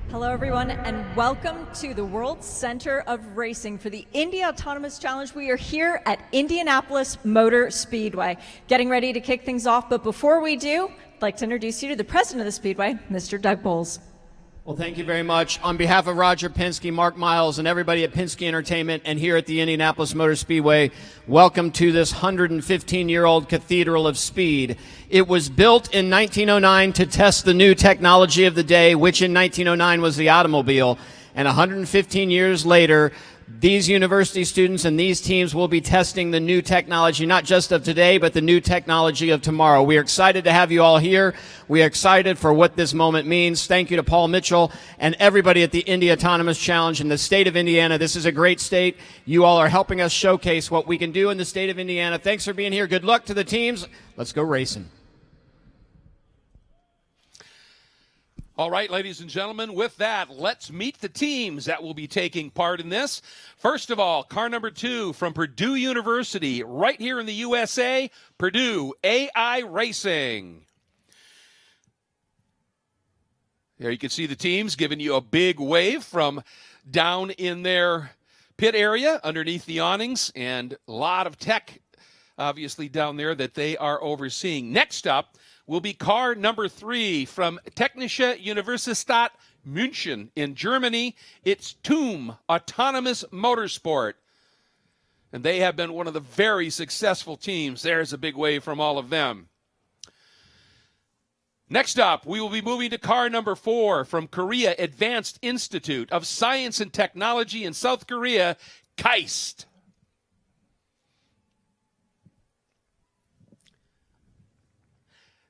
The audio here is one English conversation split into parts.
Hello, everyone, and welcome to the World Center of Racing for the Indy Autonomous Challenge. We are here at Indianapolis Motor Speedway, getting ready to kick things off. But before we do, I'd like to introduce you to the president of the Speedway, Mr. Doug Bowles. Well, thank you very much. On behalf of Roger Penske, Mark Miles, and everybody at Penske Entertainment and here at the Indianapolis Motor Speedway, welcome to this 115-year-old cathedral of speed. It was built in 1909 to test the new technology of the day, which in 1909 was the automobile. And 115 years later, these university students and these teams will be testing the new technology, not just of today, but the new technology of tomorrow. We are excited to have you all here. We are excited for what this moment means. Thank you to Paul Mitchell and everybody at the Indy Autonomous Challenge in the state of Indiana. This is a great state. You all are helping us showcase what we can do in the state of Indiana. Thanks for being here. Good luck to the teams. Let's go racing. All right, ladies and gentlemen, with that, let's meet the teams that will be taking part in this. First of all, car number 2 from Purdue University, right here in the USA, Purdue AI Racing. There you can see the teams giving you a big wave from down in their pit area underneath the awnings, and a lot of tech, obviously, down there that they are overseeing. Next up will be car number 3 from Technische Universität München in Germany. It's Indy Autonomous Motorsport. And they have been one of the very successful teams. There's a big wave from all of them. Next up, we will be moving to car number 4 from Korea Advanced Institute of Science and Technology in South Korea, KAIST.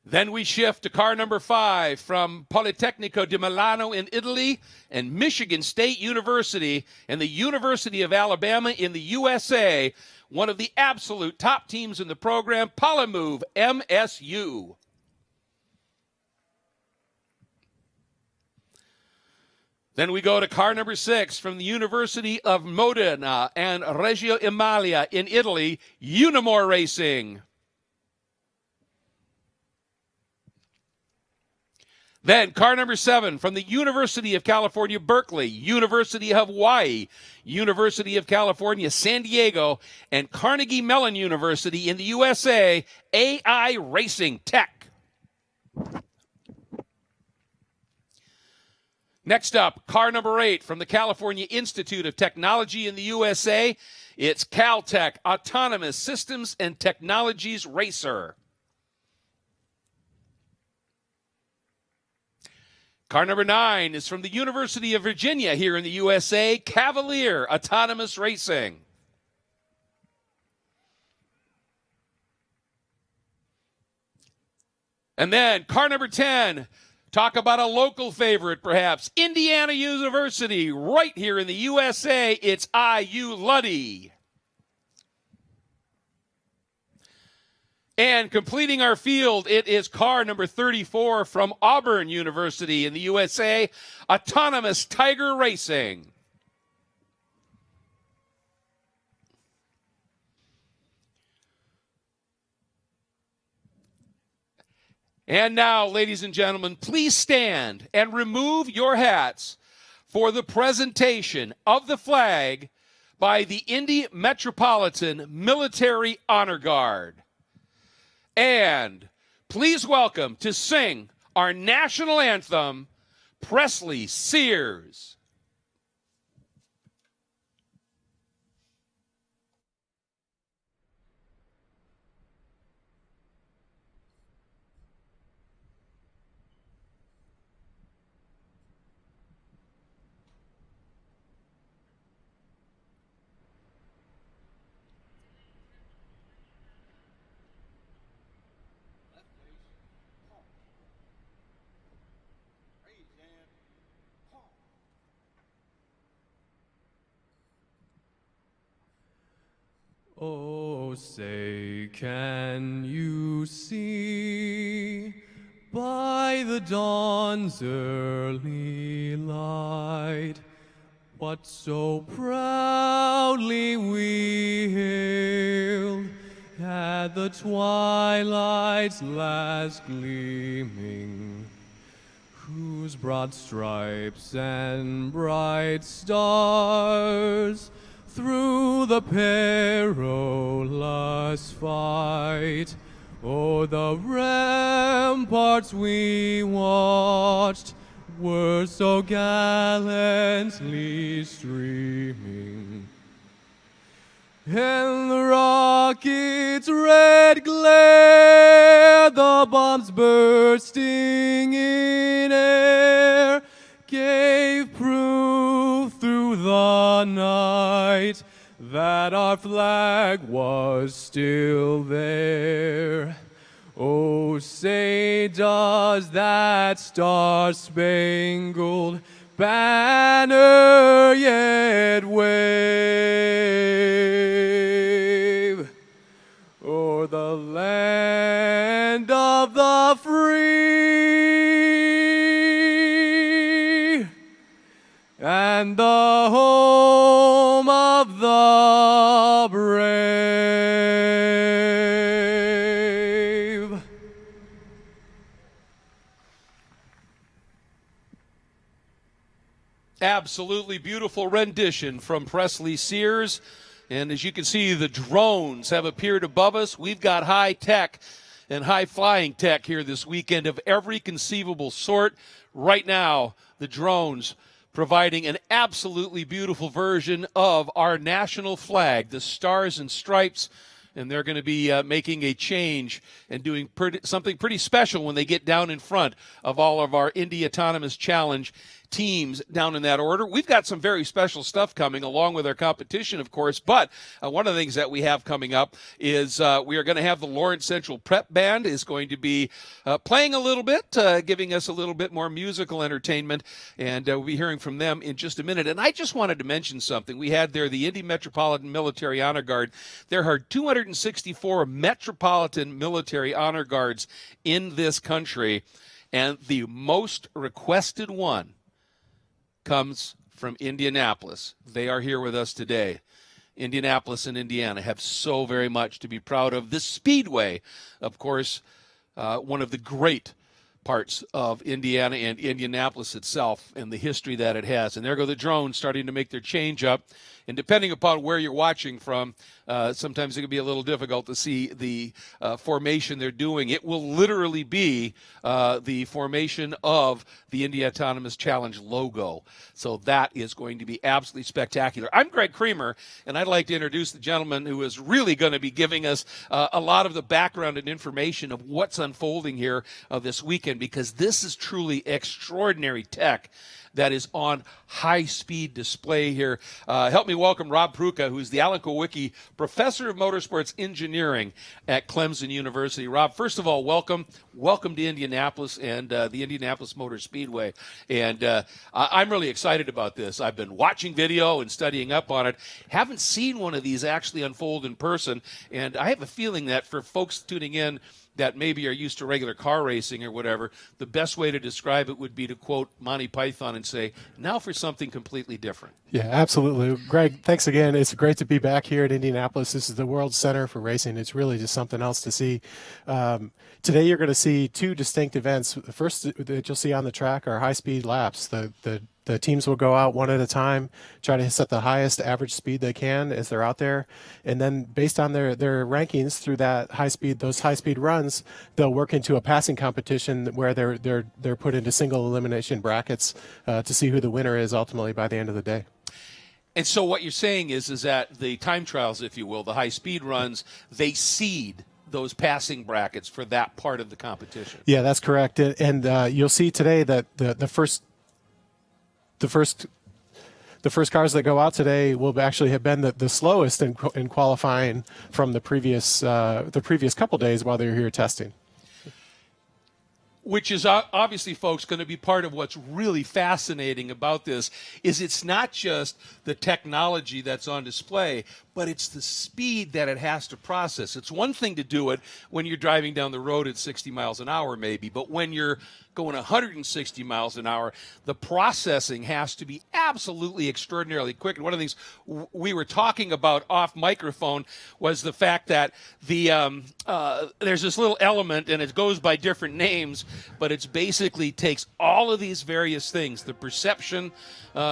Then we shift to car number 5 from Politecnico di Milano in Italy and Michigan State University and the University of Alabama in the USA, one of the absolute top teams in the program, Polymove MSU. Then we go to car number 6 from the University of Modena and Reggio Emilia in Italy, Unimore Racing. Then car number 7 from the University of California, Berkeley, University of Hawaii, University of California, San Diego, and Carnegie Mellon University in the USA, AI Racing Tech. Next up, car number 8 from the California Institute of Technology in the USA. It's Caltech Autonomous Systems and Technologies Racer. Car number 9 is from the University of Virginia here in the USA, Cavalier Autonomous Racing. And then car number 10, talk about a local favorite perhaps, Indiana University right here in the USA, it's IU Luddy. And completing our field, it is car number 34 from Auburn University in the USA, Autonomous Tiger Racing. And now, ladies and gentlemen, please stand and remove your hats for the presentation of the flag by the Indy Metropolitan Military Honor Guard. And please welcome to sing our national anthem, Presley Sears. Oh, say, can you see by the dawn's early light what so proudly we hailed at the twilight's last gleaming, whose broad stripes and bright stars through the perilous fight o'er the ramparts we watched were so gallantly streaming. And the rocket's red glare, the bombs bursting in air, gave proof through the night that our flag was still there. Oh, say, does that star-spangled banner yet wave o'er the land of the free and the home of the brave? Absolutely beautiful rendition from Presley Sears. And as you can see, the drones have appeared above us. We've got high tech and high flying tech here this weekend of every conceivable sort. Right now, the drones providing an absolutely beautiful version of our national flag, the Stars and Stripes. And they're going to be making a change and doing something pretty special when they get down in front of all of our Indy Autonomous Challenge teams down in that order. We've got some very special stuff coming along with our competition, of course, but one of the things that we have coming up is we are going to have the Lawrence Central Prep Band is going to be playing a little bit, giving us a little bit more musical entertainment, and we'll be hearing from them in just a minute. And I just wanted to mention something. We had there the Indy Metropolitan Military Honor Guard. There are 264 Metropolitan Military Honor Guards in this country, and the most requested one comes from Indianapolis. They are here with us today. Indianapolis and Indiana have so very much to be proud of. The Speedway, of course, one of the great parts of Indiana and Indianapolis itself and the history that it has. And there go the drones starting to make their change up. And depending upon where you're watching from, sometimes it can be a little difficult to see the formation they're doing. It will literally be the formation of the Indy Autonomous Challenge logo. So that is going to be absolutely spectacular. I'm Greg Creamer, and I'd like to introduce the gentleman who is really going to be giving us a lot of the background and information of what's unfolding here this weekend, because this is truly extraordinary tech that is on high-speed display here. Help me welcome Rob Pruka, who's the Alan Kowicki Professor of Motorsports Engineering at Clemson University. Rob, first of all, welcome. Welcome to Indianapolis and the Indianapolis Motor Speedway. And I'm really excited about this. I've been watching video and studying up on it. Haven't seen one of these actually unfold in person. And I have a feeling that for folks tuning in that maybe are used to regular car racing or whatever, the best way to describe it would be to quote Monty Python and say, now for something completely different. Yeah, absolutely. Greg, thanks again. It's great to be back here at Indianapolis. This is the World Center for Racing. It's really just something else to see. Today you're going to see two distinct events. The first that you'll see on the track are high-speed laps. The teams will go out one at a time, try to set the highest average speed they can as they're out there, and then based on their rankings through those high speed runs, they'll work into a passing competition where they're put into single elimination brackets to see who the winner is ultimately by the end of the day. And so what you're saying is that the time trials, if you will, the high speed runs, they seed those passing brackets for that part of the competition. Yeah, that's correct. And you'll see today that the first cars that go out today will actually have been the slowest in qualifying from the previous couple days while they were here testing. which is obviously, folks, going to be part of what's really fascinating about this, is it's not just the technology that's on display, but it's the speed that it has to process. It's one thing to do it when you're driving down the road at 60 miles an hour maybe, but when you're going 160 miles an hour, the processing has to be absolutely extraordinarily quick. And one of the things we were talking about off microphone was the fact that there's this little element, and it goes by different names, but it's basically takes all of these various things, the perception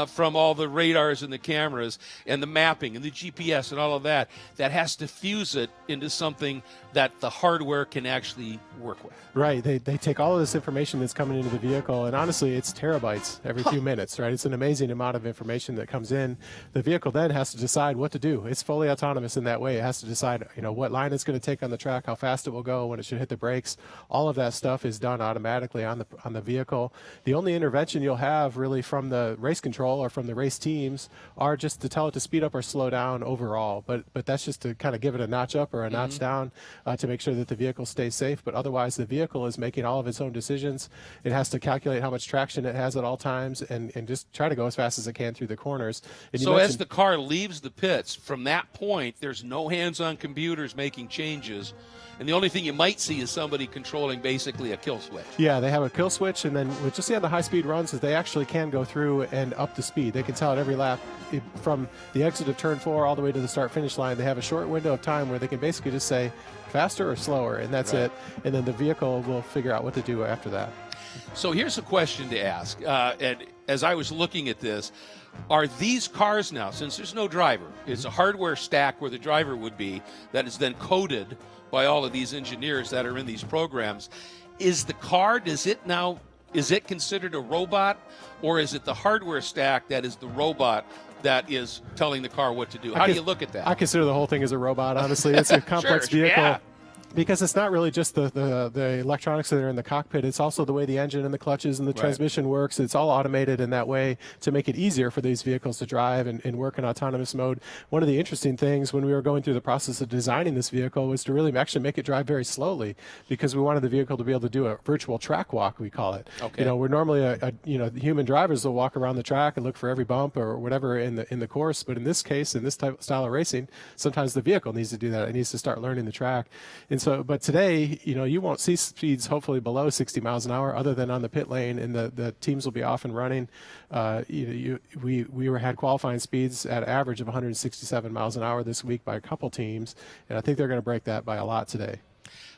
from all the radars and the cameras and the mapping and the GPS and all of that has to fuse it into something that the hardware can actually work with. Right. They take all of this information that's coming into the vehicle, and honestly, it's terabytes every few minutes, right? It's an amazing amount of information that comes in. The vehicle then has to decide what to do. It's fully autonomous in that way. It has to decide, what line it's going to take on the track, how fast it will go, when it should hit the brakes. All of that stuff is done automatically on the vehicle. The only intervention you'll have really from the race control or from the race teams are just to tell it to speed up or slow down overall. But that's just to kind of give it a notch up or a notch down to make sure that the vehicle stays safe. But otherwise, the vehicle is making all of its own decisions. It has to calculate how much traction it has at all times and just try to go as fast as it can through the corners. And so as the car leaves the pits, from that point, there's no hands-on computers making changes. And the only thing you might see is somebody controlling basically a kill switch. Yeah, they have a kill switch, and then what you'll see on the high-speed runs is they actually can go through and up the speed. They can tell at every lap from the exit of turn 4 all the way to the start-finish line. They have a short window of time where they can basically just say faster or slower, and that's it. And then the vehicle will figure out what to do after that. So here's a question to ask. And as I was looking at this, are these cars now, since there's no driver, it's a hardware stack where the driver would be that is then coded by all of these engineers that are in these programs. Is the car, is it considered a robot, or is it the hardware stack that is the robot that is telling the car what to do? How do you look at that? I consider the whole thing as a robot, honestly. It's a complex vehicle. Yeah. Because it's not really just the electronics that are in the cockpit. It's also the way the engine and the clutches and the transmission works. It's all automated in that way to make it easier for these vehicles to drive and work in autonomous mode. One of the interesting things when we were going through the process of designing this vehicle was to really actually make it drive very slowly, because we wanted the vehicle to be able to do a virtual track walk, we call it. Okay. We're normally human drivers will walk around the track and look for every bump or whatever in the course, but in this case, in this style of racing, sometimes the vehicle needs to do that. It needs to start learning the track. And so, but today, you won't see speeds hopefully below 60 miles an hour other than on the pit lane, and the teams will be off and running. We had qualifying speeds at average of 167 miles an hour this week by a couple teams, and I think they're going to break that by a lot today.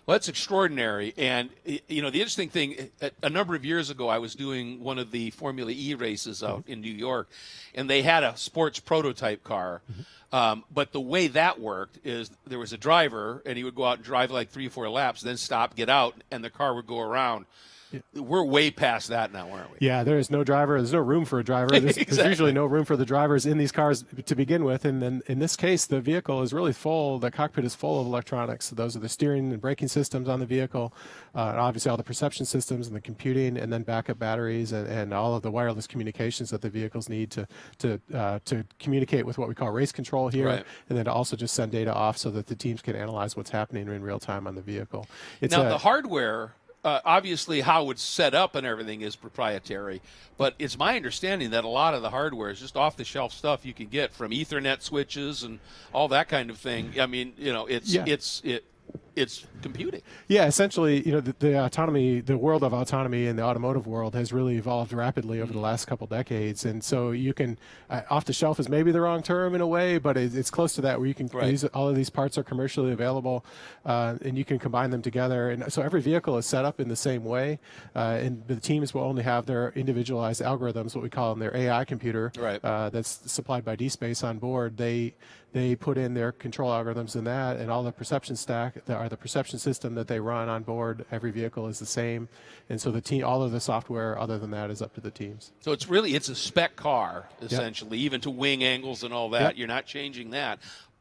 Well, that's extraordinary. And, the interesting thing, a number of years ago, I was doing one of the Formula E races out in New York, and they had a sports prototype car. But the way that worked is there was a driver, and he would go out and drive like 3 or 4 laps, then stop, get out, and the car would go around. We're way past that now, aren't we? Yeah, there is no driver. There's no room for a driver. There's usually no room for the drivers in these cars to begin with. And then in this case, the vehicle is really full. The cockpit is full of electronics. So those are the steering and braking systems on the vehicle, and obviously all the perception systems and the computing, and then backup batteries and all of the wireless communications that the vehicles need to communicate with what we call race control here, and then to also just send data off so that the teams can analyze what's happening in real time on the vehicle. Now, the hardware, obviously how it's set up and everything is proprietary, but it's my understanding that a lot of the hardware is just off-the-shelf stuff you can get from Ethernet switches and all that kind of thing. I mean, it's computing. Yeah, essentially, the autonomy, the world of autonomy in the automotive world has really evolved rapidly over the last couple decades, and so you can off the shelf is maybe the wrong term in a way, but it's close to that, where you can use all of these parts are commercially available, and you can combine them together, and so every vehicle is set up in the same way, and the teams will only have their individualized algorithms, what we call them, their AI computer, that's supplied by DSpace on board. They put in their control algorithms in that, and all the perception stack, the perception system that they run on board, every vehicle is the same. And so all of the software other than that is up to the teams. So it's a spec car, essentially, even to wing angles and all that. You're not changing that.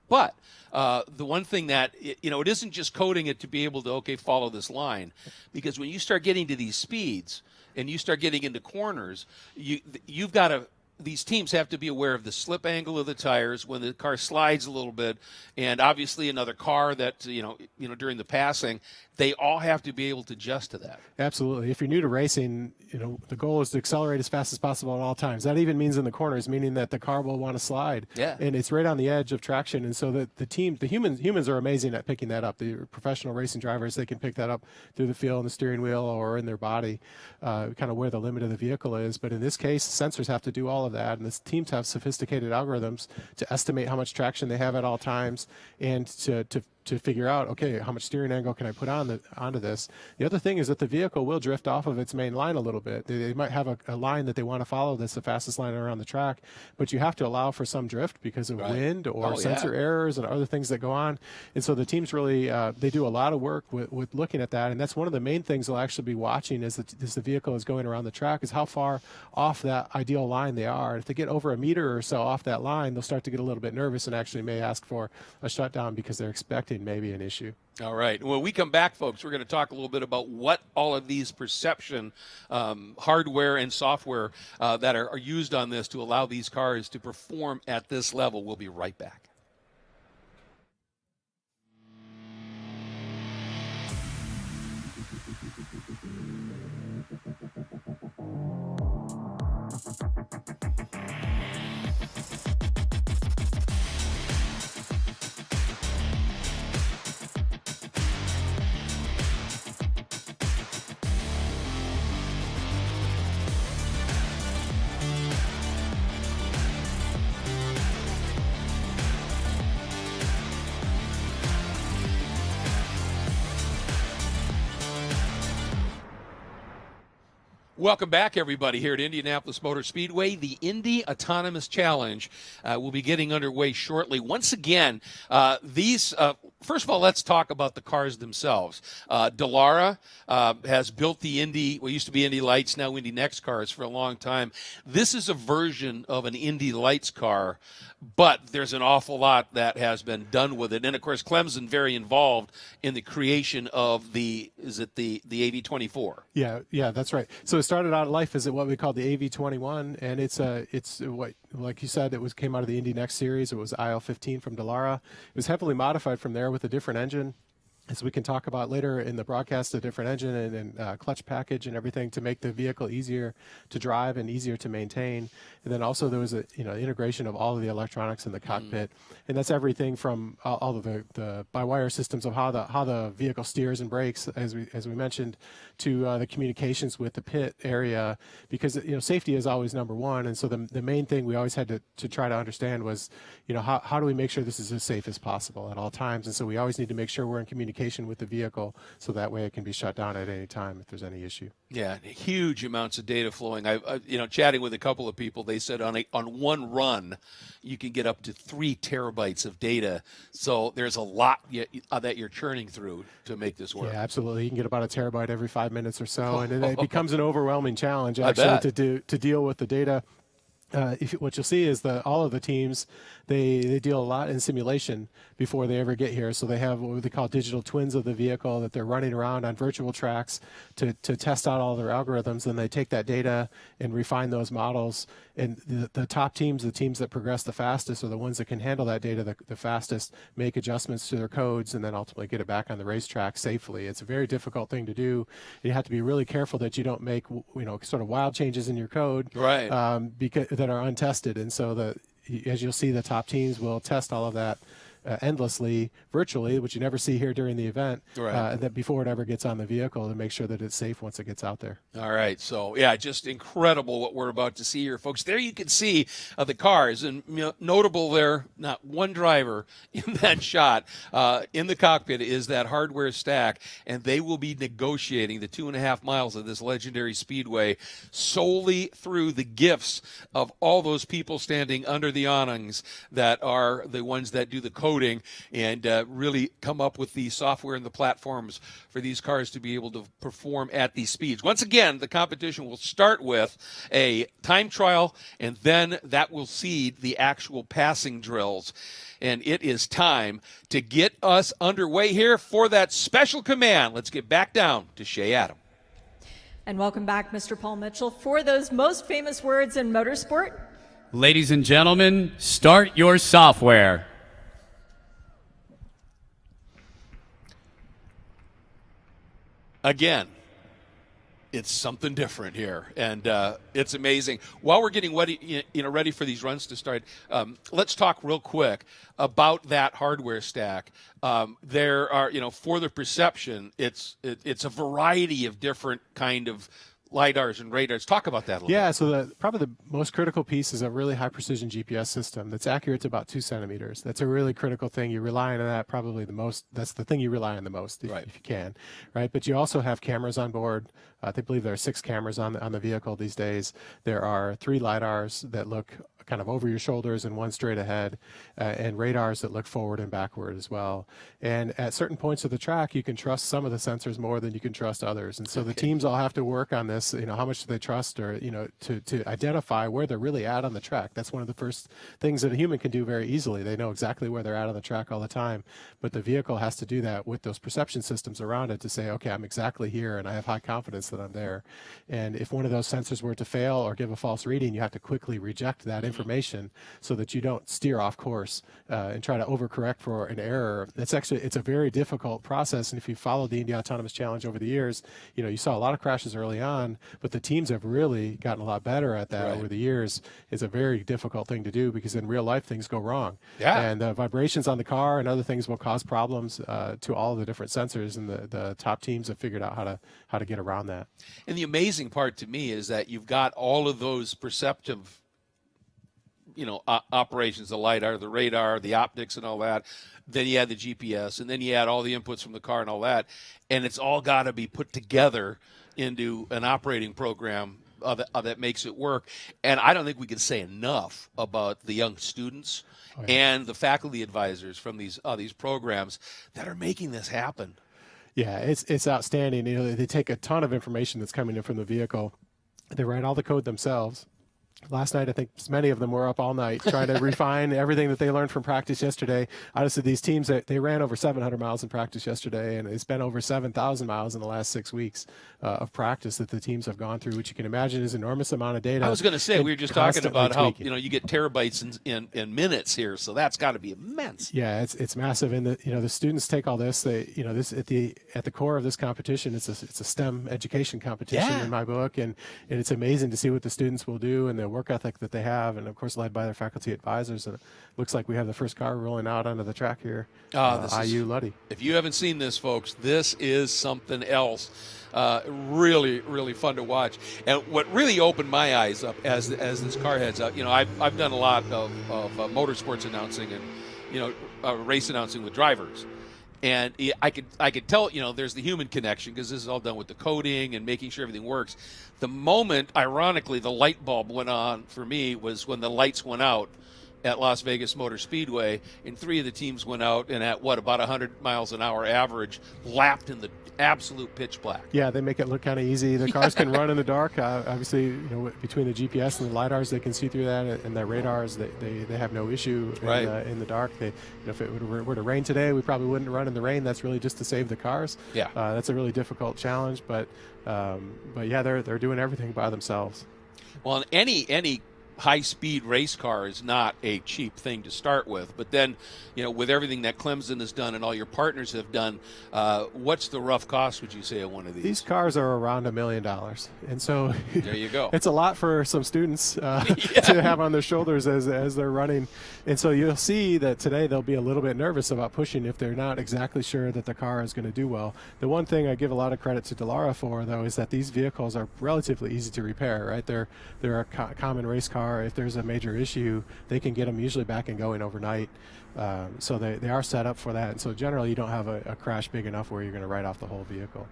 But the one thing that, it isn't just coding it to be able to, follow this line. Because when you start getting to these speeds and you start getting into corners, you've got to these teams have to be aware of the slip angle of the tires when the car slides a little bit, and obviously another car that during the passing, they all have to be able to adjust to that. Absolutely. If you're new to racing, the goal is to accelerate as fast as possible at all times. That even means in the corners, meaning that the car will want to slide. Yeah. And it's right on the edge of traction. And so that the humans are amazing at picking that up. The professional racing drivers, they can pick that up through the feel in the steering wheel or in their body, kind of where the limit of the vehicle is. But in this case, sensors have to do all of that. And the teams have sophisticated algorithms to estimate how much traction they have at all times and to figure out, okay, how much steering angle can I put onto this? The other thing is that the vehicle will drift off of its main line a little bit. They might have a line that they want to follow that's the fastest line around the track, but you have to allow for some drift because of wind or sensor errors and other things that go on. And so the teams really, they do a lot of work with looking at that, and that's one of the main things they'll actually be watching as the vehicle is going around the track, is how far off that ideal line they are. If they get over a meter or so off that line, they'll start to get a little bit nervous and actually may ask for a shutdown because they're expecting maybe an issue. All right. When we come back, folks, we're going to talk a little bit about what all of these perception hardware and software that are used on this to allow these cars to perform at this level. We'll be right back. Welcome back, everybody, here at Indianapolis Motor Speedway. The Indy Autonomous Challenge will be getting underway shortly. Once again, first of all, let's talk about the cars themselves. Dallara has built the Indy, what used to be Indy Lights, now Indy Next cars for a long time. This is a version of an Indy Lights car, but there's an awful lot that has been done with it. And, of course, Clemson very involved in the creation of the AV24. Yeah, that's right. So it started out life as what we call the AV21, and it's what, like you said, came out of the Indy Next series. It was IL-15 from Dallara. It was heavily modified from there with a different engine, as we can talk about later in the broadcast, a different engine and clutch package and everything to make the vehicle easier to drive and easier to maintain. And then also there was integration of all of the electronics in the cockpit, and that's everything from all of the by-wire systems of how the vehicle steers and brakes, as we mentioned, to the communications with the pit area, because safety is always number one. And so the main thing we always had to try to understand was how do we make sure this is as safe as possible at all times. And so we always need to make sure we're in communication with the vehicle, so that way it can be shut down at any time if there's any issue. Yeah, huge amounts of data flowing. Chatting with a couple of people, they said on one run you can get up to 3 terabytes of data. So there's a lot that you're churning through to make this work. Yeah, absolutely. You can get about a terabyte every 5 minutes or so, and it becomes an overwhelming challenge actually to deal with the data. What you'll see is that all of the teams, they deal a lot in simulation before they ever get here. So they have what they call digital twins of the vehicle that they're running around on virtual tracks to test out all their algorithms. And they take that data and refine those models. And the top teams, the teams that progress the fastest, are the ones that can handle that data the fastest, make adjustments to their codes, and then ultimately get it back on the racetrack safely. It's a very difficult thing to do. You have to be really careful that you don't make sort of wild changes in your code, right? Because that are untested. And so as you'll see, the top teams will test all of that endlessly, virtually, which you never see here during the event, right. That before it ever gets on the vehicle, to make sure that it's safe once it gets out there. All right. So, yeah, just incredible what we're about to see here, folks. There you can see the cars, and notable there, not one driver in that shot. In the cockpit is that hardware stack, and they will be negotiating the 2.5 miles of this legendary speedway solely through the gifts of all those people standing under the awnings that are the ones that do the coding and really come up with the software and the platforms for these cars to be able to perform at these speeds. Once again, the competition will start with a time trial, and then that will seed the actual passing drills. And it is time to get us underway here for that special command. Let's get back down to Shea Adam. And welcome back, Mr. Paul Mitchell. For those most famous words in motorsport, Ladies and gentlemen, start your software. Again, it's something different here, and it's amazing. While we're getting ready for these runs to start, let's talk real quick about that hardware stack. There are, for the perception, it's a variety of different kind of LiDARs and radars. Talk about that a little bit. Yeah, so probably the most critical piece is a really high precision GPS system that's accurate to about 2 centimeters. That's a really critical thing. You rely on that probably the most. That's the thing you rely on the most if you can, right? But you also have cameras on board. They believe there are 6 cameras on the vehicle these days. There are 3 LiDARs that look kind of over your shoulders and 1 straight ahead, and radars that look forward and backward as well. And at certain points of the track, you can trust some of the sensors more than you can trust others. And so the teams all have to work on this, how much do they trust, or, to identify where they're really at on the track. That's one of the first things that a human can do very easily. They know exactly where they're at on the track all the time, but the vehicle has to do that with those perception systems around it to say, okay, I'm exactly here and I have high confidence that I'm there. And if one of those sensors were to fail or give a false reading, you have to quickly reject that information so that you don't steer off course and try to overcorrect for an error. It's a very difficult process, and if you followed the Indy Autonomous Challenge over the years, you saw a lot of crashes early on, but the teams have really gotten a lot better at that over the years. It's a very difficult thing to do because in real life things go wrong. Yeah. And vibrations on the car and other things will cause problems to all of the different sensors, and the top teams have figured out how to get around that. And the amazing part to me is that you've got all of those perceptive operations, the LiDAR, the radar, the optics and all that. Then you add the GPS, and then you add all the inputs from the car and all that. And it's all got to be put together into an operating program that makes it work. And I don't think we can say enough about the young students and the faculty advisors from these programs that are making this happen. Yeah, it's outstanding. They take a ton of information that's coming in from the vehicle. They write all the code themselves. Last night, I think many of them were up all night trying to refine everything that they learned from practice yesterday. Honestly, these teams, they ran over 700 miles in practice yesterday, and it's been over 7,000 miles in the last 6 weeks of practice that the teams have gone through, which you can imagine is an enormous amount of data. I was going to say, we were just talking about how you get terabytes in minutes here, so that's got to be immense. Yeah, it's massive, and the students take all this. This at the core of this competition, it's a STEM education competition in my book, and it's amazing to see what the students will do and the work ethic that they have, and of course led by their faculty advisors. And it looks like we have the first car rolling out onto the track here. IU Luddy. If you haven't seen this, folks, this is something else. Really, really fun to watch. And what really opened my eyes up as this car heads up, I've done a lot of motorsports announcing and race announcing with drivers. And I could tell, there's the human connection because this is all done with the coding and making sure everything works. The moment, ironically, the light bulb went on for me was when the lights went out at Las Vegas Motor Speedway, and 3 of the teams went out and at about 100 miles an hour average, lapped in the absolute pitch black. Yeah, they make it look kind of easy. The cars can run in the dark. Obviously, between the GPS and the LiDARs, they can see through that, and the radars, they have no issue in the dark. If it were to rain today, we probably wouldn't run in the rain. That's really just to save the cars. Yeah, that's a really difficult challenge, but yeah, they're doing everything by themselves. Well, any high-speed race car is not a cheap thing to start with. But then, with everything that Clemson has done and all your partners have done, what's the rough cost, would you say, of one of these? These cars are around $1 million. And so there you go. It's a lot for some students to have on their shoulders as they're running. And so you'll see that today they'll be a little bit nervous about pushing if they're not exactly sure that the car is going to do well. The one thing I give a lot of credit to Delara for, though, is that these vehicles are relatively easy to repair, right? They're a common race car. If there's a major issue, they can get them usually back and going overnight. So they are set up for that. And so generally you don't have a crash big enough where you're going to write off the whole vehicle.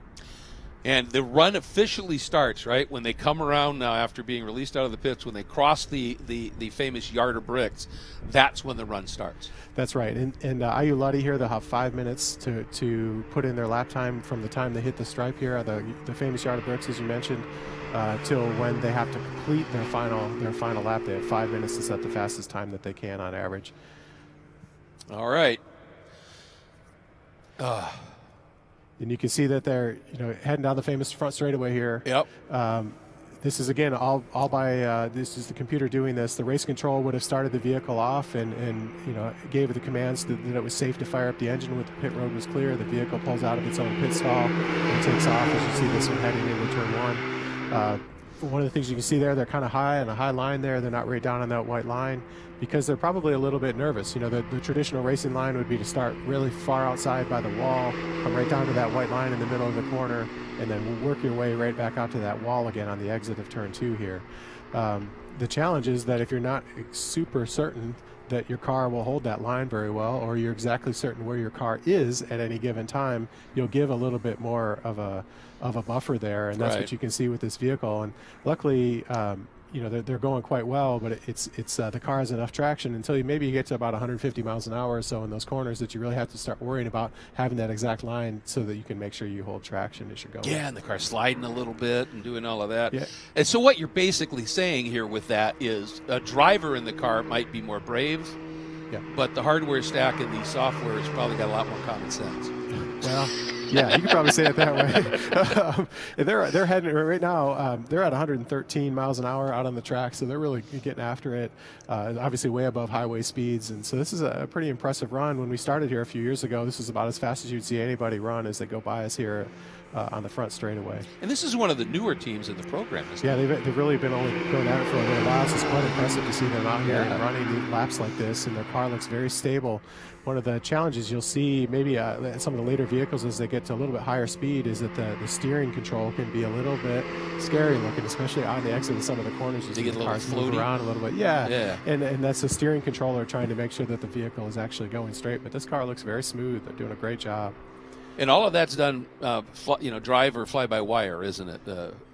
And the run officially starts, right, when they come around now after being released out of the pits, when they cross the famous yard of bricks, that's when the run starts. That's right. And IU Luddy here, they'll have 5 minutes to put in their lap time from the time they hit the stripe here at the famous yard of bricks, as you mentioned, till when they have to complete their final lap. They have 5 minutes to set the fastest time that they can on average. All right. And you can see that they're heading down the famous front straightaway here. Yep. this is again all by this is the computer doing this. The race control would have started the vehicle off and gave it the commands that it was safe to fire up the engine when the pit road was clear. The vehicle pulls out of its own pit stall and takes off. As you see this one heading into turn one. One of the things you can see there, they're kind of high on a high line there. They're not right down on that white line because they're probably a little bit nervous. The traditional racing line would be to start really far outside by the wall, come right down to that white line in the middle of the corner, and then work your way right back out to that wall again on the exit of turn two here. The challenge is that if you're not super certain that your car will hold that line very well, or you're exactly certain where your car is at any given time, you'll give a little bit more of a buffer there, and that's what you can see with this vehicle. And luckily, they're going quite well, but it's the car has enough traction until you get to about 150 miles an hour or so in those corners that you really have to start worrying about having that exact line so that you can make sure you hold traction as you're going. Yeah, and the car's sliding a little bit and doing all of that. Yeah. And so what you're basically saying here with that is a driver in the car might be more brave, but the hardware stack and the software has probably got a lot more common sense. Well, yeah, you could probably say it that way. They're heading right now. They're at 113 miles an hour out on the track, so they're really getting after it. Obviously, way above highway speeds, and so this is a pretty impressive run. When we started here a few years ago, this is about as fast as you'd see anybody run as they go by us here on the front straightaway. And this is one of the newer teams in the program, isn't it? Yeah, they've really been only going at it for a little while, so it's quite impressive to see them out here and running laps like this, and their car looks very stable. One of the challenges you'll see maybe some of the later vehicles as they get to a little bit higher speed is that the steering control can be a little bit scary looking, especially on the exit of some of the corners. You see the cars move around a little bit. Yeah. And that's the steering controller trying to make sure that the vehicle is actually going straight. But this car looks very smooth. They're doing a great job. And all of that's done, drive or fly-by-wire, isn't it?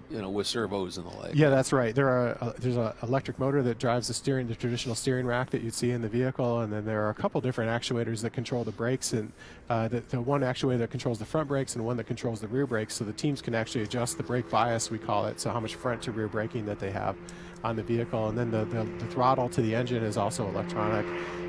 With servos and the like. Yeah, that's right. There's an electric motor that drives the traditional steering rack that you'd see in the vehicle, and then there are a couple different actuators that control the brakes, and the one actuator that controls the front brakes and one that controls the rear brakes, so the teams can actually adjust the brake bias, we call it, so how much front to rear braking that they have on the vehicle. And then the throttle to the engine is also electronic,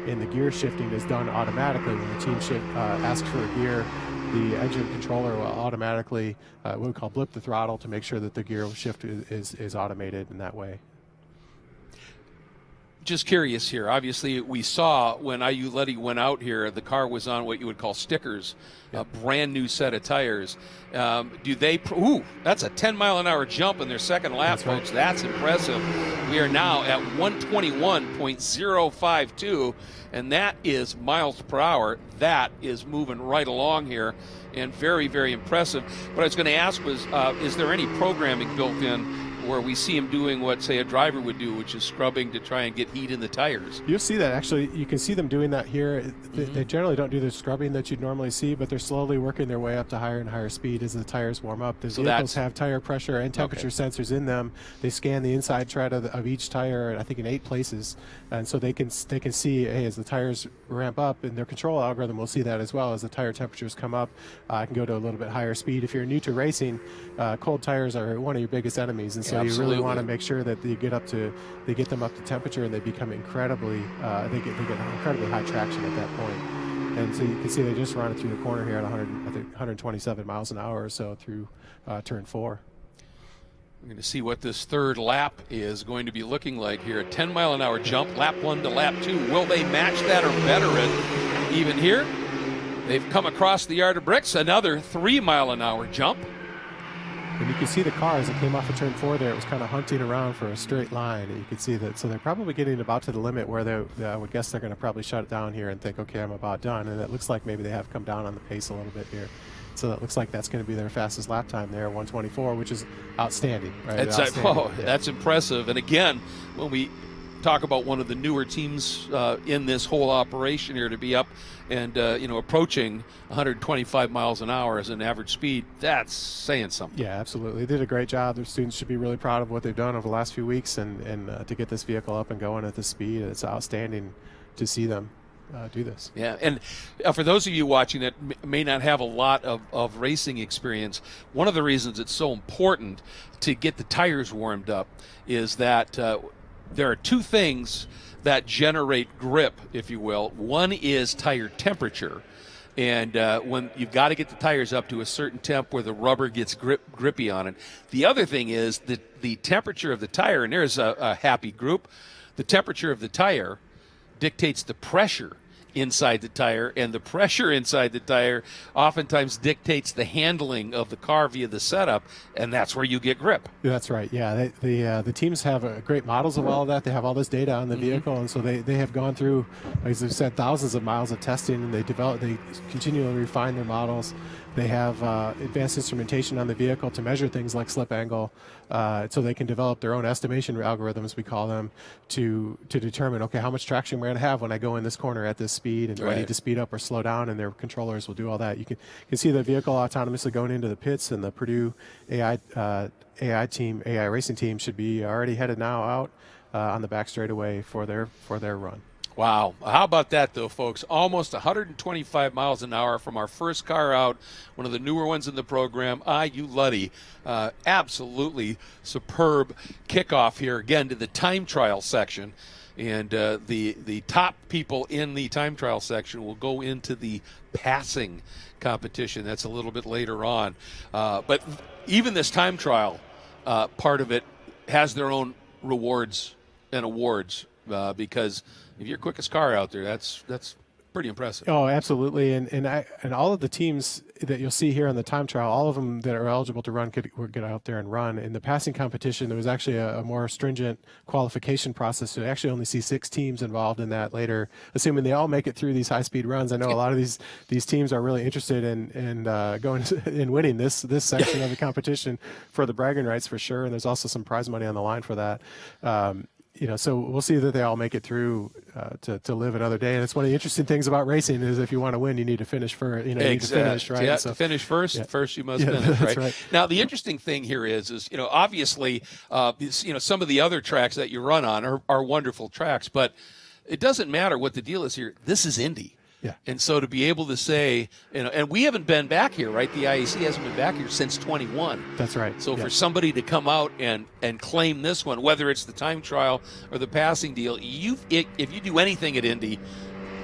and the gear shifting is done automatically. When the team asks for a gear, the engine controller will automatically, what we call blip the throttle to make sure that the gear shift is automated in that way. Just curious here. Obviously, we saw when Iuletti went out here, the car was on what you would call stickers, a brand new set of tires. Do they? That's a 10-mile-an-hour jump in their second lap, folks. That's impressive. We are now at 121.052, and that is miles per hour. That is moving right along here, and very, very impressive. What I was going to ask was, is there any programming built in where we see him doing what, say, a driver would do, which is scrubbing to try and get heat in the tires? You'll see that. Actually, you can see them doing that here. They generally don't do the scrubbing that you'd normally see, but they're slowly working their way up to higher and higher speed as the tires warm up. The vehicles have tire pressure and temperature sensors in them. They scan the inside tread of each tire, I think, in 8 places, and so they can see, hey, as the tires ramp up, and their control algorithm will see that as well. As the tire temperatures come up, I can go to a little bit higher speed. If you're new to racing, cold tires are one of your biggest enemies, and so you really want to make sure that they get them up to temperature, and they become incredibly they get incredibly high traction at that point. And so you can see they just run it through the corner here at 127 miles an hour or so through turn 4. We're going to see what this third lap is going to be looking like here. A 10-mile-an-hour jump, lap 1 to lap 2. Will they match that or better it even here? They've come across the yard of bricks. Another 3-mile-an-hour jump. And you can see the car as it came off of turn 4 there, it was kind of hunting around for a straight line. And you can see that, so they're probably getting about to the limit where I would guess they're going to probably shut it down here and think, okay, I'm about done. And it looks like maybe they have come down on the pace a little bit here. So it looks like that's going to be their fastest lap time there, 124, which is outstanding. Right? That's impressive. And again, when we talk about one of the newer teams in this whole operation here to be up and approaching 125 miles an hour as an average speed, that's saying something. Yeah, absolutely. They did a great job. Their students should be really proud of what they've done over the last few weeks, and to get this vehicle up and going at this speed, it's outstanding to see them do this. Yeah, and for those of you watching that may not have a lot of racing experience, one of the reasons it's so important to get the tires warmed up is that there are 2 things that generate grip, if you will. One is tire temperature, And when you've got to get the tires up to a certain temp where the rubber gets grippy on it. The other thing is that the temperature of the tire, and there's a happy group, the temperature of the tire dictates the pressure inside the tire, and the pressure inside the tire oftentimes dictates the handling of the car via the setup, and that's where you get grip. That's right. Yeah, the teams have great models of all of that. They have all this data on the vehicle, and so they have gone through, as I've said, thousands of miles of testing, and they continually refine their models. They have advanced instrumentation on the vehicle to measure things like slip angle, so they can develop their own estimation algorithms, we call them, to determine, okay, how much traction we're going to have when I go in this corner at this speed, and do I need to speed up or slow down, and their controllers will do all that. You can see the vehicle autonomously going into the pits, and the Purdue AI racing team should be already headed now out on the back straightaway for their run. Wow. How about that, though, folks? Almost 125 miles an hour from our first car out, one of the newer ones in the program. You Luddy. Absolutely superb kickoff here, again, to the time trial section. And the top people in the time trial section will go into the passing competition. That's a little bit later on. But even this time trial part of it has their own rewards and awards because if you're quickest car out there, that's pretty impressive. Oh, absolutely. And all of the teams that you'll see here on the time trial, all of them that are eligible to run could get out there and run. In the passing competition, there was actually a more stringent qualification process. So you actually only see 6 teams involved in that later, assuming they all make it through these high-speed runs. I know a lot of these teams are really interested in going in winning this section of the competition for the bragging rights for sure. And there's also some prize money on the line for that. So we'll see that they all make it through to live another day. And it's one of the interesting things about racing is if you want to win, you need to finish first. You need to finish, right? Yeah, so, to finish first, first you must finish, that's right? Now, the interesting thing here is obviously, some of the other tracks that you run on are wonderful tracks, but it doesn't matter what the deal is here. This is Indy. Yeah. And so to be able to say, and we haven't been back here, right? The IAC hasn't been back here since 21. That's right. So for somebody to come out and claim this one, whether it's the time trial or the passing deal, if you do anything at Indy,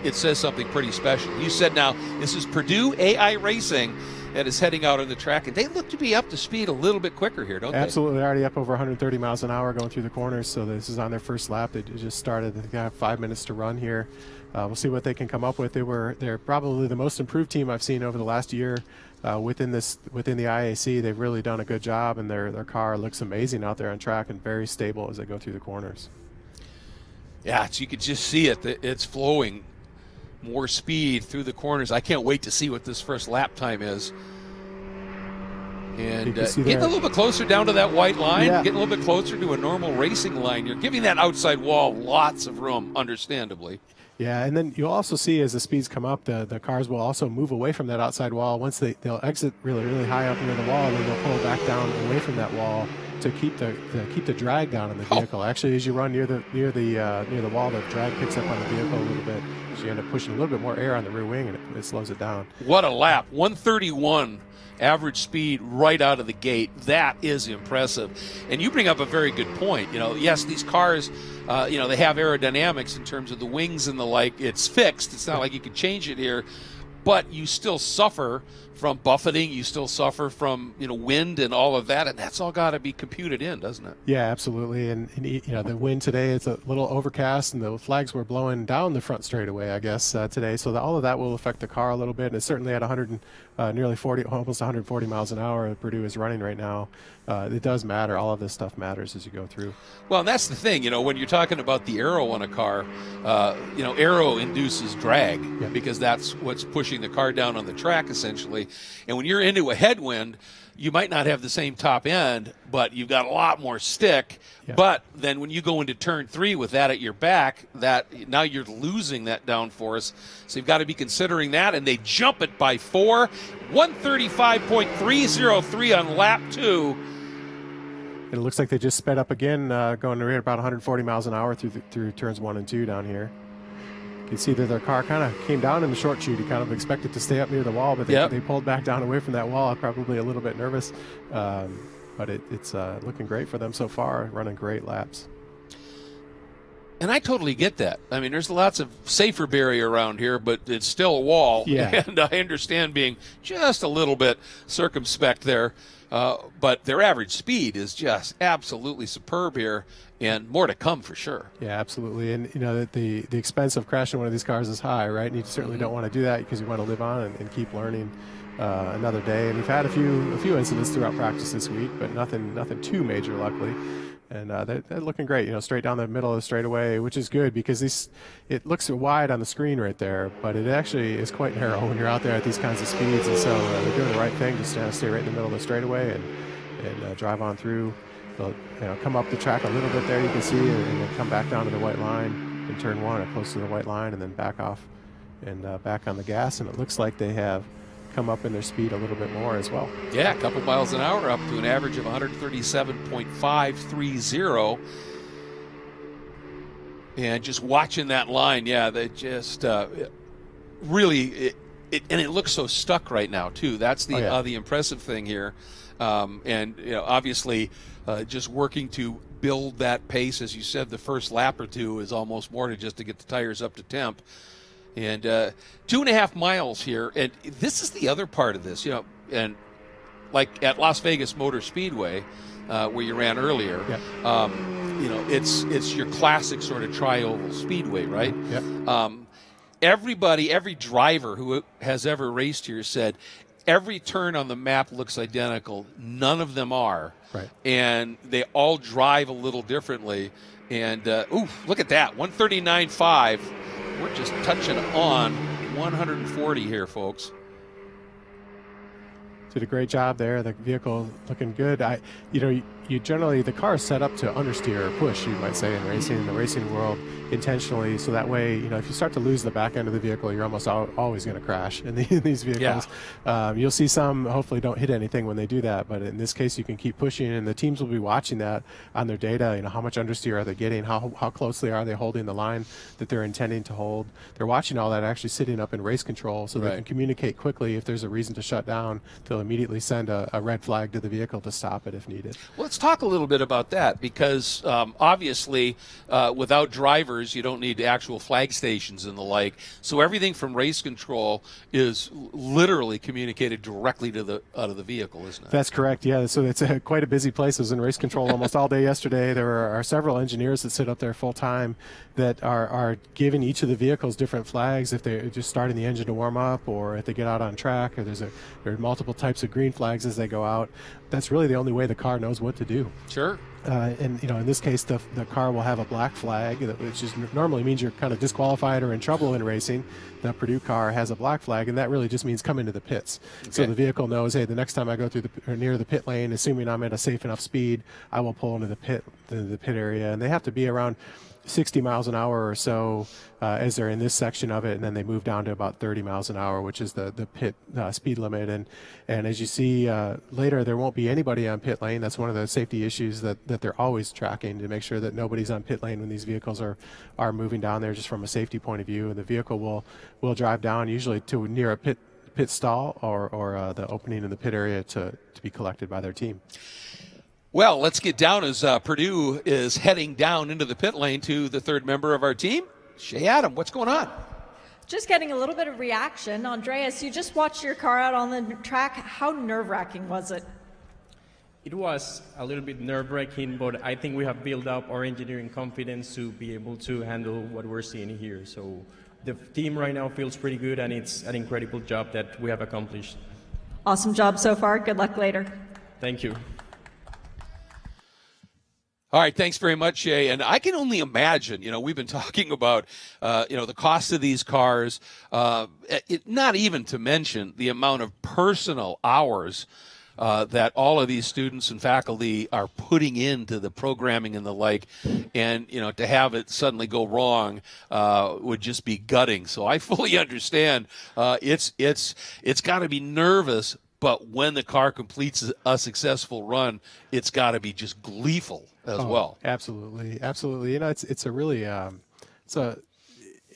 it says something pretty special. You said now this is Purdue AI Racing that is heading out on the track, and they look to be up to speed a little bit quicker here, don't they? Absolutely. They're already up over 130 miles an hour going through the corners, so this is on their first lap. They just started. They have 5 minutes to run here. We'll see what they can come up with. They're probably the most improved team I've seen over the last year within the IAC. They've really done a good job, and their car looks amazing out there on track and very stable as they go through the corners. Yeah, you could just see it. It's flowing more speed through the corners. I can't wait to see what this first lap time is. And getting a little bit closer down to that white line, getting a little bit closer to a normal racing line. You're giving that outside wall lots of room, understandably. Yeah, and then you'll also see as the speeds come up, the cars will also move away from that outside wall. Once they'll exit really, really high up near the wall, and then they'll pull back down away from that wall to keep the drag down on the vehicle. Actually, as you run near the wall, the drag picks up on the vehicle a little bit. So you end up pushing a little bit more air on the rear wing, and it slows it down. What a lap! 131 average speed right out of the gate. That is impressive. And you bring up a very good point. Yes, these cars, they have aerodynamics in terms of the wings and the like. It's fixed. It's not like you can change it here. But you still suffer from buffeting. You still suffer from wind and all of that, and that's all got to be computed in, doesn't it? Yeah, absolutely. And the wind today is a little overcast, and the flags were blowing down the front straightaway, I guess, today. So all of that will affect the car a little bit. And it's certainly at nearly 40, almost 140 miles an hour. Purdue is running right now. It does matter. All of this stuff matters as you go through. Well, and that's the thing. When you're talking about the aero on a car, aero induces drag because that's what's pushing the car down on the track, essentially. And when you're into a headwind, you might not have the same top end, but you've got a lot more stick. Yeah. But then when you go into turn 3 with that at your back, now you're losing that downforce. So you've got to be considering that. And they jump it by 4, 135.303 on lap 2. And it looks like they just sped up again, going right about 140 miles an hour through turns 1 and 2 down here. You can see that their car kind of came down in the short chute. You kind of expected to stay up near the wall, but they pulled back down away from that wall. Probably a little bit nervous, but it's looking great for them so far, running great laps. And I totally get that. I mean, there's lots of safer barrier around here, but it's still a wall. Yeah. And I understand being just a little bit circumspect there. But their average speed is just absolutely superb here, and more to come for sure. Yeah, absolutely. And, you know, the expense of crashing one of these cars is high, right? And you certainly don't want to do that because you want to live on and keep learning another day. And we've had a few incidents throughout practice this week, but nothing too major, luckily. And they're looking great, you know, straight down the middle of the straightaway, which is good because it looks wide on the screen right there, but it actually is quite narrow when you're out there at these kinds of speeds. And so they're doing the right thing, just stay right in the middle of the straightaway and drive on through. They'll, you know, come up the track a little bit there, you can see, and then come back down to the white line in turn one or close to the white line, and then back off and back on the gas. And it looks like they have come up in their speed a little bit more as well. Yeah, a couple miles an hour, up to an average of 137.530. And just watching that line, yeah, they just really, and it looks so stuck right now too. That's the the impressive thing here. And you know, obviously, just working to build that pace, as you said, the first lap or two is almost more to just to get the tires up to temp. And 2.5 miles here, and this is the other part of this, you know, and like at Las Vegas Motor Speedway, where you ran earlier, you know, it's your classic sort of tri-oval speedway, right? Yep. Every driver who has ever raced here said every turn on the map looks identical. None of them are, right? And they all drive a little differently. And look at that, 139.5. We're just touching on 140 here, folks. Did a great job there. The vehicle looking good. You generally, the car is set up to understeer or push, you might say, in the racing world intentionally. So that way, you know, if you start to lose the back end of the vehicle, you're almost always going to crash in these vehicles. Yeah. You'll see some hopefully don't hit anything when they do that, but in this case, you can keep pushing, and the teams will be watching that on their data. You know, how much understeer are they getting? How closely are they holding the line that they're intending to hold? They're watching all that, actually sitting up in race control, so they can communicate quickly if there's a reason to shut down. They'll immediately send a red flag to the vehicle to stop it if needed. Well, let's talk a little bit about that, because obviously without drivers, you don't need actual flag stations and the like. So everything from race control is literally communicated directly to out of the vehicle, isn't it? That's correct. Yeah. So it's quite a busy place. I was in race control almost all day yesterday. There are several engineers that sit up there full time that are giving each of the vehicles different flags if they're just starting the engine to warm up, or if they get out on track, or there are multiple types of green flags as they go out. That's really the only way the car knows what to do. Sure. And you know, in this case, the car will have a black flag, which normally means you're kind of disqualified or in trouble in racing. The Purdue car has a black flag, and that really just means come into the pits. Okay. So the vehicle knows, hey, the next time I go through near the pit lane, assuming I'm at a safe enough speed, I will pull into the pit area, and they have to be around 60 miles an hour or so as they're in this section of it, and then they move down to about 30 miles an hour, which is the pit speed limit. And as you see later, there won't be anybody on pit lane. That's one of the safety issues that they're always tracking, to make sure that nobody's on pit lane when these vehicles are moving down there, just from a safety point of view. And the vehicle will drive down usually to near a pit stall or the opening in the pit area to be collected by their team. Well, let's get down as Purdue is heading down into the pit lane to the third member of our team. Shea Adam, what's going on? Just getting a little bit of reaction. Andreas, you just watched your car out on the track. How nerve-wracking was it? It was a little bit nerve-wracking, but I think we have built up our engineering confidence to be able to handle what we're seeing here. So the team right now feels pretty good, and it's an incredible job that we have accomplished. Awesome job so far. Good luck later. Thank you. All right, thanks very much, Shay. And I can only imagine, you know, we've been talking about, you know, the cost of these cars, not even to mention the amount of personal hours that all of these students and faculty are putting into the programming and the like. And, you know, to have it suddenly go wrong would just be gutting. So I fully understand it's got to be nervous, but when the car completes a successful run, it's got to be just gleeful as well. Absolutely. You know, it's a really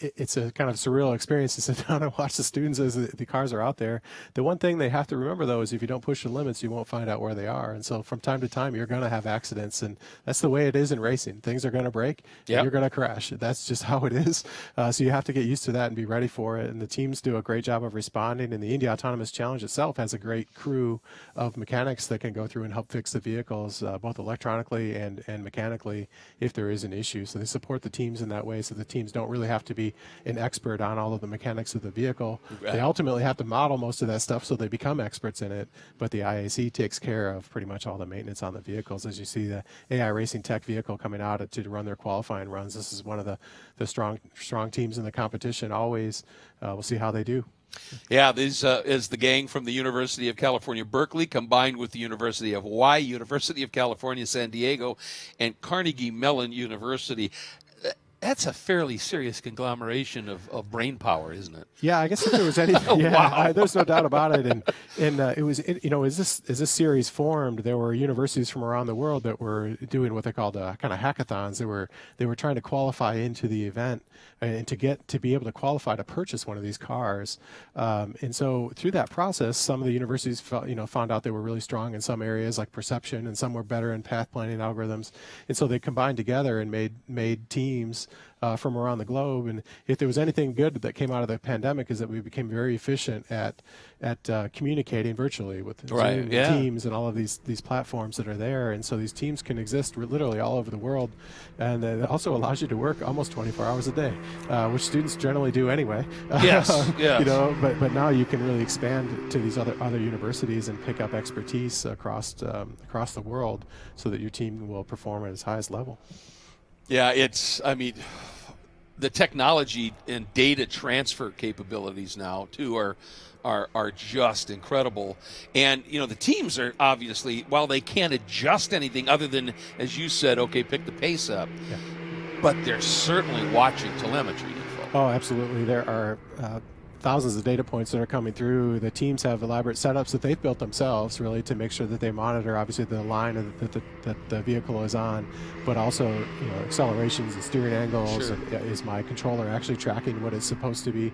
it's a kind of surreal experience to sit down and watch the students as the cars are out there. The one thing they have to remember, though, is if you don't push the limits, you won't find out where they are. And so from time to time, you're going to have accidents, and that's the way it is in racing. Things are going to break, and you're going to crash. That's just how it is. So you have to get used to that and be ready for it. And the teams do a great job of responding. And the Indy Autonomous Challenge itself has a great crew of mechanics that can go through and help fix the vehicles, both electronically and mechanically, if there is an issue. So they support the teams in that way, so the teams don't really have to be an expert on all of the mechanics of the vehicle. Right. They ultimately have to model most of that stuff so they become experts in it, but the IAC takes care of pretty much all the maintenance on the vehicles. As you see the AI Racing Tech vehicle coming out to run their qualifying runs, this is one of the strong teams in the competition always. We'll see how they do. Yeah, this is the gang from the University of California, Berkeley, combined with the University of Hawaii, University of California, San Diego, and Carnegie Mellon University. That's a fairly serious conglomeration of brain power, isn't it? Yeah, I guess if there was any, there's no doubt about it. And it was, as this series formed, there were universities from around the world that were doing what they called kind of hackathons. They were trying to qualify into the event and to be able to qualify to purchase one of these cars. And so through that process, some of the universities found out they were really strong in some areas like perception, and some were better in path planning algorithms. And so they combined together and made teams from around the globe. And if there was anything good that came out of the pandemic, is that we became very efficient at communicating virtually with Zoom and Teams and all of these platforms that are there. And so these teams can exist literally all over the world, and it also allows you to work almost 24 hours a day, which students generally do anyway. Yes, but now you can really expand to these other universities and pick up expertise across the world, so that your team will perform at its highest level. Yeah, the technology and data transfer capabilities now too are just incredible. And the teams are obviously, while they can't adjust anything other than, as you said, okay, pick the pace up, but they're certainly watching telemetry info. Oh, absolutely. There are thousands of data points that are coming through. The teams have elaborate setups that they've built themselves, really, to make sure that they monitor, obviously, the line that the vehicle is on, but also accelerations and steering angles. Sure. And is my controller actually tracking what it's supposed to be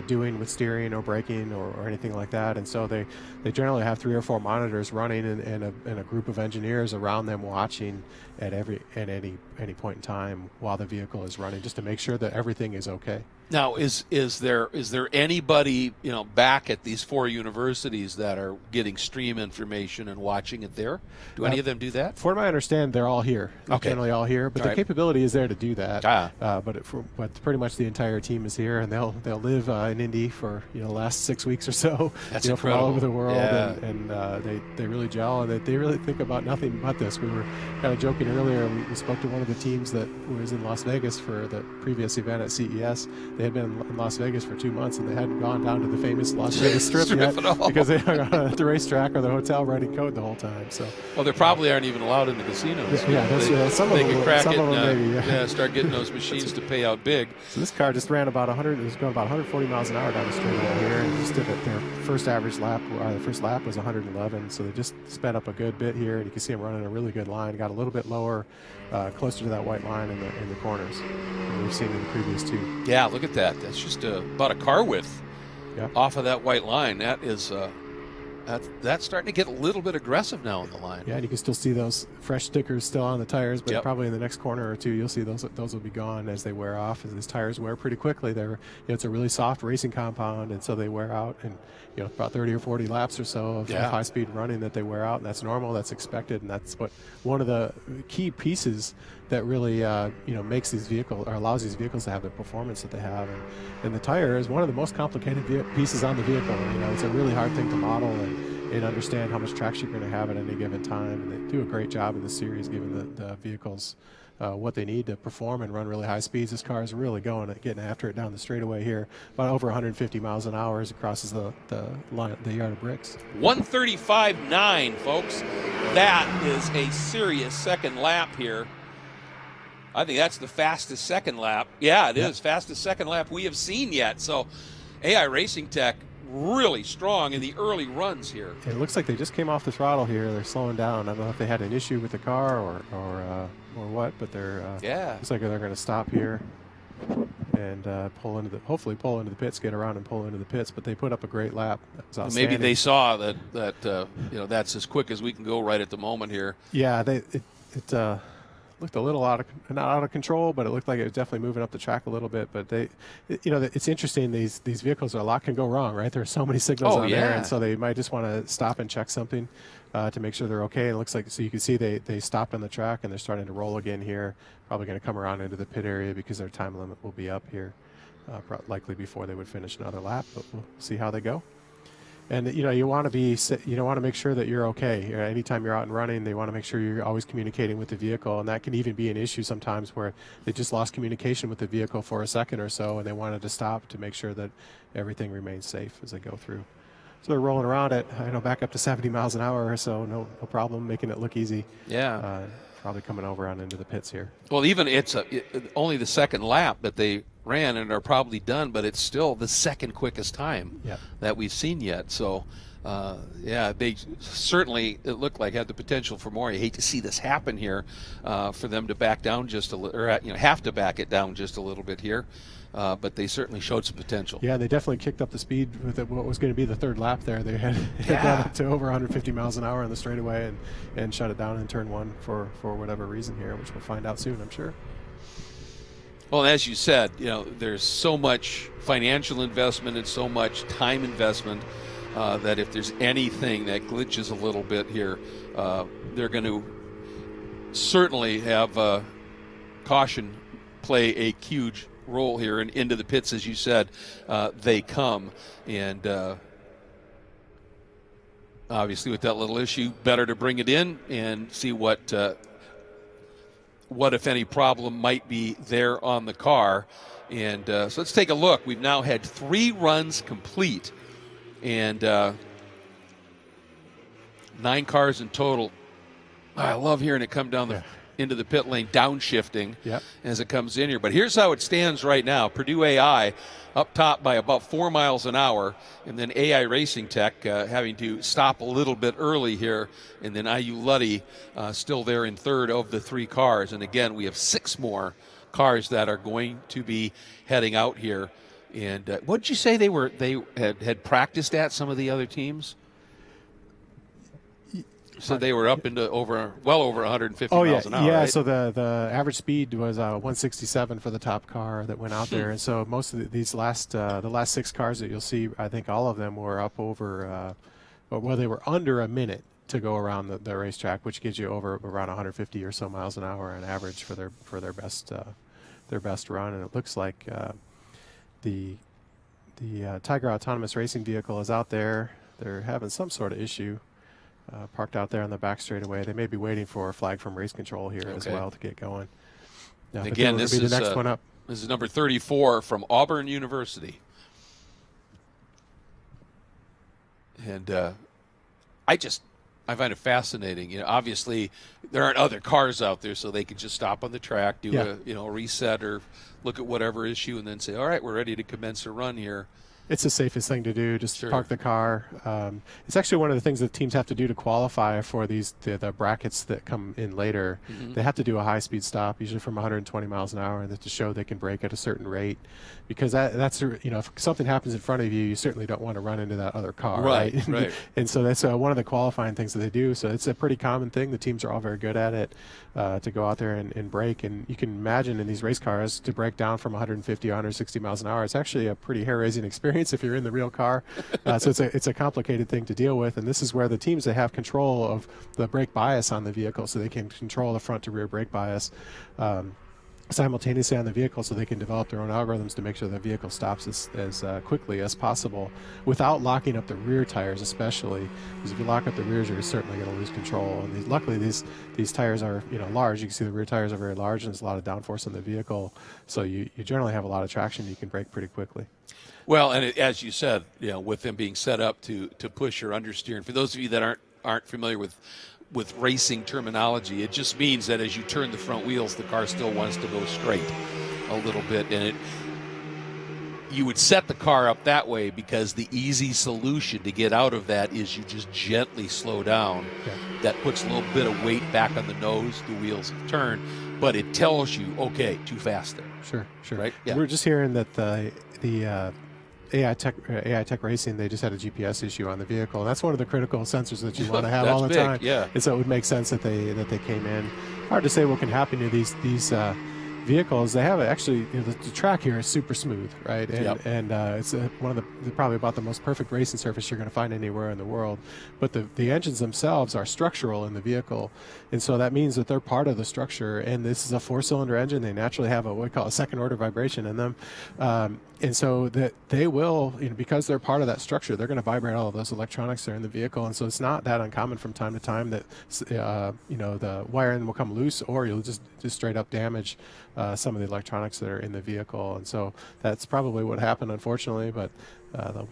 doing with steering or braking or anything like that? And so they generally have 3 or 4 monitors running, and a group of engineers around them watching at any point in time while the vehicle is running, just to make sure that everything is okay. Now, is there anybody back at these 4 universities that are getting stream information and watching it there? Do any of them do that? For my understanding, they're all here. They're generally all here, but the capability is there to do that. But pretty much the entire team is here, and they'll live in Indy for the last 6 weeks or so. That's from all over the world, yeah. and they really gel, and they really think about nothing but this. We were kind of joking earlier. We spoke to one of the teams that was in Las Vegas for the previous event at CES. They had been in Las Vegas for 2 months, and they hadn't gone down to the famous Las Vegas Strip yet, because they were at the racetrack or the hotel writing code the whole time. So, well, they probably aren't even allowed in the casinos. Some of them crack it maybe. Start getting those machines to pay out big. So this car just ran about 100. It was going about 140 miles an hour down the street over here, and just did it. Their first average lap, the first lap was 111. So they just sped up a good bit here, and you can see them running a really good line. Got a little bit lower, closer to that white line in the corners than we've seen in the previous 2. Yeah, look at that. That's just about a car width off of that white line. That is that's starting to get a little bit aggressive now in the line. Yeah, and you can still see those fresh stickers still on the tires, but probably in the next corner or 2 you'll see those will be gone as they wear off. As these tires wear pretty quickly. It's a really soft racing compound, and so they wear out, and about 30 or 40 laps or so of high speed running that they wear out, and that's normal, that's expected, and that's what one of the key pieces that really makes these vehicles, or allows these vehicles to have the performance that they have. And the tire is one of the most complicated pieces on the vehicle. It's a really hard thing to model and understand how much traction you're going to have at any given time. And they do a great job in this series, giving the vehicles what they need to perform and run really high speeds. This car is really getting after it down the straightaway here, about over 150 miles an hour as it crosses the yard of bricks. 135.9, folks. That is a serious second lap here. I think that's the fastest second lap. Yeah, it is. Fastest second lap we have seen yet. So AI Racing Tech really strong in the early runs here. It looks like they just came off the throttle here. They're slowing down. I don't know if they had an issue with the car or what, but they're looks like they're going to stop here. and hopefully pull into the pits, get around and pull into the pits. But they put up a great lap. That was outstanding. Maybe they saw that that's as quick as we can go right at the moment here. Yeah, it looked a little not out of control, but it looked like it was definitely moving up the track a little bit. But it's interesting. These vehicles, a lot can go wrong, right? There are so many signals on there, and so they might just want to stop and check something to make sure they're okay. And it looks like, so you can see they stopped on the track and they're starting to roll again here. Probably going to come around into the pit area because their time limit will be up here, likely before they would finish another lap. But we'll see how they go. And you want to make sure that you're okay. Anytime you're out and running, they want to make sure you're always communicating with the vehicle, and that can even be an issue sometimes where they just lost communication with the vehicle for a second or so, and they wanted to stop to make sure that everything remains safe as they go through. So they're rolling around at back up to 70 miles an hour or so, no problem, making it look easy. Yeah. Probably coming over on into the pits here. Well, even it's only the second lap that they ran and are probably done, but it's still the second quickest time that we've seen yet. So, they certainly, it looked like, had the potential for more. I hate to see this happen here, for them to back down just a little, or have to back it down just a little bit here. But they certainly showed some potential. Yeah, they definitely kicked up the speed with what was going to be the third lap there. They had gone up to over 150 miles an hour on the straightaway and shut it down in turn one for whatever reason here, which we'll find out soon, I'm sure. Well, as you said, there's so much financial investment and so much time investment that if there's anything that glitches a little bit here, they're going to certainly have caution play a huge role here, and into the pits, as you said, they come. And obviously with that little issue, better to bring it in and see what if any problem might be there on the car. And so let's take a look. We've now had 3 runs complete and 9 cars in total. I love hearing it come down into the pit lane, downshifting as it comes in here. But here's how it stands right now. Purdue AI up top by about 4 miles an hour, and then AI Racing Tech having to stop a little bit early here, and then IU Luddy still there in third of the 3 cars. And again, we have 6 more cars that are going to be heading out here. And what did you say they had practiced at, some of the other teams? So they were up into well over 150 miles an hour. Yeah, right? so the average speed was 167 for the top car that went out there, and so most of the last 6 cars that you'll see, I think all of them were up over, they were under a minute to go around the racetrack, which gives you over around 150 or so miles an hour on average for their best run. And it looks like the Tiger Autonomous racing vehicle is out there. They're having some sort of issue. Parked out there on the back straightaway. They may be waiting for a flag from race control here as well to get going. Yeah, again, this is the next one up. This is number 34 from Auburn University. And I find it fascinating. Obviously there aren't other cars out there, so they can just stop on the track, do a reset or look at whatever issue, and then say, all right, we're ready to commence a run here. It's the safest thing to do, just park the car. It's actually one of the things that teams have to do to qualify for the brackets that come in later. Mm-hmm. They have to do a high-speed stop, usually from 120 miles an hour, to show they can brake at a certain rate. Because that's if something happens in front of you, you certainly don't want to run into that other car, right? And so that's one of the qualifying things that they do. So it's a pretty common thing. The teams are all very good at it, to go out there and brake. And you can imagine in these race cars, to brake down from 150 or 160 miles an hour, it's actually a pretty hair-raising experience if you're in the real car. So it's a complicated thing to deal with, and this is where the teams that have control of the brake bias on the vehicle, so they can control the front to rear brake bias simultaneously on the vehicle, so they can develop their own algorithms to make sure the vehicle stops as quickly as possible without locking up the rear tires, especially because if you lock up the rears, you're certainly going to lose control. And luckily these tires are large. You can see the rear tires are very large, and there's a lot of downforce on the vehicle, so you generally have a lot of traction. You can brake pretty quickly. Well, and as you said, with them being set up to push or understeer, and for those of you that aren't familiar with racing terminology, it just means that as you turn the front wheels, the car still wants to go straight a little bit, and you would set the car up that way because the easy solution to get out of that is you just gently slow down. Yeah. That puts a little bit of weight back on the nose, the wheels turn, but it tells you, okay, too fast there. Sure. Right? Yeah. We were just hearing that the AI Tech Racing, they just had a GPS issue on the vehicle. And that's one of the critical sensors that you want to have all the That's time. big, yeah. And so it would make sense that they came in. Hard to say what can happen to these vehicles. They have actually, the track here is super smooth, right? And it's one of the probably about the most perfect racing surface you're going to find anywhere in the world. But the engines themselves are structural in the vehicle, and so that means that they're part of the structure. And this is a 4-cylinder engine. They naturally have what we call a second-order vibration in them, and so that they will, because they're part of that structure, they're going to vibrate all of those electronics that are in the vehicle. And so it's not that uncommon from time to time that the wiring will come loose, or you'll just straight up damage some of the electronics that are in the vehicle. And so that's probably what happened, unfortunately, but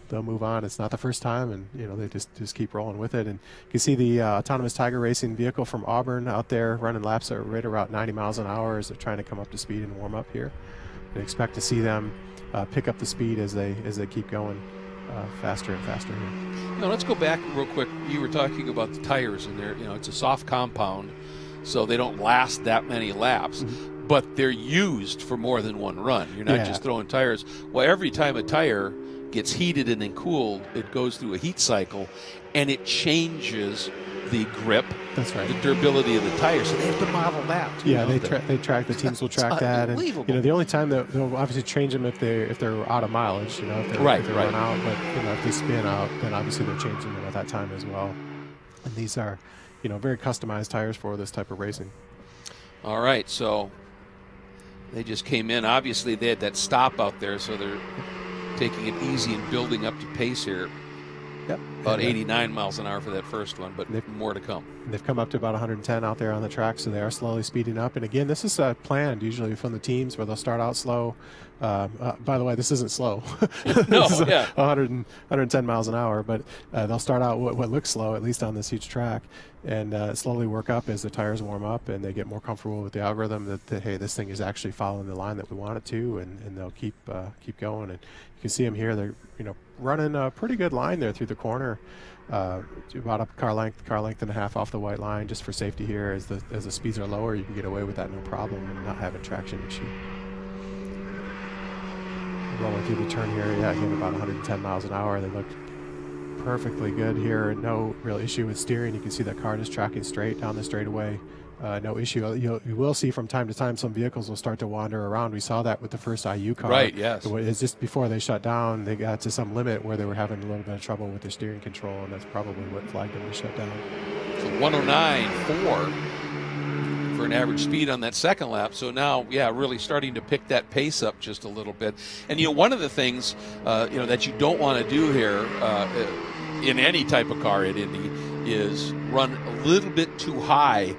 they'll move on. It's not the first time, and they just keep rolling with it. And you can see the Autonomous Tiger Racing vehicle from Auburn out there running laps at right around 90 miles an hour as they're trying to come up to speed and warm up here. And expect to see them pick up the speed as they keep going faster and faster here. Now let's go back real quick. You were talking about the tires in there. It's a soft compound, so they don't last that many laps. Mm-hmm. But they're used for more than one run. You're not just throwing tires. Well, every time a tire gets heated and then cooled, it goes through a heat cycle, and it changes the grip, that's right, the durability of the tire. So they have to model that too. Yeah, they track. The teams will track that, and the only time that they'll obviously change them if they're out of mileage, if they run out. But if they spin out, then obviously they're changing them at that time as well. And these are, very customized tires for this type of racing. All right, so they just came in. Obviously, they had that stop out there, so they're taking it easy and building up to pace here. Yep. About 89 miles an hour for that first one, but more to come. They've come up to about 110 out there on the track, so they are slowly speeding up. And again, this is planned usually from the teams, where they'll start out slow. By the way, this isn't slow. No, this is yeah. 110 miles an hour, but they'll start out what looks slow, at least on this huge track, and slowly work up as the tires warm up and they get more comfortable with the algorithm that hey, this thing is actually following the line that we want it to, and they'll keep going. And you can see them here. They're running a pretty good line there through the corner, about a car length and a half off the white line, just for safety here. As the speeds are lower, you can get away with that no problem and not have a traction issue. Rolling through the turn here, again about 110 miles an hour. They look perfectly good here. No real issue with steering. You can see that car just tracking straight down the straightaway. No issue. You will see from time to time some vehicles will start to wander around. We saw that with the first IU car. Right, yes. It's just before they shut down, they got to some limit where they were having a little bit of trouble with their steering control, and that's probably what flagged them to shut down. So 109.4 for an average speed on that second lap. So now, really starting to pick that pace up just a little bit. And, one of the things, that you don't want to do here in any type of car at Indy is run a little bit too high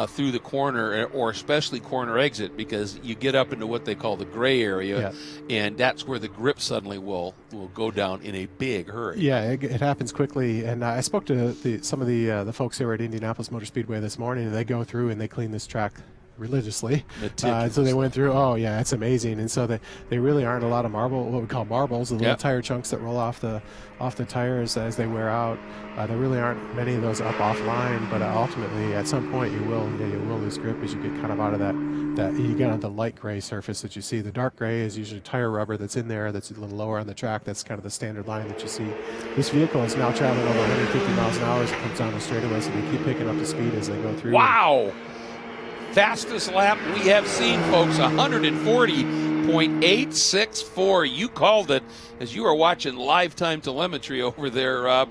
through the corner, or especially corner exit, because you get up into what they call the gray area, and that's where the grip suddenly will go down in a big hurry. Yeah, it happens quickly. And I spoke to some of the folks here at Indianapolis Motor Speedway this morning, and they go through and they clean this track religiously. So they went through, it's amazing. And so they really aren't a lot of what we call marbles, the little tire chunks that roll off the tires as they wear out. There really aren't many of those up offline, but ultimately at some point you will lose grip as you get kind of out of that you get on the light gray surface that you see. The dark gray is usually tire rubber that's in there, that's a little lower on the track. That's kind of the standard line that you see. This vehicle is now traveling over 150 miles an hour as it comes down the straightaway, so they keep picking up the speed as they go through. Wow! Fastest lap we have seen, folks, 140.864. You called it as you were watching live time telemetry over there,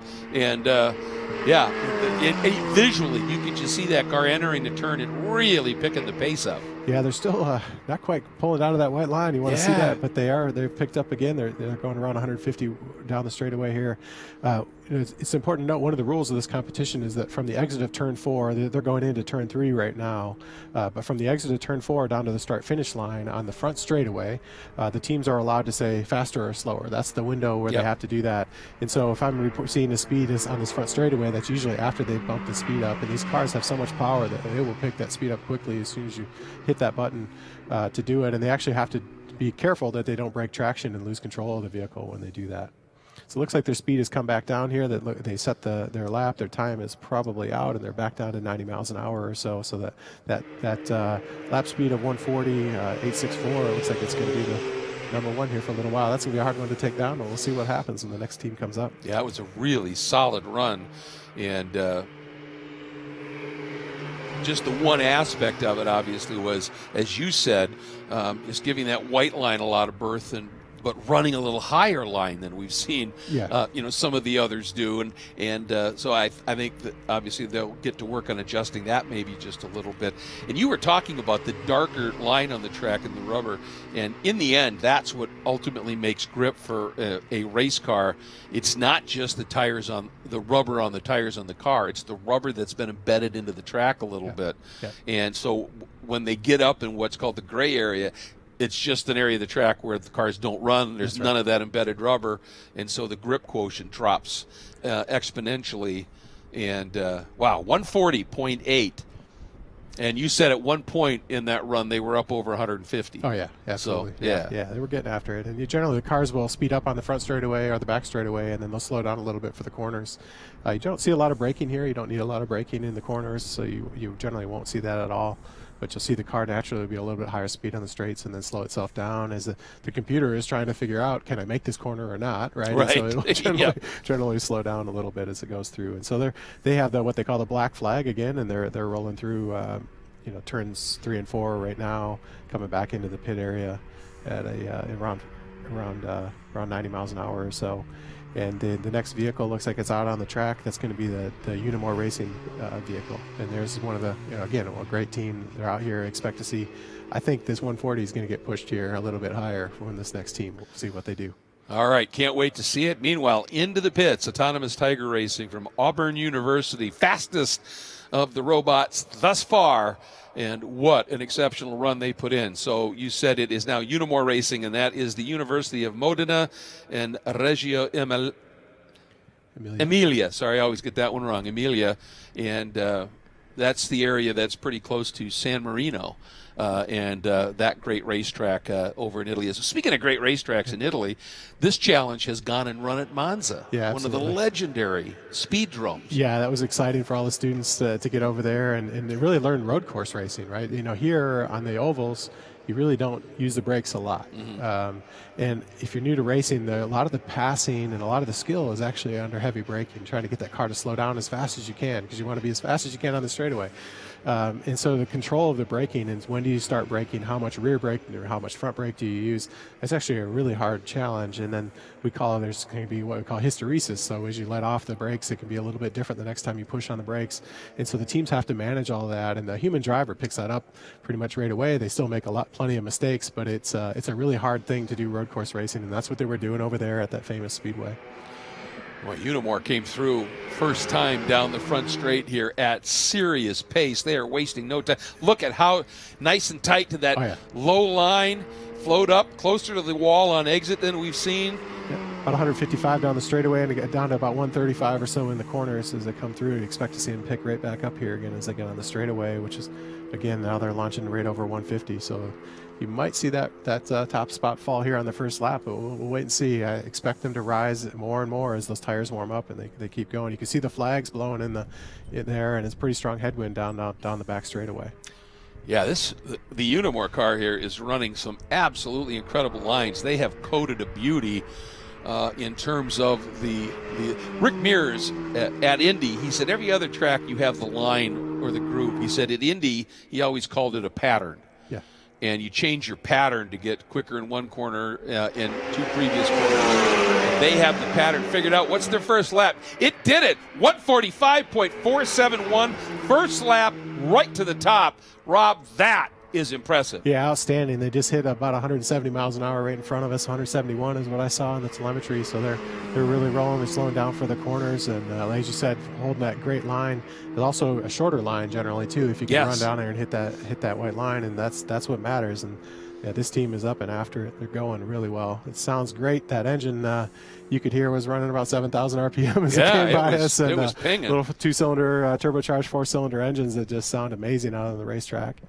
visually you could just see that car entering the turn and really picking the pace up. Yeah, they're still not quite pulling out of that white line. You want to see that, but they've picked up again. They're going around 150 down the straightaway here. It's important to note one of the rules of this competition is that from the exit of turn 4, they're going into turn 3 right now, but from the exit of turn 4 down to the start-finish line on the front straightaway, the teams are allowed to say faster or slower. That's the window where they have to do that. And so if I'm seeing the speed is on this front straightaway, that's usually after they've bumped the speed up. And these cars have so much power that they will pick that speed up quickly as soon as you hit that button to do it. And they actually have to be careful that they don't break traction and lose control of the vehicle when they do that. So it looks like their speed has come back down here. That they set their lap. Their time is probably out, and they're back down to 90 miles an hour or so. So that lap speed of 140, 864, it looks like it's going to be the number one here for a little while. That's going to be a hard one to take down, but we'll see what happens when the next team comes up. Yeah, it was a really solid run, and just the one aspect of it, obviously, was, as you said, just giving that white line a lot of berth, but running a little higher line than we've seen, some of the others do, and so I think that obviously they'll get to work on adjusting that maybe just a little bit. And you were talking about the darker line on the track and the rubber, and in the end, that's what ultimately makes grip for a race car. It's not just the rubber on the tires on the car; it's the rubber that's been embedded into the track a little bit. Yeah. And so when they get up in what's called the gray area, it's just an area of the track where the cars don't run. There's none of that embedded rubber, and so the grip quotient drops exponentially. And wow, 140.8. And you said at one point in that run they were up over 150. Oh yeah, absolutely. So, yeah, they were getting after it. And generally the cars will speed up on the front straightaway or the back straightaway, and then they'll slow down a little bit for the corners. You don't see a lot of braking here. You don't need a lot of braking in the corners, so you generally won't see that at all. But you'll see the car naturally be a little bit higher speed on the straights and then slow itself down as the computer is trying to figure out, can I make this corner or not, right? Right. And so it'll generally slow down a little bit as it goes through. And so they have what they call the black flag again, and they're rolling through turns 3 and 4 right now, coming back into the pit area at around 90 miles an hour or so. And the next vehicle looks like it's out on the track. That's going to be the Unimore Racing vehicle. And there's one of the, again, a great team. They're out here. Expect to see, I think this 140 is going to get pushed here a little bit higher when this next team. We'll see what they do. All right, can't wait to see it. Meanwhile, into the pits, Autonomous Tiger Racing from Auburn University, fastest of the robots thus far. And what an exceptional run they put in. So you said it is now Unimore Racing, and that is the University of Modena and Reggio Emilia. Sorry, I always get that one wrong. Emilia. And that's the area that's pretty close to San Marino. And that great racetrack over in Italy. So speaking of great racetracks in Italy, this challenge has gone and run at Monza, one of the legendary speedromes. Yeah, that was exciting for all the students to get over there and they really learn road course racing, right? Here on the ovals, you really don't use the brakes a lot. Mm-hmm. And if you're new to racing, a lot of the passing and a lot of the skill is actually under heavy braking, trying to get that car to slow down as fast as you can because you want to be as fast as you can on the straightaway. And so the control of the braking and when do you start braking, how much rear brake or how much front brake do you use, that's actually a really hard challenge. And then there's going to be what we call hysteresis. So as you let off the brakes, it can be a little bit different the next time you push on the brakes. And so the teams have to manage all of that. And the human driver picks that up pretty much right away. They still make plenty of mistakes, but it's a really hard thing to do road course racing. And that's what they were doing over there at that famous Speedway. Well, Unimore came through first time down the front straight here at serious pace. They are wasting no time. Look at how nice and tight to that low line, float up closer to the wall on exit than we've seen. Yeah, about 155 down the straightaway and get down to about 135 or so in the corners as they come through. You expect to see them pick right back up here again as they get on the straightaway, which is, again, now they're launching right over 150. So you might see that top spot fall here on the first lap, but we'll wait and see. I expect them to rise more and more as those tires warm up and they keep going. You can see the flags blowing in there, and it's pretty strong headwind down the back straightaway. Yeah, the Unimore car here is running some absolutely incredible lines. They have coded a beauty in terms of the Rick Mears at Indy. He said every other track you have the line or the groove. He said at Indy he always called it a pattern. And you change your pattern to get quicker in one corner in two previous corners. They have the pattern figured out. What's their first lap? It did it. 145.471. First lap right to the top. Rob, that is impressive. Yeah, outstanding. They just hit about 170 miles an hour right in front of us. 171 is what I saw in the telemetry. So they're really rolling. They're slowing down for the corners. And as you said, holding that great line. There's also a shorter line generally too. If you can run down there and hit that white line, and that's what matters. And yeah, this team is up and after it. They're going really well. It sounds great. That engine you could hear was running about 7,000 RPM as it came by us. And it was pinging. Little two-cylinder turbocharged 4-cylinder engines that just sound amazing out on the racetrack.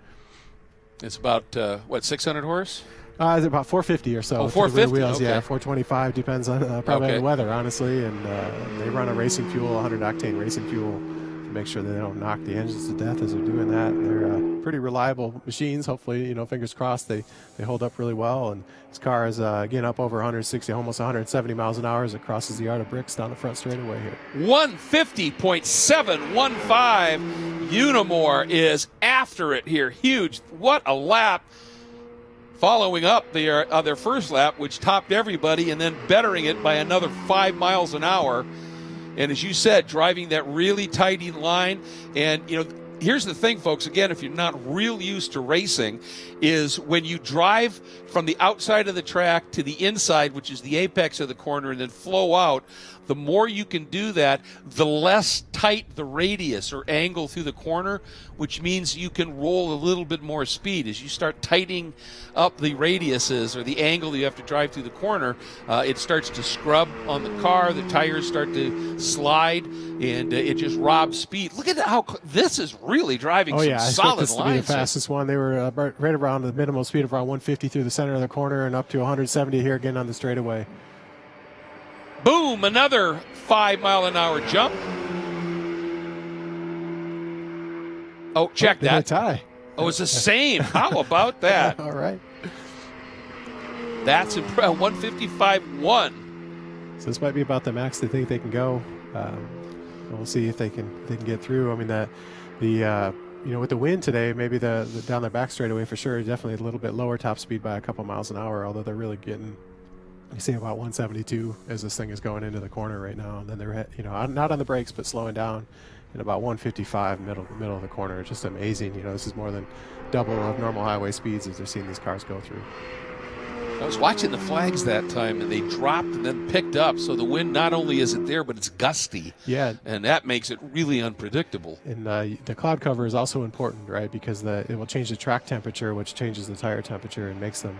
It's about, 600 horse? It's about 450 or so. Oh, to the rear 450, wheels, okay. yeah, 425 depends on probably Okay. on the weather, honestly. And they run a racing fuel, 100 octane racing fuel, to make sure they don't knock the engines to death as they're doing that. And they're pretty reliable machines. Hopefully, you know, fingers crossed, they hold up really well. And this car is again up over 160, almost 170 miles an hour as it crosses the Yard of Bricks down the front straightaway here. 150.715. Unimore is after it here. Huge. What a lap. Following up their first lap, which topped everybody, and then bettering it by another 5 miles an hour. And as you said, driving that really tight line. And, you know, here's the thing, folks, again, if you're not real used to racing, is when you drive from the outside of the track to the inside, which is the apex of the corner, and then flow out, the more you can do that, the less tight the radius or angle through the corner, which means you can roll a little bit more speed. As you start tightening up the radiuses or the angle you have to drive through the corner, it starts to scrub on the car, the tires start to slide, and it just robs speed. Look at how this is really driving some I expect solid this to be the lines. fastest one. They were right around the minimum speed of around 150 through the center of the corner and up to 170 here again on the straightaway. Boom, another 5 mile an hour jump. Oh, check They had a that. tie. Oh, it's the same. How about that? All right. That's 155.1. So this might be about the max they think they can go. We'll see if they can get through. I mean, you know, with the wind today, maybe the down the back straightaway for sure, definitely a little bit lower top speed by a couple miles an hour, although they're really getting, you see about 172 as this thing is going into the corner right now. And then they're, you know, not on the brakes, but slowing down in about 155 middle of the corner. It's just amazing. You know, this is more than double of normal highway speeds as they're seeing these cars go through. I was watching the flags that time, and they dropped and then picked up. So the wind not only isn't there, but it's gusty. Yeah. And that makes it really unpredictable. And the cloud cover is also important, right? Because it will change the track temperature, which changes the tire temperature and makes them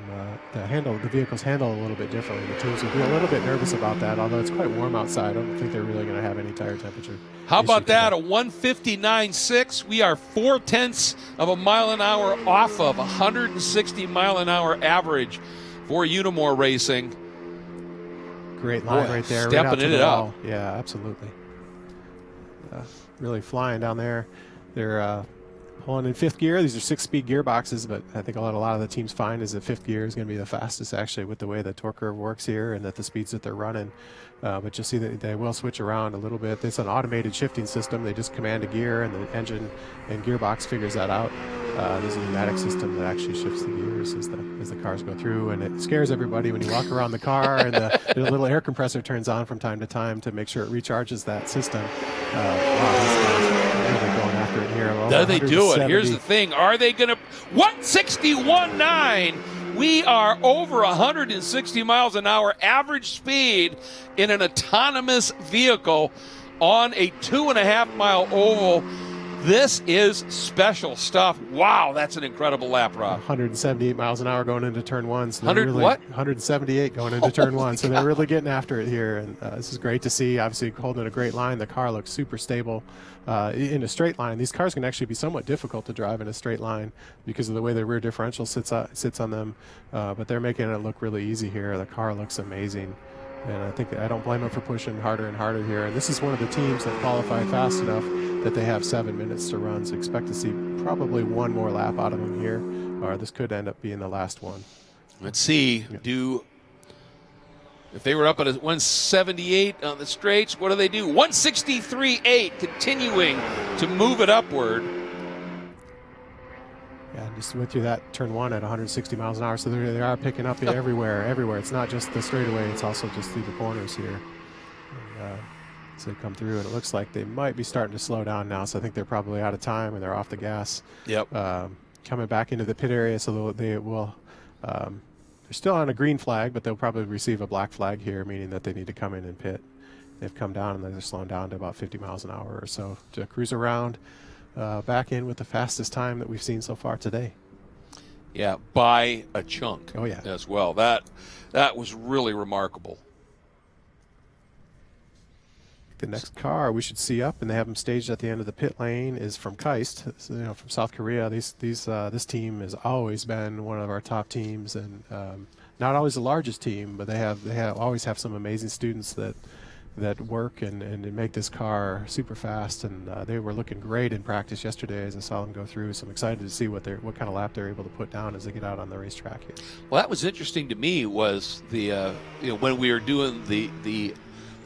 the vehicles handle a little bit differently. The teams will be a little bit nervous about that, although it's quite warm outside. I don't think they're really going to have any tire temperature. How about issue that? today. A 159.6. We are 0.4 of a mile an hour off of 160 mile an hour average for Unimore Racing. Great line Boy, right there. stepping right out to it the up. wall. Yeah, absolutely. Really flying down there. They're pulling in fifth gear. These are 6-speed gearboxes, but I think a lot of the teams find is that fifth gear is going to be the fastest, actually, with the way the torque curve works here and that the speeds that they're running. But you'll see that they will switch around a little bit. It's an automated shifting system. They just command a gear, and the engine and gearbox figures that out. There's a pneumatic system that actually shifts the gears as the cars go through, and it scares everybody when you walk around the car and the little air compressor turns on from time to time to make sure it recharges that system. Wow, these guys are really going after it here. Do they do it? 170. Here's the thing. Are they going to 161.9? We are over 160 miles an hour average speed in an autonomous vehicle on a 2.5 mile oval. This is special stuff. Wow, that's an incredible lap, Rob. 178 miles an hour going into turn one. So 100 what? 178 going into turn one. So they're really getting after it here. And this is great to see. Obviously holding a great line. The car looks super stable in a straight line. These cars can actually be somewhat difficult to drive in a straight line because of the way the rear differential sits on them. But they're making it look really easy here. The car looks amazing. And I don't blame them for pushing harder and harder here. And this is one of the teams that qualified fast enough that they have 7 minutes to run. So expect to see probably one more lap out of them here, or this could end up being the last one. Let's see. If they were up at a 178 on the straights, what do? 163.8, continuing to move it upward. Yeah, just went through that turn one at 160 miles an hour. So they are picking up everywhere. It's not just the straightaway, it's also just through the corners here. And, so they come through, and it looks like they might be starting to slow down now. So I think they're probably out of time, and they're off the gas. Yep. Coming back into the pit area, so they will. They're still on a green flag, but they'll probably receive a black flag here, meaning that they need to come in and pit. They've come down, and they're slowing down to about 50 miles an hour or so to cruise around. Back in with the fastest time that we've seen so far today. Yeah, by a chunk. Oh, yeah. As well. That was really remarkable. the next car we should see up, and they have them staged at the end of the pit lane, is from Keist, so, from South Korea. This team has always been one of our top teams, and not always the largest team, but they always have some amazing students that work and make this car super fast, and they were looking great in practice yesterday as I saw them go through. So I'm excited to see what kind of lap they're able to put down as they get out on the racetrack here. Well, that was interesting to me was the when we were doing the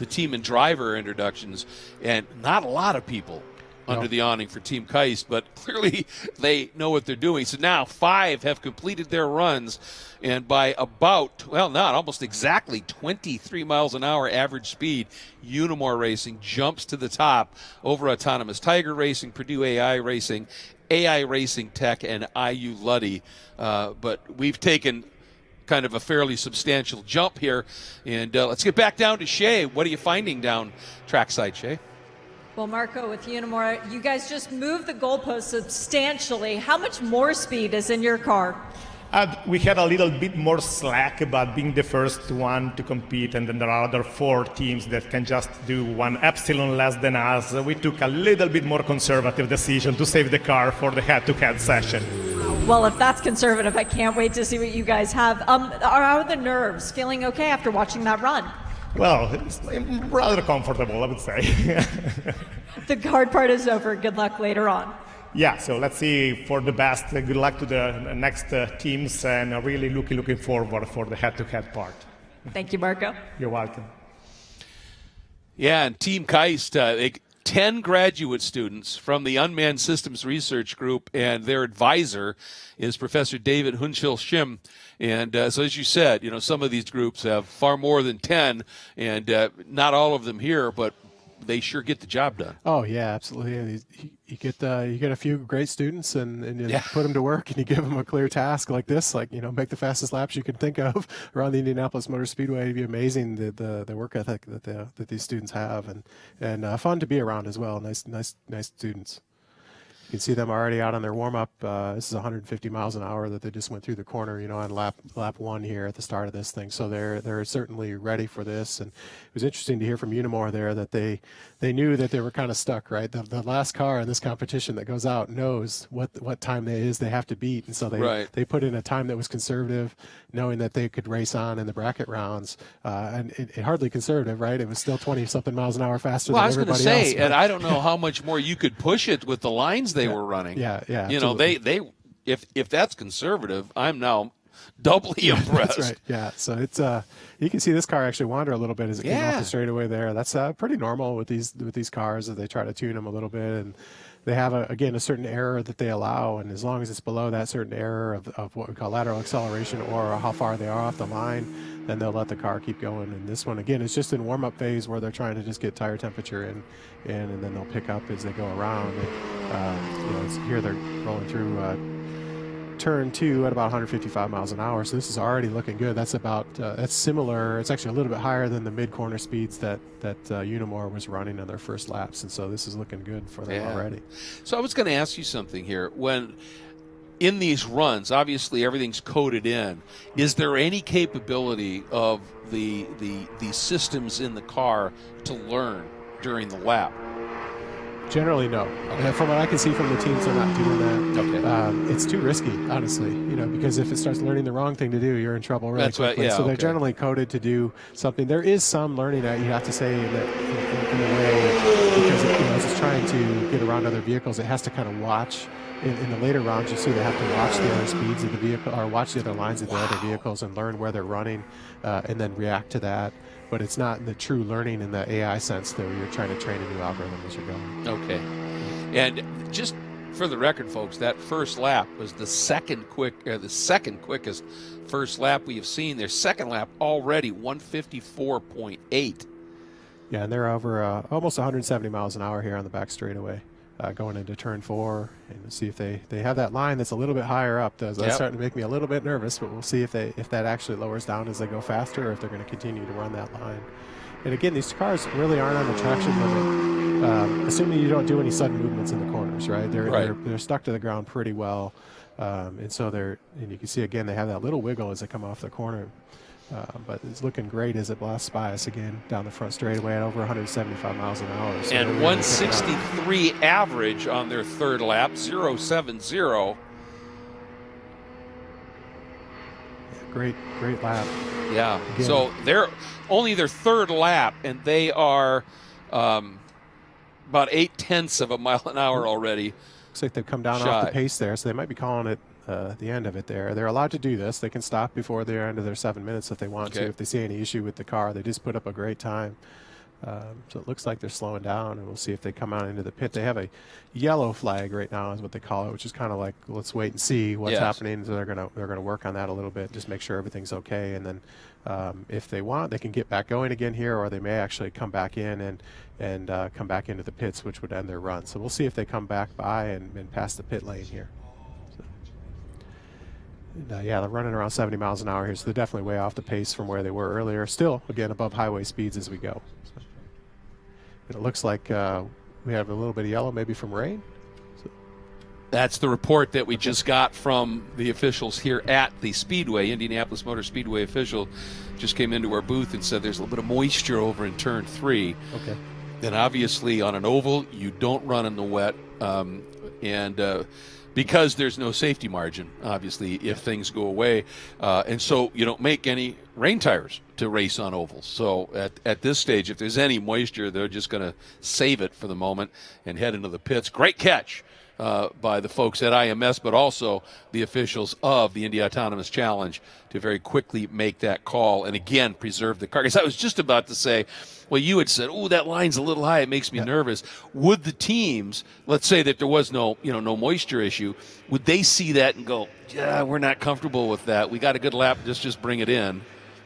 team and driver introductions, and not a lot of people under the awning for Team Keist, but clearly they know what they're doing. So now 5 have completed their runs, and by about, well, not almost exactly 23 miles an hour average speed, Unimore Racing jumps to the top over Autonomous, Tiger Racing, Purdue AI Racing, AI Racing Tech, and IU Luddy. But we've taken kind of a fairly substantial jump here. And let's get back down to Shea. What are you finding down trackside, Shea? Well, Marco, with Unimore, you guys just moved the goalpost substantially. How much more speed is in your car? We had a little bit more slack about being the first one to compete, and then there are other 4 teams that can just do 1 epsilon less than us. We took a little bit more conservative decision to save the car for the head-to-head session. Well, if that's conservative, I can't wait to see what you guys have. Are the nerves? Feeling okay after watching that run? Well, it's rather comfortable, I would say. The hard part is over. Good luck later on. Yeah, so let's see for the best. Good luck to the next teams, and really looking forward for the head-to-head part. Thank you, Marco. You're welcome. Yeah, and Team Keist, 10 graduate students from the Unmanned Systems Research Group, and their advisor is Professor David Hunchil-Shim. And so as you said, some of these groups have far more than 10, and not all of them here, but they sure get the job done. Oh yeah, absolutely. And you get a few great students, and you put them to work, and you give them a clear task like this, make the fastest laps you can think of around the Indianapolis Motor Speedway. It'd be amazing the work ethic that these students have, and fun to be around as well. Nice students. You can see them already out on their warm-up. This is 150 miles an hour that they just went through the corner, on lap 1 here at the start of this thing. So they're certainly ready for this. And it was interesting to hear from Unimore there that they knew that they were kind of stuck, right? The last car in this competition that goes out knows what time it is they have to beat, and so they put in a time that was conservative, knowing that they could race on in the bracket rounds. And it hardly conservative, right? It was still 20-something miles an hour faster than everybody else. Well, I was going to say, and I don't know how much more you could push it with the lines they were running. Yeah. They if that's conservative, I'm now doubly impressed. That's right. Yeah. So it's you can see this car actually wander a little bit as it came off the straightaway there. That's pretty normal with these cars, as they try to tune them a little bit, and they have a certain error that they allow, and as long as it's below that certain error of what we call lateral acceleration, or how far they are off the line, then they'll let the car keep going. And this one, again, is just in warm-up phase where they're trying to just get tire temperature in, and then they'll pick up as they go around. And, here they're rolling through turn 2 at about 155 miles an hour. So this is already looking good. That's that's similar. It's actually a little bit higher than the mid-corner speeds that Unimore was running on their first laps. And so this is looking good for them already. So I was going to ask you something here. When in these runs, obviously everything's coded in. Is there any capability of the systems in the car to learn during the lap? Generally, no. Okay. From what I can see from the teams, they're not doing that. Okay. It's too risky, honestly. Because if it starts learning the wrong thing to do, you're in trouble really quickly. So they're generally coded to do something. There is some learning that you have to say that in a way, because as it's trying to get around other vehicles, it has to kind of watch. In the later rounds, you see they have to watch the other speeds of the vehicle, or watch the other lines of the other vehicles, and learn where they're running, and then react to that. But it's not the true learning in the AI sense that you're trying to train a new algorithm as you're going. Okay. And just for the record, folks, that first lap was the second quickest first lap we have seen. Their second lap already 154.8. Yeah, and they're over almost 170 miles an hour here on the back straightaway. Going into turn 4, and see if they have that line that's a little bit higher up. That's starting to make me a little bit nervous, but we'll see if that actually lowers down as they go faster, or if they're going to continue to run that line. And again, these cars really aren't on the traction limit, assuming you don't do any sudden movements in the corners, right? They're stuck to the ground pretty well. And so and you can see again, they have that little wiggle as they come off the corner. But it's looking great as it blasts by us again down the front straightaway at over 175 miles an hour. So and 163 average on their third lap, 0.70. Great lap. Yeah. Again. So they're only their third lap, and they are about 0.8 of a mile an hour already. Looks like they've come down off the pace there, so they might be calling it the end of it there. They're allowed to do this. They can stop before the end of their 7 minutes if they want to. If they see any issue with the car, they just put up a great time. So it looks like they're slowing down, and we'll see if they come out into the pit. They have a yellow flag right now, is what they call it, which is kind of like, let's wait and see what's happening. So they're gonna work on that a little bit, just make sure everything's okay, and then if they want, they can get back going again here, or they may actually come back in and come back into the pits, which would end their run. So we'll see if they come back by and pass the pit lane here. Yeah, they're running around 70 miles an hour here, so they're definitely way off the pace from where they were earlier. Still, again, above highway speeds as we go. So it looks like we have a little bit of yellow, maybe from rain. So. That's the report that we just got from the officials here at the Speedway. Indianapolis Motor Speedway official just came into our booth and said there's a little bit of moisture over in turn 3. Okay. And obviously on an oval, you don't run in the wet. Because there's no safety margin, obviously, if things go away. And so you don't make any rain tires to race on ovals. So at this stage, if there's any moisture, they're just going to save it for the moment and head into the pits. Great catch by the folks at IMS, but also the officials of the Indy Autonomous Challenge to very quickly make that call and, again, preserve the car. Because I was just about to say, well, you had said, oh, that line's a little high. It makes me nervous. Would the teams, let's say that there was no moisture issue, would they see that and go, yeah, we're not comfortable with that. We got a good lap. Just bring it in.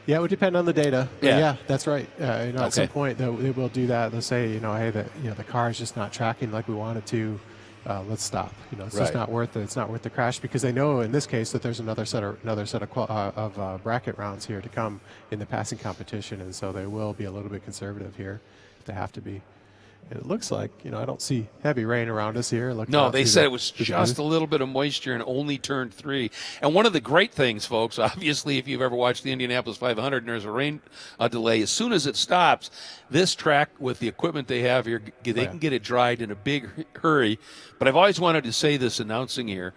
Yeah, it would depend on the data. Yeah, that's right. At some point, they will do that. They'll say, hey, the car is just not tracking like we want it to. Let's stop. It's just not worth it. It's not worth the crash, because they know in this case that there's another set of bracket rounds here to come in the passing competition, and so they will be a little bit conservative here if they have to be. And it looks like I don't see heavy rain around us here. No, they said it was just a little bit of moisture and only turn 3. And one of the great things, folks, obviously, if you've ever watched the Indianapolis 500 and there's a rain delay, as soon as it stops, this track with the equipment they have here, they can get it dried in a big hurry. But I've always wanted to say this announcing here,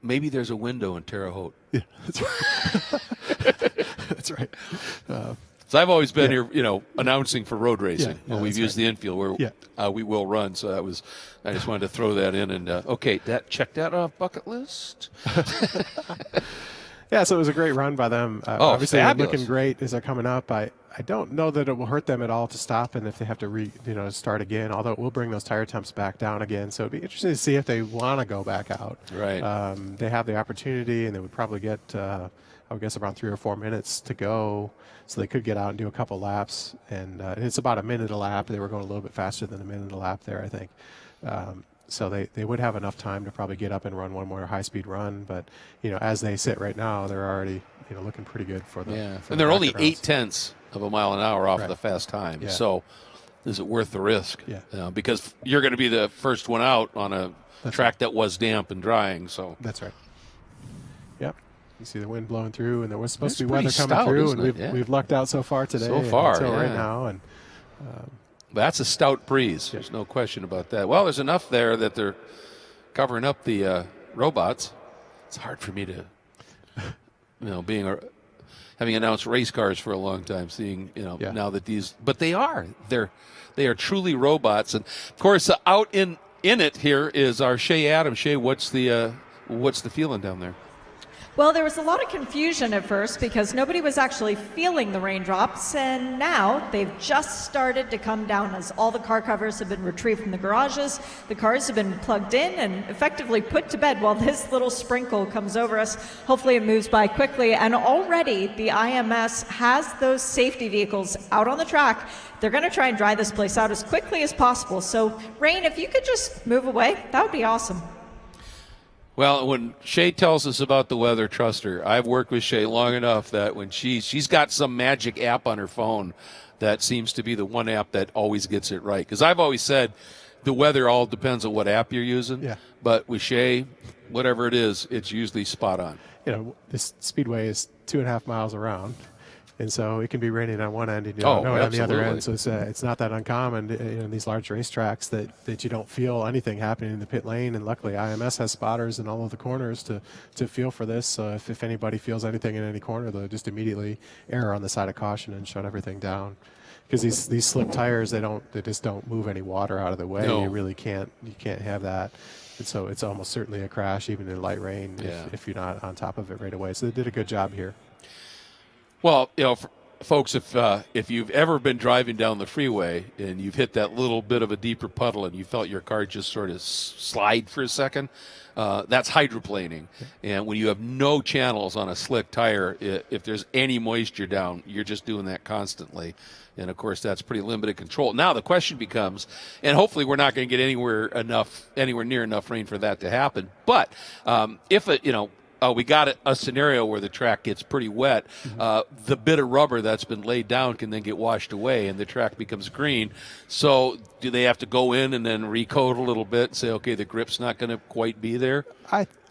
maybe there's a window in Terre Haute. Yeah, that's right. That's right. So I've always been here, announcing for road racing when we've used the infield where we will run. So I just wanted to throw that in. And check that off bucket list. Yeah, so it was a great run by them. Obviously, they're looking great as they're coming up. I don't know that it will hurt them at all to stop, and if they have to start again. Although it will bring those tire temps back down again. So it'd be interesting to see if they want to go back out. Right. They have the opportunity, and they would probably get, I would guess, around 3 or 4 minutes to go. So they could get out and do a couple laps, and it's about a minute a lap. They were going a little bit faster than a minute a lap there, I think. So they would have enough time to probably get up and run one more high-speed run. But as they sit right now, they're already looking pretty good for the. Yeah, and they're only 0.8 of a mile an hour off of the fast time. Yeah. So is it worth the risk? Yeah. Because you're going to be the first one out on a track that was damp and drying. So that's right. Yep. You see the wind blowing through, and there was supposed to be weather coming through, and we've lucked out so far today. Right now, and that's a stout breeze. There's no question about that. Well, there's enough there that they're covering up the robots. It's hard for me to, having announced race cars for a long time, seeing now that but they are truly robots, and of course out in it here is our Shea Adams. Shea, what's the feeling down there? Well, there was a lot of confusion at first because nobody was actually feeling the raindrops, and now they've just started to come down as all the car covers have been retrieved from the garages. The cars have been plugged in and effectively put to bed while this little sprinkle comes over us. Hopefully it moves by quickly, and already the IMS has those safety vehicles out on the track. They're going to try and dry this place out as quickly as possible. So, Rain, if you could just move away, that would be awesome. Well, when Shay tells us about the weather, trust her. I've worked with Shay long enough that when she's got some magic app on her phone that seems to be the one app that always gets it right. Because I've always said the weather all depends on what app you're using. Yeah. But with Shay, whatever it is, it's usually spot on. You know, this speedway is 2.5 miles around. And so it can be raining on one end and you don't know it on the other end. So it's not that uncommon in these large racetracks that you don't feel anything happening in the pit lane. And luckily IMS has spotters in all of the corners to feel for this. So if anybody feels anything in any corner, they'll just immediately err on the side of caution and shut everything down. Because these slip tires, they just don't move any water out of the way. No. You can't have that. And so it's almost certainly a crash even in light rain if you're not on top of it right away. So they did a good job here. Well, you know, folks, if you've ever been driving down the freeway and you've hit that little bit of a deeper puddle and you felt your car just sort of slide for a second, that's hydroplaning. And when you have no channels on a slick tire, if there's any moisture down, you're just doing that constantly. And, of course, that's pretty limited control. Now the question becomes, and hopefully we're not going to get anywhere near enough rain for that to happen, but if it, you know, we got a scenario where the track gets pretty wet. The bit of rubber that's been laid down can then get washed away and the track becomes green. So do they have to go in and then recoat a little bit and say, okay, the grip's not going to quite be there?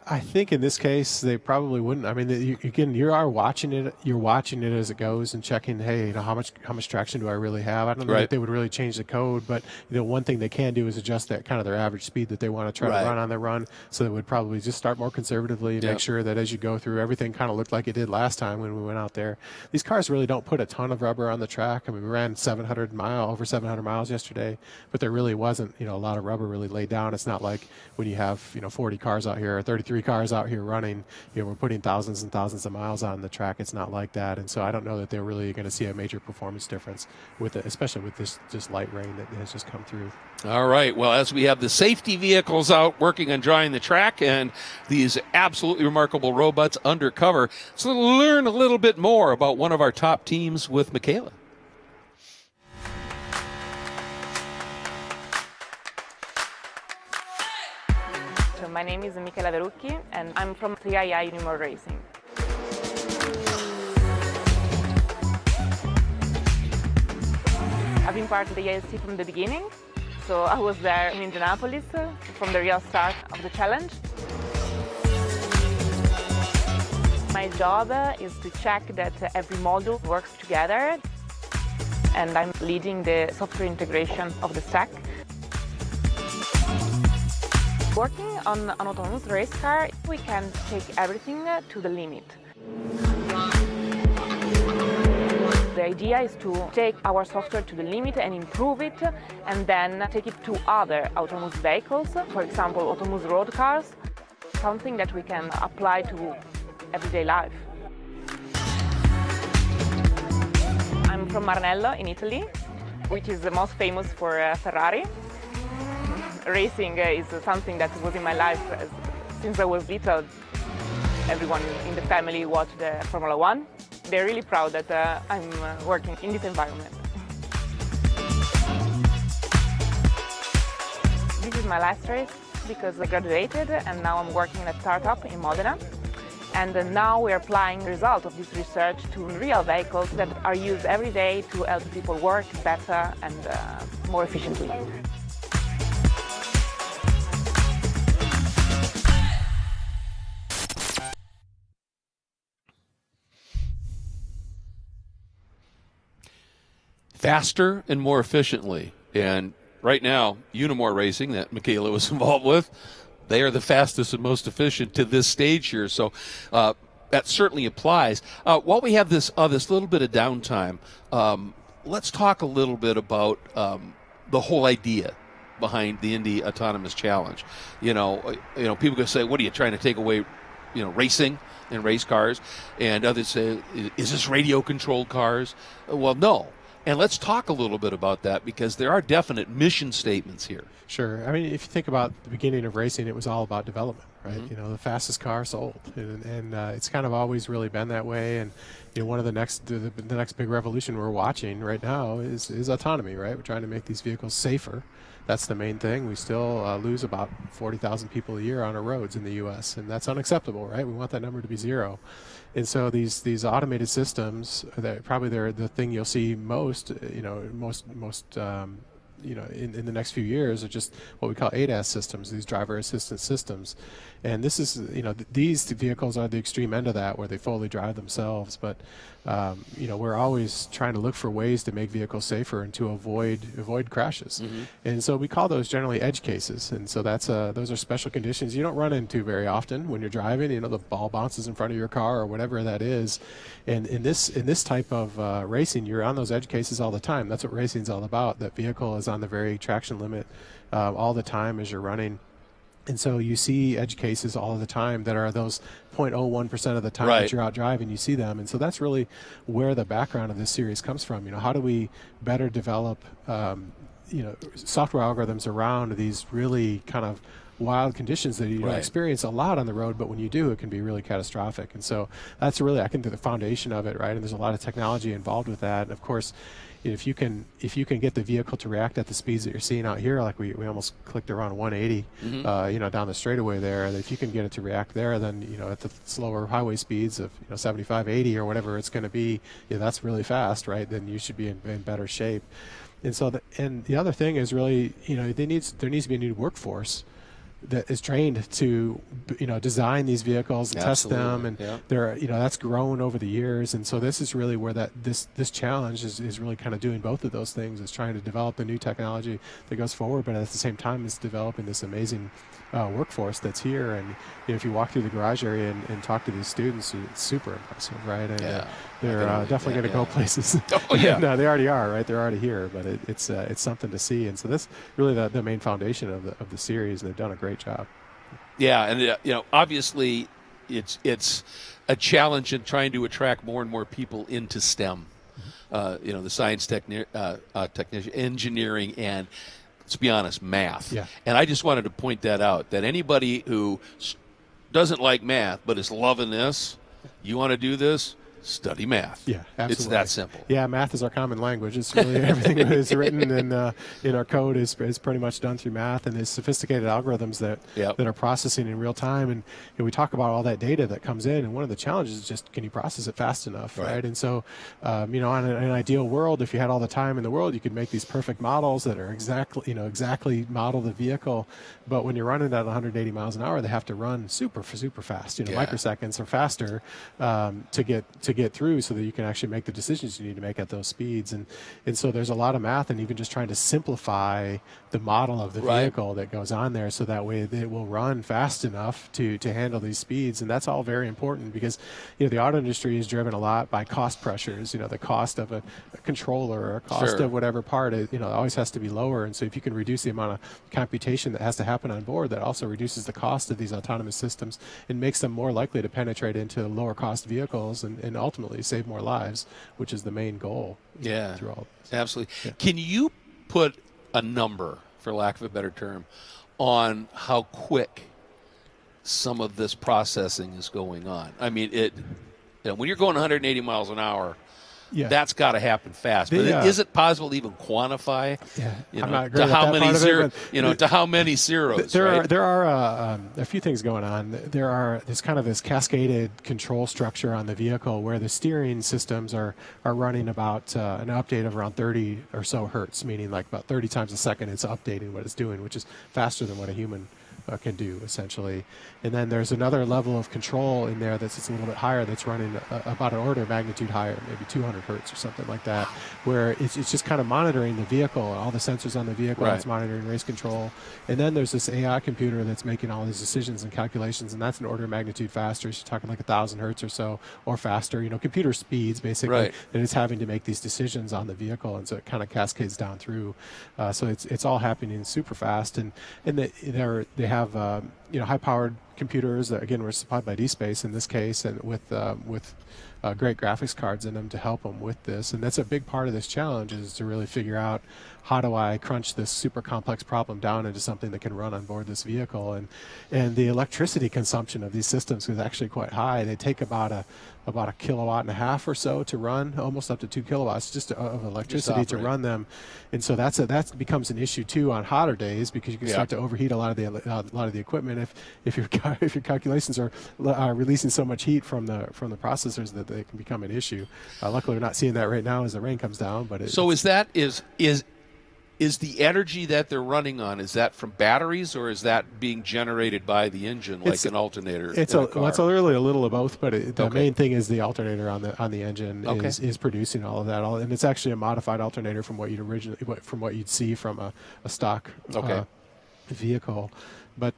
I think in this case they probably wouldn't. I mean, you are watching it. You're watching it as it goes and checking. Hey, you know, how much traction do I really have? I don't know if they would really change the code, but you know, one thing they can do is adjust that kind of their average speed that they want to try to run on their run. So they would probably just start more conservatively and make sure that as you go through, everything kind of looked like it did last time when we went out there. These cars really don't put a ton of rubber on the track. I mean, we ran over 700 miles yesterday, but there really wasn't, you know, a lot of rubber really laid down. It's not like when you have, you know, 40 cars out here or 33 cars out here running, you know, we're putting thousands and thousands of miles on the track. It's not like that. And so I don't know that they're really going to see a major performance difference with it, especially with this just light rain that has just come through. All right. Well, as we have the safety vehicles out working on drying the track and these absolutely remarkable robots undercover, so we'll learn a little bit more about one of our top teams with Michaela. So my name is Michela Verucchi and I'm from 3II Unimore Racing. I've been part of the ELC from the beginning, so I was there in Indianapolis from the real start of the challenge. My job is to check that every module works together, and I'm leading the software integration of the stack. Working on an autonomous race car, we can take everything to the limit. The idea is to take our software to the limit and improve it, and then take it to other autonomous vehicles, for example, autonomous road cars, something that we can apply to everyday life. I'm from Maranello in Italy, which is the most famous for Ferrari. Racing is something that was in my life since I was little. Everyone in the family watched the Formula One. They're really proud that I'm working in this environment. This is my last race because I graduated and now I'm working in a startup in Modena. And now we're applying the result of this research to real vehicles that are used every day to help people work better and more efficiently. Faster and more efficiently. And right now, Unimore Racing, that Michaela was involved with, they are the fastest and most efficient to this stage here. So that certainly applies. While we have this little bit of downtime, let's talk a little bit about the whole idea behind the Indy Autonomous Challenge. You know, people can say, "What are you trying to take away?" You know, racing and race cars, and others say, "Is this radio-controlled cars?" Well, no. And let's talk a little bit about that because there are definite mission statements here. Sure. I mean, if you think about the beginning of racing, it was all about development, right? Mm-hmm. You know, the fastest car sold, and it's kind of always really been that way. And you know, one of the next big revolution we're watching right now is autonomy, right? We're trying to make these vehicles safer. That's the main thing. We still lose about 40,000 people a year on our roads in the U.S., and that's unacceptable, right? We want that number to be zero. And so these automated systems, that probably they're the thing you'll see most, you know, most in the next few years are just what we call ADAS systems, these driver assistance systems. And this is, these vehicles are the extreme end of that, where they fully drive themselves. But we're always trying to look for ways to make vehicles safer and to avoid crashes. And so we call those generally edge cases. And so those are special conditions you don't run into very often when you're driving. The ball bounces in front of your car or whatever that is. And in this type of racing, you're on those edge cases all the time. That's what racing's all about. That vehicle is on the very traction limit all the time as you're running. And so you see edge cases all the time that are those 0.01% of the time that you're out driving, you see them. And so that's really where the background of this series comes from. How do we better develop software algorithms around these really kind of wild conditions that you don't experience a lot on the road, but when you do, it can be really catastrophic. And so that's really, I think, the foundation of it, right? And there's a lot of technology involved with that. And of course, if you can get the vehicle to react at the speeds that you're seeing out here, like we almost clicked around 180, down the straightaway there, and if you can get it to react there, then at the slower highway speeds of 75, 80 or whatever it's going to be, that's really fast, right? Then you should be in better shape. And so, the other thing is really, there needs to be a new workforce that is trained to design these vehicles and test them, and they're that's grown over the years. And so this is really where this challenge is really kind of doing both of those things, is trying to develop a new technology that goes forward, but at the same time is developing this amazing workforce that's here. And if you walk through the garage area and talk to these students, it's super impressive, right? And they're definitely going to go places. No, they already are, right? They're already here, but it's something to see. And so this really the main foundation of the series, and they've done a great job. Yeah, and obviously it's a challenge in trying to attract more and more people into STEM. The science, technician, engineering, and let's be honest, math. Yeah. And I just wanted to point that out, that anybody who doesn't like math but is loving this, you want to do this, study math. Yeah, absolutely. It's that simple. Yeah, math is our common language. It's really everything that is written in our code is pretty much done through math, and there's sophisticated algorithms that are processing in real time. And we talk about all that data that comes in, and one of the challenges is just, can you process it fast enough, right? And so, on an ideal world, if you had all the time in the world, you could make these perfect models that are exactly model the vehicle. But when you're running at 180 miles an hour, they have to run super fast, microseconds or faster to get through, so that you can actually make the decisions you need to make at those speeds. And so there's a lot of math, and even just trying to simplify the model of the vehicle that goes on there, so that way it will run fast enough to handle these speeds. And that's all very important, because the auto industry is driven a lot by cost pressures. The cost of a controller or a cost of whatever part always has to be lower. And so if you can reduce the amount of computation that has to happen on board, that also reduces the cost of these autonomous systems and makes them more likely to penetrate into lower cost vehicles and ultimately save more lives, which is the main goal. Through all this. Absolutely. Yeah. Can you put a number, for lack of a better term, on how quick some of this processing is going on? I mean, when you're going 180 miles an hour, that's got to happen fast. But is it possible to even quantify? I'm not great to how at that many part of it, to how many zeros? There are a few things going on. There's kind of this cascaded control structure on the vehicle, where the steering systems are running about an update of around 30 or so hertz, meaning like about 30 times a second it's updating what it's doing, which is faster than what a human can do, essentially. And then there's another level of control in there that's a little bit higher, that's running about an order of magnitude higher, maybe 200 hertz or something like that, where it's just kind of monitoring the vehicle, all the sensors on the vehicle. It's monitoring race control. And then there's this AI computer that's making all these decisions and calculations, and that's an order of magnitude faster. So you're talking like 1,000 hertz or so, or faster, computer speeds basically, that it's having to make these decisions on the vehicle. And so it kind of cascades down through. So it's all happening super fast. And they have high-powered computers that, again, were supplied by DSpace in this case, and with great graphics cards in them to help them with this. And that's a big part of this challenge, is to really figure out, how do I crunch this super complex problem down into something that can run on board this vehicle? And the electricity consumption of these systems is actually quite high. They take about a kilowatt and a half or so to run, almost up to 2 kilowatts just of electricity to run them. And so that becomes an issue too on hotter days, because you can start to overheat a lot of the equipment if your calculations are releasing so much heat from the processors that they can become an issue. Luckily, we're not seeing that right now as the rain comes down. But so is Is the energy that they're running on, is that from batteries or is that being generated by the engine like an alternator? It's it's really a little of both, but the main thing is the alternator on the engine is producing all of that, and it's actually a modified alternator from what you'd see from a stock vehicle, but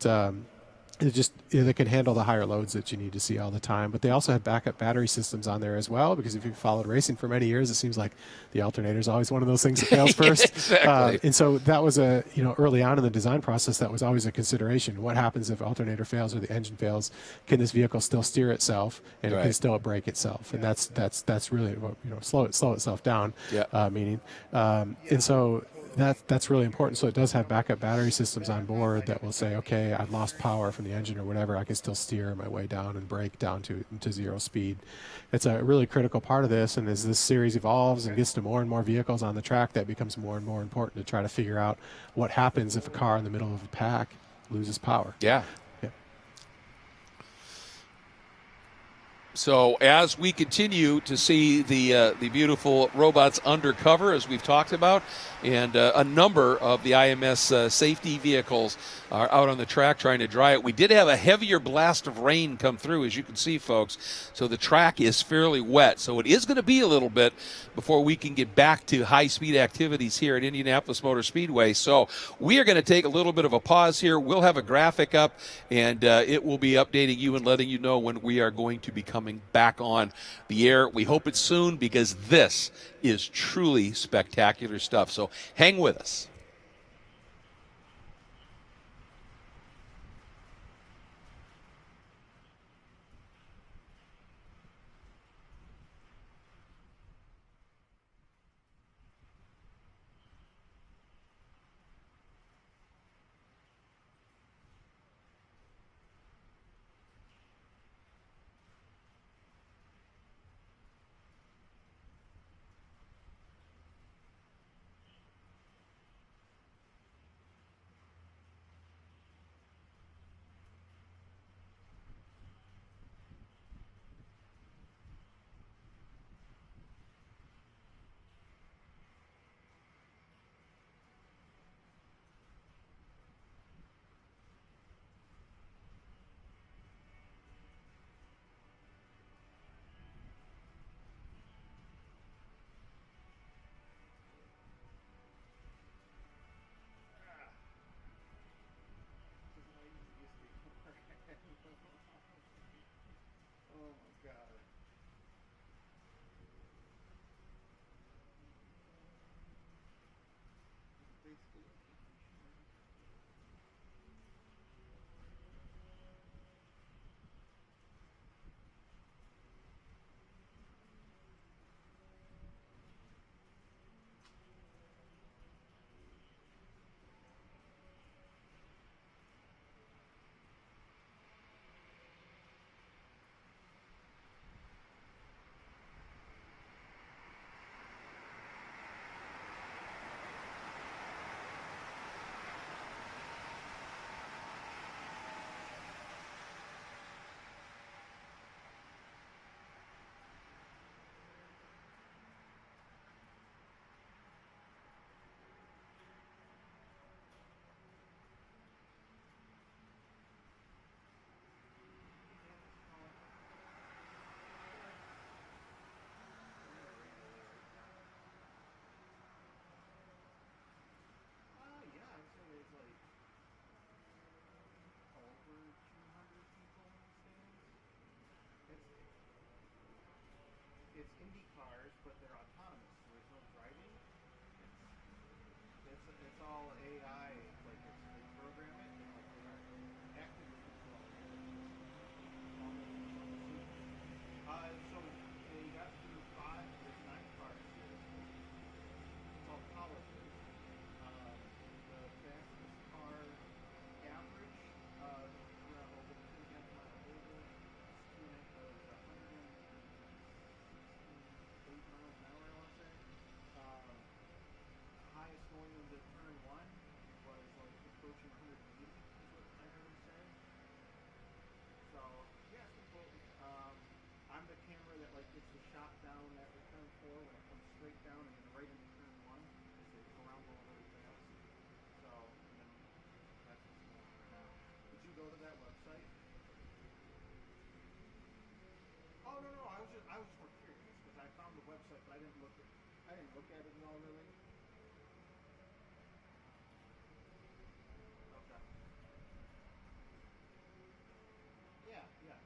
they can handle the higher loads that you need to see all the time. But they also have backup battery systems on there as well, because if you've followed racing for many years, it seems like the alternator is always one of those things that fails first. Exactly. And so that was early on in the design process, that was always a consideration. What happens if alternator fails or the engine fails? Can this vehicle still steer itself, and it can still brake itself? And that's really what, slow itself down. Meaning, and so that's really important. So it does have backup battery systems on board that will say, okay, I've lost power from the engine or whatever, I can still steer my way down and brake down to zero speed. It's a really critical part of this, and as this series evolves and gets to more and more vehicles on the track, that becomes more and more important to try to figure out what happens if a car in the middle of a pack loses power. Yeah. So as we continue to see the beautiful robots undercover, as we've talked about, and a number of the IMS safety vehicles are out on the track trying to dry it. We did have a heavier blast of rain come through, as you can see, folks. So the track is fairly wet. So it is going to be a little bit before we can get back to high-speed activities here at Indianapolis Motor Speedway. So we are going to take a little bit of a pause here. We'll have a graphic up, and it will be updating you and letting you know when we are going to be coming back on the air. We hope it's soon, because this is truly spectacular stuff. So hang with us. It's Indy cars, but they're autonomous, so there's no driving. It's all AI, like they program it, and like they are actively controlled. So they got through 5, there's 9 cars here. It's all colleges. The fastest car average around over 2.5 mile oval, was 168 miles an hour, I want to say. Highest going into turn 1 was like approaching 180, is what I heard him say. So yeah, it's pretty cool. I'm the camera that like gets the shot down at the turn 4 when it comes straight down and then right into turn 1 as they go around going really fast. go to that website? Oh no, I was just more curious because I found the website, but I didn't look at it at all really. Okay. Yeah.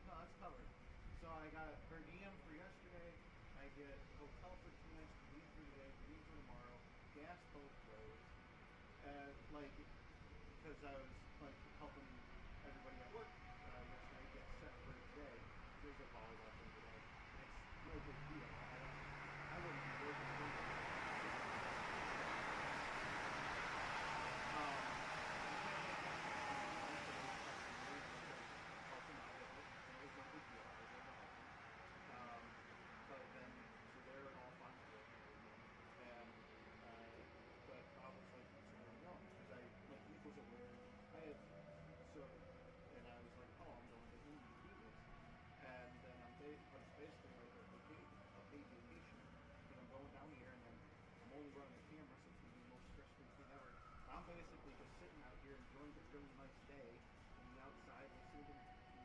No, that's covered. So I got per diem for yesterday. I get hotel for 2 nights, per diem for today, per diem for tomorrow, gas both roads. Like, because I was like helping everybody at work yesterday get set for today. There's a volleyball thing today. It's no big deal. I wouldn't be working for it. But then, so they're all fine with it and everything. And, but I was like, so where are you going? Because like, Nick was aware. And I was like, oh, I'm going to Indy to do this. And then but it's basically like a paid vacation. Because I'm going down here and then I'm only running the camera, so it's going to be the most stress-free thing ever. I'm basically just sitting out here enjoying the really nice day and the outside, listening to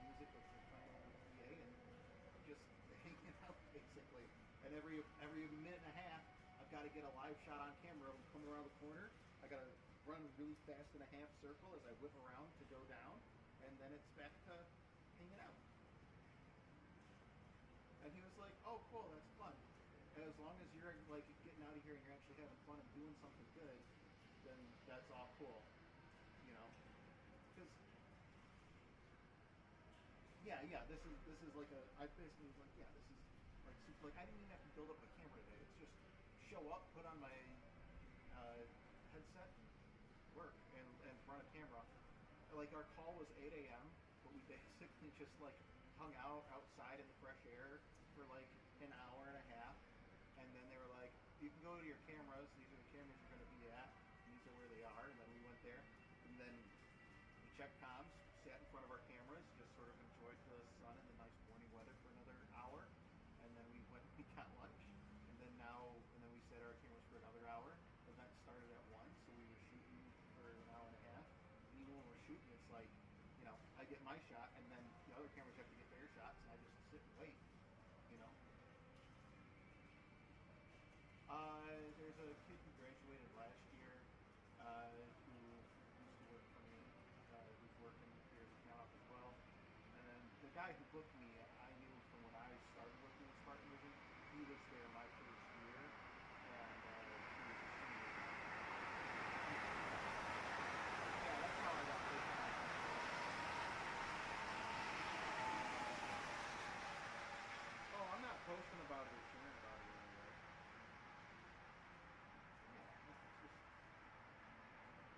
music with the playing on the PA and just hanging out basically. And every minute and a half, I've got to get a live shot on camera and come around the corner. I got to run really fast in a half circle as I whip around to go down, and then it's back to hanging out. And he was like, "Oh, cool, that's fun. And as long as you're like getting out of here and you're actually having fun and doing something good, then that's all cool, you know." Because yeah, this is like I basically was like, yeah, this is like super, like I didn't even have to build up my camera today. It's just show up, put on my headset, and work, and run a camera. Like our call was 8 a.m., but we basically just like hung out outside in the fresh air for like an hour and a half, and then they were like, you can go to your cameras. These are the cameras you're going to be at. These are where they are. And then we went there, and then we checked comms, sat in front of our cameras, just sort of enjoyed the sun and the nice morning weather for another hour, and then we went and we got lunch, and then we set our cameras for another hour. The event started at 1, so we were shooting for an hour and a half. And even when we're shooting, it's like, you know, I get my shot, and then the other cameras have to get their shots, and I just sit and wait, you know. There's a kid who graduated last year who used to work for me, who's working here at the camp as well. And then the guy who booked me, I knew from when I started working with Spartan Movie. He was there my first year, and he was a senior. Yeah, that's how I got picked. Oh, I'm not posting about it or sharing about it anyway. Yeah, it's just,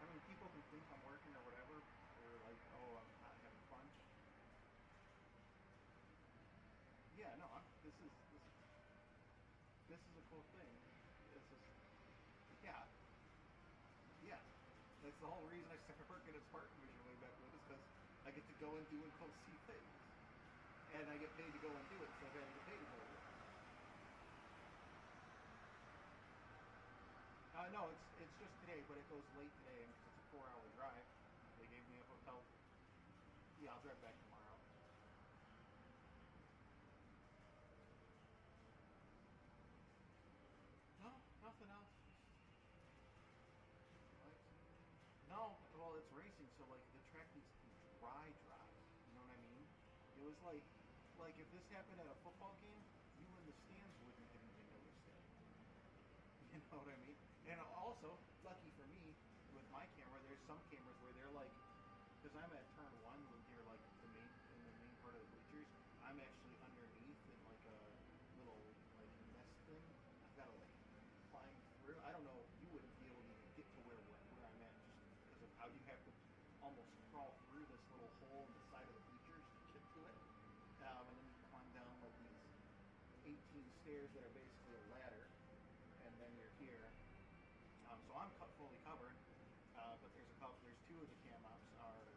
I mean, people can think I'm working or whatever, or like, oh, I'm not having fun. Yeah, no, this is a cool thing. This is, yeah. That's the whole reason I started working at Spartan Vision way back when, is because I get to go and do and go see things. And I get paid to go and do it, so I gotta get paid to go do it. No, it's just today, but it goes late today because it's a 4-hour drive. They gave me a hotel. Yeah, I'll drive back tomorrow. No, nothing else. No, well, it's racing, so like the track needs to be dry. You know what I mean? It was like if this happened at a football game, you in the stands wouldn't have even noticed it. You know what I mean? And also, lucky for me, with my camera, there's some cameras where they're like, because I'm at turn 1 when you're like in the main part of the bleachers, I'm actually underneath in like a little like nest thing. I've got to like climb through. I don't know, you wouldn't be able to even get to where I'm at just because of how you have to almost crawl through this little hole in the side of the bleachers to get to it. And then you climb down like these 18 stairs that are basically a ladder, and then you're here. So I'm fully covered, but there's 2 of the cam ops are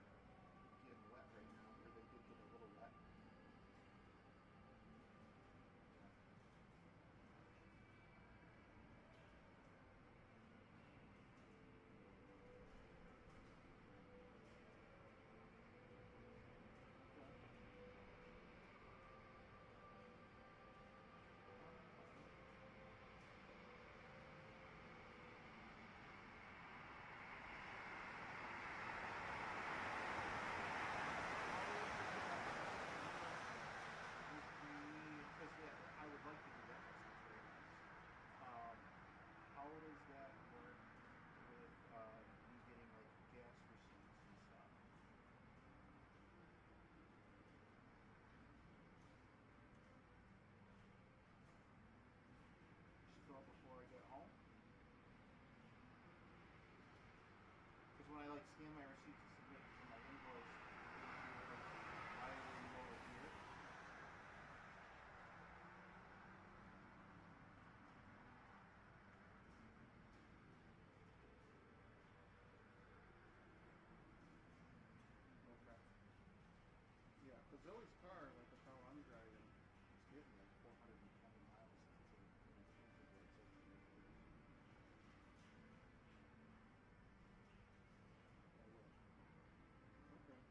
getting wet right now, or they did get a little wet. But Zoe's car, like the car I'm driving, is getting like 420 miles to where it's I will. Okay.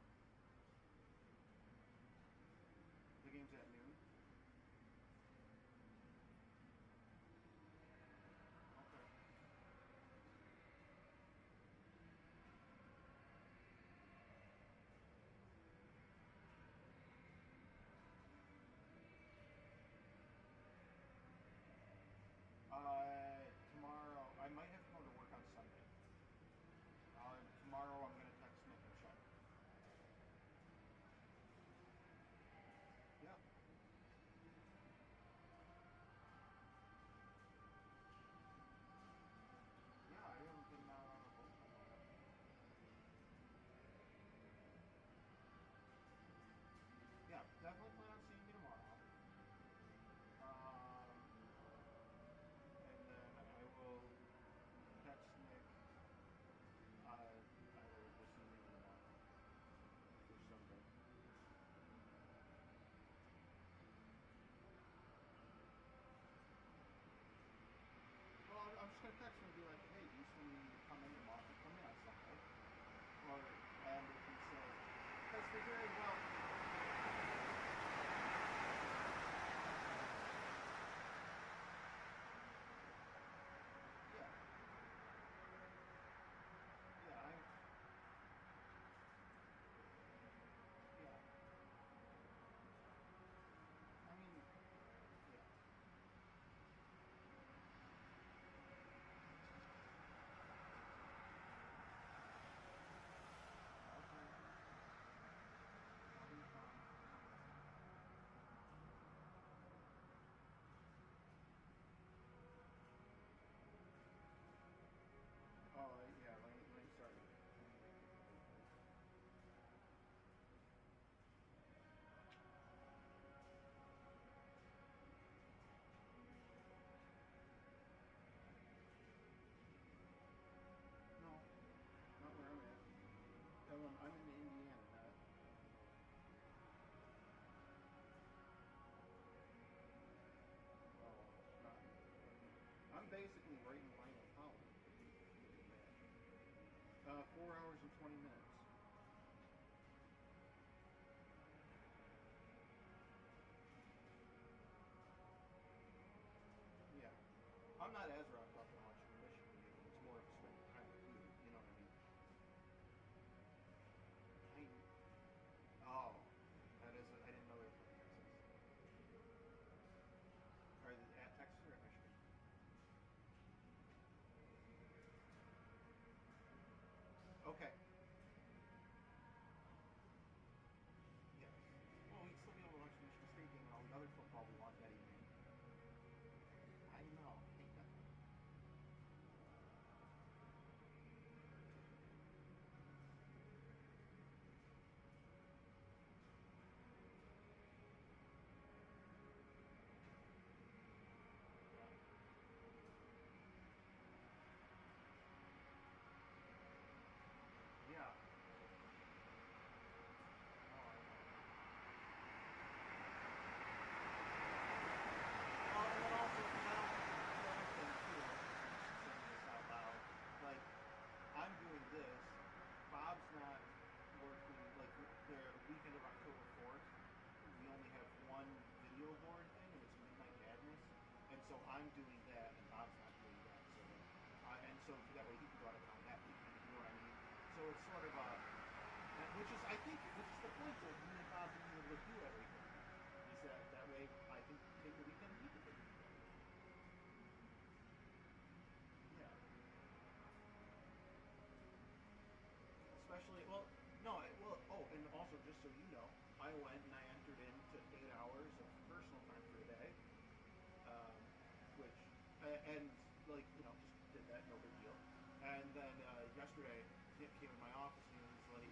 The game's at noon? Okay. Tomorrow, I might have to go to work on Sunday. Tomorrow I'm going to text Nick and check. Yeah. Yeah, I haven't been out on a boat in a while. Yeah, definitely plan on seeing you tomorrow. And then I will text Nick either this evening or tomorrow for Sunday. Well, I'm just gonna text him and be like, hey, do you still need me to come in tomorrow? Come in on Sunday. And if he says, because they very well. Yeah. Yeah, yeah. I mean, yeah. Okay. I'll be fine. Oh, yeah, let me start. No, not where I'm at. I'm in Indiana, not. Oh, not. I'm basically right in line with Holland. 4 hours and 20 minutes. Yeah. I'm not as wrapped up in watching Michigan game. It's more of spending time with you. You know what I mean? Oh, that is. I didn't know they were playing Texas. Are they at Texas or at Michigan? Okay. Yes. Well, we'd still be able to watch the Michigan State game and all the other football we want that evening. I know. Yeah. Oh, I know. And then also, the other thing too, saying this out loud, like, I'm doing this, Bob's not working, like, the weekend of October 4th, we only have one video board thing, and it's Midnight Madness, and so I'm doing that, and Bob's not doing that, so that way he can go out of town that weekend, you know what I mean? So it's sort of which is the point of me and Bob being able to do everything. He said that way I can take the weekend, he can take the weekend. Yeah. Especially, and also just so you know, I went and I entered into 8 hours of personal time for a day, just did that, no big deal. And then yesterday, Nick came in my office and he was like,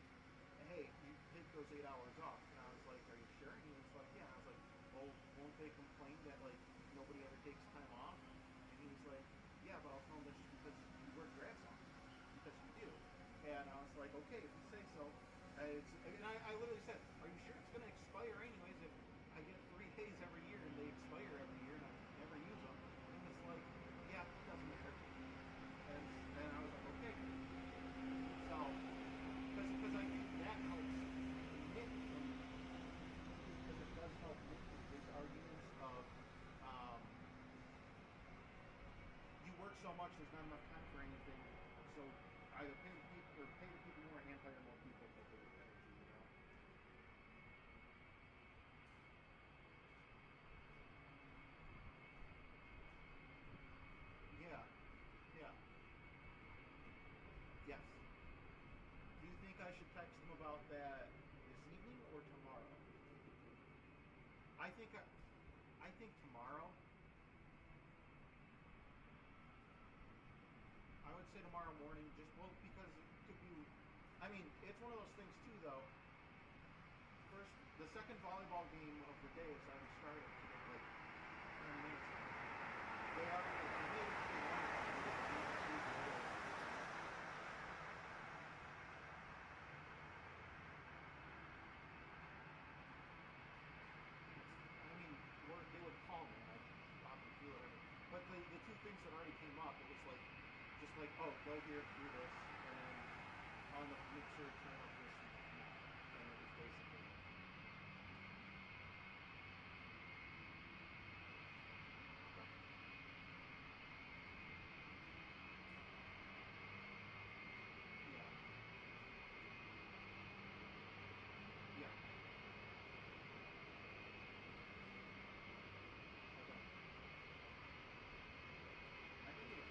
hey, you take those 8 hours off. And I was like, are you sure? And he was like, yeah. And I was like, well, won't they complain that, like, nobody ever takes time off? And he was like, yeah, but I'll tell them that's just because you work your ass off. Because you do. And I was like, okay, if you say so. And I literally said, are you sure it's going to expire so much, there's not enough time for anything. So either pay the people more and hire more people to do it better, you know. Yeah. Yeah. Yes. Do you think I should text them about that this evening or tomorrow? I think tomorrow. I would say tomorrow morning, just because it could be. I mean, it's one of those things too, though. First, the second volleyball game of the day has already started like 10 minutes ago. They already made it to one. They would call me, and I'd probably do it. But the two things that already came up, it was like, just like, oh, go here, do this, and then on the make sure to turn off this, and it was basically. Yeah. Yeah. Okay. I can do it.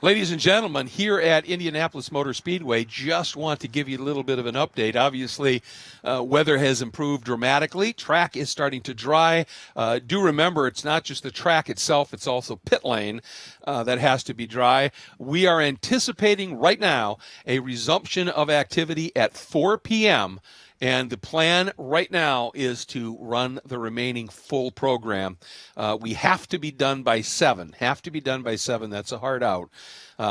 Ladies and gentlemen, here at Indianapolis Motor Speedway, just want to give you a little bit of an update. Obviously, weather has improved dramatically. Track is starting to dry. Do remember, it's not just the track itself, it's also pit lane that has to be dry. We are anticipating right now a resumption of activity at 4 p.m., and the plan right now is to run the remaining full program. We have to be done by 7. That's a hard out.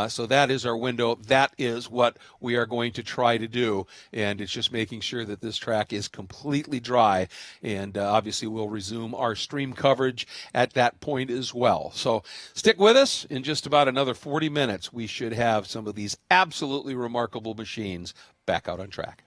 So that is our window. That is what we are going to try to do. And it's just making sure that this track is completely dry. And obviously we'll resume our stream coverage at that point as well. So stick with us. In just about another 40 minutes, we should have some of these absolutely remarkable machines back out on track.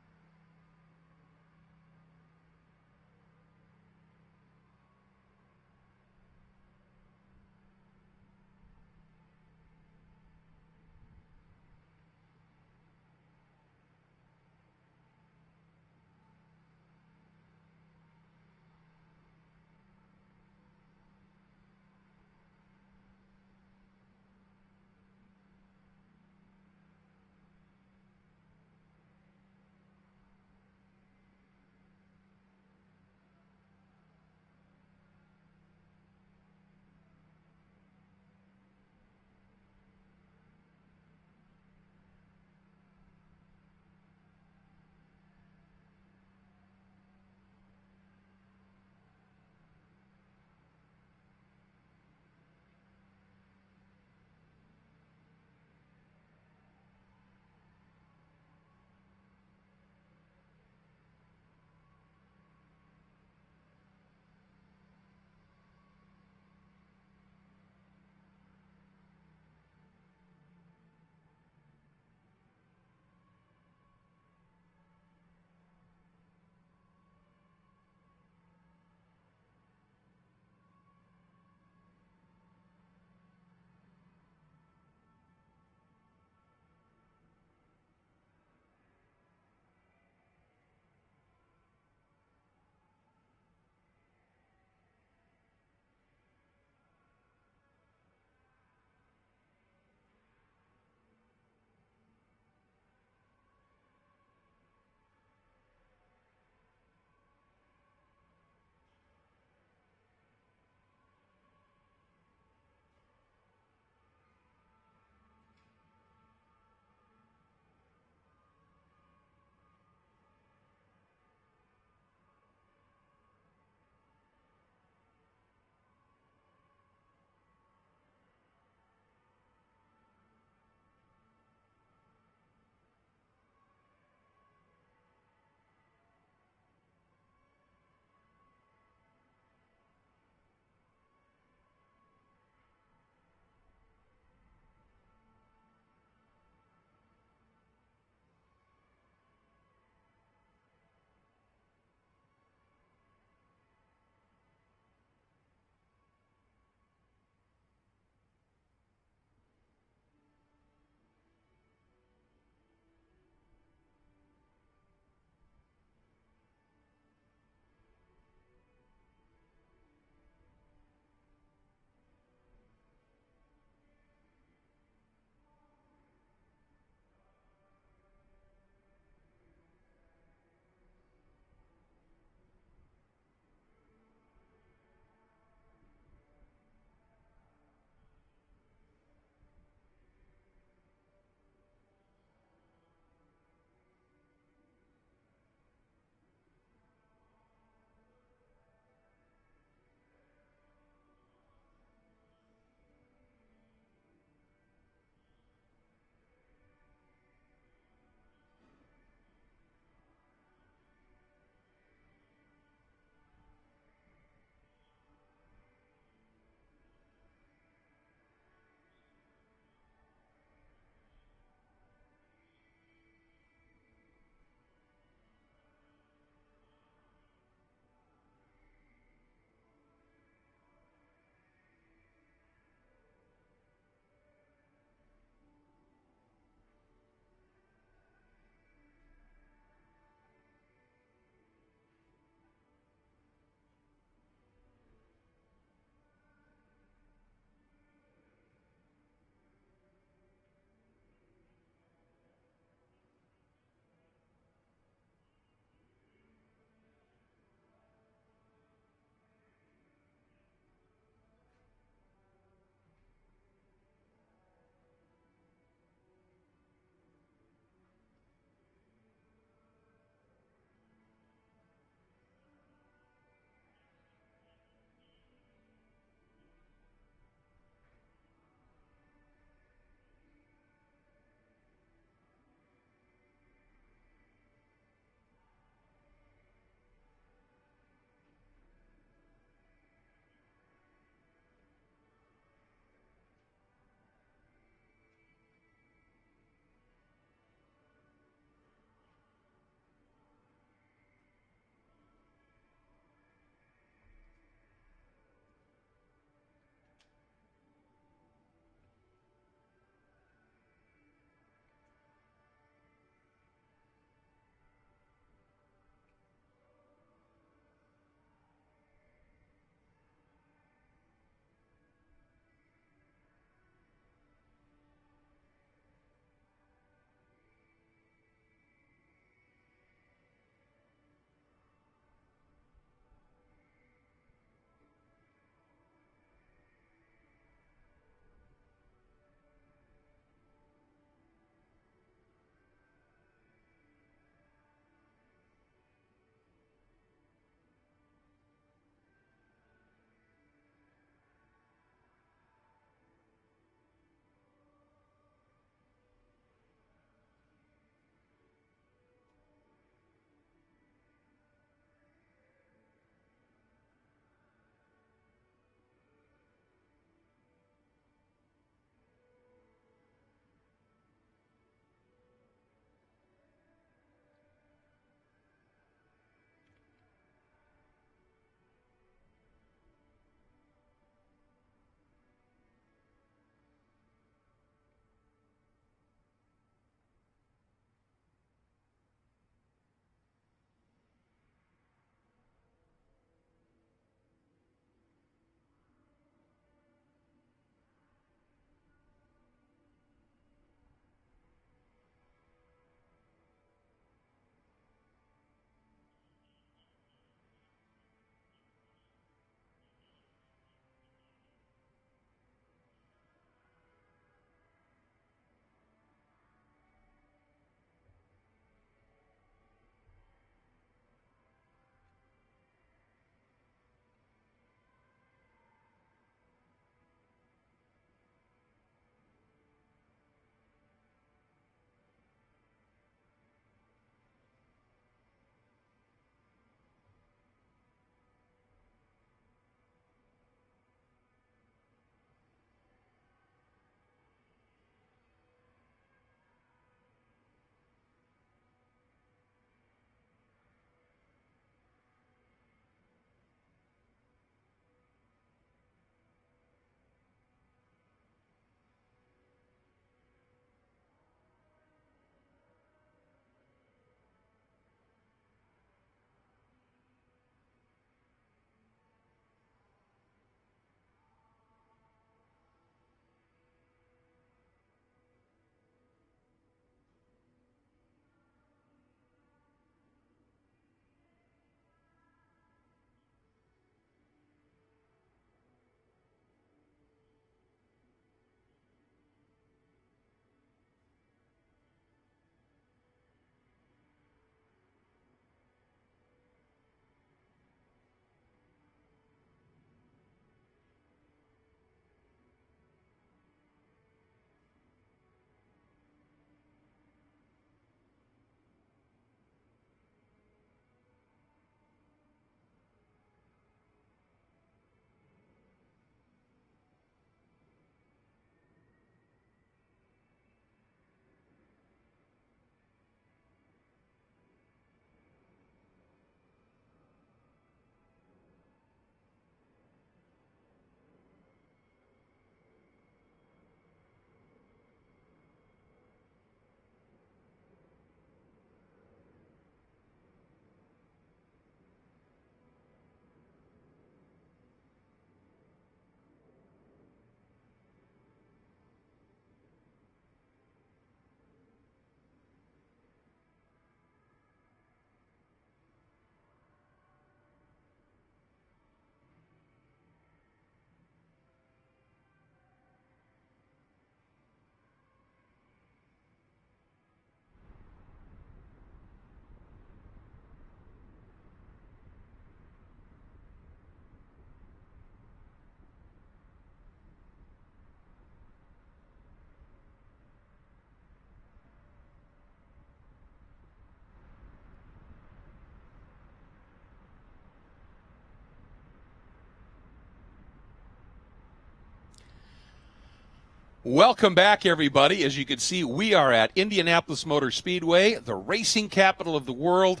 Welcome back, everybody. As you can see, we are at Indianapolis Motor Speedway, the racing capital of the world.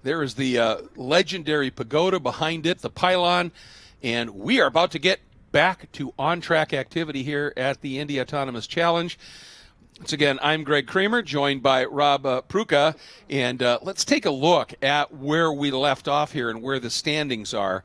There is the legendary pagoda behind it, the pylon, and we are about to get back to on-track activity here at the Indy Autonomous Challenge. Once again, I'm Greg Kramer, joined by Rob Pruka, and let's take a look at where we left off here and where the standings are.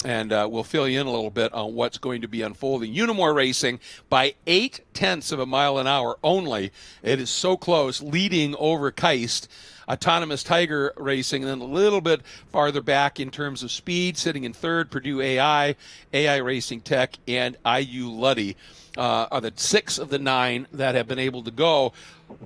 And we'll fill you in a little bit on what's going to be unfolding. Unimore Racing by 0.8 of a mile an hour only. It is so close, leading over Keist. Autonomous Tiger Racing, and then a little bit farther back in terms of speed, sitting in third. Purdue AI Racing Tech, and IU Luddy are the 6 of the 9 that have been able to go.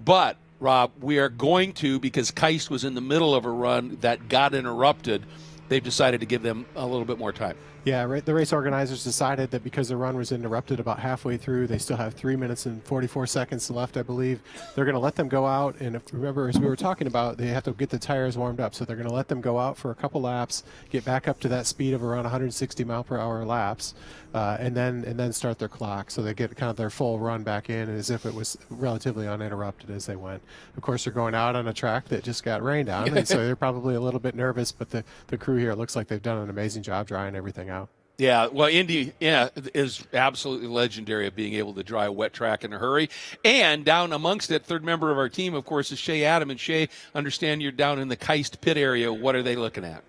But, Rob, we are going to, because Keist was in the middle of a run that got interrupted, they've decided to give them a little bit more time. Yeah, the race organizers decided that because the run was interrupted about halfway through, they still have 3 minutes and 44 seconds left, I believe. They're going to let them go out, and remember, as we were talking about, they have to get the tires warmed up, so they're going to let them go out for a couple laps, get back up to that speed of around 160 mile per hour laps, and then start their clock, so they get kind of their full run back in as if it was relatively uninterrupted as they went. Of course, they're going out on a track that just got rained on, and so they're probably a little bit nervous, but the crew here, it looks like they've done an amazing job drying everything out. Yeah, well, Indy is absolutely legendary at being able to dry a wet track in a hurry. And down amongst it, third member of our team, of course, is Shay Adam. And Shay, understand you're down in the Keist pit area. What are they looking at?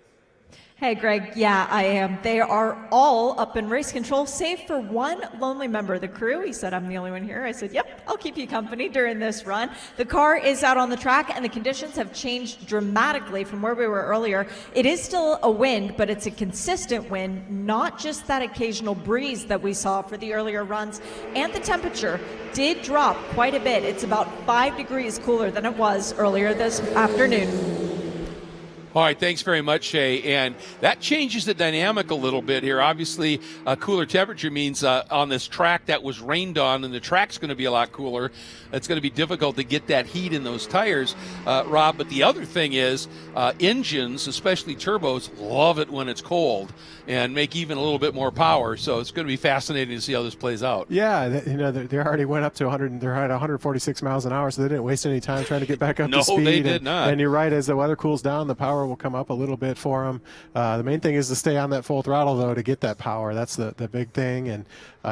Hey, Greg. Yeah, I am. They are all up in race control, save for one lonely member of the crew. He said, I'm the only one here. I said, yep, I'll keep you company during this run. The car is out on the track, and the conditions have changed dramatically from where we were earlier. It is still a wind, but it's a consistent wind, not just that occasional breeze that we saw for the earlier runs. And the temperature did drop quite a bit. It's about 5 degrees cooler than it was earlier this afternoon. All right, thanks very much, Shay. And that changes the dynamic a little bit here. Obviously, a cooler temperature means on this track that was rained on, and the track's going to be a lot cooler, it's going to be difficult to get that heat in those tires, Rob. But the other thing is engines, especially turbos, love it when it's cold and make even a little bit more power. So it's going to be fascinating to see how this plays out. Yeah, they already went up to 100. They're at 146 miles an hour, so they didn't waste any time trying to get back up to speed. No, they did not. And you're right, as the weather cools down, the power will come up a little bit for them. The main thing is to stay on that full throttle, though, to get that power. That's the big thing. And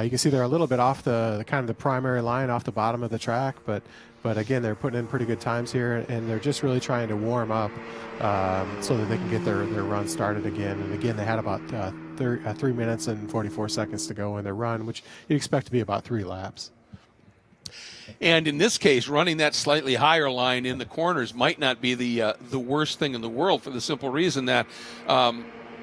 you can see they're a little bit off the kind of the primary line, off the bottom of the track, but again, they're putting in pretty good times here, and they're just really trying to warm up so that they can get their run started again. And again, they had about 3 minutes and 44 seconds to go in their run, which you'd expect to be about 3 laps. And in this case, running that slightly higher line in the corners might not be the worst thing in the world, for the simple reason that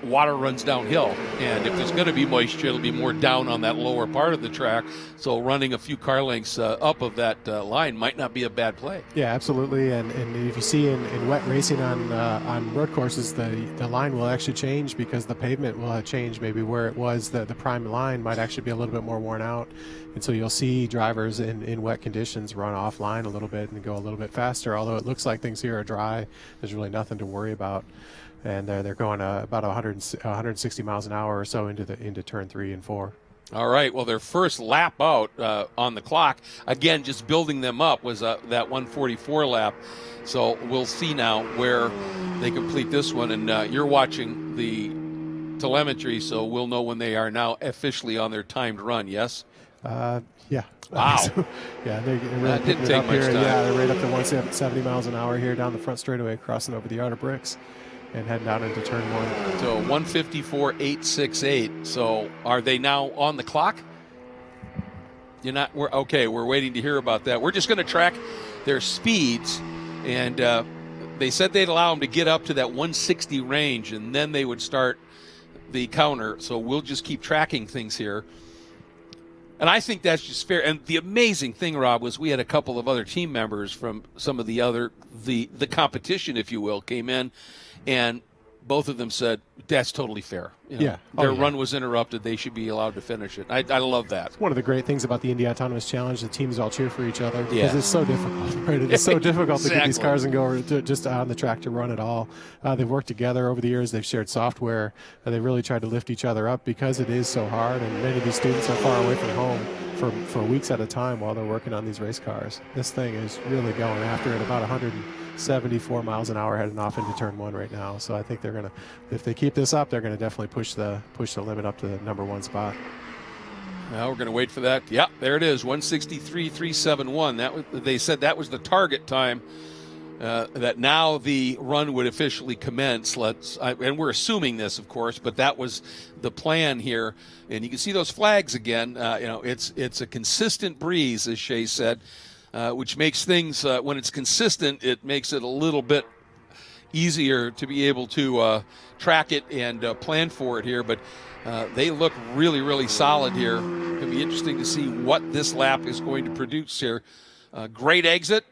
water runs downhill, and if there's going to be moisture, it'll be more down on that lower part of the track. So running a few car lengths up of that line might not be a bad play. Yeah, absolutely. And if you see in wet racing on road courses, the line will actually change because the pavement will have changed. Maybe where it was the prime line might actually be a little bit more worn out. And so you'll see drivers in wet conditions run offline a little bit and go a little bit faster. Although it looks like things here are dry, there's really nothing to worry about. And they're going about 160 miles an hour or so into turn 3 and 4. All right. Well, their first lap out on the clock, again, just building them up, was that 144 lap. So we'll see now where they complete this one. And you're watching the telemetry, so we'll know when they are now officially on their timed run. Yes. Yeah. Wow. Yeah, they're really that didn't picking it take up much here. time. Yeah, they're right up to 170 miles an hour here down the front straightaway, crossing over the outer bricks and heading out into turn 1. So 154.868. So are they now on the clock? You're not. Okay. We're waiting to hear about that. We're just going to track their speeds, and they said they'd allow them to get up to that 160 range, and then they would start the counter. So we'll just keep tracking things here. And I think that's just fair. And the amazing thing, Rob, was we had a couple of other team members from some of the competition, if you will, came in, and both of them said, that's totally fair. You know, Yeah. Their run was interrupted. They should be allowed to finish it. I love that. One of the great things about the Indy Autonomous Challenge, the teams all cheer for each other because Yeah. it's so difficult, right? It is so difficult to get these Exactly. cars and go just on the track to run at all. They've worked together over the years. They've shared software. They really tried to lift each other up because it is so hard, and many of these students are far away from home for weeks at a time while they're working on these race cars. This thing is really going after it, about 174 miles an hour heading off into turn 1 right now. So I think they're going to, if they keep this up, they're going to definitely push the limit up to the #1 spot. Now we're going to wait for that. Yeah, there it is, 163.371. That was, they said that was the target time. That now the run would officially commence. And we're assuming this, of course, but that was the plan here. And you can see those flags again. It's a consistent breeze, as Shay said, which makes things, when it's consistent, it makes it a little bit easier to be able to track it and plan for it here. But they look really, really solid here. It'll be interesting to see what this lap is going to produce here. Great exit.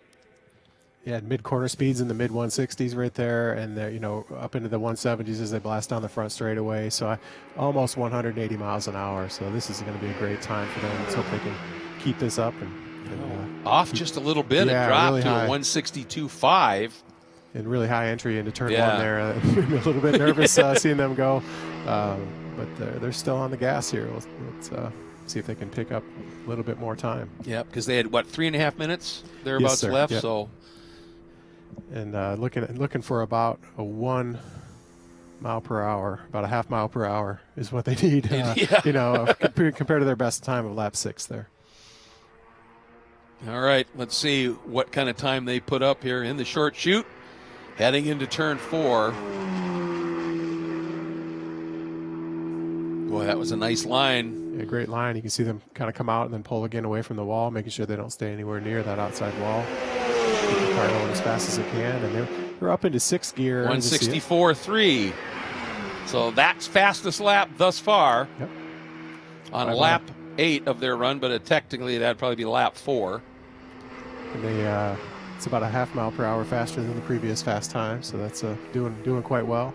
Yeah, mid-corner speeds in the mid-160s right there, and they're, up into the 170s as they blast down the front straightaway. So almost 180 miles an hour. So this is going to be a great time for them. Let's hope they can keep this up. And off just a little bit. Yeah, it dropped really to high. a 162.5. And really high entry into turn 1 there. I'm a little bit nervous seeing them go, but they're still on the gas here. Let's see if they can pick up a little bit more time. Yeah, because they had, 3.5 minutes thereabouts left. Yep. So. And looking for about a 1 mile per hour, about a half mile per hour is what they need. Compared to their best time of lap 6 there. All right, let's see what kind of time they put up here in the short chute, heading into turn 4. Boy, that was a nice line. Yeah, great line. You can see them kind of come out and then pull again away from the wall, making sure they don't stay anywhere near that outside wall. Keep the car going as fast as they can, and they're up into 6th gear. 164.3. So that's fastest lap thus far. Yep. On lap 8 of their run, but technically that'd probably be lap 4. And it's about a half mile per hour faster than the previous fast time, so that's doing quite well.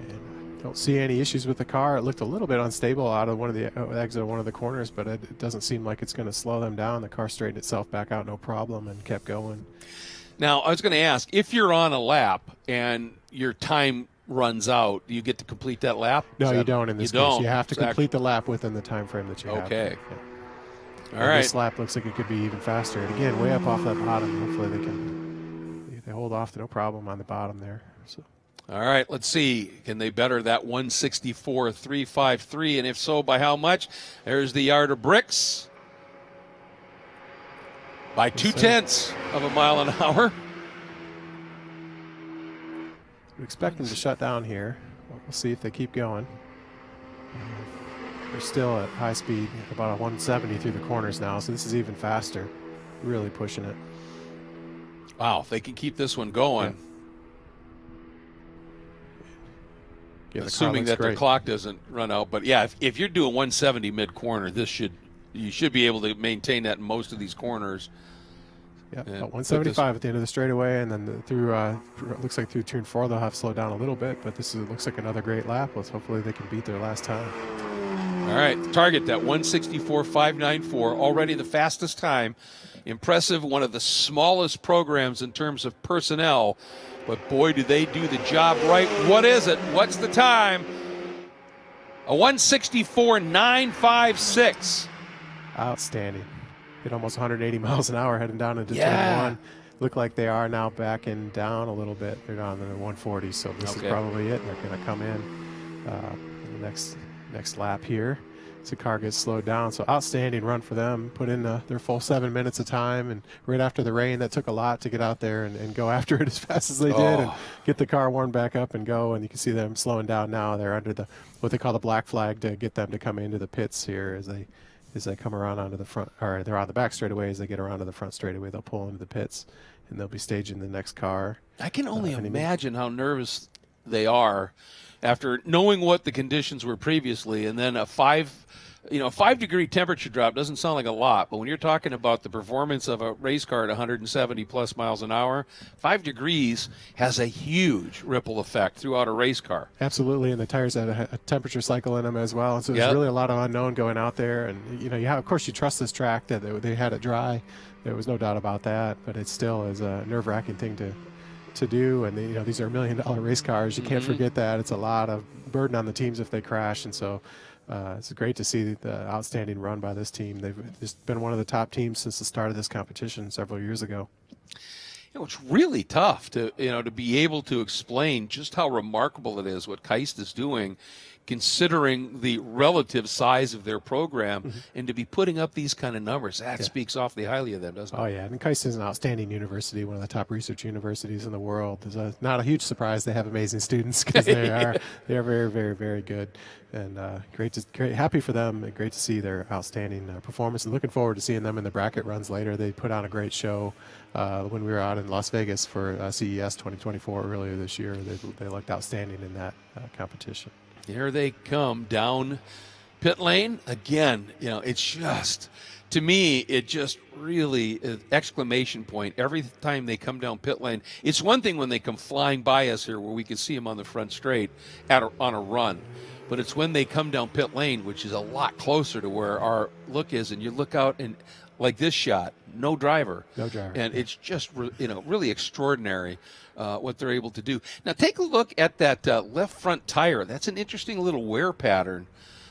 And don't see any issues with the car. It looked a little bit unstable out of exit of one of the corners, but it doesn't seem like it's going to slow them down. The car straightened itself back out no problem and kept going. Now, I was going to ask, if you're on a lap and your time runs out, do you get to complete that lap? No, you don't in this case. You have to Exactly. complete the lap within the time frame that you have. Okay. Yeah. All right. This lap looks like it could be even faster. And again, way up off that bottom. Hopefully they hold off to no problem on the bottom there. So. All right, let's see. Can they better that 164.353? And if so, by how much? There's the yard of bricks. By 0.2 of a mile an hour. We expect them to shut down here. We'll see if they keep going. They're still at high speed, about a 170 through the corners now, so this is even faster. Really pushing it. Wow, if they can keep this one going. Yeah, assuming that their clock doesn't run out. But yeah, if you're doing 170 mid-corner, you should be able to maintain that in most of these corners. Yeah, about 175 at the end of the straightaway, and then looks like through turn 4 they'll have to slow down a little bit, but looks like another great lap. Hopefully they can beat their last time. All right, target that 164.594, already the fastest time. Impressive, one of the smallest programs in terms of personnel, but boy, do they do the job right. What is it? What's the time? A 164.956. Outstanding. Hit almost 180 miles an hour heading down into turn 1. Look like they are now backing down a little bit. They're down to the 140, so this is probably it. They're going to come in the next lap here. So the car gets slowed down. So outstanding run for them. Put in their full 7 minutes of time, and right after the rain, that took a lot to get out there and go after it as fast as they did and get the car warmed back up and go. And you can see them slowing down now. They're under what they call the black flag to get them to come into the pits here as they come around onto the front, or they're on the back straightaway. As they get around to the front straightaway, they'll pull into the pits, and they'll be staging the next car. I can only imagine how nervous they are after knowing what the conditions were previously, and then a 5-degree temperature drop doesn't sound like a lot, but when you're talking about the performance of a race car at 170 plus miles an hour, 5 degrees has a huge ripple effect throughout a race car. Absolutely, and the tires had a temperature cycle in them as well, and so there's really a lot of unknown going out there. And of course, you trust this track that they had it dry. There was no doubt about that, but it still is a nerve-wracking thing to do. And these are $1 million race cars. You can't forget that. It's a lot of burden on the teams if they crash, and so. it's great to see the outstanding run by this team. They've just been one of the top teams since the start of this competition several years ago. It's really tough to to be able to explain just how remarkable it is what Keist is doing, considering the relative size of their program, and to be putting up these kind of numbers. That speaks awfully highly of them, doesn't it? Oh, yeah. And Keist is an outstanding university, one of the top research universities in the world. It's not a huge surprise they have amazing students, because they are very, very, very good. And happy for them, and great to see their outstanding performance, and looking forward to seeing them in the bracket runs later. They put on a great show when we were out in Las Vegas for CES 2024 earlier this year. They looked outstanding in that competition. Here they come down pit lane again. It's just, to me, it just really exclamation point every time they come down pit lane. It's one thing when they come flying by us here, where we can see them on the front straight on a run, but it's when they come down pit lane, which is a lot closer to where our look is, and you look out and like this shot, no driver, and it's just really extraordinary what they're able to do. Now take a look at that left front tire. That's an interesting little wear pattern.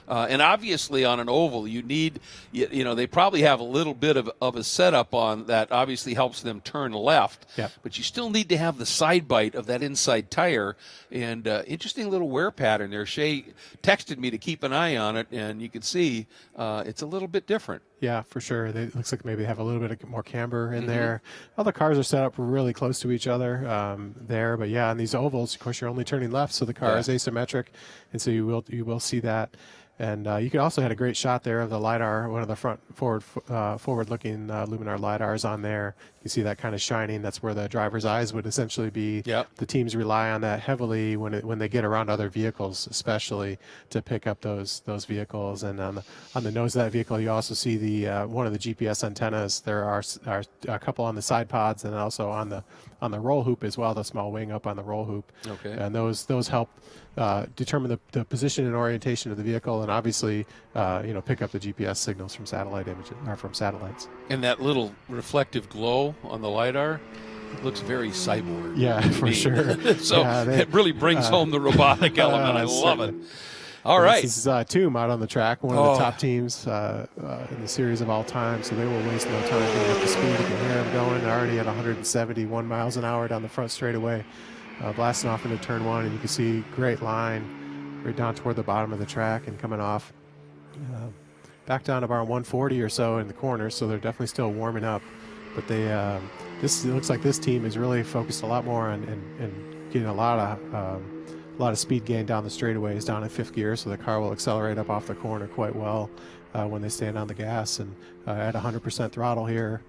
And obviously on an oval, you need, they probably have a little bit of a setup on that obviously helps them turn left. Yep. But you still need to have the side bite of that inside tire. And interesting little wear pattern there. Shay texted me to keep an eye on it, and you can see it's a little bit different. Yeah, for sure. It looks like maybe they have a little bit more camber in there. All the cars are set up really close to each other there. But yeah, on these ovals, of course, you're only turning left, so the car is asymmetric, and so you will see that. And you could also had a great shot there of the LiDAR, one of the forward-looking luminar LiDARs on there. You see that kind of shining. That's where the driver's eyes would essentially be. Yep. The teams rely on that heavily when they get around other vehicles, especially to pick up those vehicles. And on the nose of that vehicle, you also see the one of the GPS antennas. There are a couple on the side pods, and also on the roll hoop as well. The small wing up on the roll hoop. Okay. And those help determine the position and orientation of the vehicle, and obviously pick up the GPS signals from satellite images or from satellites. And that little reflective glow on the LiDAR looks very cyborg. Yeah, for sure. So it really brings home the robotic element. I love it. All right. This is Tomb out on the track, one of the top teams in the series of all time, so they will waste no time getting up to speed. You can hear them going. They're already at 171 miles an hour down the front straightaway, blasting off into turn one, and you can see great line right down toward the bottom of the track and coming off back down about 140 or so in the corners, so they're definitely still warming up. But it looks like this team is really focused a lot more on getting a lot of speed gain down the straightaways, down in fifth gear, so the car will accelerate up off the corner quite well when they stand on the gas, and at 100% throttle here,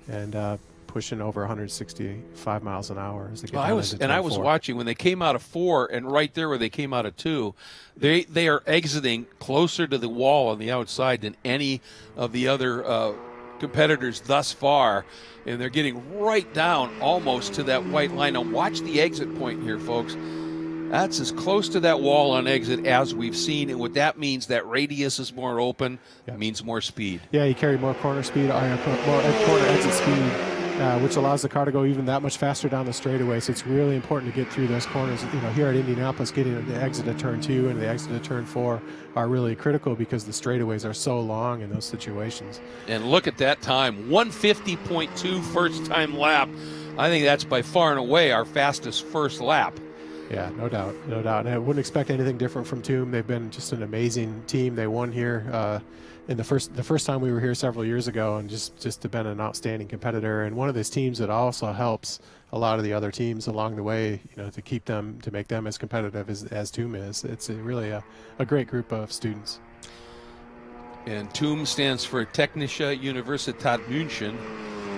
and pushing over 165 miles an hour as they get I was watching when they came out of 4, and right there where they came out of 2, they are exiting closer to the wall on the outside than any of the other competitors thus far, and they're getting right down almost to that white line. Now watch the exit point here, folks. That's as close to that wall on exit as we've seen, and what that means, that radius is more open, means more speed. Yeah, you carry more corner speed, more corner exit speed, which allows the car to go even that much faster down the straightaway. So it's really important to get through those corners. Here at Indianapolis, getting the exit of turn 2 and the exit of turn 4 are really critical because the straightaways are so long in those situations. And look at that time, 150.2 first time lap. I think that's by far and away our fastest first lap. Yeah, no doubt. And I wouldn't expect anything different from Tomb. They've been just an amazing team. They won here in the first time we were here several years ago, and just have been an outstanding competitor. And one of those teams that also helps a lot of the other teams along the way, to make them as competitive as Tomb is. It's really a great group of students. And Tomb stands for Technische Universität München,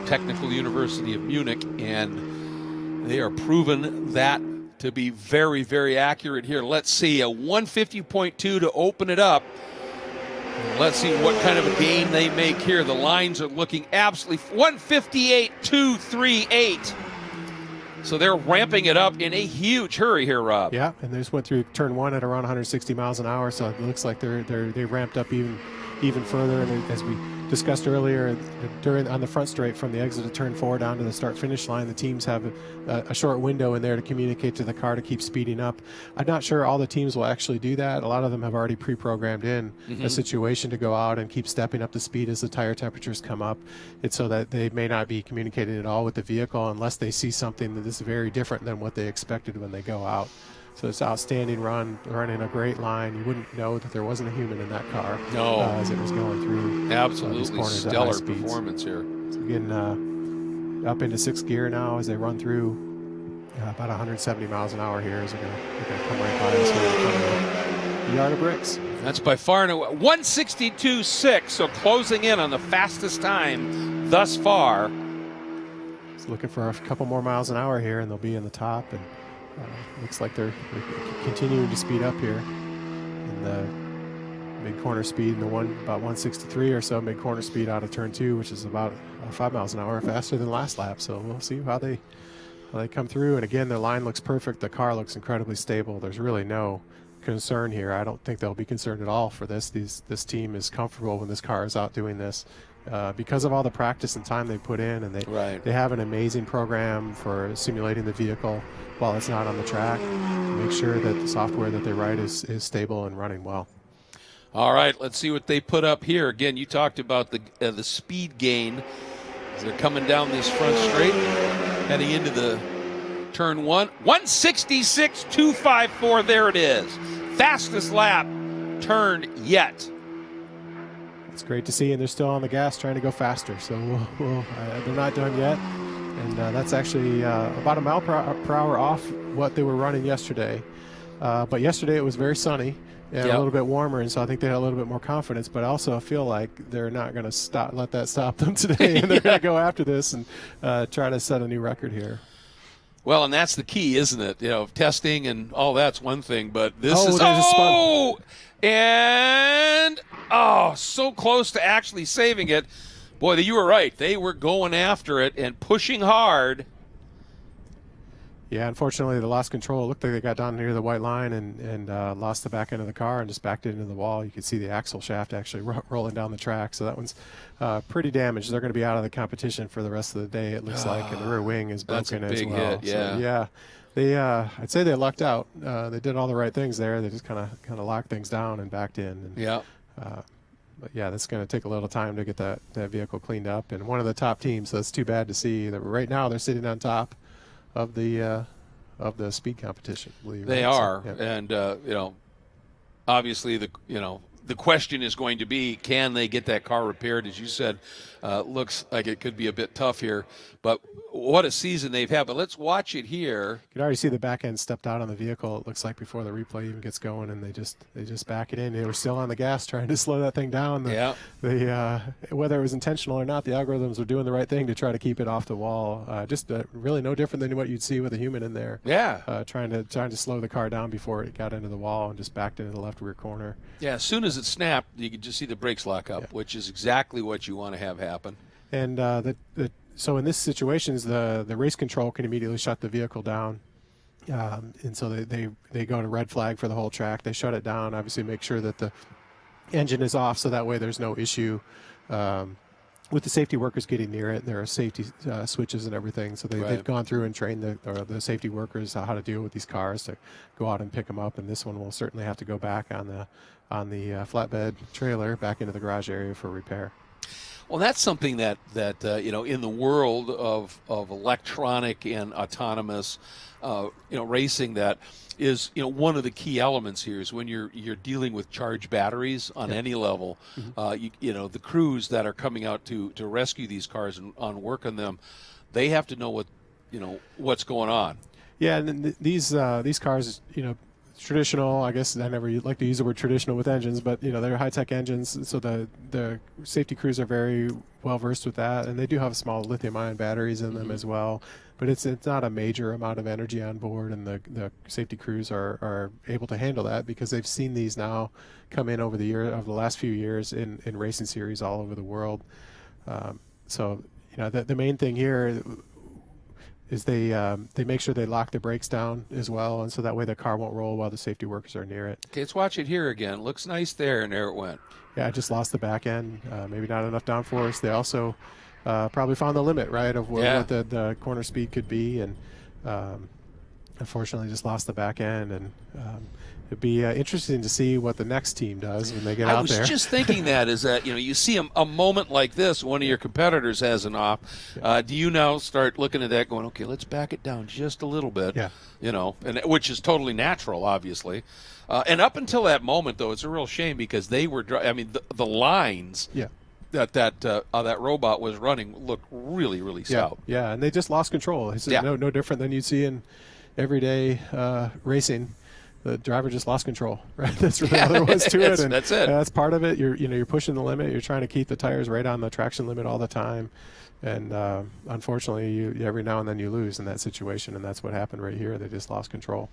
Technical University of Munich, and they are proven that to be very, very accurate here. Let's see, a 150.2 to open it up. Let's see what kind of a gain they make here. The lines are looking absolutely 158.238. So they're ramping it up in a huge hurry here, Rob. Yeah, and they just went through turn 1 at around 160 miles an hour, so it looks like they ramped up even further. And as we discussed earlier, on the front straight from the exit of turn 4 down to the start-finish line, the teams have a short window in there to communicate to the car to keep speeding up. I'm not sure all the teams will actually do that. A lot of them have already pre-programmed in a situation to go out and keep stepping up the speed as the tire temperatures come up. It's so that they may not be communicating at all with the vehicle unless they see something that is very different than what they expected when they go out. So it's outstanding running a great line. You wouldn't know that there wasn't a human in that car as it was going through. Absolutely stellar performance here. So getting up into 6th gear now as they run through about 170 miles an hour here as they're going to come right by us here. A yard of bricks. That's by far and away 162.6, so closing in on the fastest time thus far. Just looking for a couple more miles an hour here, and they'll be in the top. And looks like they're continuing to speed up here. And the mid-corner speed in the about 163 or so mid-corner speed out of turn 2, which is about 5 miles an hour faster than last lap. So we'll see how they come through. And again, their line looks perfect. The car looks incredibly stable. There's really no concern here. I don't think they'll be concerned at all for this. This team is comfortable when this car is out doing this. Because of all the practice and time they put in, and they have an amazing program for simulating the vehicle while it's not on the track to make sure that the software that they write is stable and running well. All right, let's see what they put up here. Again, you talked about the speed gain as they're coming down this front straight, heading into the turn 1. 166.254, there it is. Fastest lap turned yet. It's great to see, and they're still on the gas trying to go faster. So they're not done yet, and that's actually about a mile per hour off what they were running yesterday. But yesterday it was very sunny and a little bit warmer, and so I think they had a little bit more confidence. But I also feel like they're not going to let that stop them today, and they're going to go after this and try to set a new record here. Well, and that's the key, isn't it? Testing and all that's one thing, but this is so close to actually saving it. Boy, you were right. They were going after it and pushing hard. Yeah, unfortunately, they lost control. It looked like they got down near the white line and lost the back end of the car and just backed it into the wall. You could see the axle shaft actually rolling down the track. So that one's pretty damaged. They're going to be out of the competition for the rest of the day, it looks like, and the rear wing is broken as well. That's a big hit, yeah. So, I'd say they lucked out. They did all the right things there. They just kind of locked things down and backed in. And, but yeah, that's going to take a little time to get that vehicle cleaned up. And one of the top teams, so it's too bad to see that right now they're sitting on top of the speed competition. They are, and obviously the question is going to be, can they get that car repaired? As you said, looks like it could be a bit tough here, but what a season they've had. But let's watch it here. You can already see the back end stepped out on the vehicle, it looks like, before the replay even gets going, and they just back it in. They were still on the gas trying to slow that thing down. Whether it was intentional or not, the algorithms were doing the right thing to try to keep it off the wall. Really no different than what you'd see with a human in there. Trying to slow the car down before it got into the wall and just backed into the left rear corner. Yeah, as soon as it snapped, you could just see the brakes lock up, which is exactly what you want to have happen. And so in this situation, the race control can immediately shut the vehicle down. And so they go to red flag for the whole track. They shut it down, obviously make sure that the engine is off so that way there's no issue with the safety workers getting near it. There are safety switches and everything. So they've gone through and trained the safety workers how to deal with these cars to go out and pick them up. And this one will certainly have to go back on the flatbed trailer back into the garage area for repair. Well, that's something that in the world of electronic and autonomous, racing, that is, one of the key elements here is when you're dealing with charged batteries on any level. The crews that are coming out to rescue these cars and on work on them, they have to know what's going on. Yeah, and these cars, traditional, I guess I never like to use the word traditional with engines, but they're high-tech engines, so the safety crews are very well versed with that, and they do have small lithium-ion batteries in them as well. But it's not a major amount of energy on board, and the safety crews are able to handle that because they've seen these now come in over the last few years in racing series all over the world. The main thing here is they make sure they lock the brakes down as well, and so that way the car won't roll while the safety workers are near it. Okay, let's watch it here again. Looks nice there, and there it went. Yeah, I just lost the back end. Maybe not enough downforce. They also probably found the limit, right, of what the corner speed could be, and unfortunately just lost the back end. And it'd be interesting to see what the next team does when they get out there. I was just thinking that is that, you see a moment like this, one of your competitors has an off. Do you now start looking at that going, okay, let's back it down just a little bit, and which is totally natural, obviously. And up until that moment, though, it's a real shame because they were, the lines that robot was running looked really, really stout. Yeah, and they just lost control. It's no different than you'd see in everyday racing. The driver just lost control, right? That's really all there was to it. And that's it. That's part of it. You're pushing the limit. You're trying to keep the tires right on the traction limit all the time. And unfortunately, you every now and then you lose in that situation, and that's what happened right here. They just lost control.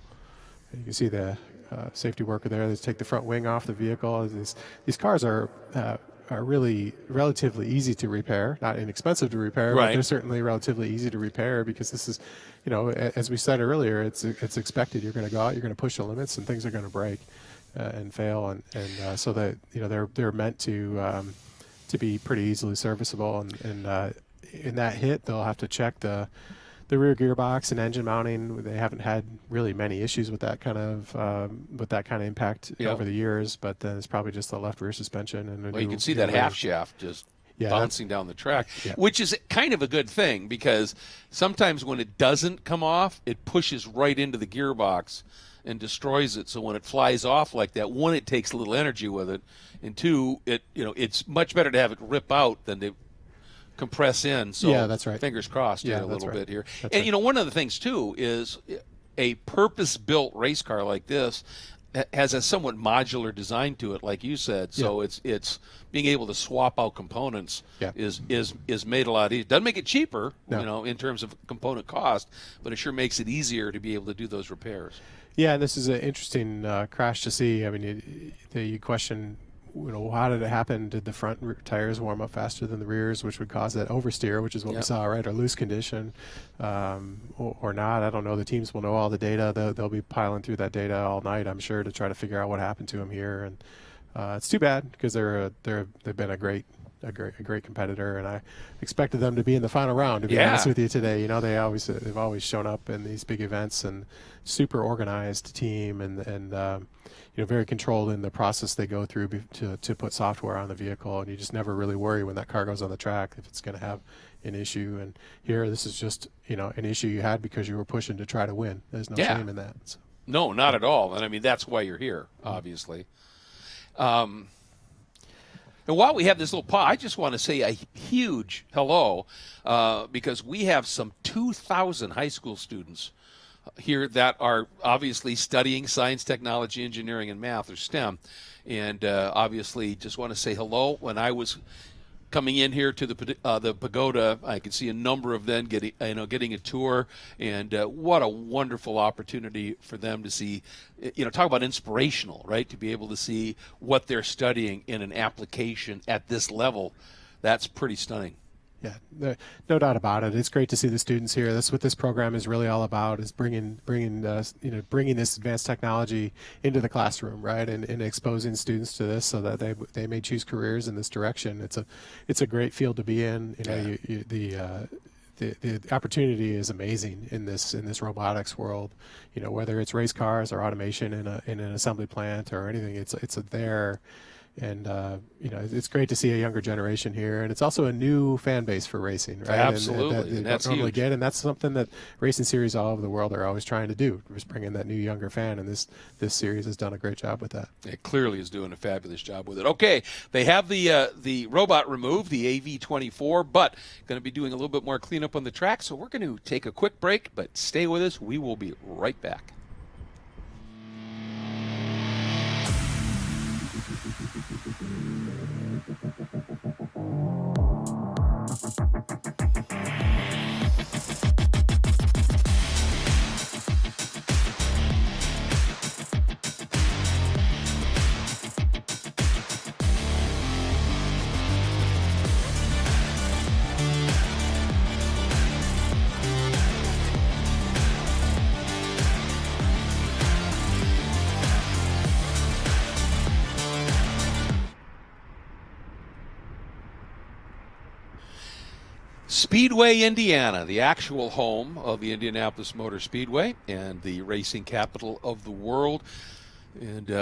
And you can see the safety worker there. They take the front wing off the vehicle. These cars are really relatively easy to repair, not inexpensive to repair, but they're certainly relatively easy to repair because this is, as we said earlier, it's expected. You're going to go out, you're going to push the limits, and things are going to break and fail, and so that they're meant to be pretty easily serviceable. And in that hit, they'll have to check the rear gearbox and engine mounting. They haven't had really many issues with that kind of impact over the years, but then it's probably just the left rear suspension. And you can see that half shaft just bouncing down the track, which is kind of a good thing because sometimes when it doesn't come off, it pushes right into the gearbox and destroys it. So when it flies off like that, one, it takes a little energy with it, and two, it's much better to have it rip out than to compress in. So that's right. Fingers crossed a little bit here. That's and one of the things too is a purpose-built race car like this has a somewhat modular design to it, like you said. So it's being able to swap out components is made a lot easier. Doesn't make it cheaper, in terms of component cost, but it sure makes it easier to be able to do those repairs. Yeah, and this is an interesting crash to see. I mean, you question, how did it happen? Did the front tires warm up faster than the rears, which would cause that oversteer, which is what we saw, right? Or loose condition, or not. I don't know. The teams will know all the data. They'll be piling through that data all night, I'm sure, to try to figure out what happened to them here. And it's too bad because they've been a great competitor, and I expected them to be in the final round. To be honest with you today, they've always shown up in these big events and super organized team and very controlled in the process they go through to put software on the vehicle, and you just never really worry when that car goes on the track if it's going to have an issue. And here, this is just an issue you had because you were pushing to try to win. There's no shame in that. So. No, not at all. And I mean, that's why you're here, obviously. And while we have this little pause, I just want to say a huge hello because we have some 2,000 high school students here that are obviously studying science, technology, engineering, and math, or STEM. And obviously just want to say hello. When I was coming in here to the pagoda, I could see a number of them getting a tour, and what a wonderful opportunity for them to see, talk about inspirational, right? To be able to see what they're studying in an application at this level. That's pretty stunning. Yeah, no doubt about it. It's great to see the students here. That's what this program is really all about: is bringing this advanced technology into the classroom, right, and exposing students to this so that they may choose careers in this direction. It's a great field to be in. The opportunity is amazing in this robotics world. Whether it's race cars or automation in an assembly plant or anything, it's there. And it's great to see a younger generation here, and it's also a new fan base for racing, right? Absolutely, and that's normally get, and that's something that racing series all over the world are always trying to do, just bring in that new younger fan. And this series has done a great job with that. It clearly is doing a fabulous job with it. Okay, they have the robot removed, the AV24, but going to be doing a little bit more cleanup on the track. So we're going to take a quick break, but stay with us. We will be right back. Speedway, Indiana, the actual home of the Indianapolis Motor Speedway and the racing capital of the world. And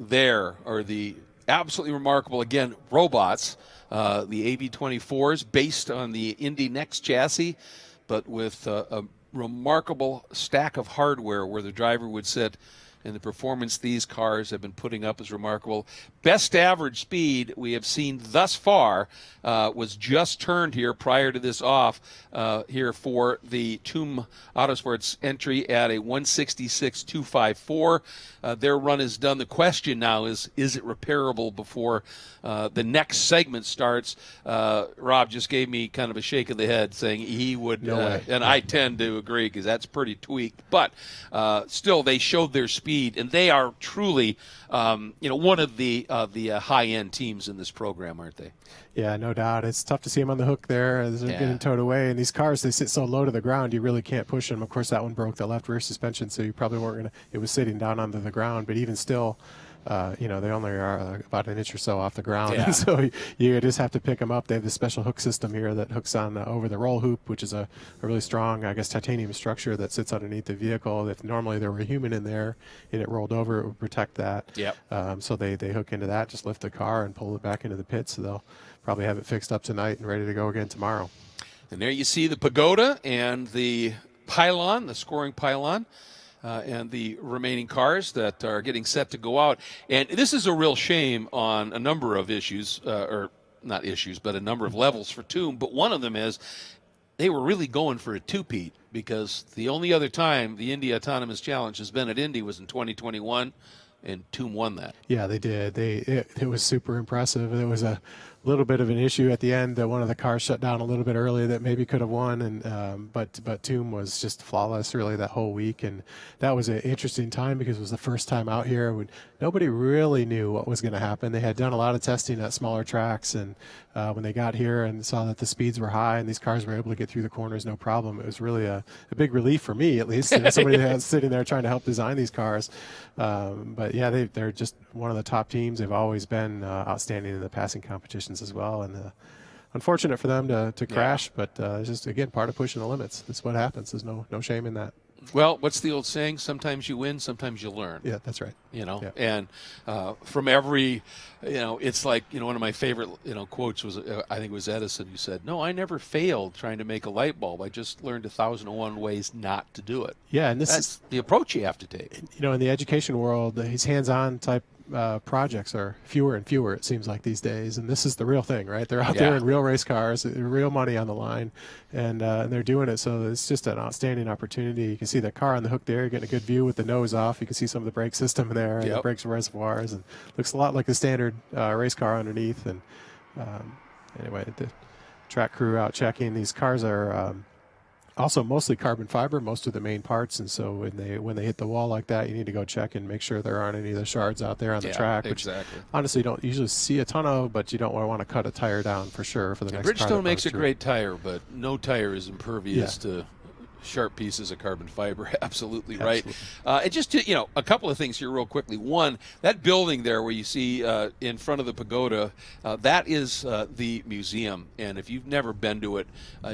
there are the absolutely remarkable, again, robots, the AB24s based on the Indy Next chassis, but with a remarkable stack of hardware where the driver would sit. And the performance these cars have been putting up is remarkable. Best average speed we have seen thus far was just turned here prior to this off here for the Toom Autosports entry at a 166.254. Their run is done. The question now is it repairable before the next segment starts? Rob just gave me kind of a shake of the head saying he would, and I tend to agree because that's pretty tweaked. But still, they showed their speed. And they are truly, one of the high-end teams in this program, aren't they? Yeah, no doubt. It's tough to see them on the hook there as they're getting towed away. And these cars, they sit so low to the ground, you really can't push them. Of course, that one broke the left rear suspension, so you probably weren't going to – it was sitting down onto the ground. But even still – they only are about an inch or so off the ground. Yeah. So you just have to pick them up. They have this special hook system here that hooks on over the roll hoop, which is a really strong, I guess, titanium structure that sits underneath the vehicle. If normally there were a human in there and it rolled over, it would protect that. Yep. So they hook into that, just lift the car and pull it back into the pit. So they'll probably have it fixed up tonight and ready to go again tomorrow. And there you see the pagoda and the pylon, the scoring pylon. And the remaining cars that are getting set to go out. And this is a real shame on a number of issues, or not issues, but a number of levels for Toom. But one of them is they were really going for a two-peat because the only other time the Indy Autonomous Challenge has been at Indy was in 2021, and Toom won that. Yeah, they did. It was super impressive. There was a little bit of an issue at the end that one of the cars shut down a little bit early that maybe could have won, and but Toom was just flawless really that whole week, and that was an interesting time because it was the first time out here when nobody really knew what was going to happen. They had done a lot of testing at smaller tracks, and when they got here and saw that the speeds were high and these cars were able to get through the corners no problem, it was really a big relief for me, at least, somebody that was sitting there trying to help design these cars. But yeah, they're just one of the top teams. They've always been outstanding in the passing competitions as well, and unfortunate for them to crash, but it's just, again, part of pushing the limits. That's what happens. There's no shame in that. Well, what's the old saying? Sometimes you win, sometimes you learn. Yeah, that's right. And from every, it's like, one of my favorite, quotes was, I think it was Edison who said, "No, I never failed trying to make a light bulb. I just learned 1,001 ways not to do it." Yeah, and that's the approach you have to take. In the education world, these hands-on type projects are fewer and fewer, it seems like, these days, and this is the real thing, right? They're out there in real race cars, real money on the line, and they're doing it, so it's just an outstanding opportunity. You can see the car on the hook there, you're getting a good view with the nose off. You can see some of the brake system in there, and the brakes reservoirs, and looks a lot like the standard race car underneath. And anyway, the track crew out checking. These cars are also mostly carbon fiber, most of the main parts, and so when they hit the wall like that, you need to go check and make sure there aren't any of the shards out there on the track, which honestly you don't usually see a ton of, but you don't want to cut a tire down for sure for the next car. Bridgestone makes a great tire, but no tire is impervious to sharp pieces of carbon fiber. Absolutely right. And just to, a couple of things here real quickly. One, that building there where you see in front of the pagoda, that is the museum. And if you've never been to it,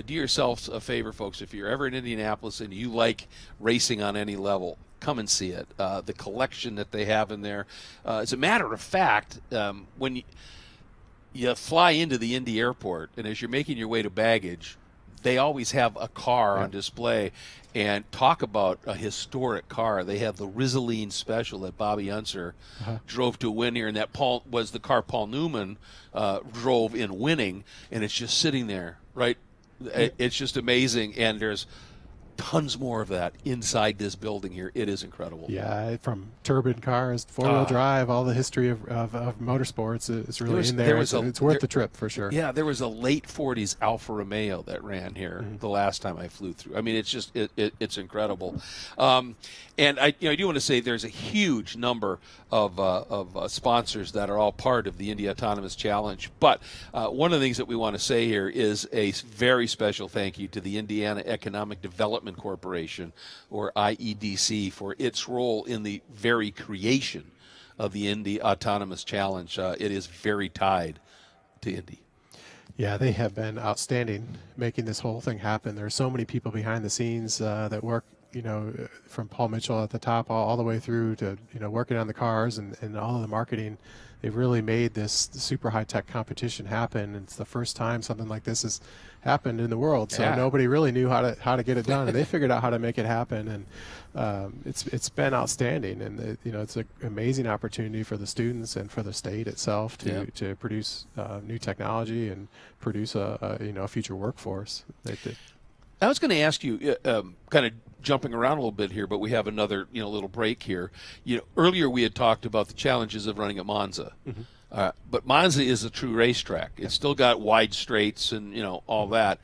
do yourselves a favor, folks. If you're ever in Indianapolis and you like racing on any level, come and see it. The collection that they have in there. As a matter of fact, when you fly into the Indy airport, and as you're making your way to baggage, they always have a car on display. And talk about a historic car. They have the Rizzoline Special that Bobby Unser drove to win here, and that was the car Paul Newman drove in winning, and it's just sitting there, right? It's just amazing, and there's tons more of that inside this building here. It is incredible. Yeah, from turbine cars, four-wheel drive, all the history of motorsports is really in there. It's worth the trip for sure. Yeah, there was a late 40s Alfa Romeo that ran here the last time I flew through. I mean, it's just it's incredible. And I do want to say there's a huge number of sponsors that are all part of the Indy Autonomous Challenge. But one of the things that we want to say here is a very special thank you to the Indiana Economic Development Corporation, or IEDC, for its role in the very creation of the Indy Autonomous Challenge. It is very tied to Indy. Yeah, they have been outstanding making this whole thing happen. There are so many people behind the scenes that work, from Paul Mitchell at the top all the way through to, working on the cars and all of the marketing. They've really made this super high-tech competition happen. It's the first time something like this has happened in the world. So nobody really knew how to get it done, and they figured out how to make it happen. And it's been outstanding. And it's an amazing opportunity for the students and for the state itself to produce new technology and produce a future workforce. I was going to ask you, kind of jumping around a little bit here, but we have another little break here. Earlier we had talked about the challenges of running at Monza, but Monza is a true racetrack. It's still got wide straights and all that.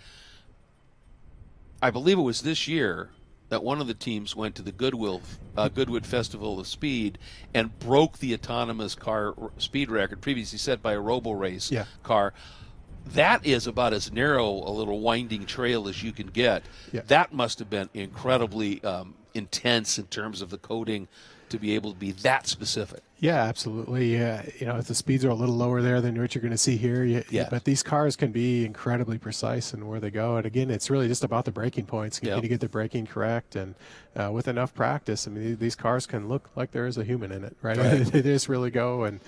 I believe it was this year that one of the teams went to the Goodwood Festival of Speed and broke the autonomous car speed record previously set by a robo-race car. That is about as narrow a little winding trail as you can get. Yeah. That must have been incredibly intense in terms of the coding to be able to be that specific. Yeah, absolutely. The speeds are a little lower there than what you're going to see here. But these cars can be incredibly precise in where they go. And again, it's really just about the braking points. You need to get the braking correct. And with enough practice, I mean, these cars can look like there is a human in it, right? They just really go. And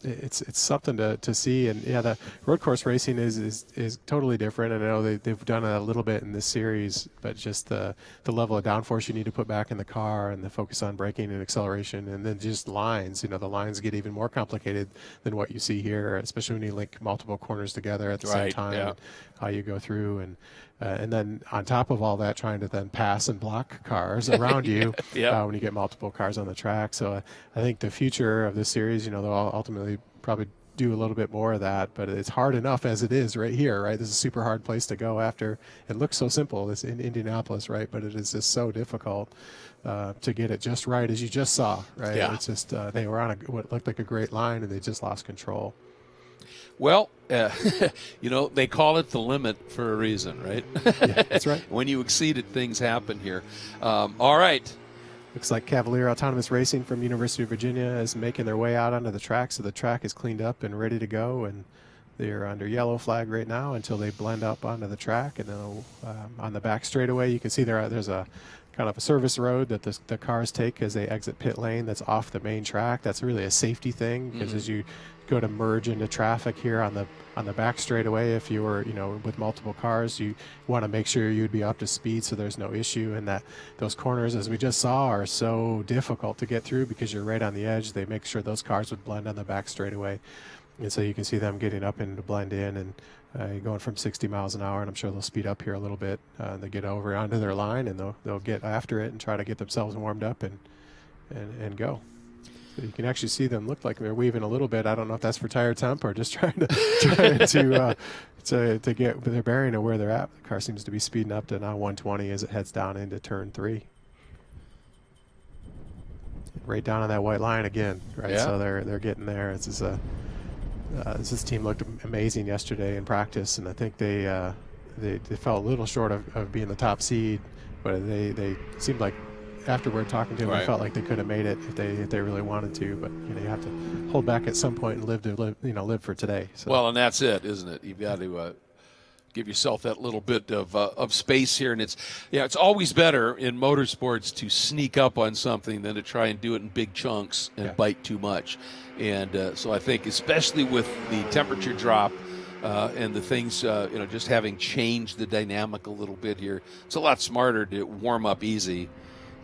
it's something to see. And the road course racing is totally different. And I know they've done a little bit in this series, but just the level of downforce you need to put back in the car and the focus on braking and acceleration, and then just lines. The lines get even more complicated than what you see here, especially when you link multiple corners together at the same time. And how you go through, and then on top of all that, trying to then pass and block cars around you when you get multiple cars on the track. So I think the future of this series, they'll ultimately probably do a little bit more of that, but it's hard enough as it is right here, right? This is a super hard place to go after. It looks so simple, this in Indianapolis, right? But it is just so difficult to get it just right, as you just saw, right? Yeah. It's just they were on what looked like a great line, and they just lost control. Well, they call it the limit for a reason, right? Yeah, that's right. When you exceed it, things happen here. All right. Looks like Cavalier Autonomous Racing from University of Virginia is making their way out onto the track, so the track is cleaned up and ready to go, and they're under yellow flag right now until they blend up onto the track. And then on the back straightaway, you can see there's a kind of a service road that the cars take as they exit pit lane that's off the main track. That's really a safety thing, because as you go to merge into traffic here on the back straightaway, if you were with multiple cars, you want to make sure you'd be up to speed so there's no issue. And that those corners, as we just saw, are so difficult to get through because you're right on the edge. They make sure those cars would blend on the back straightaway, and so you can see them getting up and to blend in, and going from 60 miles an hour, and I'm sure they'll speed up here a little bit. They get over onto their line, and they'll get after it and try to get themselves warmed up and go. So you can actually see them look like they're weaving a little bit. I don't know if that's for tire temp or just trying to get their bearing of where they're at. The car seems to be speeding up to now 120 as it heads down into turn 3. Right down on that white line again, right? Yeah. So they're getting there. This team looked amazing yesterday in practice, and I think they fell a little short of being the top seed, but they seemed like afterward talking to them, I felt like they could have made it if they really wanted to. But you have to hold back at some point and live for today. So. Well, and that's it, isn't it? You've got to give yourself that little bit of space here, and it's always better in motorsports to sneak up on something than to try and do it in big chunks and bite too much. And so I think, especially with the temperature drop and the things, just having changed the dynamic a little bit here, it's a lot smarter to warm up easy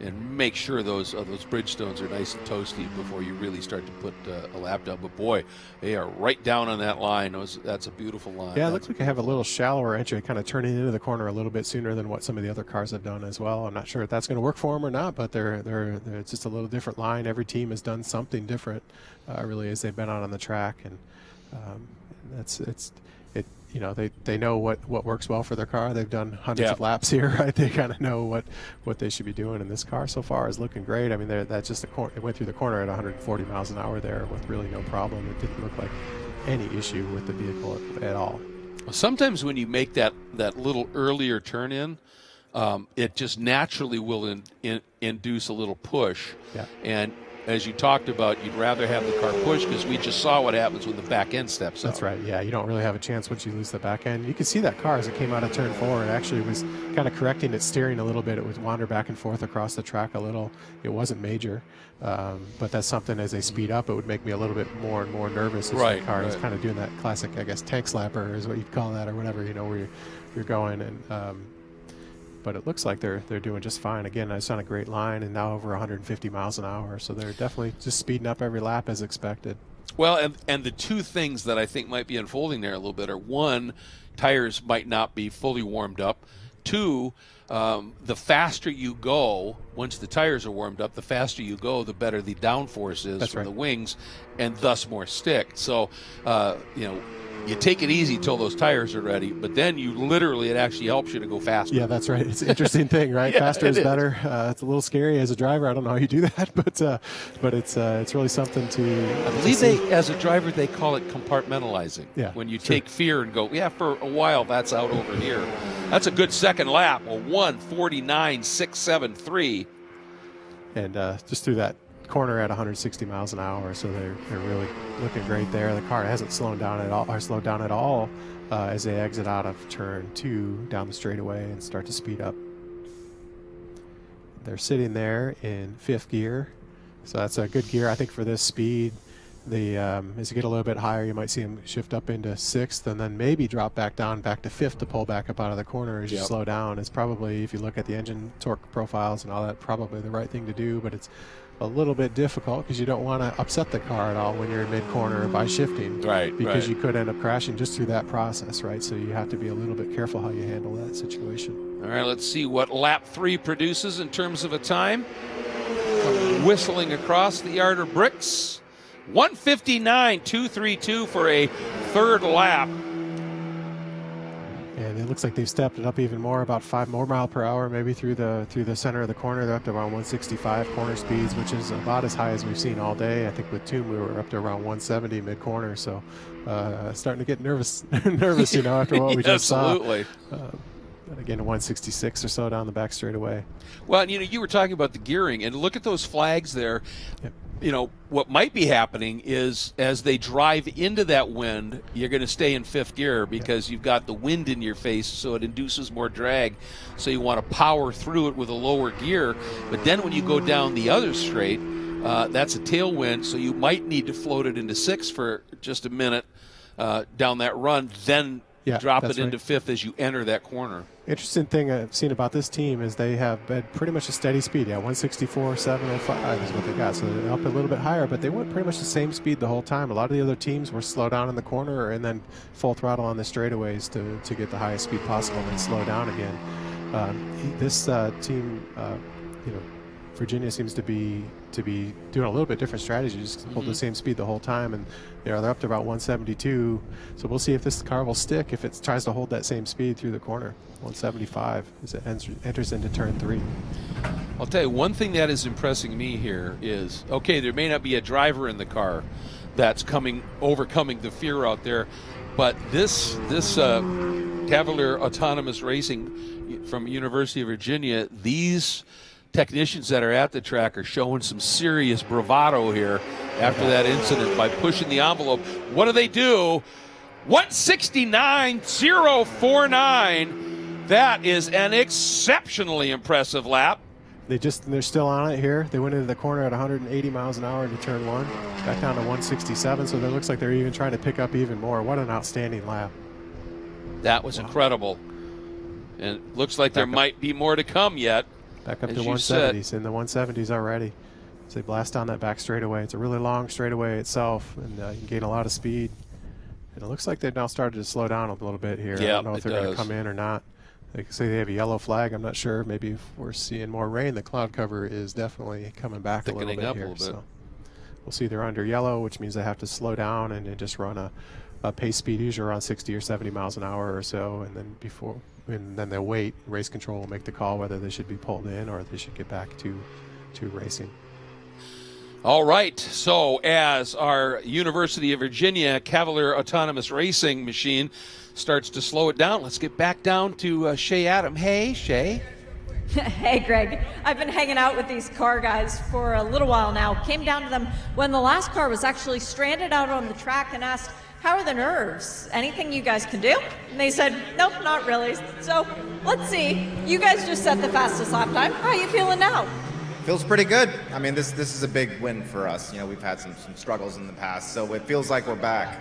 and make sure those Bridgestones are nice and toasty before you really start to put a lap down. But boy, they are right down on that line. That's a beautiful line. Yeah, it looks like they have a little shallower entry, kind of turning into the corner a little bit sooner than what some of the other cars have done as well. I'm not sure if that's going to work for them or not, but it's just a little different line. Every team has done something different, really, as they've been out on the track, and they know what works well for their car. They've done hundreds of laps here, right? They kind of know what they should be doing. And this car so far is looking great. I mean, that's just it went through the corner at 140 miles an hour there with really no problem. It didn't look like any issue with the vehicle at all. Sometimes when you make that little earlier turn in, it just naturally will induce a little push. Yeah. And as you talked about, you'd rather have the car push because we just saw what happens when the back end steps That's out. right. Yeah, you don't really have a chance once you lose the back end. You can see that car as it came out of turn 4. It actually was kind of correcting its steering a little bit. It would wander back and forth across the track a little. It wasn't major, but that's something as they speed up, it would make me a little bit more and more nervous. As the car is kind of doing that classic, I guess, tank slapper is what you'd call that, or whatever, where you're going. And but it looks like they're doing just fine. Again, it's on a great line, and now over 150 miles an hour, so they're definitely just speeding up every lap as expected. Well, and the two things that I think might be unfolding there a little bit are, one, tires might not be fully warmed up. Two, the faster you go, once the tires are warmed up, the faster you go, the better the downforce is for the wings, and thus more stick. So, you take it easy till those tires are ready, but then it actually helps you to go faster. Yeah, that's right. It's an interesting thing, right? Yeah, faster is better. It's a little scary as a driver. I don't know how you do that, but it's really something to. I believe as a driver, they call it compartmentalizing. Yeah, when you take fear and go, for a while that's out over here. That's a good second lap. A 1:49.673, and just through that corner at 160 miles an hour, so they're really looking great there. The car hasn't slowed down at all as they exit out of turn 2 down the straightaway and start to speed up. They're sitting there in 5th gear, so that's a good gear, I think, for this speed. As you get a little bit higher, you might see them shift up into 6th and then maybe drop back down back to 5th to pull back up out of the corner as you slow down. It's probably, if you look at the engine torque profiles and all that, probably the right thing to do, but it's a little bit difficult because you don't want to upset the car at all when you're in mid-corner by shifting. Right. Because you could end up crashing just through that process, right? So you have to be a little bit careful how you handle that situation. All right, let's see what lap 3 produces in terms of a time. Whistling across the yard of bricks. 1:59.232 for a third lap. And it looks like they've stepped it up even more, about 5 more miles per hour, maybe through the center of the corner. They're up to around 165 corner speeds, which is about as high as we've seen all day. I think with Toom we were up to around 170 mid-corner, so starting to get nervous, after what we just saw. Absolutely. Again, 166 or so down the back straightaway. Well, you were talking about the gearing, and look at those flags there. Yep. What might be happening is as they drive into that wind, you're going to stay in 5th gear because you've got the wind in your face, so it induces more drag. So you want to power through it with a lower gear. But then when you go down the other straight, that's a tailwind, so you might need to float it into 6th for just a minute down that run, then drop it into 5th as you enter that corner. Interesting thing I've seen about this team is they have been pretty much a steady speed. 164.705 is what they got. So they're up a little bit higher, but they went pretty much the same speed the whole time. A lot of the other teams were slow down in the corner and then full throttle on the straightaways to get the highest speed possible and then slow down again. This team, Virginia seems to be doing a little bit different strategy, just hold the same speed the whole time, and they're up to about 172. So we'll see if this car will stick if it tries to hold that same speed through the corner. 175 as it enters into turn 3. I'll tell you, one thing that is impressing me here is, okay, there may not be a driver in the car that's overcoming the fear out there, but this Cavalier Autonomous Racing from University of Virginia, these technicians that are at the track are showing some serious bravado here after that incident by pushing the envelope. What do they do? 1:69.049. That is an exceptionally impressive lap. They're still on it here. They went into the corner at 180 miles an hour into turn 1, back down to 167. So it looks like they're even trying to pick up even more. What an outstanding lap! That was incredible, and it looks like there might be more to come yet. Back up to 170s, in the 170s already. So they blast down that back straightaway. It's a really long straightaway itself, and you can gain a lot of speed. And it looks like they've now started to slow down a little bit here. I don't know if they're going to come in or not. They say they have a yellow flag. I'm not sure. Maybe if we're seeing more rain, the cloud cover is definitely coming back a little bit here. So we'll see they're under yellow, which means they have to slow down and just run a pace speed, usually around 60 or 70 miles an hour or so, and then they'll wait. Race control will make the call whether they should be pulled in or they should get back to racing. All right, so as our University of Virginia Cavalier Autonomous Racing machine starts to slow it down, let's get back down to Shay Adam. Hey, Shay. Hey, Greg. I've been hanging out with these car guys for a little while now. Came down to them when the last car was actually stranded out on the track and asked, how are the nerves? Anything you guys can do? And they said, nope, not really. So let's see. You guys just set the fastest lap time. How are you feeling now? Feels pretty good. I mean, this is a big win for us. You know, we've had some struggles in the past, so it feels like we're back.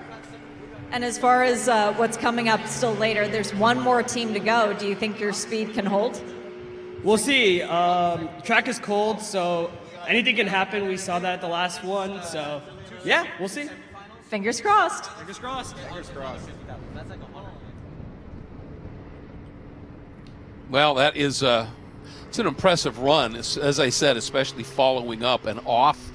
And as far as what's coming up still later, there's one more team to go. Do you think your speed can hold? We'll see. Track is cold, so anything can happen. We saw that at the last one, so yeah, we'll see. Fingers crossed. Fingers crossed. Fingers crossed. Well, that is it's an impressive run, as I said, especially following up and off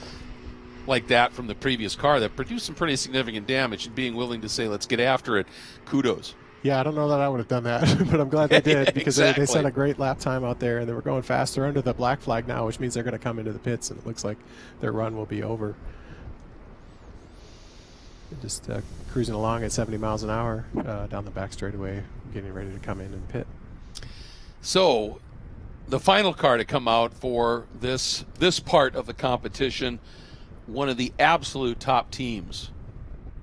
like that from the previous car that produced some pretty significant damage, and being willing to say, let's get after it. Kudos. Yeah, I don't know that I would have done that, but I'm glad they did because Exactly. they set a great lap time out there, and they were going fast. They're under the black flag now, which means they're going to come into the pits, and it looks like their run will be over. Just cruising along at 70 miles an hour down the back straightaway, getting ready to come in and pit. So the final car to come out for this part of the competition, one of the absolute top teams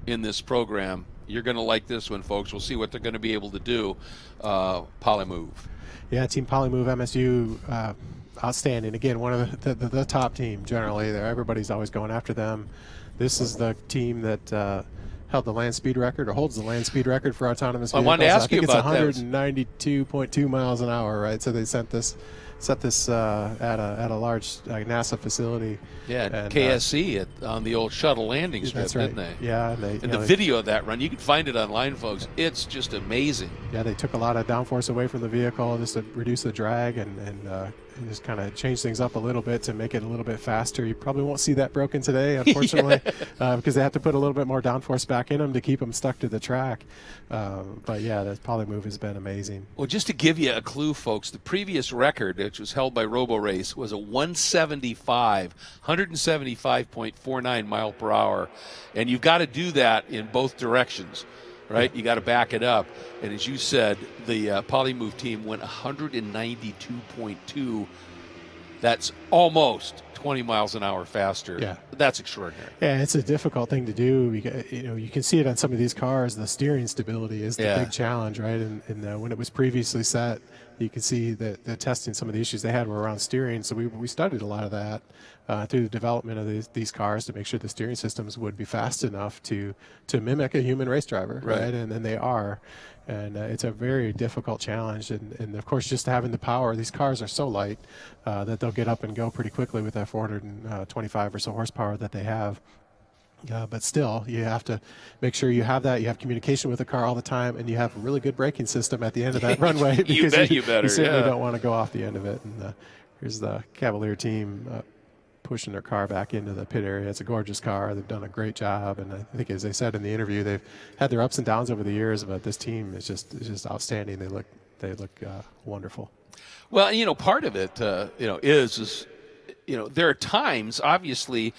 in this program. You're going to like this one, folks. We'll see what they're going to be able to do. Polymove. Yeah, Team Polymove MSU, outstanding. Again, one of the top team generally. Everybody's always going after them. This is the team that held the land speed record, or holds the land speed record for autonomous vehicles. I wanted to ask you about that. I think it's 192.2 miles an hour, right? So they set this at a large NASA facility. Yeah, and, KSC on the old shuttle landing strip, that's right. didn't they? Yeah, and the video of that run, you can find it online, folks. It's just amazing. Yeah, they took a lot of downforce away from the vehicle just to reduce the drag and just kind of change things up a little bit to make it a little bit faster. You probably won't see that broken today, unfortunately, because they have to put a little bit more downforce back in them to keep them stuck to the track. But yeah, the Polymove has been amazing. Well, just to give you a clue, folks, the previous record, which was held by RoboRace, was a 175.49 mile per hour. And you've got to do that in both directions, right? You got to back it up. And as you said, the Polymove team went 192.2. That's almost 20 miles an hour faster. Yeah. That's extraordinary. Yeah, it's a difficult thing to do. You can see it on some of these cars. The steering stability is the big challenge, right? And when it was previously set, you can see that the testing, some of the issues they had were around steering. So we studied a lot of that through the development of these cars to make sure the steering systems would be fast enough to mimic a human race driver, right? And they are. And it's a very difficult challenge. And of course, just having the power, these cars are so light that they'll get up and go pretty quickly with that 425 or so horsepower that they have. But still, you have to make sure you have that. You have communication with the car all the time, and you have a really good braking system at the end of that runway. Because you better. You certainly don't want to go off the end of it. And here's the Cavalier team pushing their car back into the pit area. It's a gorgeous car. They've done a great job, and I think, as they said in the interview, they've had their ups and downs over the years, but this team is just outstanding. They look wonderful. Well, part of it, is there are times, obviously,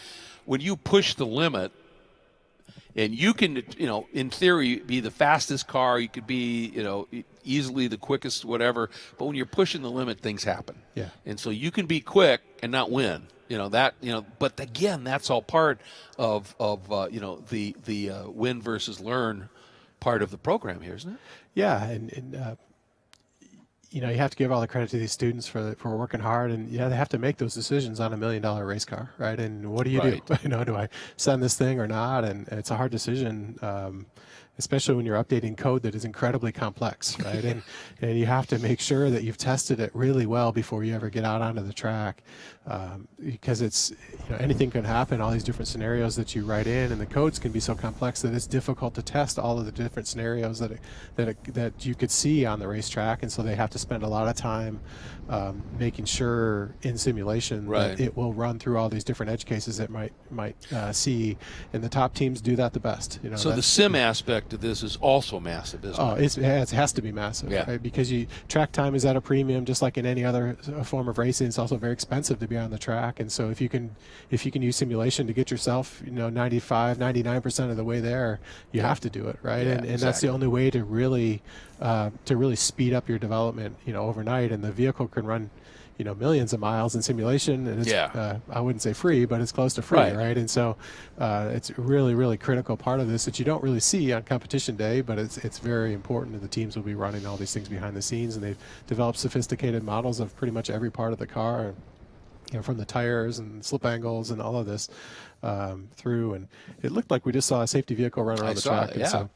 when you push the limit, and you can, in theory, be the fastest car. You could be, easily the quickest, whatever. But when you're pushing the limit, things happen. Yeah. And so you can be quick and not win. But again, that's all part of the win versus learn part of the program here, isn't it? Yeah, and you have to give all the credit to these students for working hard, and they have to make those decisions on $1 million race car, right? And what do you do? Do I send this thing or not? And it's a hard decision, especially when you're updating code that is incredibly complex, right? and you have to make sure that you've tested it really well before you ever get out onto the track, because it's anything can happen. All these different scenarios that you write in, and the codes can be so complex that it's difficult to test all of the different scenarios that you could see on the racetrack, and so they have to spend a lot of time making sure in simulation that it will run through all these different edge cases that might see, and the top teams do that the best. So the sim aspect of this is also massive, isn't it? It has to be massive, right? Because track time is at a premium, just like in any other form of racing. It's also very expensive to be on the track, and so if you can use simulation to get yourself 95, 99% of the way there, you have to do it, right? And that's the only way to really speed up your development overnight. And the vehicle can run millions of miles in simulation, and it's I wouldn't say free, but it's close to free, right? And so it's a really, really critical part of this that you don't really see on competition day, but it's very important, and the teams will be running all these things behind the scenes, and they've developed sophisticated models of pretty much every part of the car, from the tires and slip angles and all of this through. And it looked like we just saw a safety vehicle run around the track. And so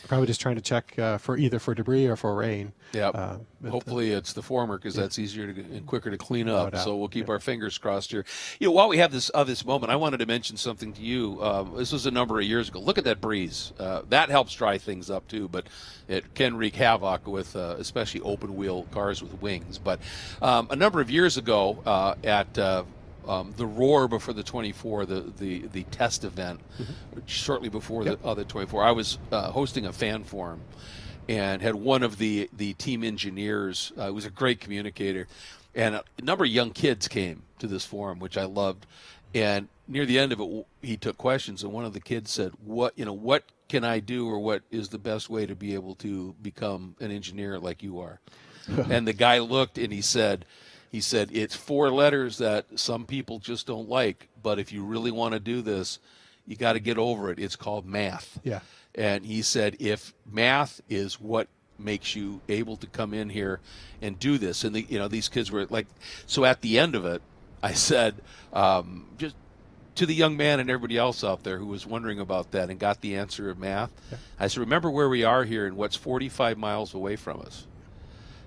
probably just trying to check for either for debris or for rain. Yeah. Hopefully it's the former, because that's easier and quicker to clean up. So we'll keep our fingers crossed here. While we have this moment, I wanted to mention something to you. This was a number of years ago. Look at that breeze. That helps dry things up too, but it can wreak havoc with especially open wheel cars with wings. But a number of years ago at the Roar before the 24, the test event, shortly before the other 24, I was hosting a fan forum and had one of the team engineers, who was a great communicator, and a number of young kids came to this forum, which I loved. And near the end of it, he took questions, and one of the kids said, what can I do, or what is the best way to be able to become an engineer like you are? And the guy looked and he said, it's 4 letters that some people just don't like, but if you really want to do this, you got to get over it. It's called math. Yeah. And he said, if math is what makes you able to come in here and do this, and these kids were like, so at the end of it, I said, just to the young man and everybody else out there who was wondering about that and got the answer of math, I said, remember where we are here and what's 45 miles away from us.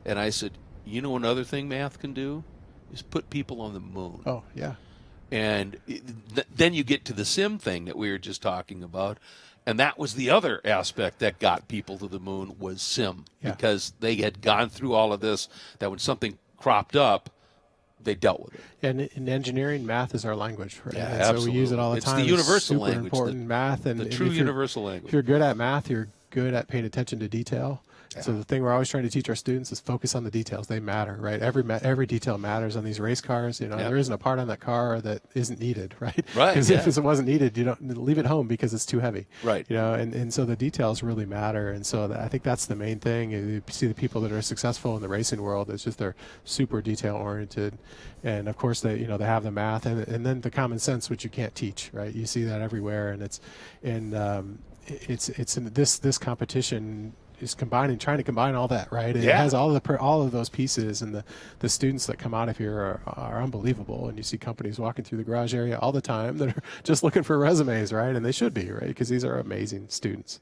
And I said, another thing math can do is put people on the moon. Oh, yeah. And then you get to the sim thing that we were just talking about. And that was the other aspect that got people to the moon, was sim. Because they had gone through all of this, that when something cropped up, they dealt with it. And in engineering, math is our language, right? Yeah, and absolutely. So we use it all the time. It's the universal super language. Important math, and the true universal language. If you're good at math, you're good at paying attention to detail. So the thing we're always trying to teach our students is focus on the details. They matter, right? Every detail matters on these race cars. There isn't a part on that car that isn't needed, right? Right. Because if it wasn't needed, you don't leave it home because it's too heavy. Right. And so the details really matter. And so I think that's the main thing. You see the people that are successful in the racing world, it's just they're super detail oriented. And of course they have the math and then the common sense, which you can't teach, right? You see that everywhere, and it's in this competition is trying to combine all that, right? It has all of those pieces, and the students that come out of here are unbelievable. And you see companies walking through the garage area all the time that are just looking for resumes, right? And they should be, right? Because these are amazing students.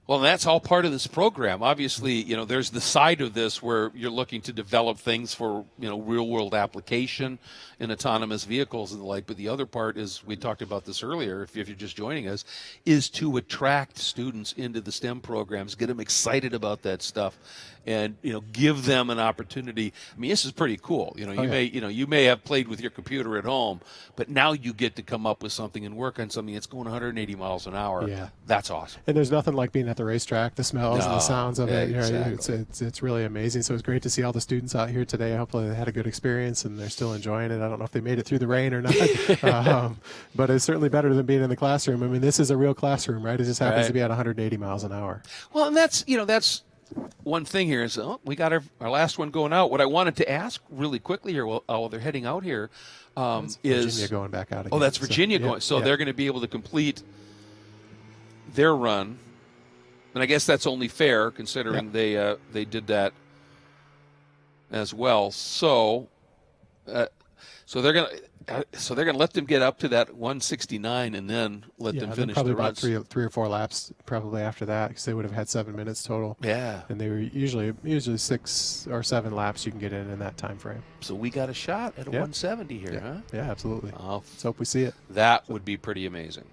Well, that's all part of this program. Obviously, there's the side of this where you're looking to develop things for, real-world application in autonomous vehicles and the like. But the other part is, we talked about this earlier, if you're just joining us, is to attract students into the STEM programs, get them excited about that stuff, and give them an opportunity. I mean, this is pretty cool. You may have played with your computer at home, but now you get to come up with something and work on something that's going 180 miles an hour. Yeah, that's awesome. And there's nothing like being at the racetrack, the smells and the sounds of it. Exactly. It's really amazing. So it's great to see all the students out here today. Hopefully they had a good experience and they're still enjoying it. I don't know if they made it through the rain or not, but it's certainly better than being in the classroom. I mean, this is a real classroom, right? It just happens to be at 180 miles an hour. Well, and that's one thing here is, we got our last one going out. What I wanted to ask really quickly here while they're heading out here is Virginia going back out again. Oh, that's Virginia going. So they're going to be able to complete their run. And I guess that's only fair considering they did that as well. So they're gonna let them get up to that 169 and then let them finish probably the runs. About three or four laps probably after that, because they would have had 7 minutes total. Yeah, and they were usually 6 or 7 laps you can get in that time frame. So we got a shot at a 170 here, huh? Yeah, absolutely. Let's hope we see it. That would be pretty amazing.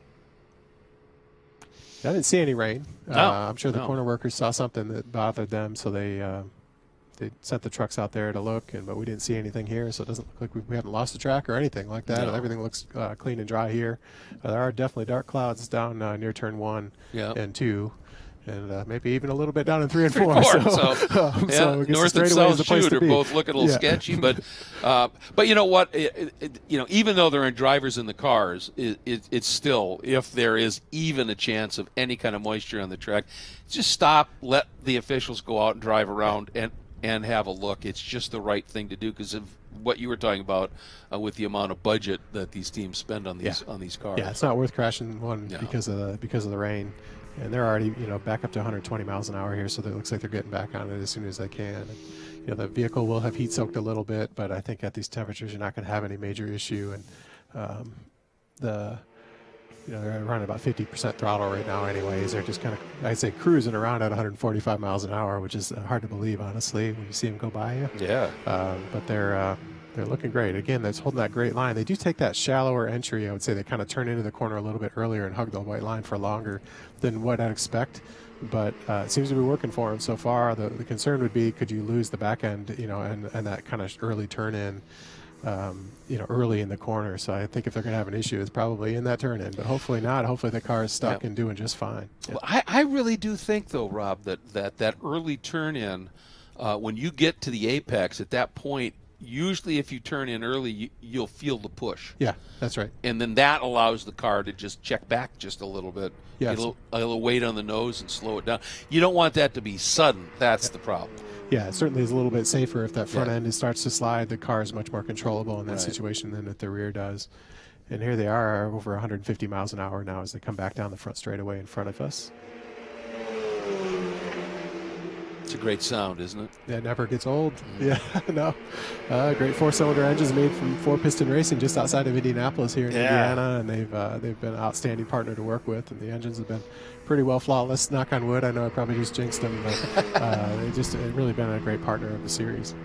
I didn't see any rain. No, I'm sure the corner workers saw something that bothered them, so they sent the trucks out there to look, but we didn't see anything here, so it doesn't look like we haven't lost the track or anything like that. No. Everything looks clean and dry here. There are definitely dark clouds down near turn 1 and 2. And maybe even a little bit down in 3 and 4. So North and South Chute are both looking a little sketchy, but you know what? Even though there aren't drivers in the cars, it's still, if there is even a chance of any kind of moisture on the track, just stop, let the officials go out and drive around, and and have a look. It's just the right thing to do because of what you were talking about with the amount of budget that these teams spend on these cars. Yeah, it's not worth crashing one because of the rain. And they're already, back up to 120 miles an hour here, so it looks like they're getting back on it as soon as they can. And, the vehicle will have heat soaked a little bit, but I think at these temperatures you're not going to have any major issue. And they're running about 50% throttle right now anyways. They're just kind of, I'd say, cruising around at 145 miles an hour, which is hard to believe, honestly, when you see them go by you. Yeah. But they're looking great. Again, that's holding that great line. They do take that shallower entry. I would say they kind of turn into the corner a little bit earlier and hug the white line for longer than what I'd expect. But it seems to be working for them so far. The concern would be, could you lose the back end, and that kind of early turn in, early in the corner. So I think if they're going to have an issue, it's probably in that turn in. But hopefully not. Hopefully the car is stuck and doing just fine. Yeah. Well, I really do think, though, Rob, that early turn in, when you get to the apex, at that point, usually if you turn in early, you'll feel the push. Yeah, that's right. And then that allows the car to just check back just a little bit. Yeah, a little weight on the nose and slow it down. You don't want that to be sudden. That's the problem. Yeah, it certainly is a little bit safer if that front end starts to slide. The car is much more controllable in that situation than if the rear does. And here they are over 150 miles an hour now as they come back down the front straightaway in front of us. It's a great sound, isn't it? It never gets old. Yeah, no. Great four-cylinder engines made from four-piston racing just outside of Indianapolis here in Indiana, and they've been an outstanding partner to work with, and the engines have been pretty well flawless. Knock on wood. I know I probably just jinxed them, but they've really been a great partner of the series.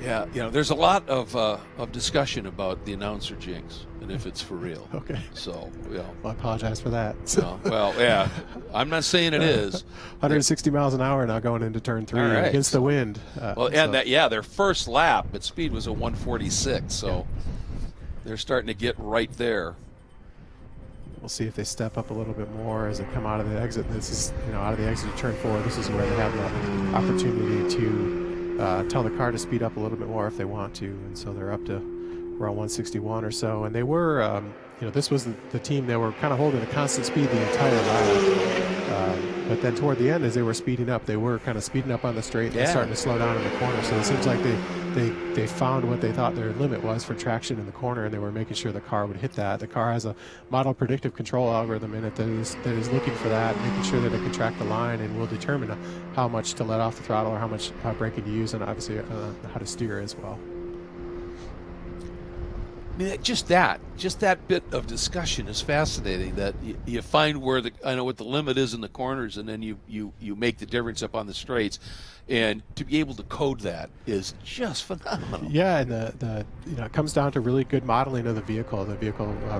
Yeah, there's a lot of discussion about the announcer jinx and if it's for real. Okay. So, well, I apologize for that. Well, yeah, I'm not saying it is. 160 miles an hour now going into turn 3 against the wind. Their first lap at speed was a 146, so they're starting to get right there. We'll see if they step up a little bit more as they come out of the exit. This is, out of the exit of turn 4. This is where they have the opportunity to tell the car to speed up a little bit more if they want to, and so they're up to around 161 or so. And they were, this was the team that were kind of holding a constant speed the entire lap. But then toward the end, as they were speeding up, they were kind of speeding up on the straight and starting to slow down in the corner. So it seems like they found what they thought their limit was for traction in the corner, and they were making sure the car would hit that. The car has a model predictive control algorithm in it that is looking for that, making sure that it can track the line and will determine how much to let off the throttle or how much braking to use, and obviously how to steer as well. I mean, just that bit of discussion is fascinating. That you find where what the limit is in the corners, and then you make the difference up on the straights, and to be able to code that is just phenomenal. Yeah, and it comes down to really good modeling of the vehicle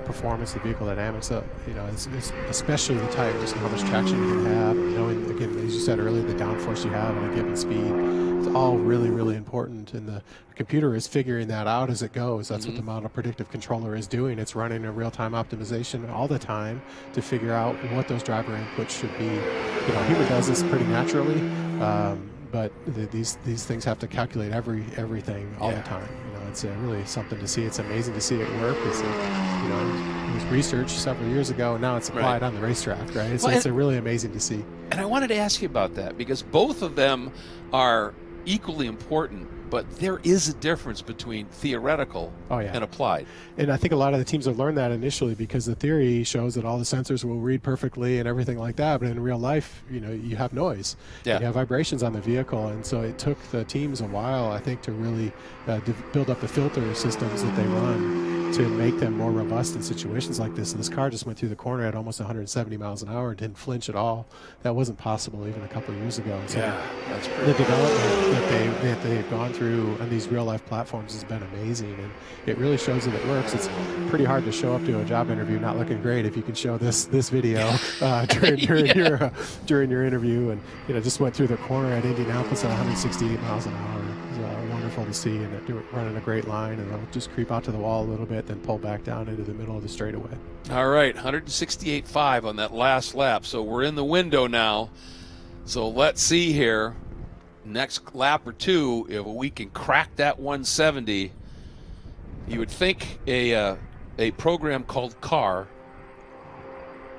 performance, the vehicle dynamics. It's especially the tires and how much traction you can have. Knowing, again, as you said earlier, the downforce you have at a given speed. It's all really, really important, and the computer is figuring that out as it goes. That's what the model predictive controller is doing. It's running a real-time optimization all the time to figure out what those driver inputs should be. Human does this pretty naturally, but these things have to calculate everything all the time. It's really something to see. It's amazing to see it work. It's it was researched several years ago, and now it's applied on the racetrack. Right? It's really amazing to see. And I wanted to ask you about that because both of them are equally important, but there is a difference between theoretical and applied. And I think a lot of the teams have learned that initially because the theory shows that all the sensors will read perfectly and everything like that, but in real life, you have noise. You have vibrations on the vehicle, and so it took the teams a while, I think, to really build up the filter systems that they run to make them more robust in situations like this. And this car just went through the corner at almost 170 miles an hour and didn't flinch at all. That wasn't possible even a couple of years ago. So that's great. The development that they've gone through on these real life platforms has been amazing, and it really shows that it works. It's pretty hard to show up to a job interview not looking great if you can show this video during your interview, and just went through the corner at Indianapolis at 168 miles an hour. Wonderful to see, and running a great line, and they'll just creep out to the wall a little bit, then pull back down into the middle of the straightaway. All right, 168.5 on that last lap. So we're in the window now. So let's see here. Next lap or two, if we can crack that 170, you would think a program called CAR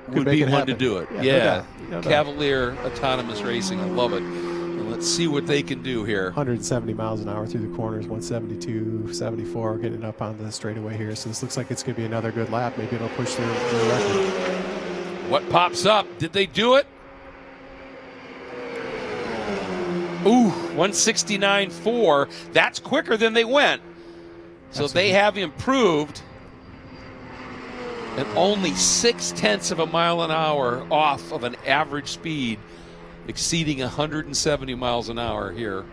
would be one to do it. Yeah. No Cavalier Autonomous Racing. I love it. Let's see what they can do here. 170 miles an hour through the corners, 172, 74, getting up on the straightaway here. So this looks like it's going to be another good lap. Maybe it'll push their record. What pops up? Did they do it? Ooh, 169.4. That's quicker than they went. So they have improved, and only 0.6 of a mile an hour off of an average speed, exceeding 170 miles an hour here.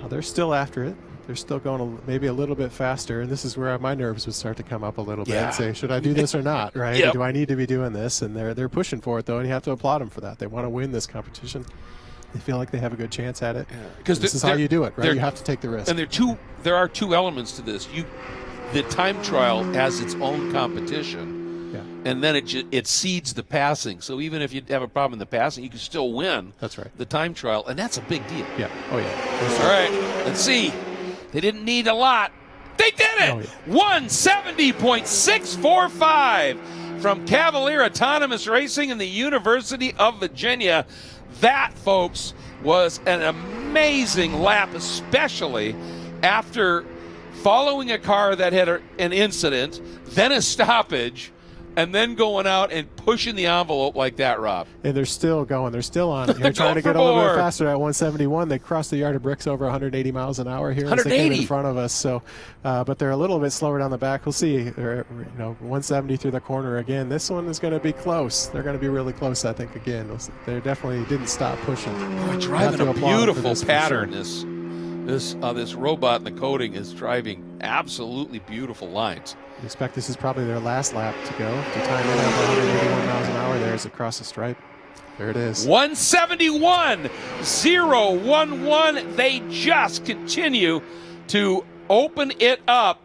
Now they're still after it. They're still going maybe a little bit faster, and this is where my nerves would start to come up a little bit and say, should I do this or not, right? Yep. Do I need to be doing this? And they're pushing for it, though, and you have to applaud them for that. They want to win this competition. They feel like they have a good chance at it. Because this is how you do it, right? You have to take the risk. And there are two elements to this. The time trial has its own competition, and then it seeds the passing. So even if you have a problem in the passing, you can still win. That's right. The time trial, and that's a big deal. Yeah. Oh yeah. All right. Let's see. They didn't need a lot. They did it. Oh, yeah. 170.645 from Cavalier Autonomous Racing in the University of Virginia. That, folks, was an amazing lap, especially after following a car that had an incident, then a stoppage, and then going out and pushing the envelope like that, Rob. And they're still going. They're still on it. They're trying to get a little bit faster at 171. They crossed the yard of bricks over 180 miles an hour here. 180 as they came in front of us. So, but they're a little bit slower down the back. We'll see. They're, 170 through the corner again. This one is going to be close. They're going to be really close, I think. Again, they definitely didn't stop pushing. Boy, driving a beautiful pattern. This robot in the coating is driving absolutely beautiful lines. I expect this is probably their last lap to go. To time in at 181 miles an hour there as it crosses the stripe. There it is. 171.011. They just continue to open it up.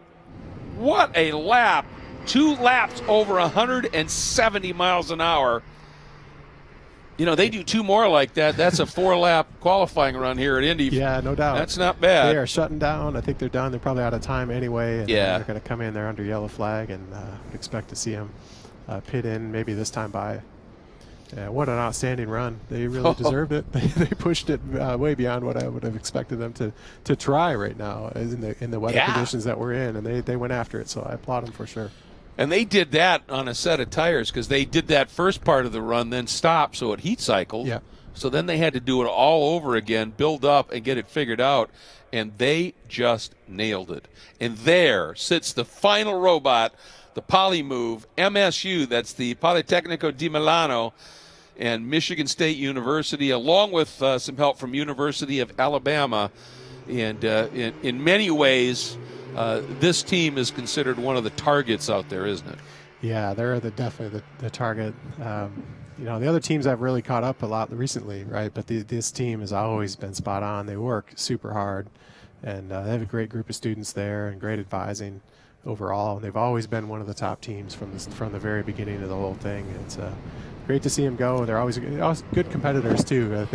What a lap. 2 laps over 170 miles an hour. They do 2 more like that. That's a 4-lap qualifying run here at Indy. Yeah, no doubt. That's not bad. They are shutting down. I think they're done. They're probably out of time anyway. And they're going to come in there under yellow flag, and expect to see them pit in maybe this time by. What an outstanding run. They really deserved it. They pushed it way beyond what I would have expected them to try right now in the weather conditions that we're in, and they went after it, so I applaud them for sure. And they did that on a set of tires because they did that first part of the run, then stopped, so it heat cycled. Yeah. So then they had to do it all over again, build up, and get it figured out. And they just nailed it. And there sits the final robot, the Polymove MSU, that's the Politecnico di Milano and Michigan State University, along with some help from University of Alabama. And in many ways, this team is considered one of the targets out there, isn't it? Yeah, they're definitely the target. The other teams have really caught up a lot recently, right? But this team has always been spot on. They work super hard, and they have a great group of students there and great advising overall. And they've always been one of the top teams from the very beginning of the whole thing. It's great to see them go. They're always good competitors too.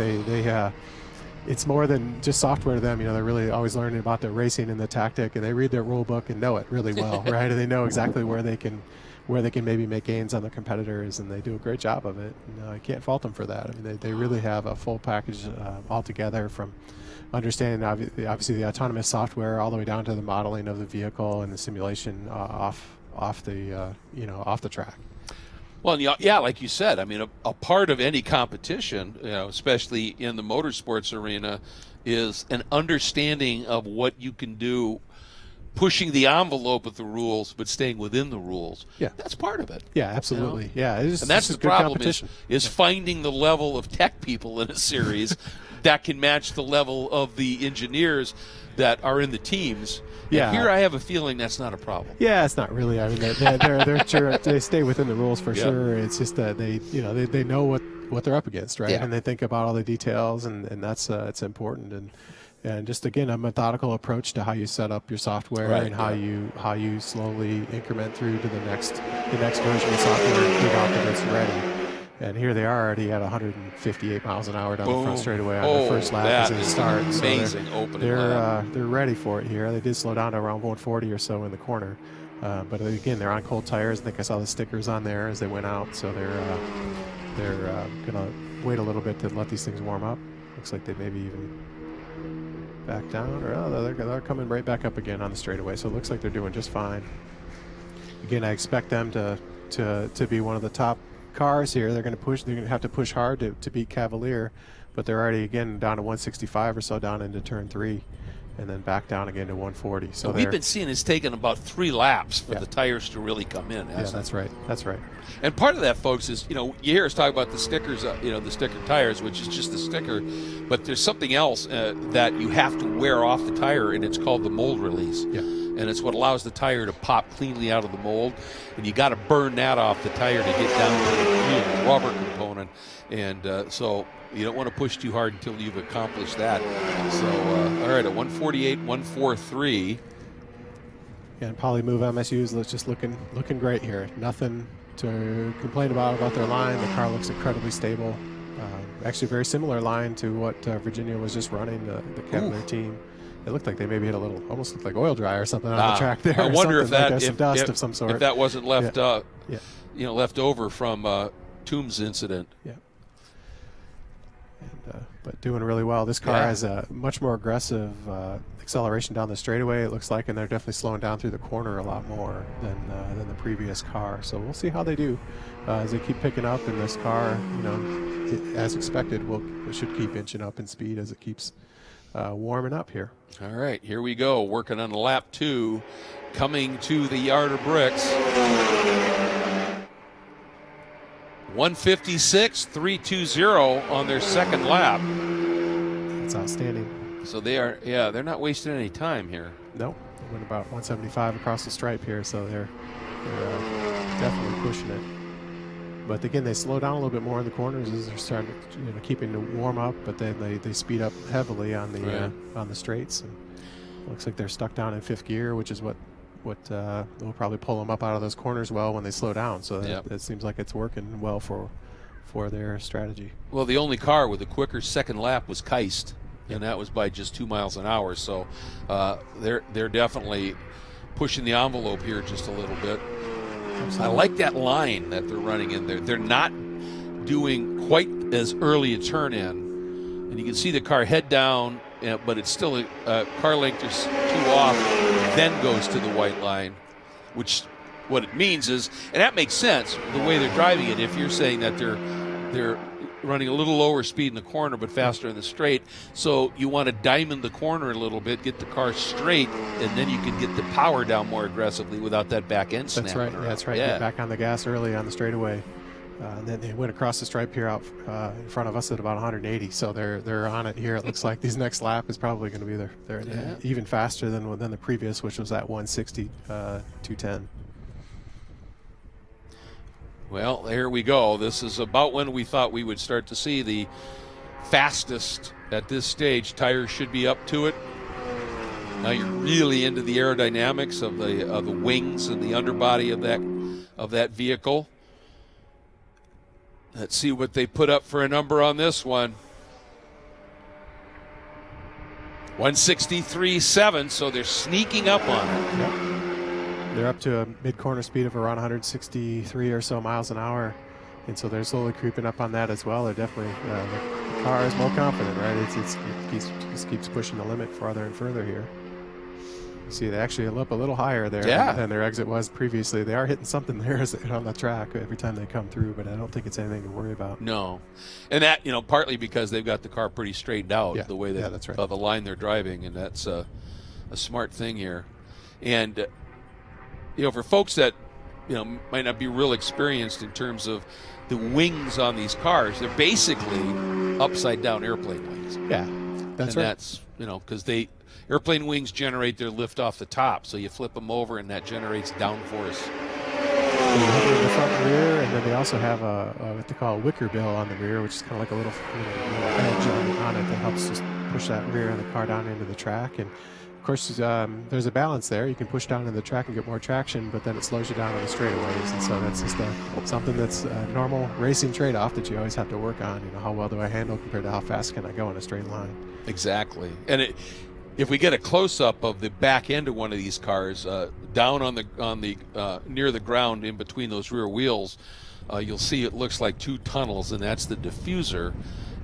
It's more than just software to them. They're really always learning about their racing and the tactic, and they read their rule book and know it really well, right? And they know exactly where they can maybe make gains on their competitors, and they do a great job of it. And I can't fault them for that. I mean, they really have a full package altogether, from understanding obviously the autonomous software all the way down to the modeling of the vehicle and the simulation off the track. Well, yeah, like you said, I mean, a part of any competition, especially in the motorsports arena, is an understanding of what you can do, pushing the envelope of the rules, but staying within the rules. Yeah, that's part of it. Yeah, absolutely. Yeah, and that's the problem is finding the level of tech people in a series that can match the level of the engineers that are in the teams. Yeah. And here I have a feeling that's not a problem. Yeah, it's not really. I mean, they're sure they stay within the rules for sure. It's just that they know what they're up against, right? Yeah. And they think about all the details, and that's it's important. And just again, a methodical approach to how you set up your software, and how you slowly increment through to the next version of software and figure out that it's ready. And here they are already at 158 miles an hour down the front straightaway on their first lap as they start. Amazing opening lap. They're ready for it here. They did slow down to around 140 or so in the corner. But again, they're on cold tires. I think I saw the stickers on there as they went out. So they're going to wait a little bit to let these things warm up. Looks like they maybe even back down, or they're coming right back up again on the straightaway. So it looks like they're doing just fine. Again, I expect them to be one of the top cars here. They're going to push. They're going to have to push hard to beat Cavalier, but they're already again down to 165 or so down into turn 3, and then back down again to 140. So we've been seeing it's taken about 3 laps for Yeah. the tires to really come in. Yeah, that's right. That's right. And part of that, folks, is, you hear us talk about the stickers, the sticker tires, which is just the sticker, but there's something else that you have to wear off the tire, and it's called the mold release. Yeah. And it's what allows the tire to pop cleanly out of the mold, and you got to burn that off the tire to get down to the real rubber component. And so you don't want to push too hard until you've accomplished that. So, all right, at 148, 143. And Polymove MSUs just looking great here. Nothing to complain about their line. The car looks incredibly stable. Actually, a very similar line to what Virginia was just running, the Cavalier team. It looked like they maybe hit almost looked like oil dry or something on the track there. I wonder if that, some dust of some sort. If that wasn't left, yeah. Left over from Toombs incident. Yeah. And, but doing really well. This car has a much more aggressive acceleration down the straightaway, it looks like, and they're definitely slowing down through the corner a lot more than the previous car. So we'll see how they do as they keep picking up. And this car, as expected, it should keep inching up in speed as it keeps warming up here. All right, here we go. Working on lap 2, coming to the yard of bricks. 156.320 on their second lap. That's outstanding. So they're not wasting any time here. Nope. They went about 175 across the stripe here, so they're definitely pushing it. But again, they slow down a little bit more in the corners as they're starting to, keeping to warm up, but then they speed up heavily on the straights. And it looks like they're stuck down in 5th gear, which is what will probably pull them up out of those corners well when they slow down. So that seems like it's working well for their strategy. Well, the only car with a quicker second lap was Keist, and that was by just 2 miles an hour. So they're definitely pushing the envelope here just a little bit. I like that line that they're running in there. They're not doing quite as early a turn in, and you can see the car head down, but it's still a car length or 2 off, then goes to the white line, which what it means is, and that makes sense the way they're driving it. If you're saying that they're running a little lower speed in the corner but faster in the straight, so you want to diamond the corner a little bit, get the car straight, and then you can get the power down more aggressively without that back end snapping around. That's right. Get back on the gas early on the straightaway. And then they went across the stripe here out in front of us at about 180, so they're on it here. It looks like this next lap is probably going to be they're even faster than the previous, which was at 160, 210. Well, there we go. This is about when we thought we would start to see the fastest at this stage. Tires should be up to it. Now you're really into the aerodynamics of the wings and the underbody of that vehicle. Let's see what they put up for a number on this one. 163.7, so they're sneaking up on it. Yep. They're up to a mid-corner speed of around 163 or so miles an hour, and so they're slowly creeping up on that as well. They're definitely the car is more confident, right? It just keeps pushing the limit farther and further here. You see, they actually up a little higher there than their exit was previously. They are hitting something there on the track every time they come through, but I don't think it's anything to worry about. No, and that partly because they've got the car pretty straightened out the way that's right. The line they're driving, and that's a smart thing here. And for folks that might not be real experienced in terms of the wings on these cars, they're basically upside down airplane wings. Yeah, that's right. That's because airplane wings generate their lift off the top, so you flip them over and that generates downforce. So you have it in the front and rear, and then they also have what they call a wicker bill on the rear, which is kind of like a little edge on it that helps just push that rear of the car down into the track. And of course, there's a balance there. You can push down into the track and get more traction, but then it slows you down on the straightaways. And so that's just something that's a normal racing trade-off that you always have to work on. How well do I handle compared to how fast can I go in a straight line? Exactly. And if we get a close-up of the back end of one of these cars, down on the near the ground in between those rear wheels, you'll see it looks like 2 tunnels, and that's the diffuser.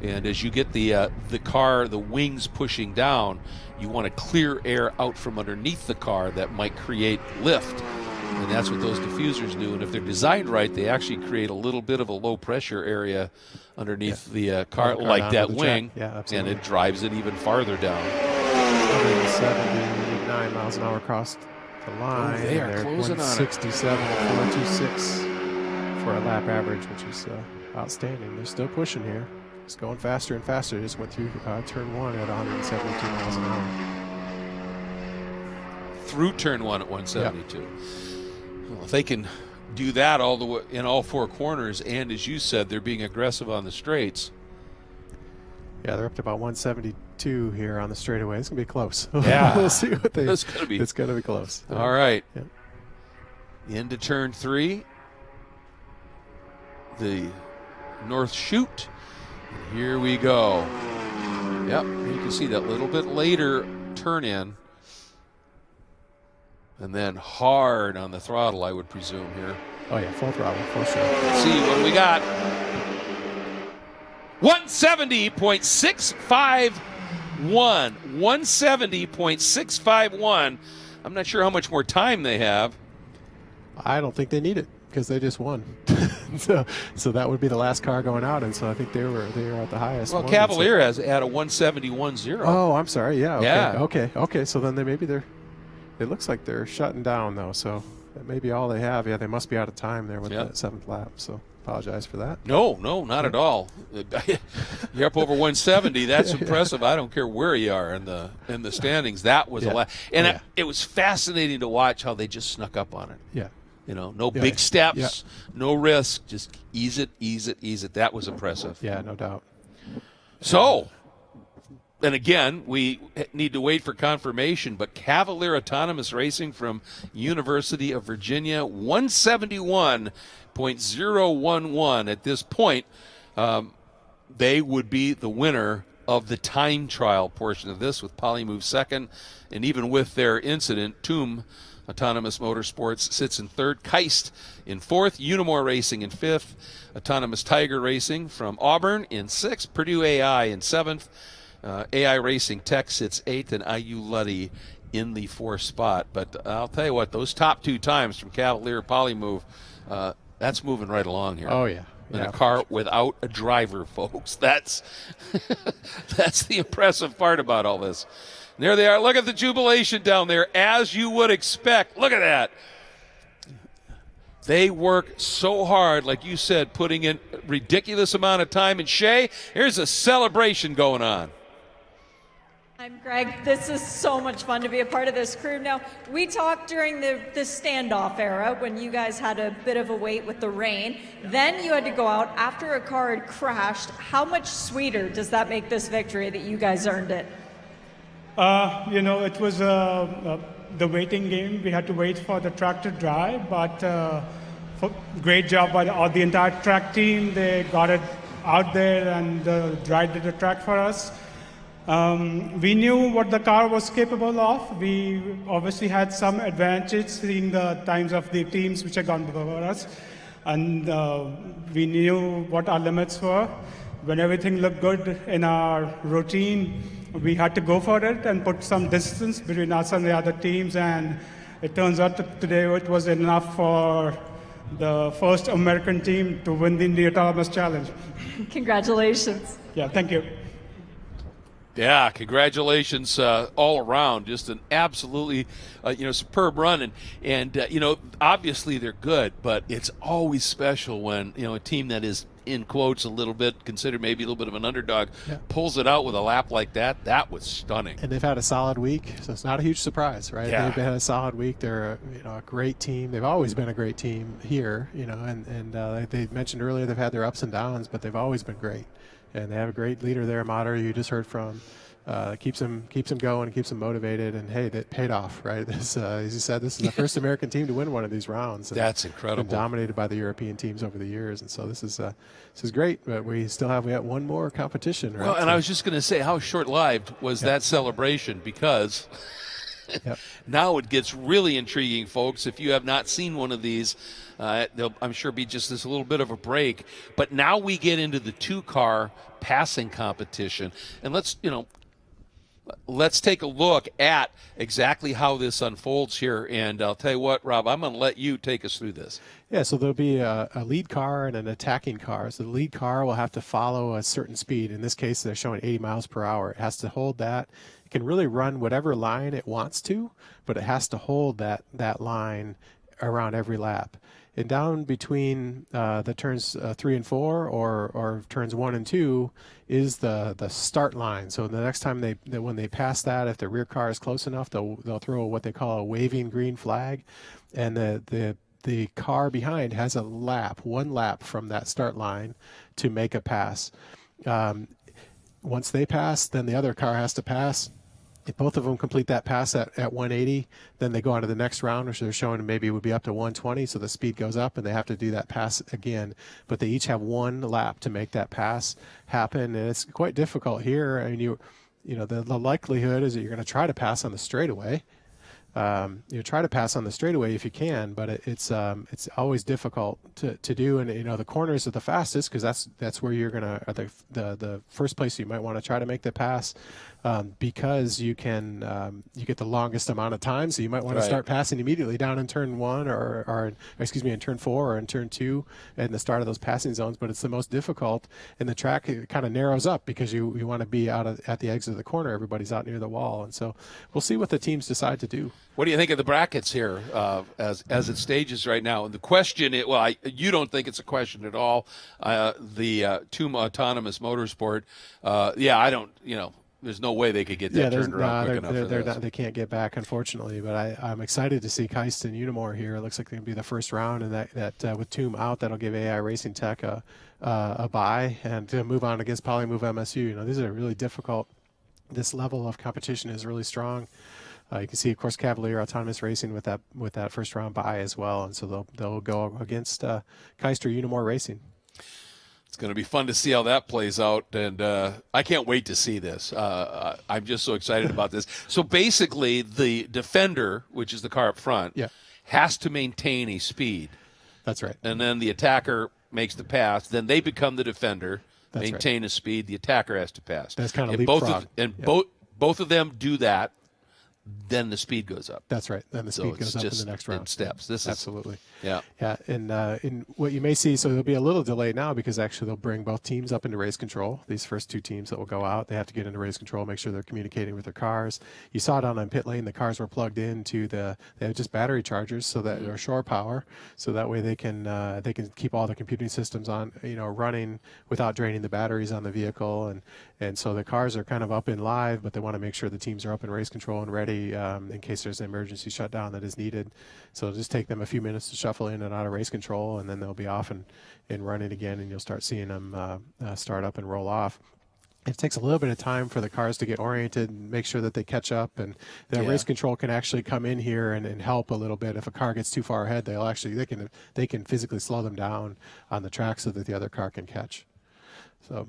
And as you get the car, the wings pushing down, you want to clear air out from underneath the car that might create lift. And that's what those diffusers do. And if they're designed right, they actually create a little bit of a low pressure area underneath the car, like that wing, and it drives it even farther down. 179 miles an hour across the line. They are closing on it. 167.426 for a lap average, which is outstanding. They're still pushing here. It's going faster and faster. It just went through turn 1 at 172 miles an hour. Through turn 1 at 172. Well, if they can do that all the way in all 4 corners, and as you said, they're being aggressive on the straights. Yeah, they're up to about 172 here on the straightaway. It's gonna be close. Yeah, we'll see what they. It's gonna be. It's gonna be close. All right. Yeah. Into turn 3. The north chute. And here we go. Yep, you can see that little bit later turn in. And then hard on the throttle, I would presume here. Oh yeah, full throttle, for sure. Let's see what we got. 170.651. 170.651. I'm not sure how much more time they have. I don't think they need it because they just won. so that would be the last car going out, and so I think they were at the highest. Well, one, Cavalier has had a 171.0. Oh, I'm sorry. Yeah. Okay. Yeah. Okay. So then they're. It looks like they're shutting down though. So that may be all they have. Yeah, they must be out of time there with that 7th lap. So apologize for that. No, not at all. You're up over 170. That's impressive. I don't care where you are in the standings. That was a lot, and it was fascinating to watch how they just snuck up on it. Yeah. You know, no big steps, no risk, just ease it. That was impressive. Yeah, no doubt. So, and again, we need to wait for confirmation, but Cavalier Autonomous Racing from University of Virginia, 171.011 at this point. They would be the winner of the time trial portion of this, with Polymove second, and even with their incident, Toom Autonomous Motorsports sits in 3rd, Keist in 4th, Unimore Racing in 5th, Autonomous Tiger Racing from Auburn in 6th, Purdue AI in 7th, AI Racing Tech sits 8th, and IU Luddy in the 4th spot. But I'll tell you what, those top 2 times from Cavalier Polymove, that's moving right along here. Oh, yeah. In a car without a driver, folks. That's the impressive part about all this. And there they are. Look at the jubilation down there, as you would expect. Look at that. They work so hard, like you said, putting in a ridiculous amount of time. And Shay, here's a celebration going on. I'm Greg. This is so much fun to be a part of this crew. Now, we talked during the standoff era when you guys had a bit of a wait with the rain. Then you had to go out after a car had crashed. How much sweeter does that make this victory that you guys earned it? It was the waiting game. We had to wait for the track to dry, but great job by the entire track team. They got it out there and dried the track for us. We knew what the car was capable of. We obviously had some advantage seeing the times of the teams which had gone before us. And we knew what our limits were. When everything looked good in our routine, we had to go for it and put some distance between us and the other teams. And it turns out that today it was enough for the first American team to win the Indy Autonomous Challenge. Congratulations. Yeah, thank you. Yeah, congratulations all around. Just an absolutely, superb run. And obviously they're good, but it's always special when, a team that is, in quotes, a little bit, considered maybe a little bit of an underdog, pulls it out with a lap like that. That was stunning. And they've had a solid week, so it's not a huge surprise, right? Yeah. They've had a solid week. They're a great team. They've always been a great team here, and they mentioned earlier they've had their ups and downs, but they've always been great. And they have a great leader there, Mater, you just heard from. Keeps them going, keeps them motivated, and hey, that paid off, right? As you said, this is the first American team to win one of these rounds. That's incredible. Been dominated by the European teams over the years, and so this is great. But we got one more competition, right? Well, and I was just going to say, how short-lived was that celebration? Because Yep. Now it gets really intriguing, folks. If you have not seen one of these, there'll, I'm sure, be just this little bit of a break. But now we get into the two-car passing competition. And let's take a look at exactly how this unfolds here. And I'll tell you what, Rob, I'm going to let you take us through this. Yeah, so there'll be a lead car and an attacking car. So the lead car will have to follow a certain speed. In this case, they're showing 80 miles per hour. It has to hold that. It can really run whatever line it wants to, but it has to hold that line around every lap. And down between the turns 3 and 4 or turns 1 and 2 is the start line. So the next time when they pass that, if the rear car is close enough, they'll throw what they call a waving green flag, and the car behind has one lap from that start line to make a pass. Once they pass, then the other car has to pass. If both of them complete that pass at 180, then they go on to the next round, which they're showing maybe it would be up to 120, so the speed goes up and they have to do that pass again. But they each have one lap to make that pass happen, and it's quite difficult here. I mean, the likelihood is that you're going to try to pass on the straightaway. Try to pass on the straightaway if you can, but it's always difficult to do. And the corners are the fastest because that's where you're gonna the first place you might want to try to make the pass, because you can you get the longest amount of time. So you might want to start passing immediately down in turn 1 or in turn 4 or in turn 2 in the start of those passing zones. But it's the most difficult, and the track kind of narrows up because you want to be at the exit of the corner. Everybody's out near the wall, and so we'll see what the teams decide to do. What do you think of the brackets here as it stages right now? And the question, you don't think it's a question at all. The Indy Autonomous Motorsport, I don't, there's no way they could get that turned around quick enough for this. They can't get back, unfortunately. But I'm excited to see Keist and Unimore here. It looks like they're going to be the first round, and that with Toom out, that'll give AI Racing Tech a bye and to move on against Polymove MSU. These are really difficult. This level of competition is really strong. You can see, of course, Cavalier Autonomous Racing with that first round bye as well, and so they'll go against Keist or Unimore Racing. It's going to be fun to see how that plays out, and I can't wait to see this. I'm just so excited about this. So basically, the defender, which is the car up front, has to maintain a speed. That's right. And then the attacker makes the pass. Then they become the defender, maintain a speed. The attacker has to pass. That's kind of leapfrog. Both of them do that. Then the speed goes up. That's right. Then the speed goes up in the next round. In steps. Absolutely. Yeah. And what you may see, so there'll be a little delay now because actually they'll bring both teams up into race control. These first two teams that will go out, they have to get into race control, make sure they're communicating with their cars. You saw it on pit lane. The cars were plugged into they have just battery chargers, so that or shore power, so that way they can keep all the computing systems on, running without draining the batteries on the vehicle. And so the cars are kind of up in live, but they want to make sure the teams are up in race control and ready in case there's an emergency shutdown that is needed. So it'll just take them a few minutes to shuffle in and out of race control, and then they'll be off and running again, and you'll start seeing them start up and roll off. It takes a little bit of time for the cars to get oriented and make sure that they catch up, and the race control can actually come in here and help a little bit. If a car gets too far ahead, they can physically slow them down on the track so that the other car can catch. So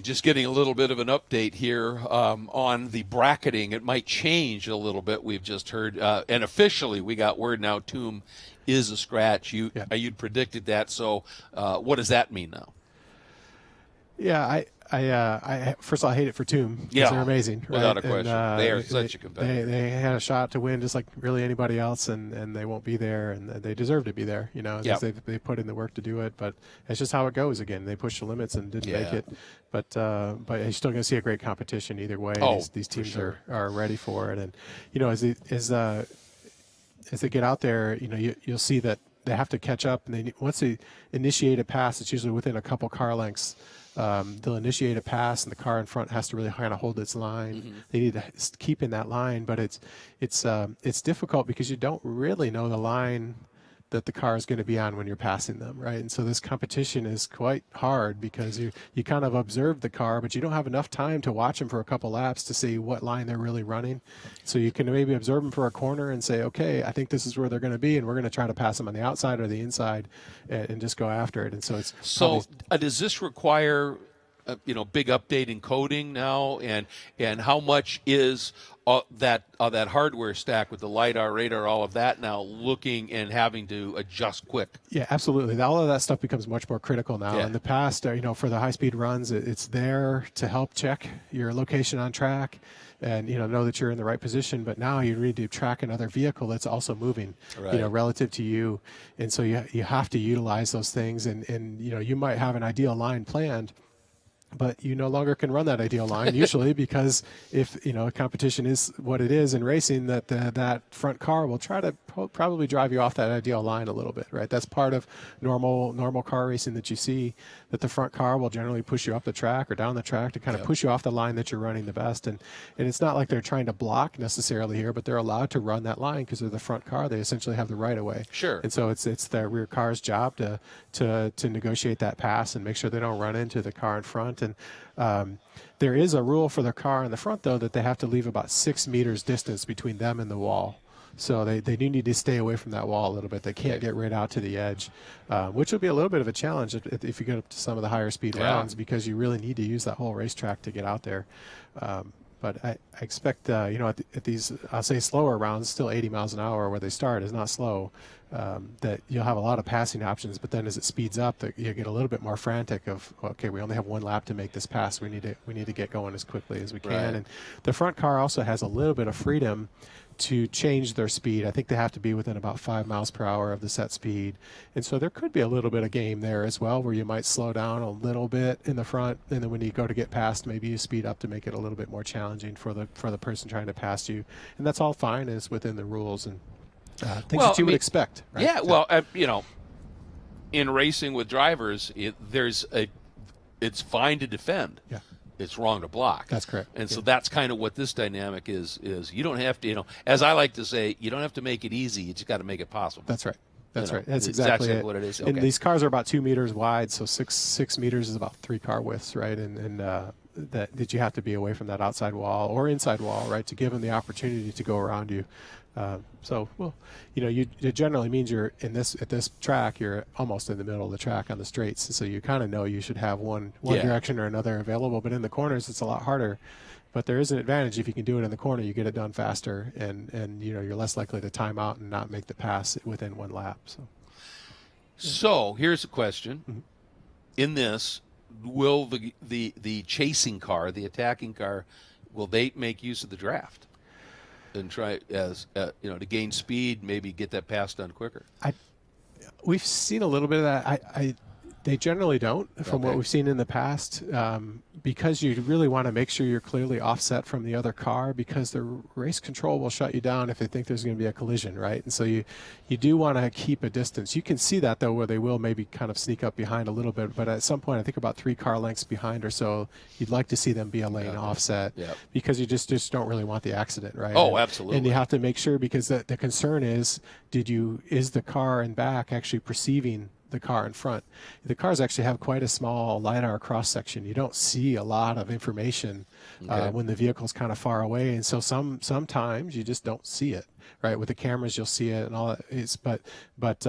just getting a little bit of an update here on the bracketing. It might change a little bit. We've just heard, and officially we got word now Toom is a scratch. You'd predicted that. So what does that mean now? Yeah, I first of all, I hate it for Toom because they're amazing. Without a question. They are such a competitor. They had a shot to win just like really anybody else, and they won't be there, and they deserve to be there. They put in the work to do it, but it's just how it goes again. They pushed the limits and didn't make it. But you're still going to see a great competition either way. These teams are ready for it. And, as they get out there, you'll see that they have to catch up. And once they initiate a pass, it's usually within a couple car lengths. They'll initiate a pass, and the car in front has to really kind of hold its line. Mm-hmm. They need to keep in that line, but it's difficult because you don't really know the line that the car is going to be on when you're passing them, right? And so this competition is quite hard because you kind of observe the car, but you don't have enough time to watch them for a couple laps to see what line they're really running. So you can maybe observe them for a corner and say, okay, I think this is where they're going to be, and we're going to try to pass them on the outside or the inside and just go after it. And so it's does this require big update in coding now, and how much is that hardware stack with the LiDAR, radar, all of that now looking and having to adjust quick? Yeah, absolutely. All of that stuff becomes much more critical now. Yeah. In the past, for the high-speed runs, it's there to help check your location on track and know that you're in the right position. But now you need to track another vehicle that's also moving, relative to you. And so you have to utilize those things. And you might have an ideal line planned, but you no longer can run that ideal line usually because if a competition is what it is in racing, that front car will try to probably drive you off that ideal line a little bit, right? That's part of normal car racing that you see, that the front car will generally push you up the track or down the track to kind of push you off the line that you're running the best. And it's not like they're trying to block necessarily here, but they're allowed to run that line because they're the front car. They essentially have the right of way. Sure. And so it's the rear car's job to negotiate that pass and make sure they don't run into the car in front. And there is a rule for the car in the front, though, that they have to leave about 6 meters distance between them and the wall. So they do need to stay away from that wall a little bit. They can't get right out to the edge, which will be a little bit of a challenge if you get up to some of the higher speed rounds, because you really need to use that whole racetrack to get out there. But I expect, at these, I'll say slower rounds, still 80 miles an hour where they start is not slow, that you'll have a lot of passing options. But then as it speeds up, you get a little bit more frantic of, okay, we only have one lap to make this pass. We need to get going as quickly as we can. Right. And the front car also has a little bit of freedom to change their speed. I think they have to be within about 5 miles per hour of the set speed. And so there could be a little bit of game there as well, where you might slow down a little bit in the front, and then when you go to get past, maybe you speed up to make it a little bit more challenging for the person trying to pass you. And that's all fine, is within the rules and things that you would expect. Right? Yeah, in racing with drivers, it's fine to defend. Yeah. It's wrong to block. That's correct. And so that's kind of what this dynamic is you don't have to, as I like to say, you don't have to make it easy. You just got to make it possible. That's right. That's right. That's exactly what it is. Okay. And these cars are about 2 meters wide, so 6 meters is about 3 car widths, right? And that you have to be away from that outside wall or inside wall, right, to give them the opportunity to go around you. It generally means you're at this track, you're almost in the middle of the track on the straights. So you kind of know you should have one direction or another available, but in the corners, it's a lot harder. But there is an advantage if you can do it in the corner. You get it done faster, and you're less likely to time out and not make the pass within one lap. So here's a question: Mm-hmm. in this, will the chasing car, the attacking car, will they make use of the draft and try to gain speed, maybe get that pass done quicker? We've seen a little bit of that. They generally don't, from what we've seen in the past, because you really want to make sure you're clearly offset from the other car, because the race control will shut you down if they think there's going to be a collision, right? And so you do want to keep a distance. You can see that, though, where they will maybe kind of sneak up behind a little bit, but at some point, I think about 3 car lengths behind or so, you'd like to see them be a lane offset, because you just don't really want the accident, right? Oh, absolutely. And you have to make sure, because the concern is, is the car in back actually perceiving the car in front? The cars actually have quite a small LiDAR cross section. You don't see a lot of information when the vehicle's kind of far away, and so sometimes you just don't see it. Right, with the cameras you'll see it and all that. But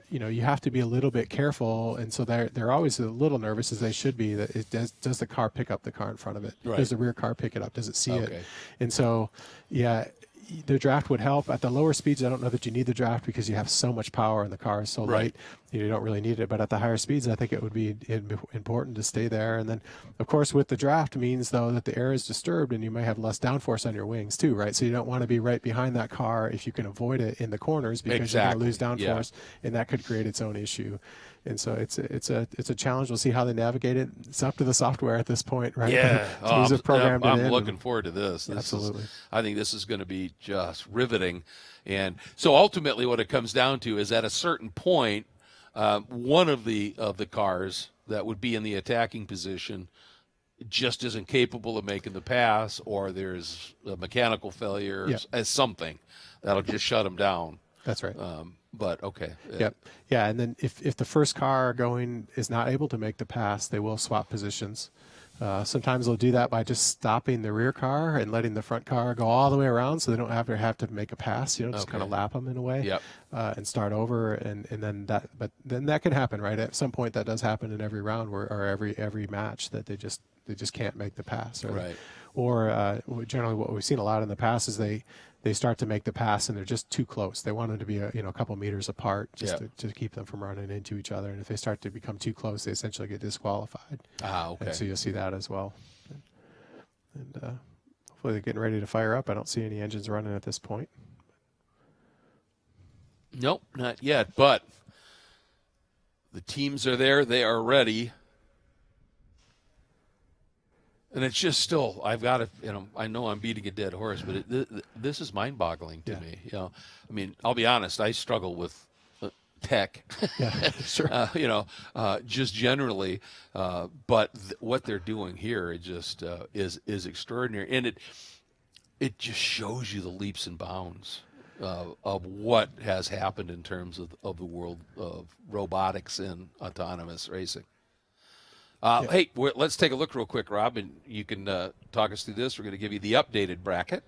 you have to be a little bit careful, and so they're always a little nervous, as they should be. That does the car pick up the car in front of it? Right. Does the rear car pick it up? Does it see it? And so the draft would help. At the lower speeds, I don't know that you need the draft, because you have so much power and the car is so light, you don't really need it. But at the higher speeds, I think it would be important to stay there. And then, of course, with the draft means, though, that the air is disturbed and you may have less downforce on your wings too, right? So you don't want to be right behind that car if you can avoid it in the corners, because you're going to lose downforce, and that could create its own issue. And so it's a challenge. We'll see how they navigate it. It's up to the software at this point, right? Yeah, I'm in. looking forward to this. Absolutely. I think this is going to be just riveting. And so ultimately, what it comes down to is, at a certain point, one of the cars that would be in the attacking position just isn't capable of making the pass, or there's a mechanical failure as something that'll just shut them down. That's right. But okay. Yep. Yeah, and then if the first car going is not able to make the pass, they will swap positions. Sometimes they'll do that by just stopping the rear car and letting the front car go all the way around, so they don't have to make a pass. Just kind of lap them in a way, Yep. And start over, and then that. But then that can happen, right? At some point, that does happen in every round or every match that they just can't make the pass, Right. Or generally, what we've seen a lot in the past is they start to make the pass and they're just too close. They want them to be a couple meters apart just to keep them from running into each other. And if they start to become too close, they essentially get disqualified. Okay. And so you'll see that as well. And hopefully they're getting ready to fire up. I don't see any engines running at this point. Nope, not yet. But the teams are there. They are ready. And it's just still, I've got to, I know I'm beating a dead horse, but this is mind-boggling to me. I mean, I'll be honest, I struggle with tech, yeah, sure. Just generally, but what they're doing here, it just is extraordinary, and it just shows you the leaps and bounds of what has happened in terms of the world of robotics and autonomous racing. Hey, let's take a look real quick, Rob, and you can talk us through this. We're going to give you the updated bracket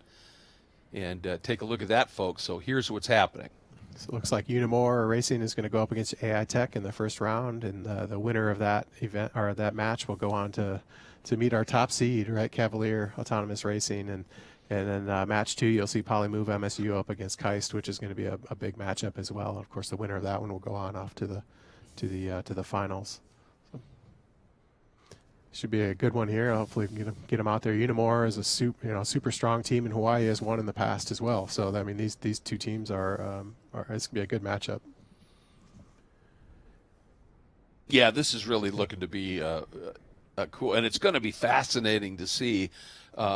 and take a look at that, folks. So here's what's happening. So it looks like Unimore Racing is going to go up against AI Tech in the first round, and the winner of that event or that match will go on to meet our top seed, right? Cavalier Autonomous Racing, and then match 2, you'll see Polymove MSU up against Keist, which is going to be a big matchup as well. And of course, the winner of that one will go on off to the finals. Should be a good one here. Hopefully, we can get them out there. Unimore is a super strong team, and Hawaii has won in the past as well. So I mean, these two teams are it's gonna be a good matchup. Yeah, this is really looking to be a cool, and it's going to be fascinating to see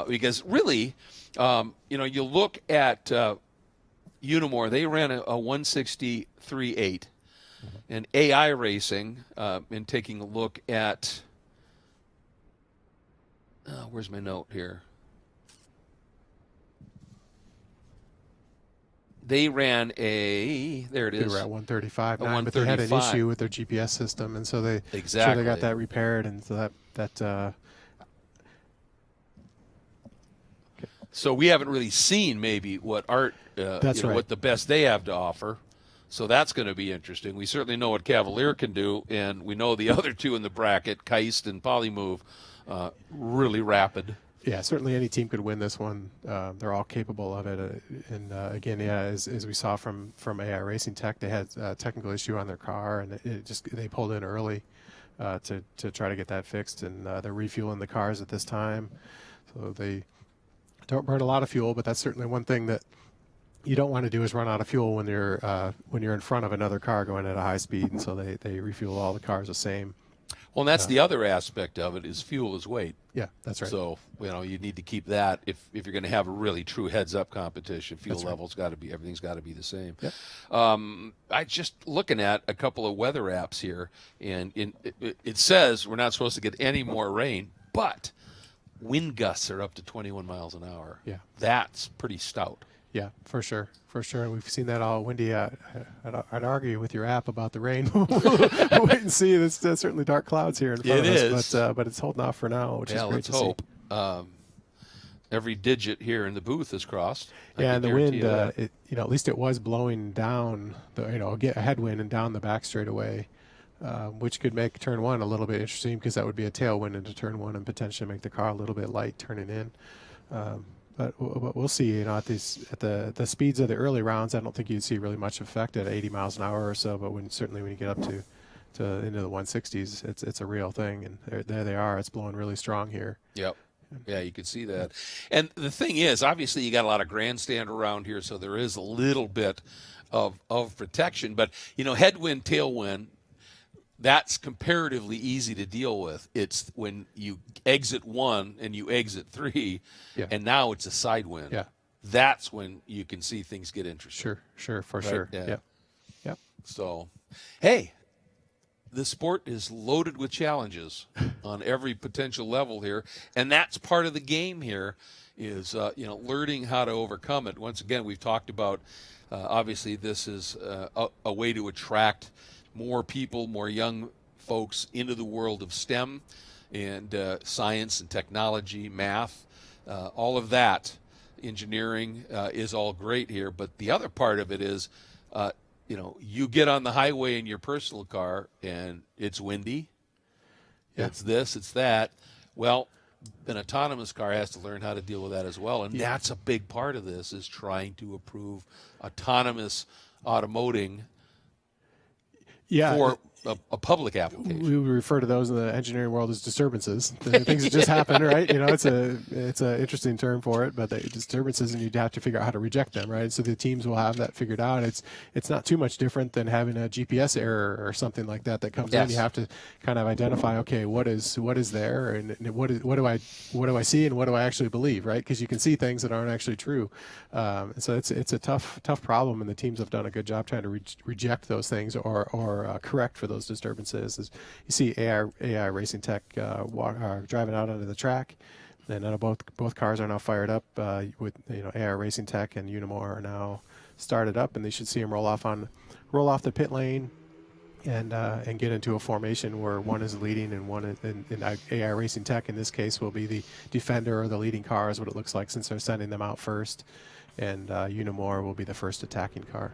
because really, you look at Unimore. They ran a 163.8, and AI Racing, and taking a look at. Where's my note here? They ran there it is. They were at 135, but they had an issue with their GPS system, and so they got that repaired, and so that. So we haven't really seen maybe what Art, what the best they have to offer. So that's going to be interesting. We certainly know what Cavalier can do, and we know the other two in the bracket, Keist and Polymove. Really rapid. Yeah, certainly any team could win this one. They're all capable of it. And again, as we saw from AI Racing Tech, they had a technical issue on their car, and they pulled in early to try to get that fixed. And they're refueling the cars at this time, so they don't burn a lot of fuel. But that's certainly one thing that you don't want to do is run out of fuel when you're in front of another car going at a high speed. And so they refuel all the cars the same. Well, and that's the other aspect of it is fuel is weight. Yeah, that's right. So, you need to keep that if you're going to have a really true heads-up competition. Fuel that's levels got to be, everything's got to be the same. Yep. I just looking at a couple of weather apps here, and it says we're not supposed to get any more rain, but wind gusts are up to 21 miles an hour. Yeah. That's pretty stout. Yeah, for sure. We've seen that all windy. I'd argue with your app about the rain. We'll wait and see. There's certainly dark clouds here in front of us, but it's holding off for now, which is great let's to hope. see. Every digit here in the booth is crossed. Yeah, and the wind, at least it was blowing down, get a headwind and down the back straightaway, which could make turn 1 a little bit interesting because that would be a tailwind into turn 1 and potentially make the car a little bit light turning in. But we'll see. At the speeds of the early rounds, I don't think you'd see really much effect at 80 miles an hour or so. But when you get up to into the 160s, it's a real thing. And there they are. It's blowing really strong here. Yep. Yeah, you can see that. And the thing is, obviously, you got a lot of grandstand around here, so there is a little bit of protection. But headwind, tailwind. That's comparatively easy to deal with. It's when you exit 1 and you exit 3, and now it's a side wind. Yeah. That's when you can see things get interesting. Sure, for right? sure. Yeah. Yep. So, hey, the sport is loaded with challenges on every potential level here, and that's part of the game here is learning how to overcome it. Once again, we've talked about Obviously, this is a way to attract more people, more young folks into the world of STEM and science and technology, math, all of that. Engineering is all great here, but the other part of it is, you get on the highway in your personal car and it's windy. Yeah. It's this, it's that. Well, an autonomous car has to learn how to deal with that as well, and that's a big part of this, is trying to approve autonomous automoting for a public application. We would refer to those in the engineering world as disturbances. The things that just happen, right? It's a interesting term for it, but the disturbances, and you'd have to figure out how to reject them, right? So the teams will have that figured out. It's not too much different than having a GPS error or something like that comes in. You have to kind of identify, okay, what is there, and what do I see, and what do I actually believe, right? Because you can see things that aren't actually true. So it's a tough problem, and the teams have done a good job trying to reject those things or correct for those disturbances. As you see AI Racing Tech driving out onto the track, and both cars are now fired up with AI Racing Tech and Unimore are now started up, and they should see them roll off the pit lane and get into a formation where one is leading and one is, and AI Racing Tech in this case will be the defender or the leading car, is what it looks like, since they're sending them out first, and Unimore will be the first attacking car.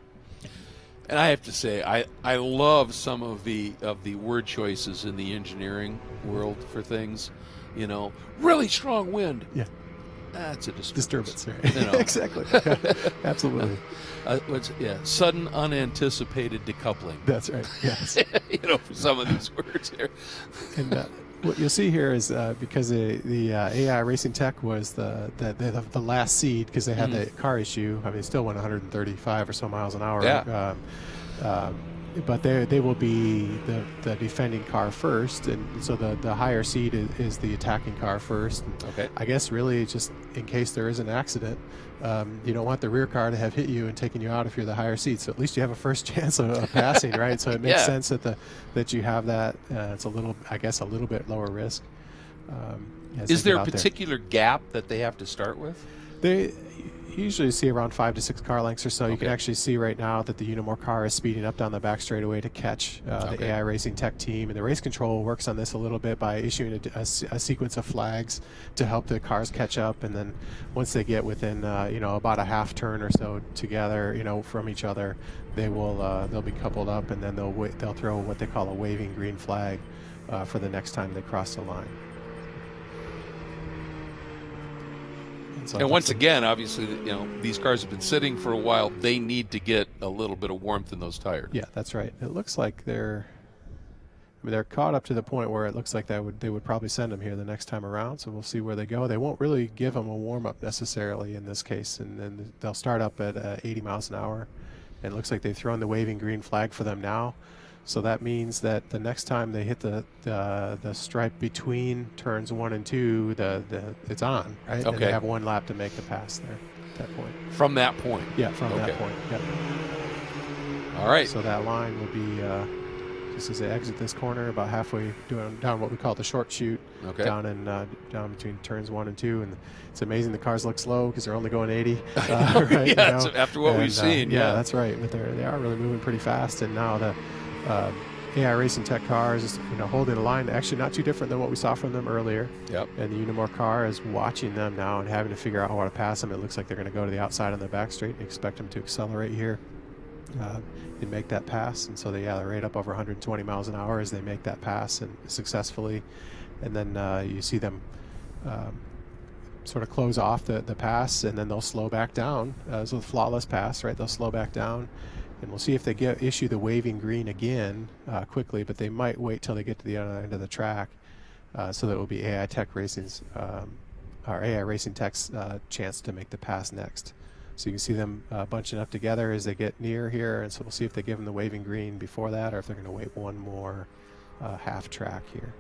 And I have to say, I love some of the word choices in the engineering world for things. Really strong wind. Yeah, that's a disturbance. Right? Exactly. Absolutely. Sudden unanticipated decoupling. That's right. Yes. For some of these words here. And what you'll see here is because the AI Racing Tech was the last seed, because they had the car issue. I mean, it still went 135 or so miles an hour. Yeah. But they will be the defending car first, and so the higher seed is the attacking car first. Okay. I guess really just in case there is an accident, you don't want the rear car to have hit you and taken you out if you're the higher seat. So at least you have a first chance of passing, right? So it makes sense that you have that. It's a little bit lower risk. Is there a particular gap that they have to start with? They usually see around 5 to 6 car lengths or so. You can actually see right now that the Unimore car is speeding up down the back straightaway to catch the AI Racing Tech team. And the race control works on this a little bit by issuing a sequence of flags to help the cars catch up. And then once they get within about a half turn or so together, from each other, they'll be coupled up, and then they'll throw what they call a waving green flag for the next time they cross the line. And once again, obviously, these cars have been sitting for a while. They need to get a little bit of warmth in those tires. Yeah, that's right. It looks like they're caught up to the point where it looks like they would probably send them here the next time around. So we'll see where they go. They won't really give them a warm up necessarily in this case, and then they'll start up at 80 miles an hour. And it looks like they've thrown the waving green flag for them now. So that means that the next time they hit the stripe between turns 1 and 2, it's on, right? Okay. And they have one lap to make the pass there at that point. From that point? Yeah, from that point. Yep. All right. So that line will be just as they exit this corner, about halfway down what we call the short chute, down between turns 1 and 2, and it's amazing the cars look slow because they're only going 80. Right? After what we've seen. Yeah, that's right. But they are really moving pretty fast, and now the AI Racing Tech car is holding a line actually not too different than what we saw from them earlier. Yep. And the Unimore car is watching them now and having to figure out how to pass them. It looks like they're going to go to the outside on the back straight and expect them to accelerate here and make that pass. And so they're right up over 120 miles an hour as they make that pass and successfully. And then you see them sort of close off the pass, and then they'll slow back down. So the flawless pass, right? They'll slow back down. And we'll see if they issue the waving green again quickly, but they might wait till they get to the other end of the track. So that will be AI Racing Tech's chance to make the pass next. So you can see them bunching up together as they get near here, and so we'll see if they give them the waving green before that, or if they're going to wait one more half track here.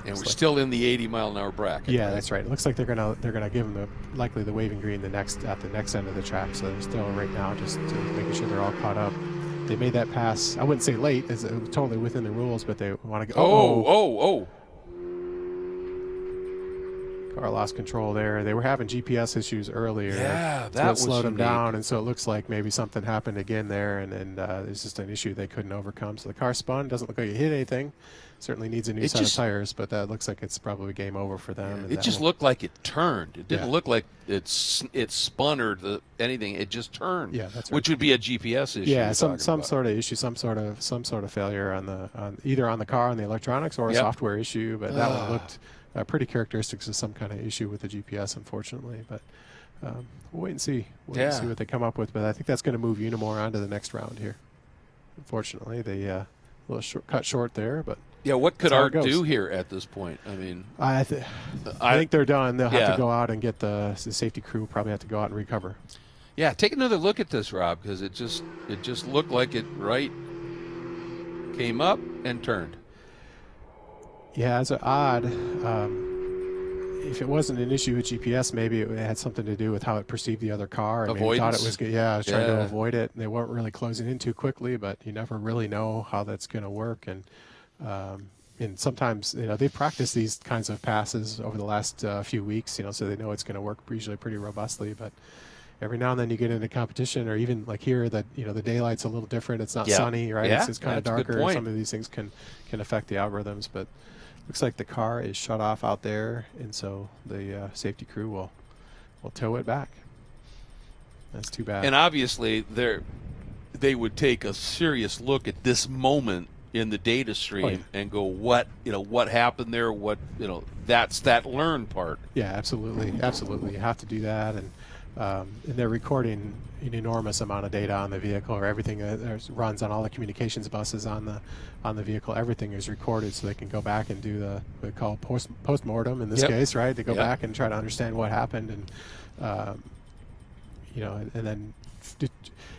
And we're still in the 80-mile-an-hour bracket. Yeah, that's right. It looks like they're gonna give them likely the waving green at the next end of the track. So they're still right now just making sure they're all caught up. They made that pass. I wouldn't say late, as it was totally within the rules, but they want to go. Car lost control there. They were having GPS issues earlier. Yeah, so that it slowed was them unique. down, and so it looks like maybe something happened again there, and there's just an issue they couldn't overcome. So the car spun. Doesn't look like it hit anything. Certainly needs a new set of tires, but that looks like it's probably game over for them. And It just looked like it turned. It didn't Yeah. look like it spun or anything. It just turned. Yeah, that's right. Which would be a GPS issue. Yeah, you're some talking about. sort of issue, some sort of failure on either on the car, on the electronics, or a Yep. software issue. But that one looked pretty characteristics of some kind of issue with the GPS, unfortunately. But we'll wait and see. We'll see what they come up with. But I think that's going to move Unimore on to the next round here. Unfortunately, they cut short there, but. Yeah, what could that's how Art it goes. do here at this point? I mean, I think they're done. They'll have to go out and get the safety crew. Will probably have to go out and recover. Yeah, take another look at this, Rob, because it just looked like it came up and turned. Yeah, it's odd. If it wasn't an issue with GPS, maybe it had something to do with how it perceived the other car. And maybe thought it was good. Yeah, I was trying to avoid it. And they weren't really closing in too quickly, but you never really know how that's going to work. And sometimes, they've practiced these kinds of passes over the last few weeks, so they know it's going to work usually pretty robustly. But every now and then you get into competition, or even like here, that the daylight's a little different. It's not sunny, right? Yeah, It's kind of that's a good darker. point. Some of these things can affect the algorithms, but looks like the car is shut off out there, and so the safety crew will tow it back. That's too bad. And obviously, they would take a serious look at this moment in the data stream and go, what happened there? That's that learn part. Yeah, absolutely. You have to do that, and they're recording an enormous amount of data on the vehicle, or everything that runs on all the communications buses on the vehicle. Everything is recorded, so they can go back and do what they call post-mortem in this case, right? They go back and try to understand what happened, and and then.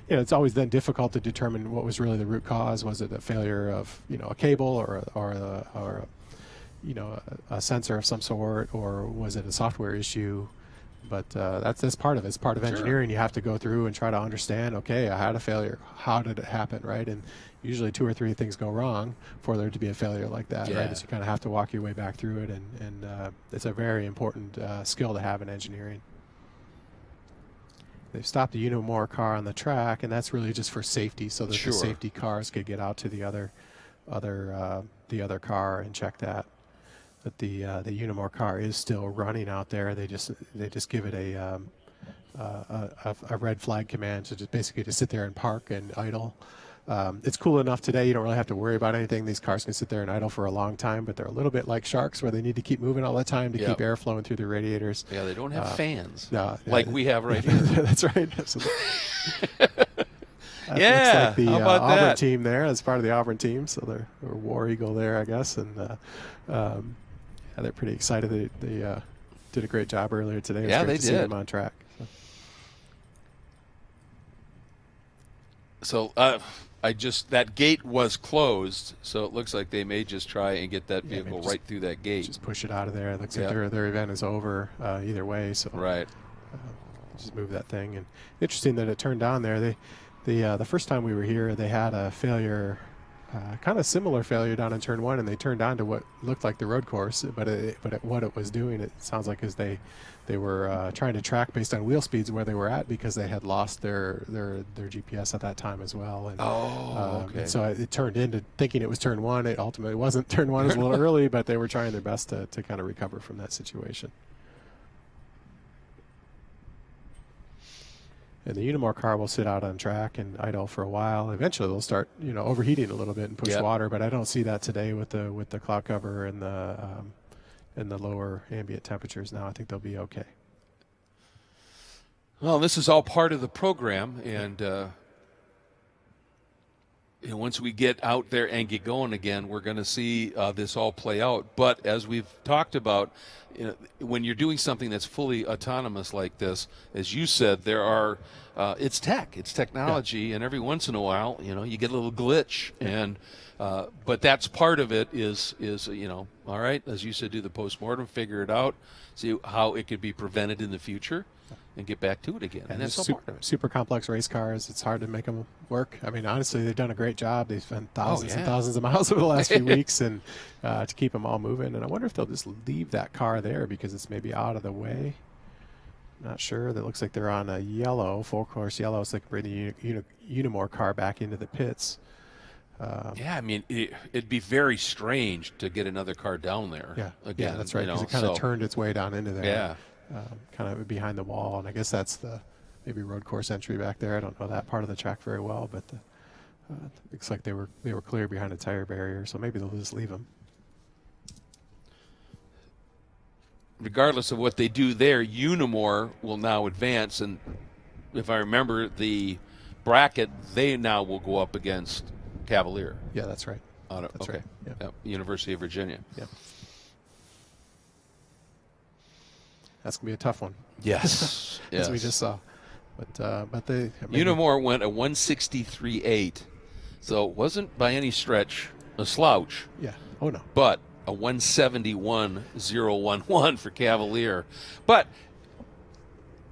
It's always then difficult to determine what was really the root cause. Was it a failure of a cable or a sensor of some sort, or was it a software issue? But that's part of it. It's part of engineering. You have to go through and try to understand. Okay, I had a failure. How did it happen, right? And usually 2 or 3 things go wrong for there to be a failure like that, right? So you kind of have to walk your way back through it, and it's a very important skill to have in engineering. They've stopped the Unimore car on the track, and that's really just for safety, so that the safety cars could get out to the other car and check that. But the Unimore car is still running out there. They just give it a red flag command to just basically to sit there and park and idle. It's cool enough today, you don't really have to worry about anything. These cars can sit there and idle for a long time, but they're a little bit like sharks, where they need to keep moving all the time to keep air flowing through the radiators. Yeah, they don't have fans like we have right here. That's right. Absolutely. Looks like the how about Auburn that? team there. That's part of the Auburn team, so they're War Eagle there, I guess. And they're pretty excited. They did a great job earlier today. It was great to see them on track. So that gate was closed, so it looks like they may just try and get that vehicle right through that gate. Just push it out of there. It looks like their event is over either way. So just move that thing. And interesting that it turned on there. The first time we were here, they had a failure, kind of similar failure down in turn 1, and they turned on to what looked like the road course. But what it was doing, it sounds like, is they were trying to track based on wheel speeds where they were at, because they had lost their GPS at that time as well. And, and so it turned into thinking it was turn 1. It ultimately wasn't turn 1. It was a little early, but they were trying their best to kind of recover from that situation. And the Unimore car will sit out on track and idle for a while. Eventually, they'll start, overheating a little bit and push water. But I don't see that today with the cloud cover and the lower ambient temperatures. Now I think they'll be okay. Well, this is all part of the program, and once we get out there and get going again, we're going to see this all play out. But as we've talked about, when you're doing something that's fully autonomous like this, as you said, there are it's technology, and every once in a while, you get a little glitch, and But that's part of it is all right, as you said, do the postmortem, figure it out, see how it could be prevented in the future, and get back to it again. And that's all part of it. Super complex race cars. It's hard to make them work. I mean, honestly, they've done a great job. They've spent thousands and thousands of miles over the last few weeks, and to keep them all moving. And I wonder if they'll just leave that car there because it's maybe out of the way. Not sure. That looks like they're on a yellow, full course yellow, so they can bring the Unimore car back into the pits. I mean, it'd be very strange to get another car down there. Yeah, again, yeah, that's right. Because it kind of turned its way down into there. Yeah. Kind of behind the wall, and I guess that's the maybe road course entry back there. I don't know that part of the track very well, but looks like they were clear behind a tire barrier, so maybe they'll just leave them. Regardless of what they do there, Unimore will now advance, and if I remember the bracket, they now will go up against Cavalier. Yeah, that's right. That's right. Yep. University of Virginia. Yep. That's gonna be a tough one. Yes, as we just saw. But they Unimore went a 163.8, so it wasn't by any stretch a slouch. Yeah. Oh no. But a 171.011 for Cavalier. But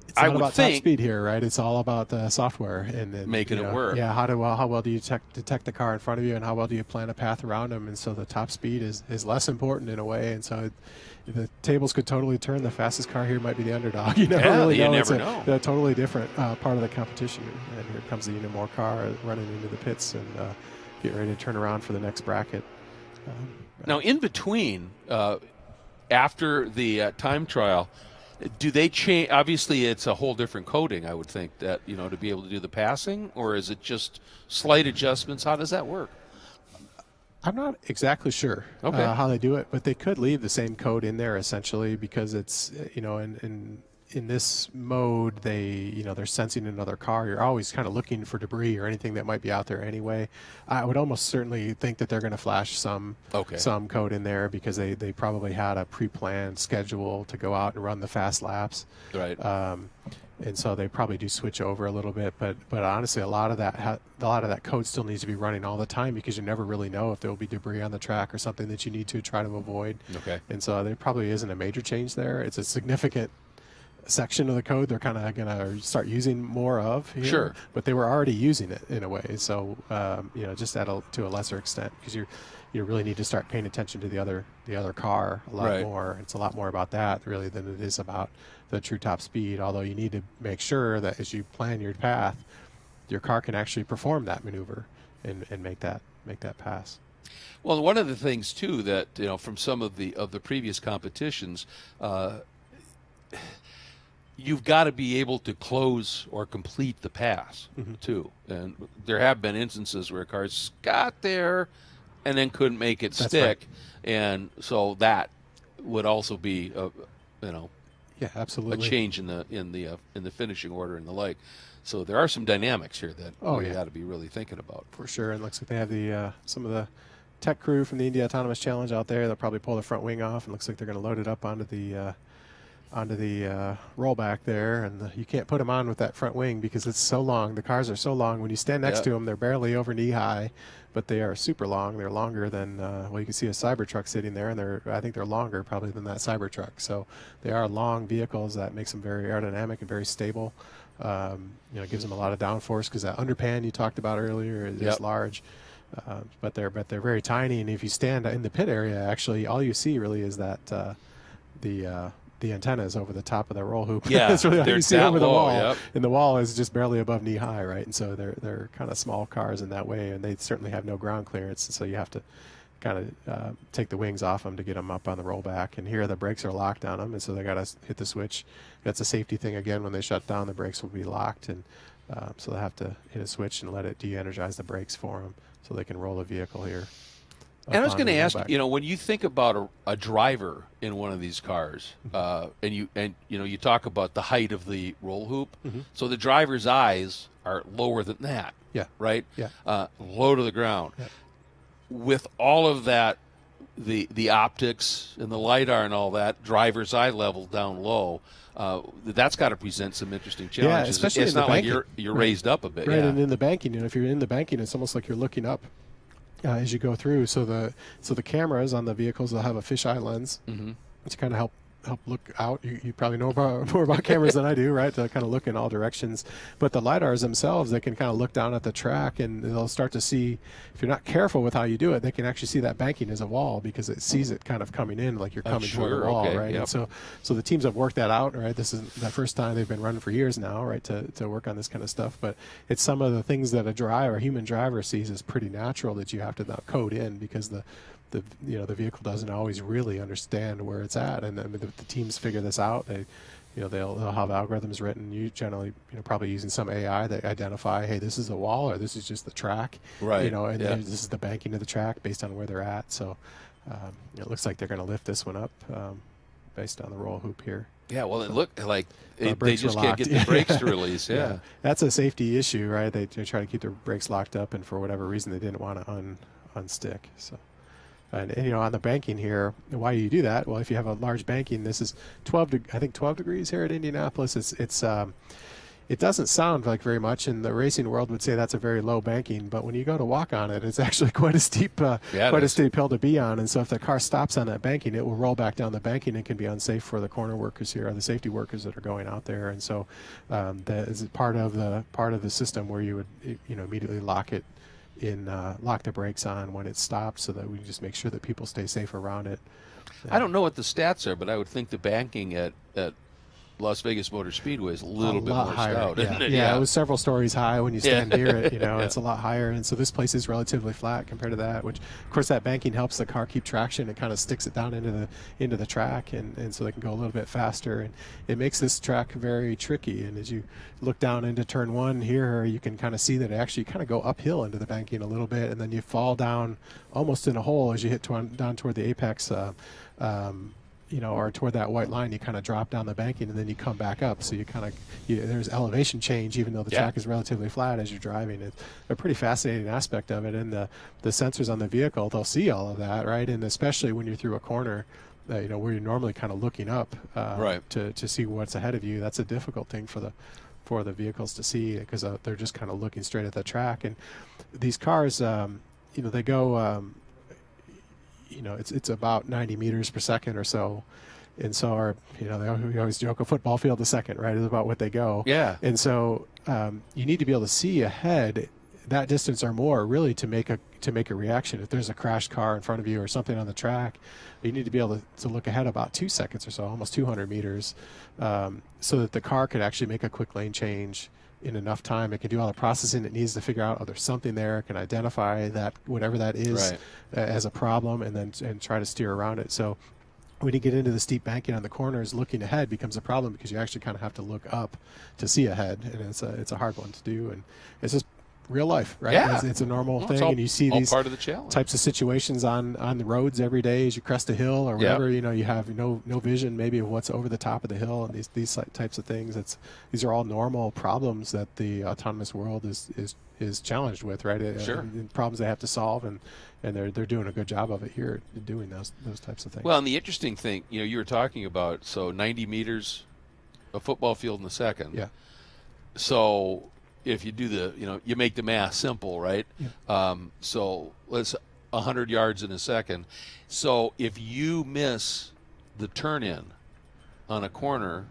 it's not about top speed here, right? It's all about the software and then making it work. Yeah. How well do you detect the car in front of you, and how well do you plan a path around them? And so the top speed is less important in a way, and so the tables could totally turn. The fastest car here might be the underdog. You never really know. Never know. A totally different part of the competition. And here comes the Unimore car running into the pits and getting ready to turn around for the next bracket. Now, in between, after the time trial, do they change? Obviously, it's a whole different coating, I would think, that to be able to do the passing, or is it just slight adjustments? How does that work? I'm not exactly sure how they do it, but they could leave the same code in there essentially because it's in this mode they're sensing another car. You're always kind of looking for debris or anything that might be out there anyway. I would almost certainly think that they're going to flash some code in there because they probably had a pre-planned schedule to go out and run the fast laps. Right. And so they probably do switch over a little bit, but honestly, a lot of that code still needs to be running all the time because you never really know if there will be debris on the track or something that you need to try to avoid. Okay. And so there probably isn't a major change there. It's a significant section of the code they're kind of going to start using more of here. Sure. But they were already using it in a way, so just to a lesser extent because you really need to start paying attention to the other car a lot more. It's a lot more about that really than it is about the true top speed, although you need to make sure that as you plan your path, your car can actually perform that maneuver and make that pass. Well, one of the things too that from some of the previous competitions, you've got to be able to close or complete the pass too. And there have been instances where cars got there and then couldn't make it stick, and so that would also be yeah, absolutely, a change in the finishing order and the like. So there are some dynamics here that we got to be really thinking about for sure. And it looks like they have the some of the tech crew from the Indy Autonomous Challenge out there. They'll probably pull the front wing off, and looks like they're going to load it up onto the rollback there, and you can't put them on with that front wing because it's so long. The cars are so long. When you stand next to them, they're barely over knee high, but they are super long. They're longer than you can see a Cybertruck sitting there, and I think they're longer probably than that Cybertruck. So they are long vehicles. That makes them very aerodynamic and very stable. It gives them a lot of downforce because that underpan you talked about earlier is large. But they're very tiny, and if you stand in the pit area, actually all you see really is that the antennas over the top of the roll hoop. Yeah, that's really all you see over the wall. Yep. And the wall is just barely above knee high, right? And so they're kind of small cars in that way, and they certainly have no ground clearance. And so you have to kind of take the wings off them to get them up on the rollback. And here the brakes are locked on them, and so they got to hit the switch. That's a safety thing again. When they shut down, the brakes will be locked, and so they have to hit a switch and let it de-energize the brakes for them, so they can roll the vehicle here. And I was going to ask, when you think about a driver in one of these cars, and you talk about the height of the roll hoop, so the driver's eyes are lower than that. Yeah. Right. Yeah. Low to the ground. Yeah. With all of that, the optics and the LiDAR and all that, driver's eye level down low. That's got to present some interesting challenges. Yeah, especially it's in the not banking. like you're raised up a bit. Right, yeah. and in the banking, if you're in the banking, it's almost like you're looking up as you go through. So the cameras on the vehicles, they'll have a fisheye lens to kind of help look out. You probably know more about cameras than I do, right? To kind of look in all directions. But the LiDARs themselves, they can kind of look down at the track, and they'll start to see, if you're not careful with how you do it, they can actually see that banking as a wall because it sees it kind of coming in like you're coming toward the wall, okay, right? yep. And so the teams have worked that out, right? This is the first time they've been running for years now, right, to work on this kind of stuff. But it's some of the things that a human driver sees as pretty natural that you have to now code in because the vehicle doesn't always really understand where it's at, and then the teams figure this out. They'll have algorithms written. You generally, probably using some AI that identify, hey, this is a wall or this is just the track, right? This is the banking of the track based on where they're at. So it looks like they're going to lift this one up based on the roll hoop here. Yeah, well, it looked like they brakes just were can't locked. get the brakes to release. Yeah. That's a safety issue, right? They try to keep their brakes locked up, and for whatever reason, they didn't want to unstick. So. And on the banking here, why do you do that? Well, if you have a large banking, this is 12 degrees here at Indianapolis. It doesn't sound like very much, and the racing world would say that's a very low banking. But when you go to walk on it, it's actually quite a steep hill to be on. And so if the car stops on that banking, it will roll back down the banking and can be unsafe for the corner workers here, or the safety workers that are going out there. And so that is part of the system where you would immediately lock the brakes on when it stops, so that we can just make sure that people stay safe around it. I don't know what the stats are, but I would think the banking at Las Vegas Motor Speedway is a little bit more higher, stout, isn't it? Yeah, it was several stories high when you stand near it. It's a lot higher, and so this place is relatively flat compared to that. Which, of course, that banking helps the car keep traction. It kind of sticks it down into the track, and so they can go a little bit faster. And it makes this track very tricky. And as you look down into turn one here, you can kind of see that it actually kind of go uphill into the banking a little bit, and then you fall down almost in a hole as you hit down toward the apex. Or toward that white line, you kind of drop down the banking and then you come back up. So there's elevation change, even though the track is relatively flat as you're driving. It's a pretty fascinating aspect of it. And the sensors on the vehicle, they'll see all of that, right? And especially when you're through a corner, where you're normally kind of looking up to see what's ahead of you. That's a difficult thing for the vehicles to see because they're just kind of looking straight at the track. And these cars, they go. It's about 90 meters per second or so, and so we always joke a football field a second, right? Is about what they go. Yeah. And so you need to be able to see ahead that distance or more, really, to make a reaction. If there's a crashed car in front of you or something on the track, you need to be able to look ahead about 2 seconds or so, almost 200 meters, so that the car could actually make a quick lane change in enough time. It can do all the processing it needs to figure out, there's something there, it can identify that, whatever that is, as a problem, and try to steer around it. So when you get into the steep banking on the corners, looking ahead becomes a problem because you actually kind of have to look up to see ahead, and it's a hard one to do, and it's just real life, right? Yeah. It's a normal thing, and you see these part of the challenge. Types of situations on the roads every day as you crest a hill or whatever. You have no vision maybe of what's over the top of the hill, and these types of things. These are all normal problems that the autonomous world is challenged with, right? Sure. Problems they have to solve, and they're doing a good job of it here, doing those types of things. Well, and the interesting thing, you were talking about, 90 meters, a football field in a second. Yeah. So if you do you make the math simple, right? Yeah. So let's 100 yards in a second. So if you miss the turn in on a corner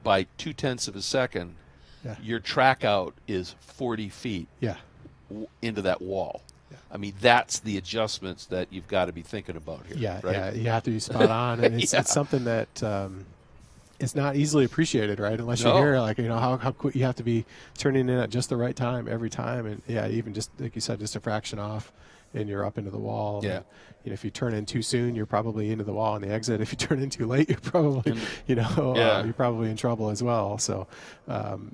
by 0.2 of a second, your track out is 40 feet into that wall. Yeah. I mean, that's the adjustments that you've got to be thinking about here. Yeah, right? yeah, you have to be spot on, and it's something that it's not easily appreciated, right? Unless you hear how quick you have to be turning in at just the right time every time, and even just like you said, just a fraction off, and you're up into the wall. Yeah. And, if you turn in too soon, you're probably into the wall on the exit. If you turn in too late, you're probably you're probably in trouble as well. So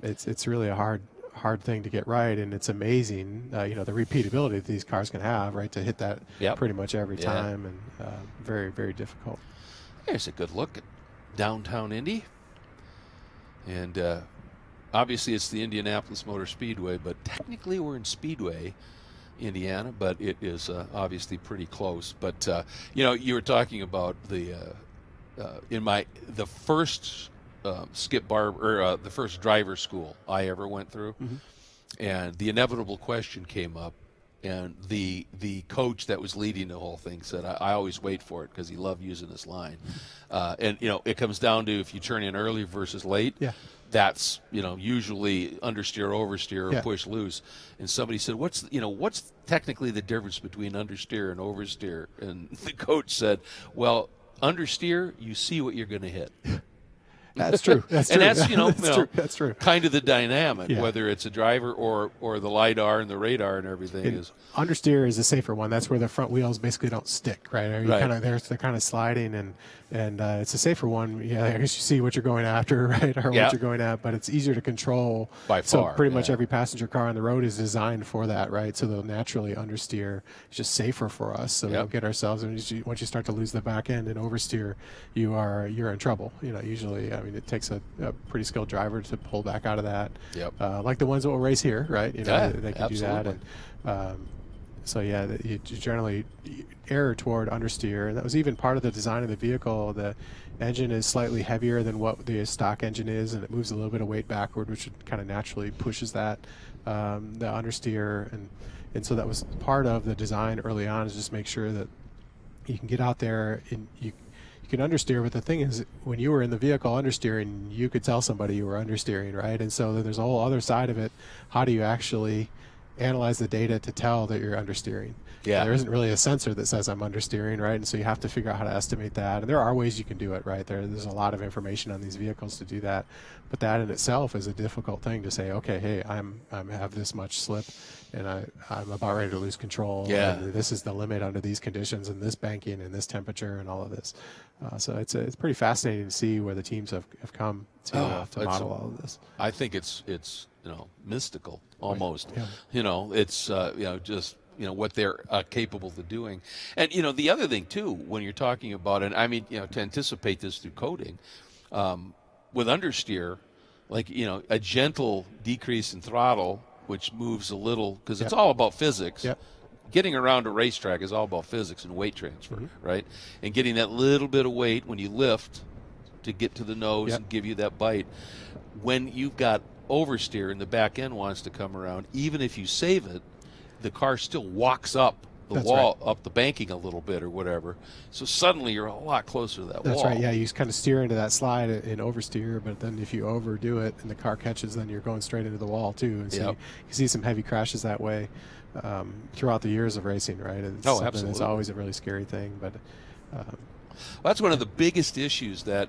it's really a hard thing to get right, and it's amazing the repeatability that these cars can have, right, to hit that pretty much every time, and very, very difficult. There's a good look at downtown Indy, and obviously it's the Indianapolis Motor Speedway, but technically we're in Speedway, Indiana, but it is obviously pretty close. But you were talking about the first Skip Barber, or the first driver school I ever went through, and the inevitable question came up, And the coach that was leading the whole thing said, I always wait for it because he loved using this line. And, it comes down to if you turn in early versus late. Yeah. That's, usually understeer, oversteer, or Yeah. push loose. And somebody said, what's technically the difference between understeer and oversteer? And the coach said, well, understeer, you see what you're going to hit. That's true. That's and true. that's, That's true. kind of the dynamic, Yeah. whether it's a driver or the LiDAR and the radar and everything is. Understeer is a safer one. That's where the front wheels basically don't stick, right? Right. They're kind of sliding, and it's a safer one. Yeah, I guess you see what you're going after, right, or Yeah. what you're going at, but it's easier to control. By So far, pretty much yeah. every passenger car on the road is designed for that, right? So they'll naturally understeer. It's just safer for us, so we Yep. don't get ourselves. And once you start to lose the back end and oversteer, you're in trouble. Usually, it takes a pretty skilled driver to pull back out of that. Yep. Like the ones that will race here, right? Yeah, They can do that, absolutely. and so yeah, you generally err toward understeer, and that was even part of the design of the vehicle. The engine is slightly heavier than what the stock engine is, and it moves a little bit of weight backward, which kind of naturally pushes that the understeer, and so that was part of the design early on, is just make sure that you can get out there and you can understeer. But the thing is, when you were in the vehicle understeering, you could tell somebody you were understeering, right? And so there's a whole other side of it. How do you actually analyze the data to tell that you're understeering? Yeah. There isn't really a sensor that says I'm understeering, right? And so you have to figure out how to estimate that. And there are ways you can do it, right? There's a lot of information on these vehicles to do that. But that in itself is a difficult thing to say, okay, hey, I have this much slip, and I'm about ready to lose control. Yeah. And this is the limit under these conditions and this banking and this temperature and all of this. So it's pretty fascinating to see where the teams have come to model all of this. I think it's mystical almost. Yeah. It's just what they're capable of doing. And the other thing too, when you're talking about it, to anticipate this through coding, with understeer, like a gentle decrease in throttle, which moves a little, because it's all about physics. Yep. Getting around a racetrack is all about physics and weight transfer, right? And getting that little bit of weight when you lift to get to the nose and give you that bite. When you've got oversteer and the back end wants to come around, even if you save it, the car still walks up the That's wall, up the banking a little bit or whatever. So suddenly you're a lot closer to that wall. That's right. Yeah, you kind of steer into that slide in oversteer, but then if you overdo it and the car catches, then you're going straight into the wall too. And so you see some heavy crashes that way throughout the years of racing, right? It's absolutely. It's always a really scary thing, but that's one of the biggest issues that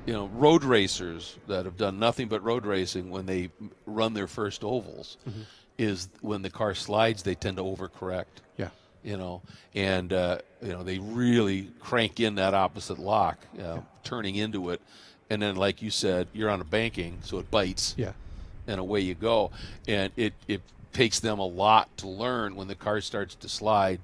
road racers that have done nothing but road racing, when they run their first ovals, is when the car slides, they tend to overcorrect. Yeah. And they really crank in that opposite lock, turning into it, and then, like you said, you're on a banking, so it bites. Yeah. And away you go. And it takes them a lot to learn when the car starts to slide.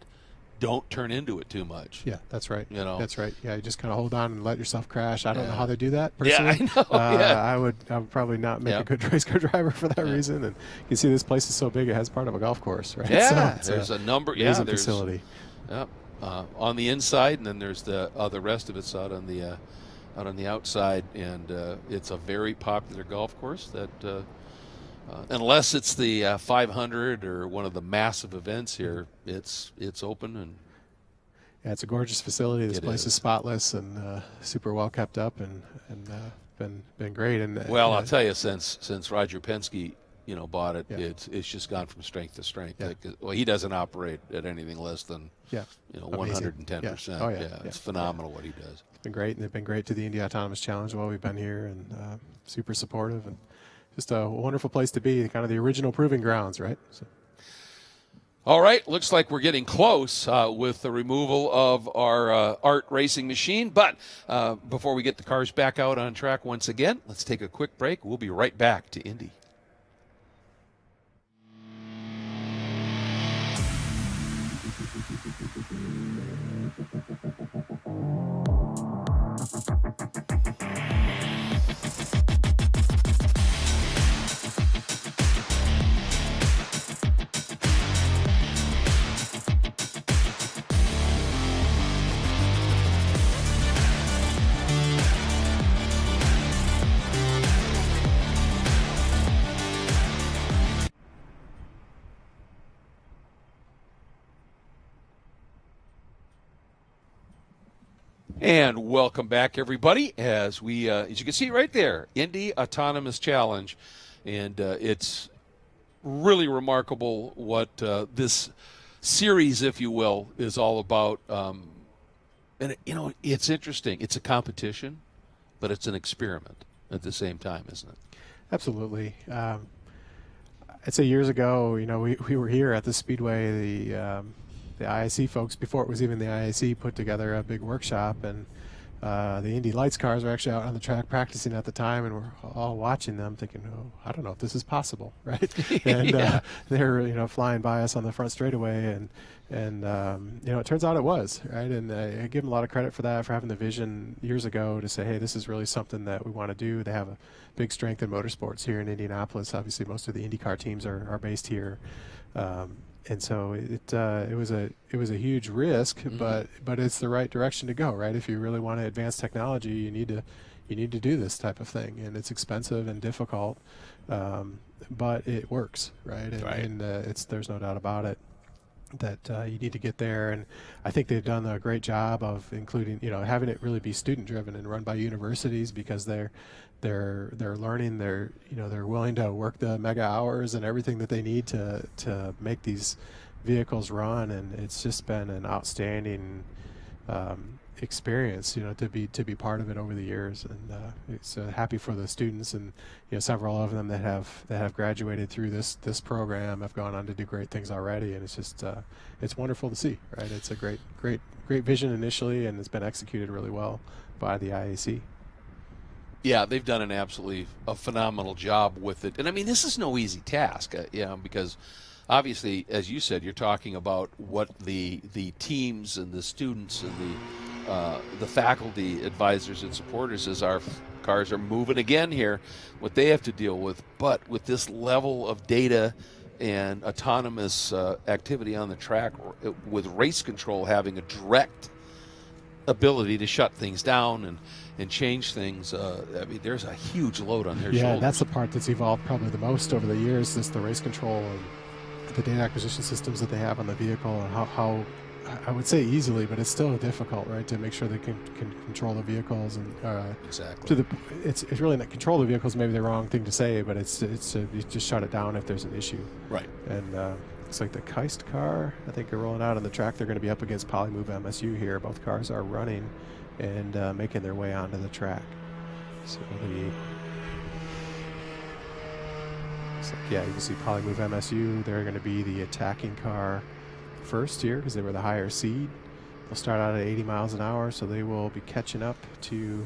Don't turn into it too much. Yeah, that's right. That's right. Yeah, you just kind of hold on and let yourself crash. I don't know how they do that personally. Yeah, I know. I would probably not make a good race car driver for that reason. And you can see this place is so big; it has part of a golf course, right? Yeah, so there's a number. There's a there's facility. Yep. On the inside, and then there's the rest of it's out on the outside, and it's a very popular golf course that. Unless it's the 500 or one of the massive events here, it's open and. Yeah, it's a gorgeous facility. This place is spotless and super well kept up, and been great. And I'll tell you, since Roger Penske, bought it, it's just gone from strength to strength. Yeah. He doesn't operate at anything less than 110%. Oh yeah, it's phenomenal what he does. It's been great, and they've been great to the Indy Autonomous Challenge while we've been here, and super supportive, and just a wonderful place to be. Kind of the original proving grounds, right? So. All right, looks like we're getting close with the removal of our art racing machine. But before we get the cars back out on track once again, let's take a quick break. We'll be right back to Indy. And welcome back, everybody, as we, as you can see right there, Indy Autonomous Challenge. And it's really remarkable what this series, if you will, is all about. And, you know, it's interesting. It's a competition, but it's an experiment at the same time, isn't it? Absolutely. I'd say years ago, you know, we were here at the Speedway. The IIC folks, before it was even the IIC, put together a big workshop, and the Indy Lights cars were actually out on the track practicing at the time, and we're all watching them thinking, oh, I don't know if this is possible, right? And they're, you know, flying by us on the front straightaway, and you know, it turns out it was, right? And I give them a lot of credit for that, for having the vision years ago to say, hey, this is really something that we want to do. They have a big strength in motorsports here in Indianapolis. Obviously, most of the IndyCar teams are based here. And so it was a huge risk, but it's the right direction to go, right? If you really want to advance technology, you need to do this type of thing, and it's expensive and difficult, but it works, right? And there's no doubt about it that you need to get there. And I think they've done a great job of including, you know, having it really be student driven and run by universities, because they're learning, they're willing to work the mega hours and everything that they need to make these vehicles run, and it's just been an outstanding experience, you know, to be part of it over the years. And it's happy for the students, and you know, several of them that have graduated through this program have gone on to do great things already, and it's just it's wonderful to see, right? It's a great vision initially, and it's been executed really well by the IAC. Yeah, they've done a phenomenal job with it. And I mean, this is no easy task, you know, because obviously, as you said, you're talking about what the teams and the students and the faculty advisors and supporters, as our cars are moving again here, what they have to deal with. But with this level of data and autonomous activity on the track, with race control having a direct ability to shut things down and change things, I mean, there's a huge load on their shoulders. Yeah, that's the part that's evolved probably the most over the years, is the race control and the data acquisition systems that they have on the vehicle, and how I would say easily, but it's still difficult, right, to make sure they can control the vehicles. And exactly. It's really not control the vehicles, maybe the wrong thing to say, but it's you just shut it down if there's an issue. Right. And looks like the Keist car, I think, are rolling out on the track. They're going to be up against Polymove MSU here. Both cars are running and making their way onto the track. So yeah, you can see Polymove MSU. They're going to be the attacking car first here, because they were the higher seed. They'll start out at 80 miles an hour, so they will be catching up to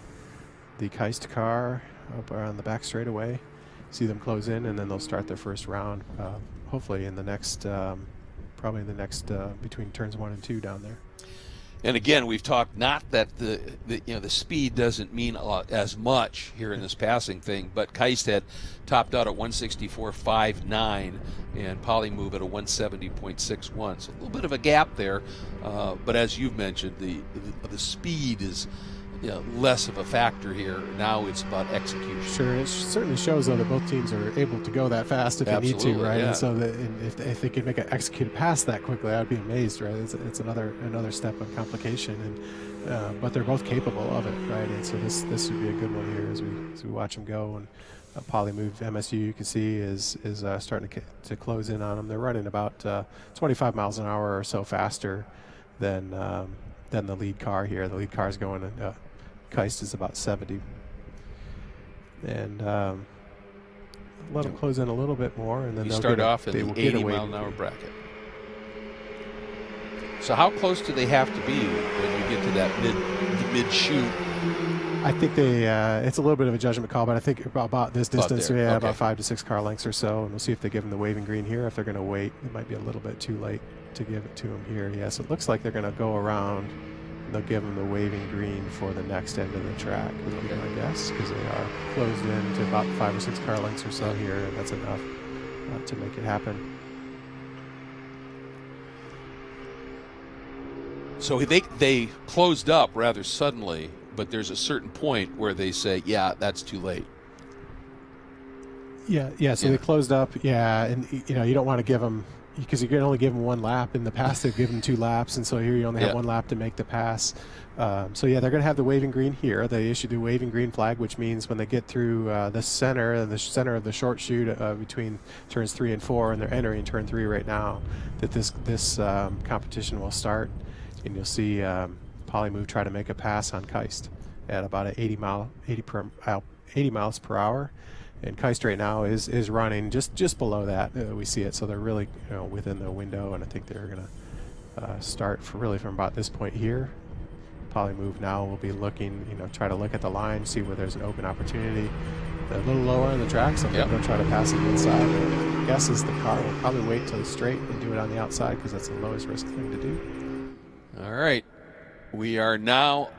the Keist car up around the back straightaway. See them close in, and then they'll start their first round, hopefully in the next, probably in the next between turns 1 and 2 down there. And again, we've talked not that the speed doesn't mean a lot, as much here in this passing thing, but Keist had topped out at 164.59 and Polymove at a 170.61. So a little bit of a gap there, but as you've mentioned, the speed is, you know, less of a factor here. Now it's about execution. Sure, it certainly shows, though, that both teams are able to go that fast if they need to, right? Yeah. And so if they could make an executed pass that quickly, I'd be amazed, right? It's another step of complication, and but they're both capable of it, right? And so this would be a good one here as we watch them go. And Polymove MSU, you can see, is starting to close in on them. They're running about 25 miles an hour or so faster than the lead car here. The lead car is going. Keist is about 70, and let them close in a little bit more, and then you they'll start off in the 80 mile an hour bracket. So how close do they have to be when you get to that mid shoot? I think it's a little bit of a judgment call, but I think about this distance, about 5 to 6 car lengths or so, and we'll see if they give them the waving green here. If they're going to wait, it might be a little bit too late to give it to them here. Yes, it looks like they're going to go around. They'll give them the waving green for the next end of the track, would be my guess, because they are closed in to about 5 or 6 car lengths or so here, and that's enough to make it happen. So they closed up rather suddenly, but there's a certain point where they say, yeah, that's too late. Yeah. So they closed up, and you know, you don't want to give them because you can only give them one lap. In the past, they've given 2 laps, and so here you only have 1 lap to make the pass. So yeah, they're going to have the waving green here. They issue the waving green flag, which means when they get through the center of the short chute between turns 3 and 4, and they're entering turn 3 right now, that this competition will start, and you'll see Polymove try to make a pass on Keist at about 80 miles per hour. And Keist right now is running just below that. We see it, so they're really within the window, and I think they're going to start from about this point here. Polymove now will be looking, try to look at the line, see where there's an open opportunity. They're a little lower on the track, so they'll try to pass it inside. My guess is the car will probably wait till it's straight and do it on the outside because that's the lowest risk thing to do. All right. We are now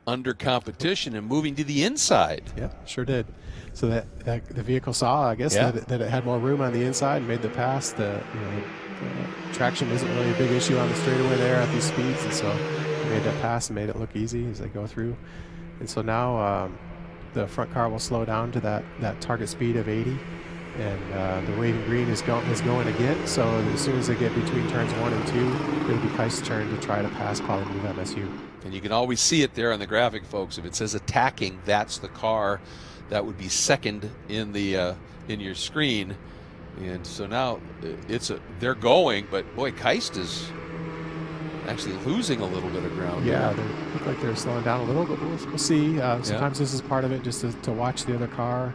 under competition and moving to the inside. Yeah, sure did. So that the vehicle saw, I guess, that it had more room on the inside and made the pass. The traction isn't really a big issue on the straightaway there at these speeds, and so they made that pass and made it look easy as they go through. And so now the front car will slow down to that target speed of 80, and the waving green is going again. So as soon as they get between turns 1 and 2, it'll be Keist's turn to try to pass Polymove MSU. And you can always see it there on the graphic, folks. If it says attacking, that's the car that would be second in the in your screen. And so now they're going, but boy, Keist is actually losing a little bit of ground. Yeah, they look like they're slowing down a little, but we'll see. Sometimes this is part of it, just to watch the other car.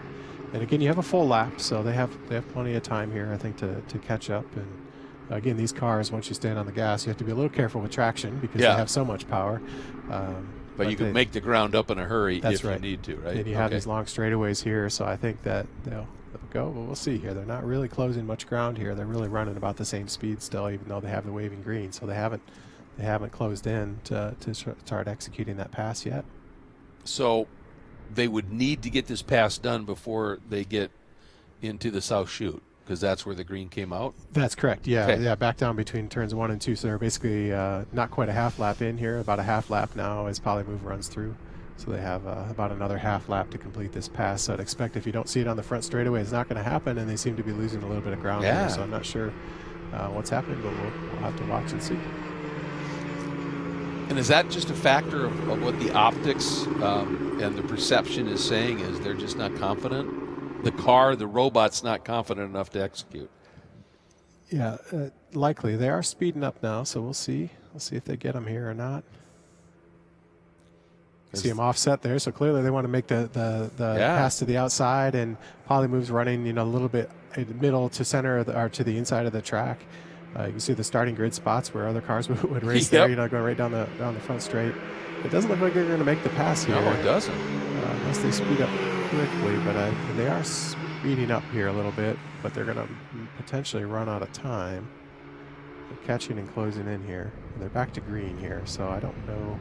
And again, you have a full lap, so they have plenty of time here, I think, to catch up. And again, these cars, once you stand on the gas, you have to be a little careful with traction because they have so much power. But you can make the ground up in a hurry if right. you need to, right? And you have these long straightaways here, so I think that they'll go, but we'll see here. They're not really closing much ground here. They're really running about the same speed still, even though they have the waving green. So they haven't closed in to start executing that pass yet. So they would need to get this pass done before they get into the south chute, because that's where the green came out? That's correct, yeah. Okay. Yeah, back down between turns 1 and 2. So they're basically not quite a half lap in here, about a half lap now as Polymove runs through. So they have about another half lap to complete this pass. So I'd expect if you don't see it on the front straightaway, it's not going to happen, and they seem to be losing a little bit of ground here. So I'm not sure what's happening, but we'll have to watch and see. And is that just a factor of what the optics and the perception is saying, is they're just not confident? The car, the robot's not confident enough to execute. Yeah, likely. They are speeding up now, so we'll see. We'll see if they get them here or not. See them offset there, so clearly they want to make the pass to the outside, and Polymove's running a little bit in the middle to center or to the inside of the track. You can see the starting grid spots where other cars would race there, going right down the front straight. It doesn't look like they're going to make the pass here. No, it doesn't. Unless they speed up quickly, but they are speeding up here a little bit, but they're going to potentially run out of time. They're catching and closing in here. And they're back to green here, so I don't know.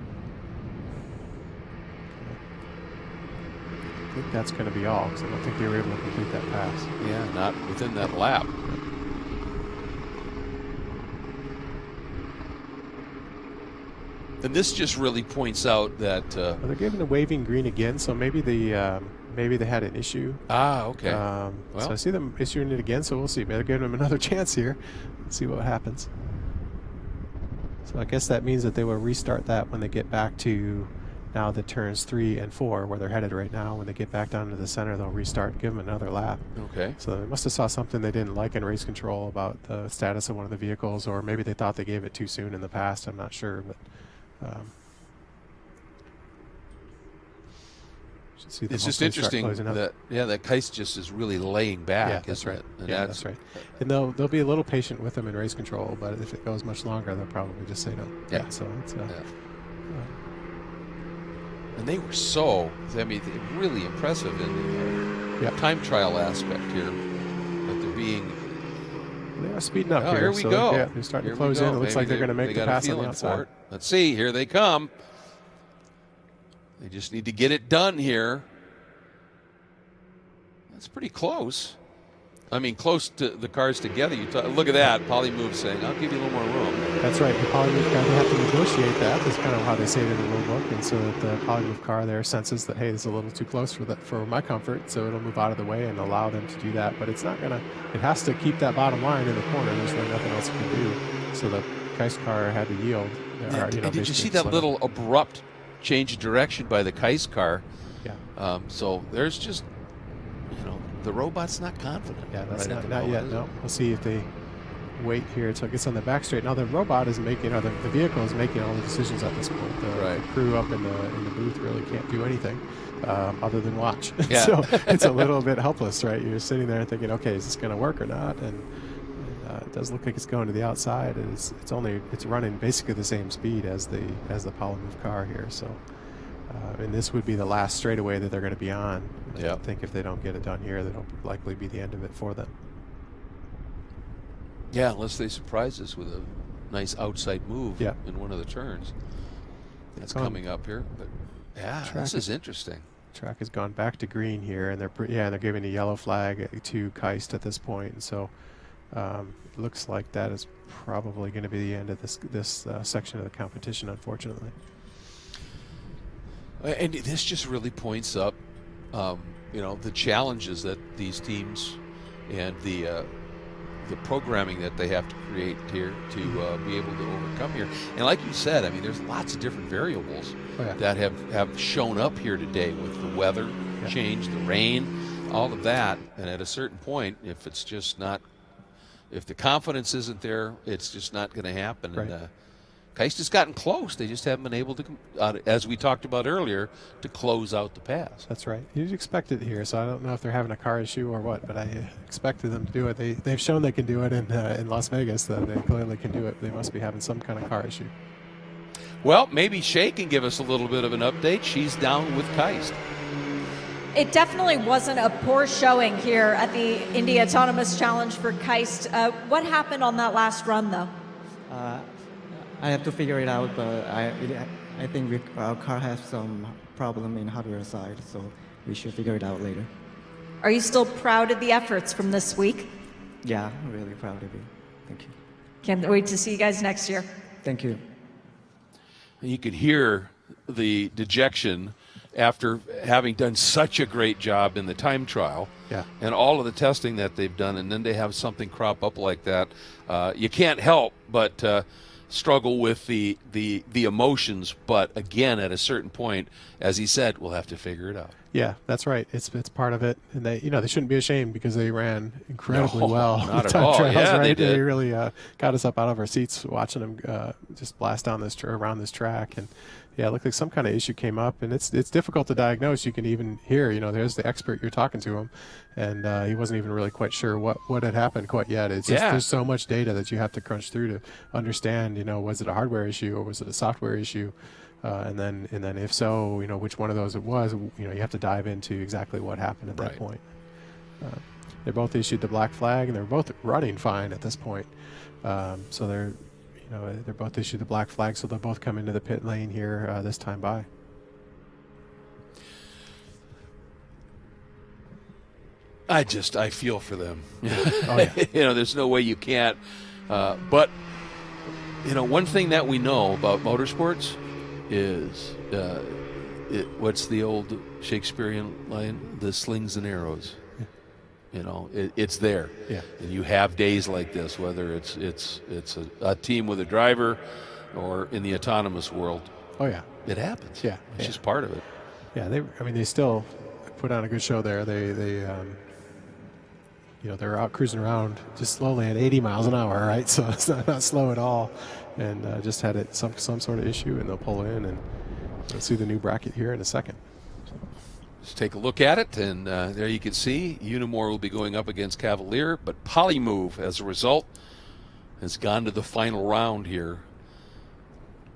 I think that's going to be all, because I don't think they were able to complete that pass. Yeah, not within that lap. And this just really points out that well, they're giving the waving green again, so maybe they had an issue. Okay. So I see them issuing it again, so we'll see. Maybe they're giving them another chance here. Let's see what happens. So I guess that means that they will restart that when they get back to now the turns 3 and 4, where they're headed right now. When they get back down to the center, they'll restart, give them another lap. Okay. So they must have saw something they didn't like in race control about the status of one of the vehicles, or maybe they thought they gave it too soon in the past. I'm not sure, but. It's just interesting that that Keist just is really laying back. Yeah, that's right. And that's right. And they'll be a little patient with them in race control, but if it goes much longer, they'll probably just say no. Yeah. So it's and they were really impressive in the time trial aspect here. But they're being. They are speeding up here. Here we go. They're starting to close in. It looks like they're going to make the pass on the outside. Let's see. Here they come. They just need to get it done here. That's pretty close. I mean, close to the cars together. Look at that. Polymove saying, I'll give you a little more room. That's right. The polymove car, they have to negotiate that. That's kind of how they say it in the rule book. And so that the polymove car there senses that, hey, this is a little too close for my comfort. So it'll move out of the way and allow them to do that. But it's not going to, it has to keep that bottom line in the corner. There's really nothing else it can do. So the Keist car had to yield. And did you see that little abrupt change of direction by the Keist car? Yeah. So there's just, the robot's not confident. Yeah, that's right not yet. No, we'll see if they wait here until it gets on the back straight. Now the robot is making, or the vehicle is making all the decisions at this point. The crew up in the booth really can't do anything other than watch. Yeah. So it's a little bit helpless, right? You're sitting there thinking, okay, is this going to work or not? And it does look like it's going to the outside. It's running basically the same speed as the polymove car here. So. And this would be the last straightaway that they're going to be on. I think if they don't get it done here, that'll likely be the end of it for them. Yeah, unless they surprise us with a nice outside move in one of the turns. That's coming up here. But this is interesting. Track has gone back to green here, and they're giving a yellow flag to Keist at this point. And so it looks like that is probably going to be the end of this section of the competition, unfortunately. And this just really points up, the challenges that these teams and the programming that they have to create here to be able to overcome here. And like you said, I mean, there's lots of different variables that have shown up here today with the weather change, the rain, all of that. And at a certain point, if the confidence isn't there, it's just not going to happen. Right. And, Keist has gotten close. They just haven't been able to, as we talked about earlier, to close out the pass. That's right. You'd expect it here, so I don't know if they're having a car issue or what, but I expected them to do it. They've shown they can do it in Las Vegas. That they clearly can do it. They must be having some kind of car issue. Well, maybe Shay can give us a little bit of an update. She's down with Keist. It definitely wasn't a poor showing here at the Indy Autonomous Challenge for Keist. What happened on that last run, though? I have to figure it out, but I think our car has some problem in hardware side, so we should figure it out later. Are you still proud of the efforts from this week? Yeah, I'm really proud of you. Thank you. Can't wait to see you guys next year. Thank you. You could hear the dejection after having done such a great job in the time trial and all of the testing that they've done, and then they have something crop up like that. You can't help but struggle with the emotions, but again, at a certain point, as he said, we'll have to figure it out. Yeah, that's right. It's part of it, and they shouldn't be ashamed because they ran incredibly well. Not at time all. Trials, Yeah, right? they did. They really got us up out of our seats watching them just blast down around this track, and it looked like some kind of issue came up, and it's difficult to diagnose. You can even hear, there's the expert, you're talking to him, and he wasn't even really quite sure what had happened quite yet. It's just there's so much data that you have to crunch through to understand. Was it a hardware issue or was it a software issue? And then if so, which one of those it was. You have to dive into exactly what happened at that point. They both issued the black flag, and they're both running fine at this point. So they're both issued the black flag, so they'll both come into the pit lane here this time by. I feel for them. Oh, yeah. There's no way you can't. But one thing that we know about motorsports is what's the old Shakespearean line? The slings and arrows. It's there. Yeah. And you have days like this, whether it's a team with a driver or in the autonomous world. Oh yeah. It happens. Yeah. It's just part of it. Yeah, they still put on a good show there. They're out cruising around just slowly at 80 miles an hour, right? So it's not slow at all, and just had some sort of issue, and they'll pull in, and we'll see the new bracket here in a second. Let's take a look at it, and there you can see Unimore will be going up against Cavalier, but Polymove, as a result, has gone to the final round here,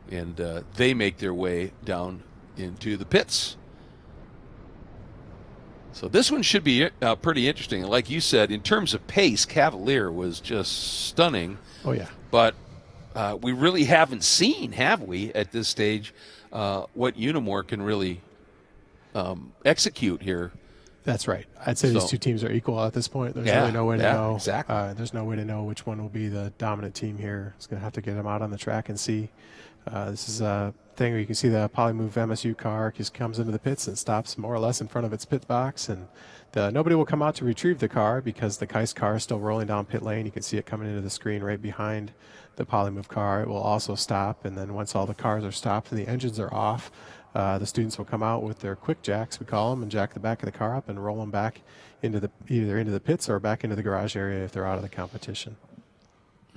and they make their way down into the pits. So this one should be pretty interesting. Like you said, in terms of pace, Cavalier was just stunning. Oh, yeah. But we really haven't seen, have we, at this stage, what Unimore can really execute here That's right. I'd say these two teams are equal at this point. There's really no way to know. Exactly. There's no way to know which one will be the dominant team here. It's going to have to get them out on the track and see. This is a thing where you can see the Polymove MSU car just comes into the pits and stops more or less in front of its pit box. And nobody will come out to retrieve the car because the Kais car is still rolling down pit lane. You can see it coming into the screen right behind the Polymove car. It will also stop. And then once all the cars are stopped and the engines are off, the students will come out with their quick jacks, we call them, and jack the back of the car up and roll them back into either into the pits or back into the garage area if they're out of the competition.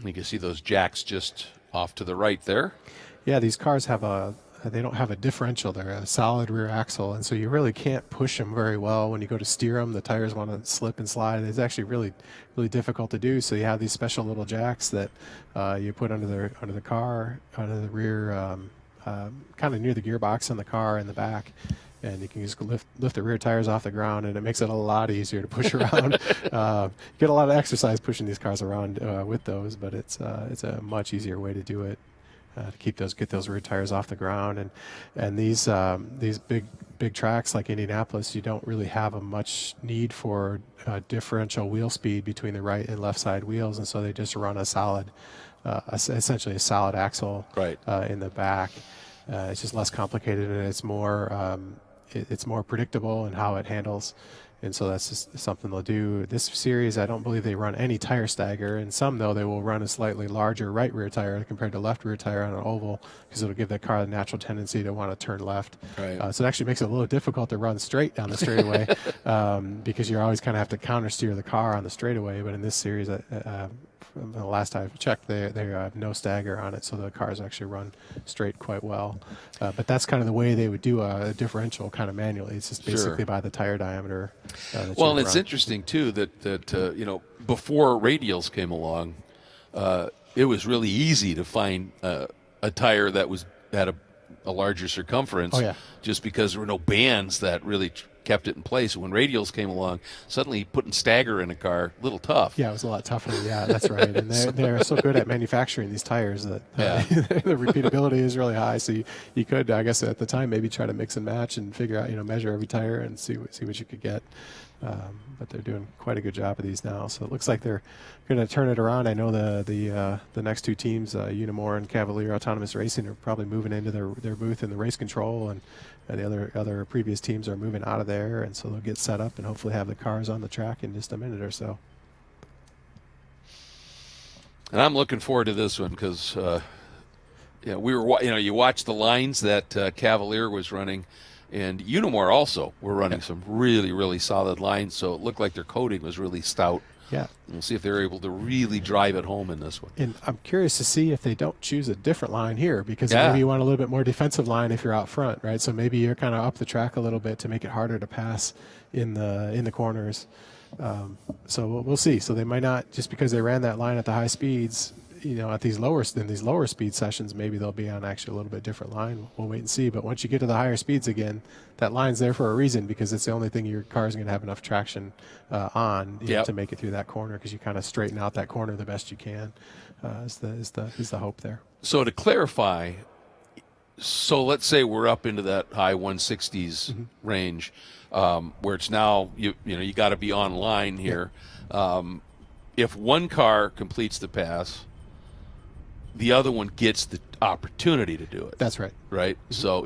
You can see those jacks just off to the right there. Yeah, these cars they don't have a differential. They're a solid rear axle, and so you really can't push them very well. When you go to steer them, the tires want to slip and slide. It's actually really, really difficult to do. So you have these special little jacks that you put under the car, under the rear, kind of near the gearbox on the car in the back, and you can just lift the rear tires off the ground, and it makes it a lot easier to push around. You get a lot of exercise pushing these cars around with those, but it's a much easier way to do it. To get those rear tires off the ground, and these big tracks like Indianapolis, you don't really have a much need for differential wheel speed between the right and left side wheels, and so they just run a solid, essentially a solid axle in the back. It's just less complicated, and it's more predictable in how it handles. And so that's just something they'll do. This series, I don't believe they run any tire stagger. And some, though, they will run a slightly larger right rear tire compared to left rear tire on an oval because it'll give the car a natural tendency to want to turn left. Right. So it actually makes it a little difficult to run straight down the straightaway because you always kind of have to counter steer the car on the straightaway. But in this series, from the last time I checked, they have no stagger on it, so the cars actually run straight quite well. But that's kind of the way they would do a differential kind of manually. It's just basically by the tire diameter. Well, and it's interesting too that you know, before radials came along, it was really easy to find a tire that had a larger circumference. Oh, yeah. Just because there were no bands that really kept it in place. When radials came along, suddenly putting stagger in a car, a little tough. Yeah, it was a lot tougher. Yeah, that's right. And they're so good at manufacturing these tires that the repeatability is really high. So you could, I guess, at the time, maybe try to mix and match and figure out, measure every tire and see what you could get. But they're doing quite a good job of these now. So it looks like they're going to turn it around. I know the next two teams, Unimore and Cavalier Autonomous Racing, are probably moving into their booth in the race control, and the other previous teams are moving out of there, and so they'll get set up and hopefully have the cars on the track in just a minute or so. And I'm looking forward to this one because you watch the lines that Cavalier was running. And Unimore also were running some really, really solid lines, so it looked like their coating was really stout. Yeah. We'll see if they're able to really drive it home in this one. And I'm curious to see if they don't choose a different line here, because maybe you want a little bit more defensive line if you're out front, right? So maybe you're kind of up the track a little bit to make it harder to pass in the corners. So we'll see. So they might not, just because they ran that line at the high speeds, at these lower speed sessions, maybe they'll be on actually a little bit different line. We'll wait and see. But once you get to the higher speeds again, that line's there for a reason, because it's the only thing your car is going to have enough traction on to make it through that corner, because you kind of straighten out that corner the best you can. Is the hope there. So to clarify, so let's say we're up into that high 160s range, where it's now you got to be on line here. If one car completes the pass, the other one gets the opportunity to do it. That's right. Right? So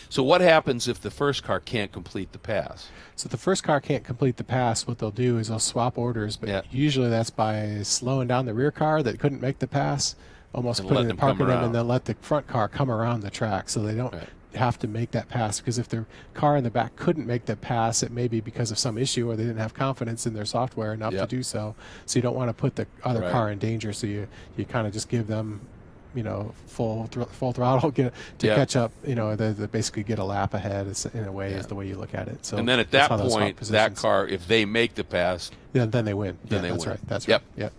so what happens if the first car can't complete the pass? So the first car can't complete the pass. What they'll do is they'll swap orders, but usually that's by slowing down the rear car that couldn't make the pass, almost putting the parking them, and then let the front car come around the track, so they don't have to make that pass. Because if their car in the back couldn't make that pass, it may be because of some issue, or they didn't have confidence in their software enough to do so. So you don't want to put the other car in danger. So you kind of just give them, full throttle to catch up. They basically get a lap ahead. In a way, is the way you look at it. So and then at that point, that car, if they make the pass, then they win. Then they that's win. Right. That's right. Yep.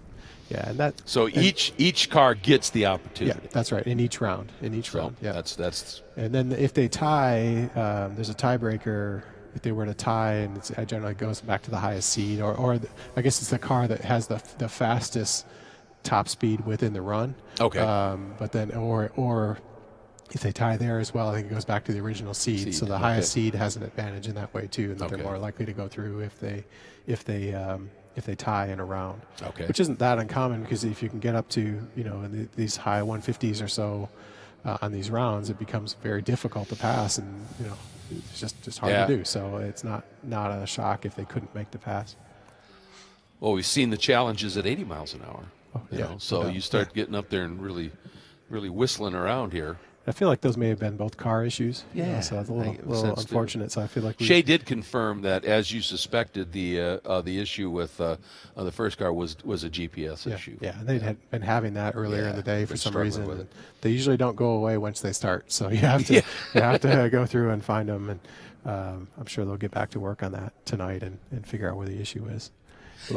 Yeah, and so each car gets the opportunity. Yeah, that's right. In each round. Round. Yeah. That's. And then if they tie, there's a tiebreaker. If they were to tie, and it generally goes back to the highest seed, or I guess it's the car that has the fastest top speed within the run. Okay. But then, or if they tie there as well, I think it goes back to the original seed. So the highest seed has an advantage in that way too, and that they're more likely to go through if they tie in a round. Okay. Which isn't that uncommon, because if you can get up to, you know, in these high 150s or so on these rounds, it becomes very difficult to pass, and you know, it's just hard to do. So it's not a shock if they couldn't make the pass. Well, we've seen the challenges at 80 miles an hour. You know, so you start getting up there and really whistling around here. I feel like those may have been both car issues. Yeah, you know, so it's a little unfortunate. So I feel like Shea did confirm that, as you suspected, the issue with the first car was a GPS issue. Yeah, and they had been having that earlier in the day for some reason. They usually don't go away once they start, so you have to you have to go through and find them, and I'm sure they'll get back to work on that tonight and figure out where the issue is.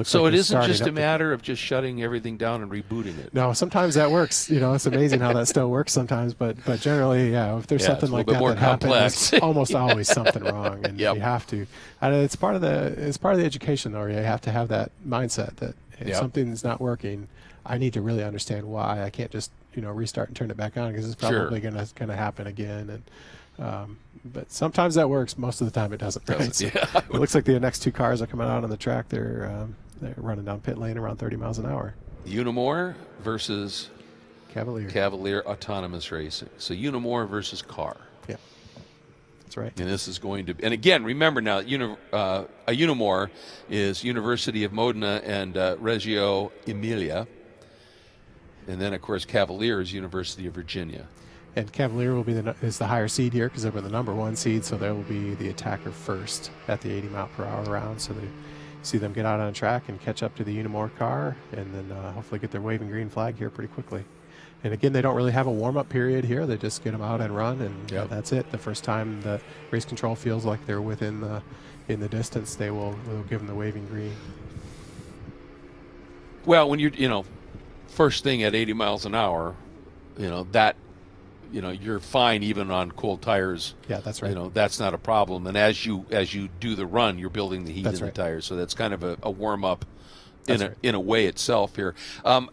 So it isn't just a matter of just shutting everything down and rebooting it. No, sometimes that works. You know, it's amazing how that still works sometimes. But generally, if there's something like that happens, it's almost always something wrong, and you have to. And it's part of the education, though. You have to have that mindset that if something's not working, I need to really understand why. I can't just restart and turn it back on, because it's probably going to happen again. And but sometimes that works. Most of the time, it doesn't. Right? So it looks like the next two cars are coming out on the track. They're running down pit lane around 30 miles an hour. Unimore versus Cavalier Autonomous Racing. So Unimore versus Car. Yeah, that's right. And this is going to be, and again, remember now, a Unimore is University of Modena and Reggio Emilia. And then, of course, Cavalier is University of Virginia. And Cavalier will be is the higher seed here, because they were the #1 seed, so they will be the attacker first at the 80-mile-per-hour round. So they see them get out on track and catch up to the Unimore car, and then hopefully get their waving green flag here pretty quickly. And again, they don't really have a warm-up period here. They just get them out and run, and that's it. The first time the race control feels like they're within the distance, they'll give them the waving green. Well, when you're first thing at 80 miles an hour, you're fine even on cold tires. Yeah, that's right. That's not a problem. And as you do the run, you're building the heat in the tires. So that's kind of a warm up in a way itself here. I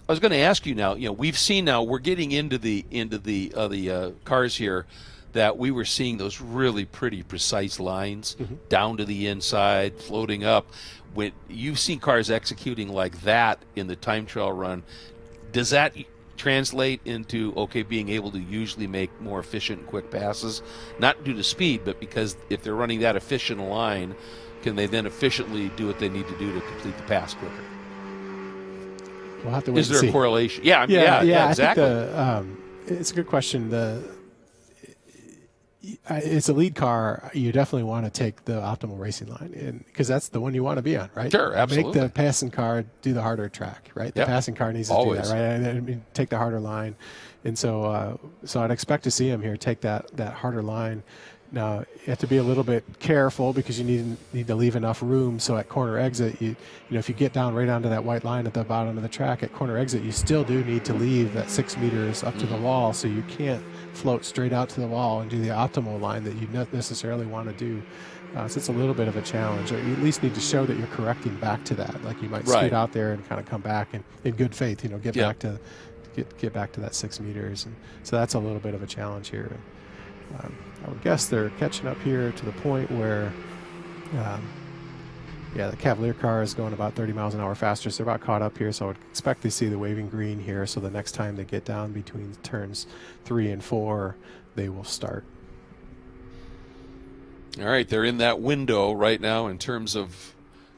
was going to ask you now. We've seen now we're getting into the cars here that we were seeing those really pretty precise lines down to the inside, floating up. When you've seen cars executing like that in the time trial run, does that translate into being able to usually make more efficient and quick passes, not due to speed, but because if they're running that efficient line, can they then efficiently do what they need to do to complete the pass quicker? We'll have to wait. Is there a correlation? Yeah, exactly. I think it's a good question. It's a lead car. You definitely want to take the optimal racing line, because that's the one you want to be on, right? Sure, absolutely. Make the passing car do the harder track, right? The passing car needs to do that, right? And take the harder line. And so I'd expect to see him here take that harder line. Now, you have to be a little bit careful, because you need to leave enough room. So at corner exit, if you get down right onto that white line at the bottom of the track, at corner exit, you still do need to leave that 6 meters up to the wall. So you can't float straight out to the wall and do the optimal line that you not necessarily want to do. So it's a little bit of a challenge. Or you at least need to show that you're correcting back to that. Like you might scoot out there and kind of come back and in good faith, get back to get back to that 6 meters. And so that's a little bit of a challenge here. I would guess they're catching up here to the point where, the Cavalier car is going about 30 miles an hour faster, so they're about caught up here. So I would expect to see the waving green here. So the next time they get down between turns 3 and 4, they will start. All right, they're in that window right now in terms of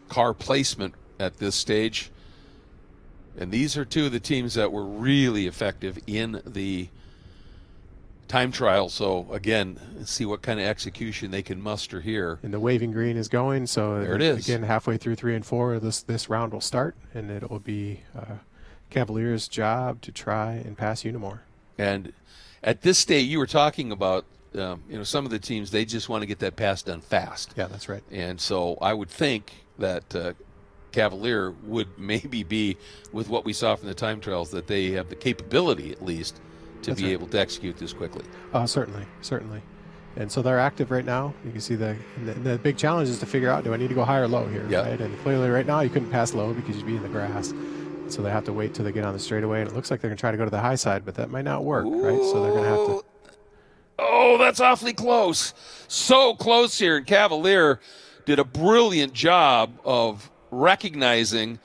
car placement at this stage. And these are two of the teams that were really effective in the time trial. So again, see what kind of execution they can muster here. And the waving green is going, so there it is. Again, halfway through 3 and 4, this round will start, and it will be Cavalier's job to try and pass Unimore. And at this stage, you were talking about some of the teams, they just want to get that pass done fast. Yeah, that's right. And so I would think that Cavalier would maybe be, with what we saw from the time trials, that they have the capability at least to be able to execute this quickly. Certainly. And so they're active right now. You can see the big challenge is to figure out, do I need to go high or low here? Yeah. Right? And clearly right now you couldn't pass low because you'd be in the grass. So they have to wait till they get on the straightaway. And it looks like they're going to try to go to the high side, but that might not work, right? So they're going to have to. Oh, that's awfully close. So close here. And Cavalier did a brilliant job of recognizing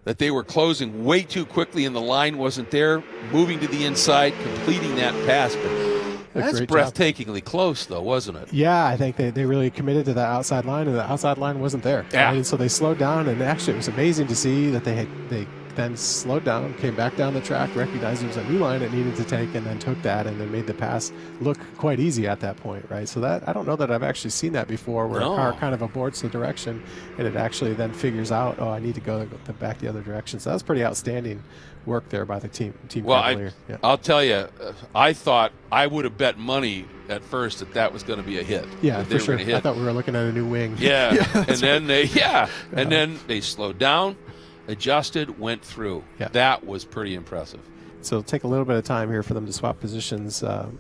that they were closing way too quickly and the line wasn't there, moving to the inside, completing that pass. But that's breathtakingly close, though, wasn't it? Yeah, I think they really committed to that outside line, and the outside line wasn't there. Yeah. Right? And so they slowed down, and actually it was amazing to see that they then slowed down, came back down the track, recognized there was a new line it needed to take, and then took that and then made the pass look quite easy at that point, right? So that I don't know that I've actually seen that before, where a car kind of aborts the direction and it actually then figures out, oh, I need to go back the other direction. So that was pretty outstanding work there by the team well, Cavalier. I'll tell you, I thought I would have bet money at first that was going to be a hit. Yeah, for sure. I thought we were looking at a new wing. Yeah, and then then they slowed down, adjusted, went through. Yeah. That was pretty impressive. So it'll take a little bit of time here for them to swap positions. The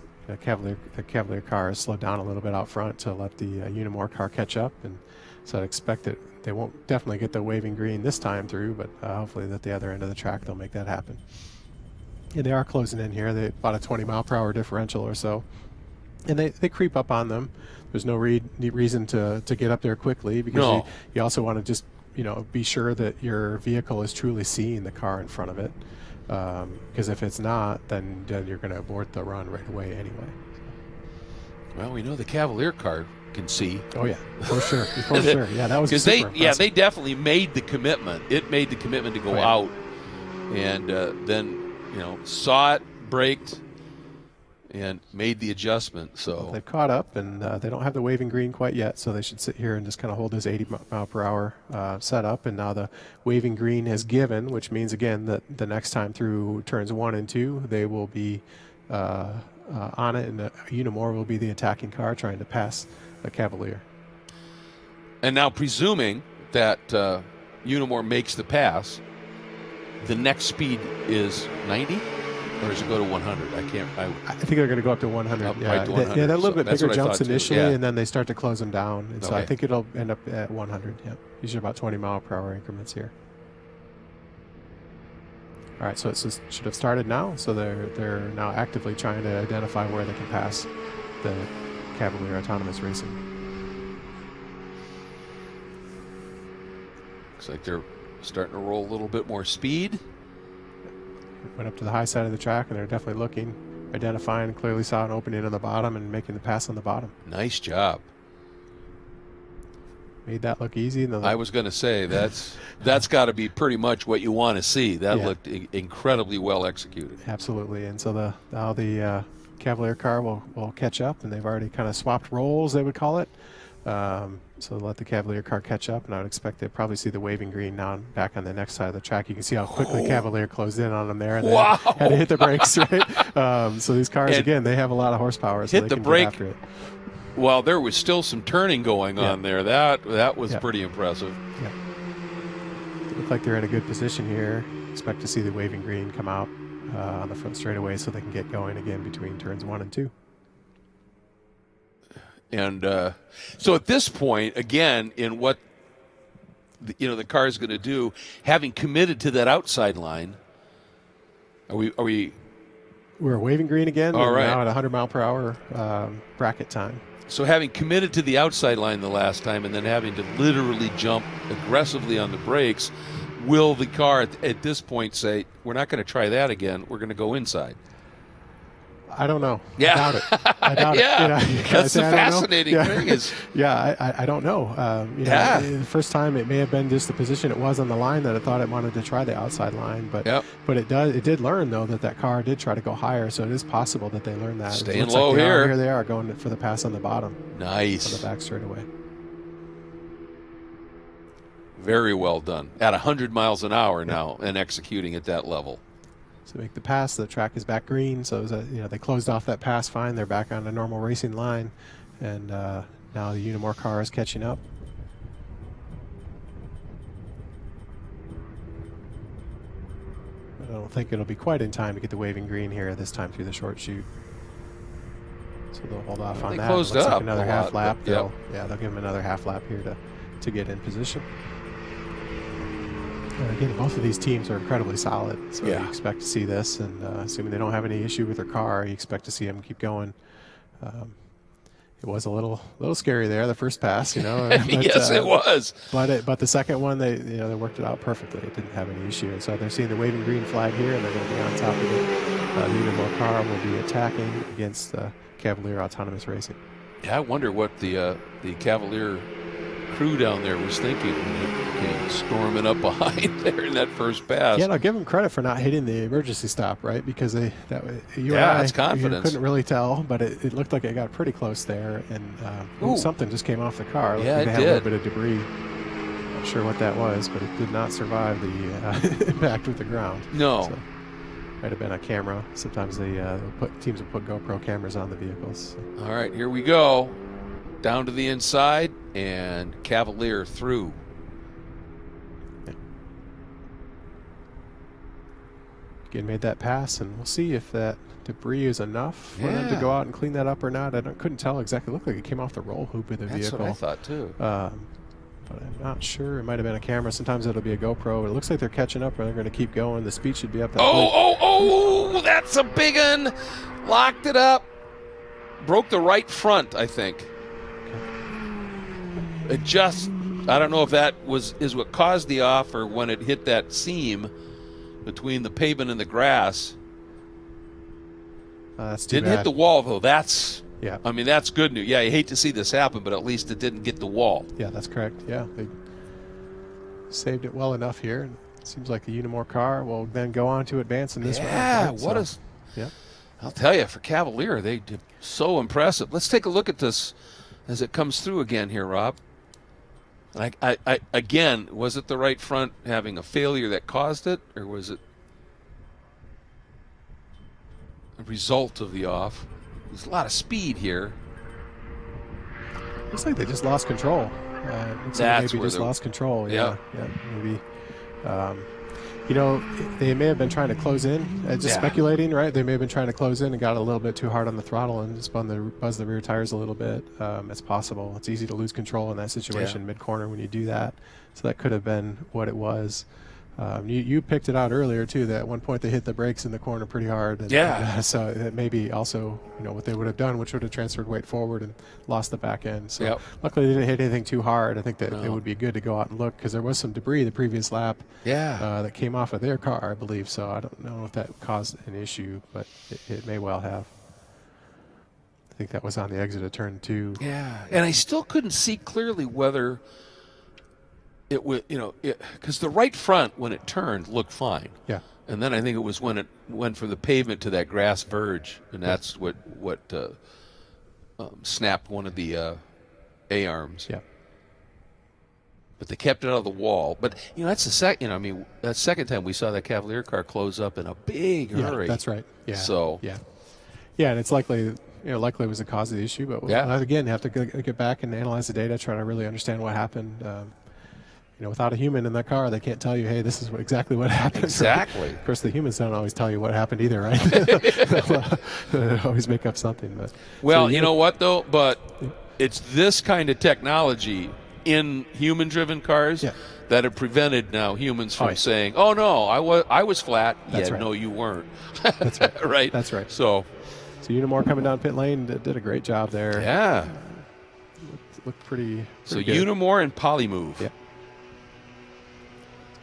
Cavalier car has slowed down a little bit out front to let the Unimore car catch up, and so I'd expect that they won't definitely get the waving green this time through, but hopefully at the other end of the track they'll make that happen. And they are closing in here. They about a 20-mile-per-hour differential or so, and they creep up on them. There's no reason to get up there quickly, because you also want to just be sure that your vehicle is truly seeing the car in front of it, because if it's not, then you're going to abort the run right away anyway. Well, we know the Cavalier car can see. Oh yeah, for sure, for sure. Yeah, that was because they definitely made the commitment. It made the commitment to go out, and then saw it, braked, and made the adjustment. So they've caught up, and they don't have the waving green quite yet, so they should sit here and just kind of hold this 80-mile-per-hour setup. And now the waving green has given, which means again that the next time through turns 1 and 2, they will be on it, and the Unimore will be the attacking car trying to pass a Cavalier. And now, presuming that Unimore makes the pass, the next speed is 90, or does it go to 100? I think they're going to go up to 100. Right to 100. They're a little bit bigger jumps initially, yeah. and then they start to close them down. And so I think it'll end up at 100. Yeah, these are about 20-mile-per-hour increments here. All right, so it should have started now. So they're now actively trying to identify where they can pass the Cavalier Autonomous Racing. Looks like they're starting to roll a little bit more speed. Went up to the high side of the track, and they're definitely looking, identifying, clearly saw an opening on the bottom and making the pass on the bottom. Nice job. Made that look easy. And I was going to say that's got to be pretty much what you want to see. That looked incredibly well executed. Absolutely. And so now the Cavalier car will catch up, and they've already kind of swapped roles, they would call it. So let the Cavalier car catch up, and I would expect they'll probably see the waving green now back on the next side of the track. You can see how quickly Cavalier closed in on them there, and they had to hit the brakes, right? So these cars, again, they have a lot of horsepower, so they can get after it. Well, there was still some turning going on there. That was pretty impressive. Yeah. They look like they're in a good position here. Expect to see the waving green come out on the front straightaway so they can get going again between turns 1 and 2. And so at this point, again, in what the car is going to do, having committed to that outside line, we're waving green again. All right. Now at 100-mile-per-hour bracket time. So having committed to the outside line the last time and then having to literally jump aggressively on the brakes, will the car at this point say, we're not going to try that again, we're going to go inside? I don't know. Yeah. I doubt it. I doubt it. That's the fascinating thing is. I don't know. The first time it may have been just the position it was on the line that it thought it wanted to try the outside line, but it did learn though that car did try to go higher, so it is possible that they learned that. Staying low here. Here they are going for the pass on the bottom. Nice. On the back straightaway. Very well done. At 100 miles an hour now and executing at that level. So make the pass. The track is back green, so they closed off that pass fine. They're back on a normal racing line, and now the Unimore car is catching up. But I don't think it'll be quite in time to get the waving green here this time through the short chute. So they'll hold off on that. They closed Looks up like another half lap. They'll give them another half lap here to get in position. And again, both of these teams are incredibly solid, so you expect to see this, and assuming they don't have any issue with their car, you expect to see them keep going It was a little scary there, the first pass, you know. But, yes, it was. But the second one, they worked it out perfectly. It didn't have any issue. And so they're seeing the waving green flag here, and they're going to be on top of it. The Unimore car will be attacking against Cavalier Autonomous Racing. Yeah, I wonder what the Cavalier crew down there was thinking when they came storming up behind there in that first pass. Yeah, and I'll give them credit for not hitting the emergency stop, right? Because it's confidence. You couldn't really tell, but it looked like it got pretty close there, and something just came off the car. Yeah, like it had did. A little bit of debris. Not sure what that was, but it did not survive the impact with the ground. No. So, might have been a camera. Sometimes teams will put GoPro cameras on the vehicles. So. All right, here we go. Down to the inside, and Cavalier through. Again, made that pass, and we'll see if that debris is enough for them to go out and clean that up or not. Couldn't tell exactly. It looked like it came off the roll hoop of the vehicle. That's what I thought, too. But I'm not sure. It might have been a camera. Sometimes it'll be a GoPro. It looks like they're catching up, and they're going to keep going. The speed should be up. That's a big one. Locked it up. Broke the right front, I think. It just, I don't know if that is what caused the off or when it hit that seam between the pavement and the grass. That's too Didn't bad. hit the wall, though. That's Yeah. I mean, that's good news. Yeah, you hate to see this happen, but at least it didn't get the wall. Yeah, that's correct. Yeah, they saved it well enough here. And it seems like the Unimore car will then go on to advance in this round. Yeah, right? Yeah. I'll tell you, for Cavalier, they did so impressive. Let's take a look at this as it comes through again here, Rob. Again, was it the right front having a failure that caused it, or was it a result of the off? There's a lot of speed here. Looks like they just lost control. Looks like maybe just lost control. Yeah, maybe. You know, they may have been trying to close in, just speculating, right? They may have been trying to close in and got a little bit too hard on the throttle and just buzzed the rear tires a little bit. It's possible. It's easy to lose control in that situation mid-corner when you do that. So that could have been what it was. You picked it out earlier, too, that at one point they hit the brakes in the corner pretty hard. And, so that maybe also, what they would have done, which would have transferred weight forward and lost the back end. So luckily they didn't hit anything too hard. I think that it would be good to go out and look because there was some debris the previous lap that came off of their car, I believe. So I don't know if that caused an issue, but it may well have. I think that was on the exit of turn 2. Yeah, and I still couldn't see clearly whether it would, because the right front, when it turned, looked fine. Yeah. And then I think it was when it went from the pavement to that grass verge, and that's what snapped one of the A-arms. Yeah. But they kept it out of the wall. But, that's the second, that second time we saw that Cavalier car close up in a big hurry. Yeah, that's right. Yeah. So. Yeah. Yeah, and it's likely, likely it was the cause of the issue. But again, you have to get back and analyze the data, try to really understand what happened. Without a human in that car, they can't tell you, hey, this is exactly what happened. Exactly. Of course, the humans don't always tell you what happened either, right? They'll always make up something. But well, you know what, though? But it's this kind of technology in human-driven cars that have prevented now humans from saying, oh, no, I was flat. That's right. No, you weren't. That's right. Right? That's right. So Unimore coming down pit lane did a great job there. Yeah. Looked pretty so good. Unimore and Polymove. Yeah.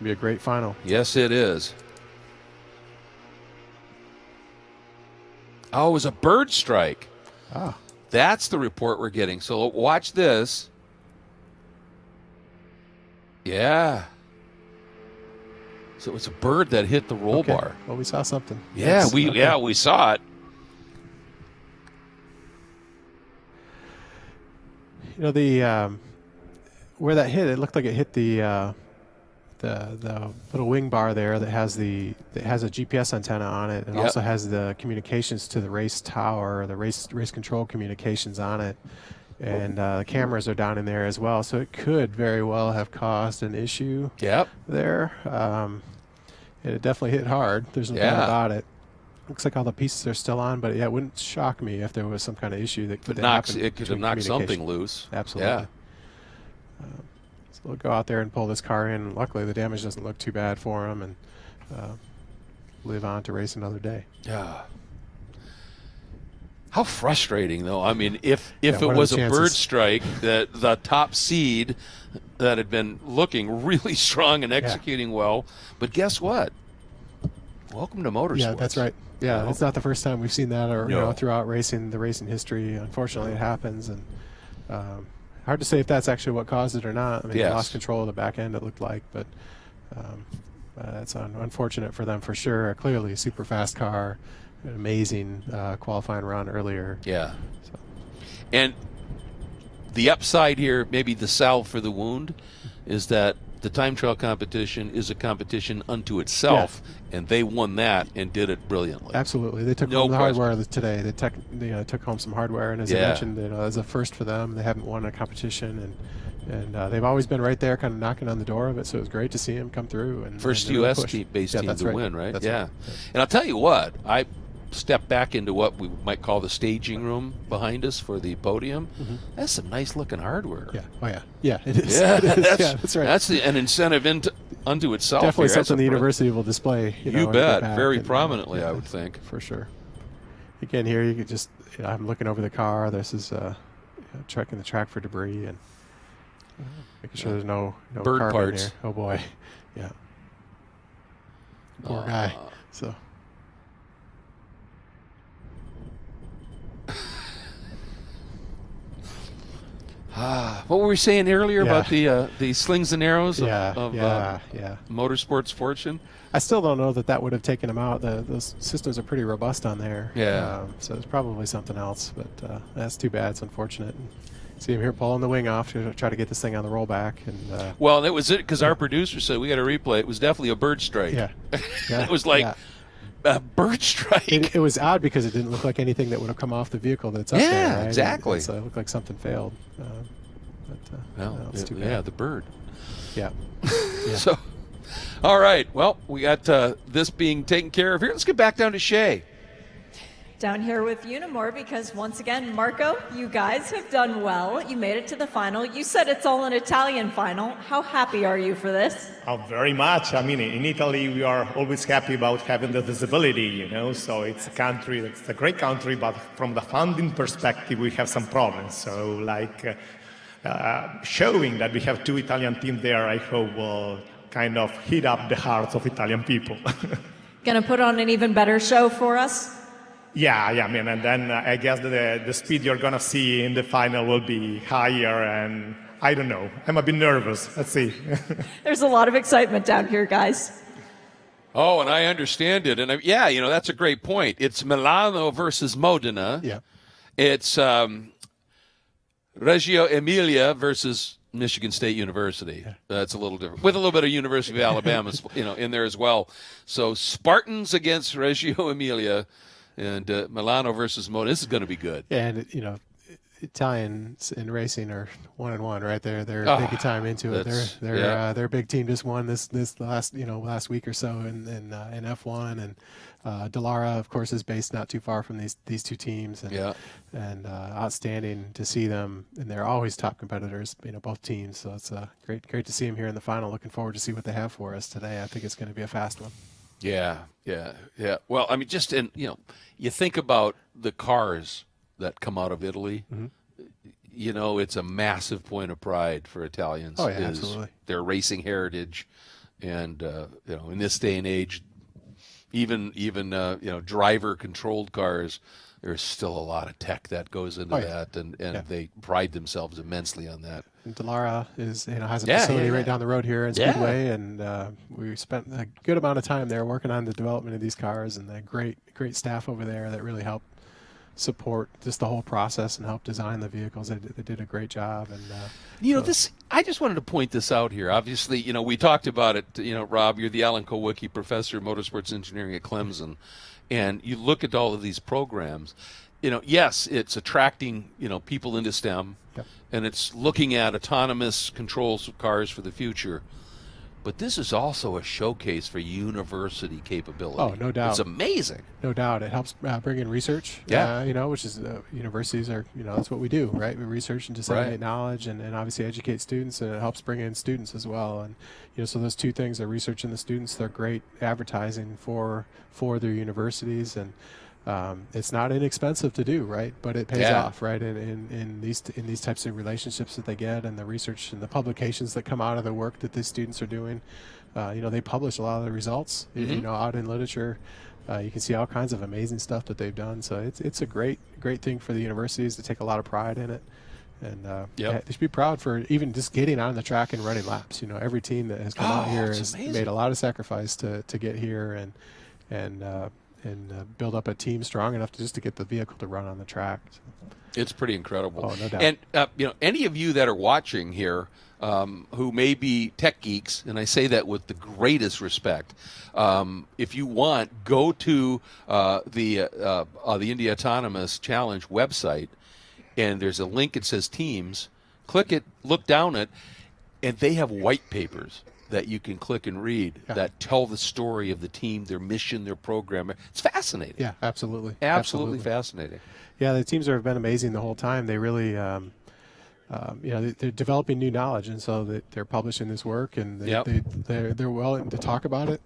Be a great final. Yes, it is. Oh, it was a bird strike. Ah. That's the report we're getting. So watch this. Yeah. So it's a bird that hit the roll bar. Well, we saw something. Yeah, we saw it. The where that hit, it looked like it hit the little wing bar there that has a GPS antenna on it. It also has the communications to the race tower, the race control communications on it, and the cameras are down in there as well. So it could very well have caused an issue. There. It definitely hit hard. There's no doubt about it. Looks like all the pieces are still on, but it wouldn't shock me if there was some kind of issue that could happen. It could have knocked something loose. Absolutely. Yeah. So we'll go out there and pull this car in. Luckily, the damage doesn't look too bad for him, and live on to race another day. Yeah. How frustrating, though. I mean, if Yeah, it what are was the a chances? bird strike, that the top seed that had been looking really strong and executing well, but guess what? Welcome to motorsports. Yeah, that's right. Yeah, You know? it's not the first time we've seen that, or No. throughout the racing history. Unfortunately, it happens, and hard to say if that's actually what caused it or not. I mean, Yes. they lost control of the back end, it looked like, but it's unfortunate for them for sure. Clearly, a super fast car, an amazing qualifying run earlier. Yeah. And the upside here, maybe the salve for the wound, is that the time trial competition is a competition unto itself, and they won that and did it brilliantly. Absolutely, they took No home the question. hardware today. They took home some hardware, and as I Yeah. mentioned, as a first for them, they haven't won a competition, and they've always been right there, kind of knocking on the door of it. So it was great to see them come through. And First and really U.S. push. based Yeah, team that's to right. win, right? That's Yeah. right. And I'll tell you what, I stepped back into what we might call the staging room behind us for the podium. That's some nice looking hardware. Yeah. Oh yeah. Yeah, it is. Yeah, It is. that's, Yeah, that's right. That's an incentive unto itself. Definitely here. That's something the a- university will display. You know, when bet. get back, Very and, prominently, I would think. For sure. Again, here you could just. I'm looking over the car. This is checking the track for debris and making sure there's no Bird carbon parts. here. Oh boy. Yeah. Poor guy. So. What were we saying earlier Yeah. about the slings and arrows of, Yeah, of yeah. motorsports fortune? I still don't know that would have taken him out. Those systems are pretty robust on there. Yeah. So it's probably something else, but that's too bad. It's unfortunate. And see him here pulling the wing off to try to get this thing on the rollback. And Well, that was it, because our producer said we got to replay. It was definitely a bird strike. Yeah. Yeah. It was like Yeah. a bird strike. It was odd because it didn't look like anything that would have come off the vehicle that's up Yeah, there. Right? exactly. So it looked like something failed. No, it's too yeah, bad. the bird. Yeah. So, all right. Well, we got this being taken care of here. Let's get back down to Shea. Down here with Unimore, because once again, Marco, you guys have done well. You made it to the final. You said it's all an Italian final. How happy are you for this? Oh, very much. I mean, in Italy, we are always happy about having the visibility, So it's a country that's a great country, but from the funding perspective, we have some problems. So, showing that we have two Italian teams there, I hope will kind of heat up the hearts of Italian people. Gonna put on an even better show for us? Yeah, I mean, and then I guess the speed you're gonna see in the final will be higher, and I don't know. I'm a bit nervous. Let's see. There's a lot of excitement down here, guys. Oh, and I understand it. And that's a great point. It's Milano versus Modena. Yeah. It's Reggio Emilia versus Michigan State University. Yeah. That's a little different, with a little bit of University of Alabama, in there as well. So Spartans against Reggio Emilia, and Milano versus Modena. This is going to be good. Yeah, and Italians in racing are 1-1 right there. They're big time into it. They're a big team. Just won this last week or so in F1, and Dallara, of course, is based not too far from these two teams, and outstanding to see them. And they're always top competitors, both teams. So it's great to see them here in the final. Looking forward to see what they have for us today. I think it's going to be a fast one. Yeah. Well, I mean, you think about the cars that come out of Italy. Mm-hmm. It's a massive point of pride for Italians. Oh, yeah, absolutely. Their racing heritage, and in this day and age, even driver-controlled cars, there's still a lot of tech that goes into that, and they pride themselves immensely on that. And Dallara has a facility right down the road here in Speedway, and we spent a good amount of time there working on the development of these cars, and the great staff over there that really helped support just the whole process and help design the vehicles. They did a great job. And this, I just wanted to point this out here. Obviously, we talked about it. Rob, you're the Alan Kowicki Professor of Motorsports Engineering at Clemson, and you look at all of these programs. Yes, it's attracting people into STEM, and it's looking at autonomous controls of cars for the future. But this is also a showcase for university capability. Oh, no doubt. It's amazing. No doubt. It helps bring in research, which is universities are, that's what we do, right? We research and disseminate knowledge and obviously educate students, and it helps bring in students as well. And, so those two things, the research and the students, they're great advertising for their universities. And It's not inexpensive to do, right? But it pays Yeah. off, right? In these types of relationships that they get, and the research and the publications that come out of the work that these students are doing. They publish a lot of the results, out in literature. You can see all kinds of amazing stuff that they've done. So it's a great thing for the universities to take a lot of pride in it. And they should be proud for even just getting on the track and running laps. Every team that has come out here has made a lot of sacrifice to get here and build up a team strong enough to get the vehicle to run on the track. So. It's pretty incredible. Oh, no doubt. And any of you that are watching here who may be tech geeks, and I say that with the greatest respect, if you want, go to the Indy Autonomous Challenge website, and there's a link that says Teams. Click it, look down it, and they have white papers that you can click and read that tell the story of the team, their mission, their program. It's fascinating. Yeah, absolutely. Absolutely fascinating. Yeah, the teams have been amazing the whole time. They really, they're developing new knowledge, and so they're publishing this work, and they're willing to talk about it.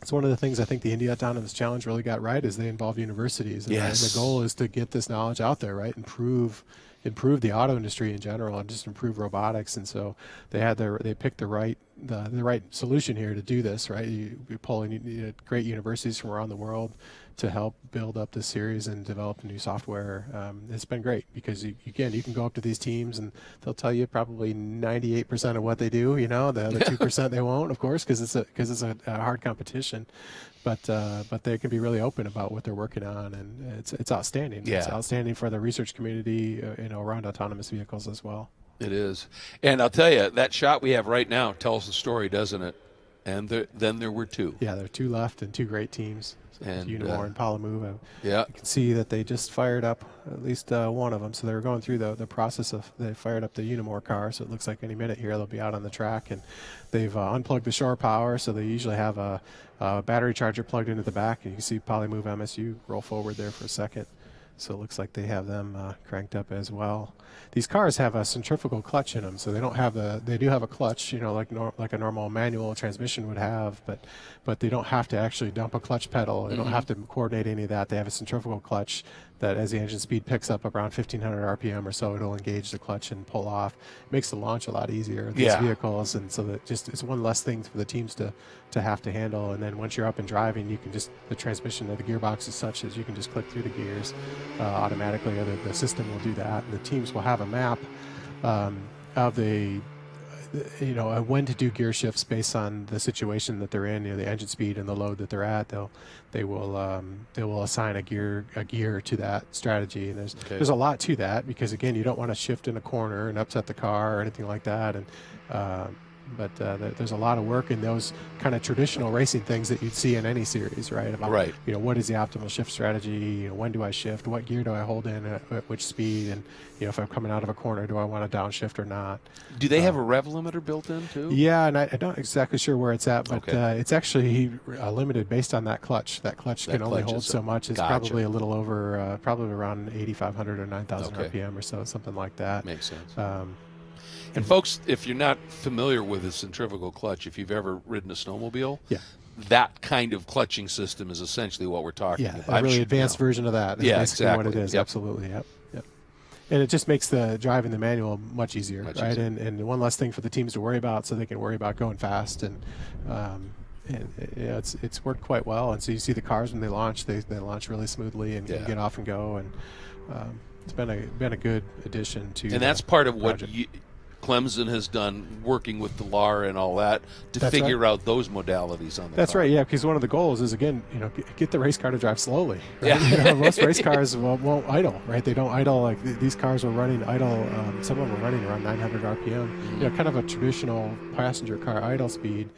It's one of the things I think the Indy Autonomous Challenge really got right is they involve universities. And the goal is to get this knowledge out there, right, improve the auto industry in general, and just improve robotics. And so they picked the right solution here to do this, right? You're pulling great universities from around the world to help build up this series and develop new software. It's been great because you can go up to these teams and they'll tell you probably 98% of what they do. The other 2% they won't, of course, because it's a hard competition. But they can be really open about what they're working on, and it's outstanding. Yeah. It's outstanding for the research community, around autonomous vehicles as well. It is. And I'll tell you, that shot we have right now tells the story, doesn't it? And then there were two. Yeah, there are two left and two great teams. And Unimore and Palamove. Yeah. You can see that they just fired up at least one of them. So they were going through the process of, they fired up the Unimore car. So it looks like any minute here they'll be out on the track. And they've unplugged the shore power. So they usually have a battery charger plugged into the back. And you can see Polymove MSU roll forward there for a second. So it looks like they have them cranked up as well. These cars have a centrifugal clutch in them, so they don't have they do have a clutch, like a normal manual transmission would have, but they don't have to actually dump a clutch pedal. They don't have to coordinate any of that. They have a centrifugal clutch that as the engine speed picks up around 1,500 RPM or so, it'll engage the clutch and pull off. It makes the launch a lot easier, these vehicles, and so that just it's one less thing for the teams to have to handle. And then once you're up and driving, you can the transmission of the gearbox is such that you can just click through the gears automatically, or the system will do that. And the teams will have a map of when to do gear shifts based on the situation that they're in, the engine speed and the load that they're at. They will assign a gear to that strategy, and there's a lot to that, because again, you don't want to shift in a corner and upset the car or anything like that. And but there's a lot of work in those kind of traditional racing things that you'd see in any series, right? About, what is the optimal shift strategy? When do I shift? What gear do I hold in at which speed? And if I'm coming out of a corner, do I want to downshift or not? Do they have a rev limiter built in too? Yeah, and I'm not exactly sure where it's at, but it's actually limited based on that clutch. That clutch can only hold so much. It's probably a little over, probably around 8,500 or 9,000 RPM or so, something like that. Makes sense. And folks, if you're not familiar with a centrifugal clutch, if you've ever ridden a snowmobile, that kind of clutching system is essentially what we're talking about. Yeah, a really advanced version of that. Yeah, basically exactly. What it is, absolutely. Yep. And it just makes the driving the manual much easier, right? And one less thing for the teams to worry about, so they can worry about going fast. And it's worked quite well. And so you see the cars when they launch launch really smoothly and get off and go. And it's been a good addition to. And that's part of what Clemson has done, working with the LAR and all that, to figure out those modalities on the That's car. right, yeah, because one of the goals is, again, get the race car to drive slowly. Right? Most race cars won't idle, right? They don't idle. Like these cars are running idle. Some of them are running around 900 RPM. Kind of a traditional passenger car idle speed.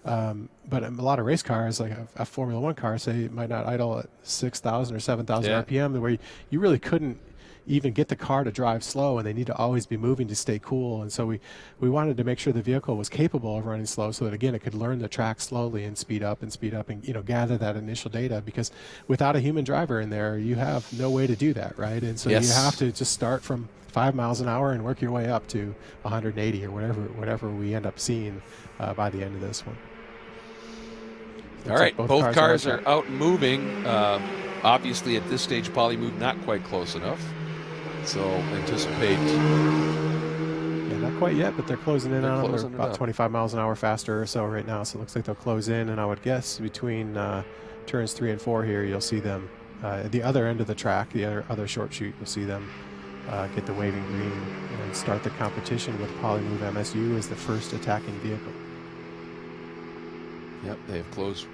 But a lot of race cars, like a Formula One car, say, might not idle at 6,000 or 7,000 RPM, where you really couldn't even get the car to drive slow, and they need to always be moving to stay cool. And so we wanted to make sure the vehicle was capable of running slow, so that again it could learn the track slowly and speed up and gather that initial data, because without a human driver in there, you have no way to do that, right? And so you have to just start from 5 miles an hour and work your way up to 180 or whatever we end up seeing by the end of this one. All right, both cars are out and moving. Obviously, at this stage, Polymove not quite close enough. So anticipate. Yeah, not quite yet, but they're closing in on them. They're about up. 25 miles an hour faster or so right now. So it looks like they'll close in. And I would guess between turns 3 and 4 here, you'll see them at the other end of the track, the other short chute, you'll see them get the waving green and start the competition with Polymove MSU as the first attacking vehicle. Yep, they have closed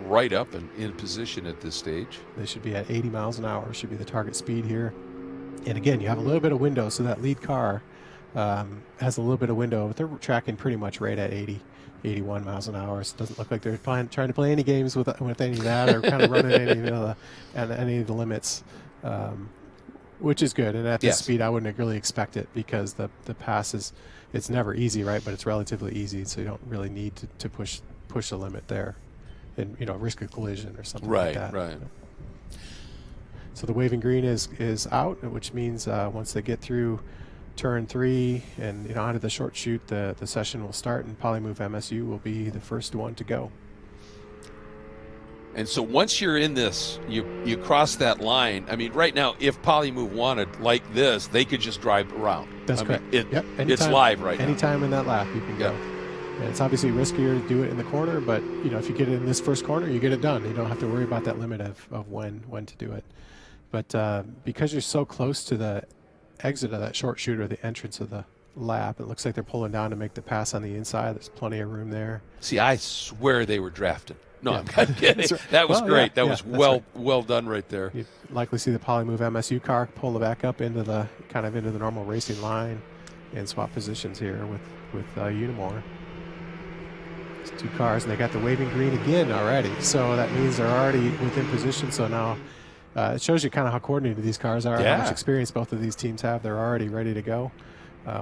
right up and in position at this stage. They should be at 80 miles an hour, should be the target speed here. And again, you have a little bit of window, so that lead car has a little bit of window, but they're tracking pretty much right at 80, 81 miles an hour. So it doesn't look like they're trying to play any games with any of that or kind of running any of the limits, which is good. And at this speed, I wouldn't really expect it because the pass it's never easy, right? But it's relatively easy, so you don't really need to push the limit there and, risk a collision or something like that. Right. So the waving green is out, which means once they get through turn 3 and onto the short chute, the session will start, and Polymove MSU will be the first one to go. And so once you're in this, you cross that line. I mean, right now, if Polymove wanted like this, they could just drive around. That's correct. It's live right now. Anytime in that lap, you can go. And it's obviously riskier to do it in the corner, but if you get it in this first corner, you get it done. You don't have to worry about that limit of when to do it. But because you're so close to the exit of that short chute or the entrance of the lap, it looks like they're pulling down to make the pass on the inside. There's plenty of room there. See, I swear they were drafted. No, I'm kidding. That was great. That was well done right there. You'd likely see the Polymove MSU car pull it back up into the normal racing line and swap positions here with Unimore. It's 2 cars, and they got the waving green again already. So that means they're already within position. So now it shows you kind of how coordinated these cars are, how much experience both of these teams have. They're already ready to go,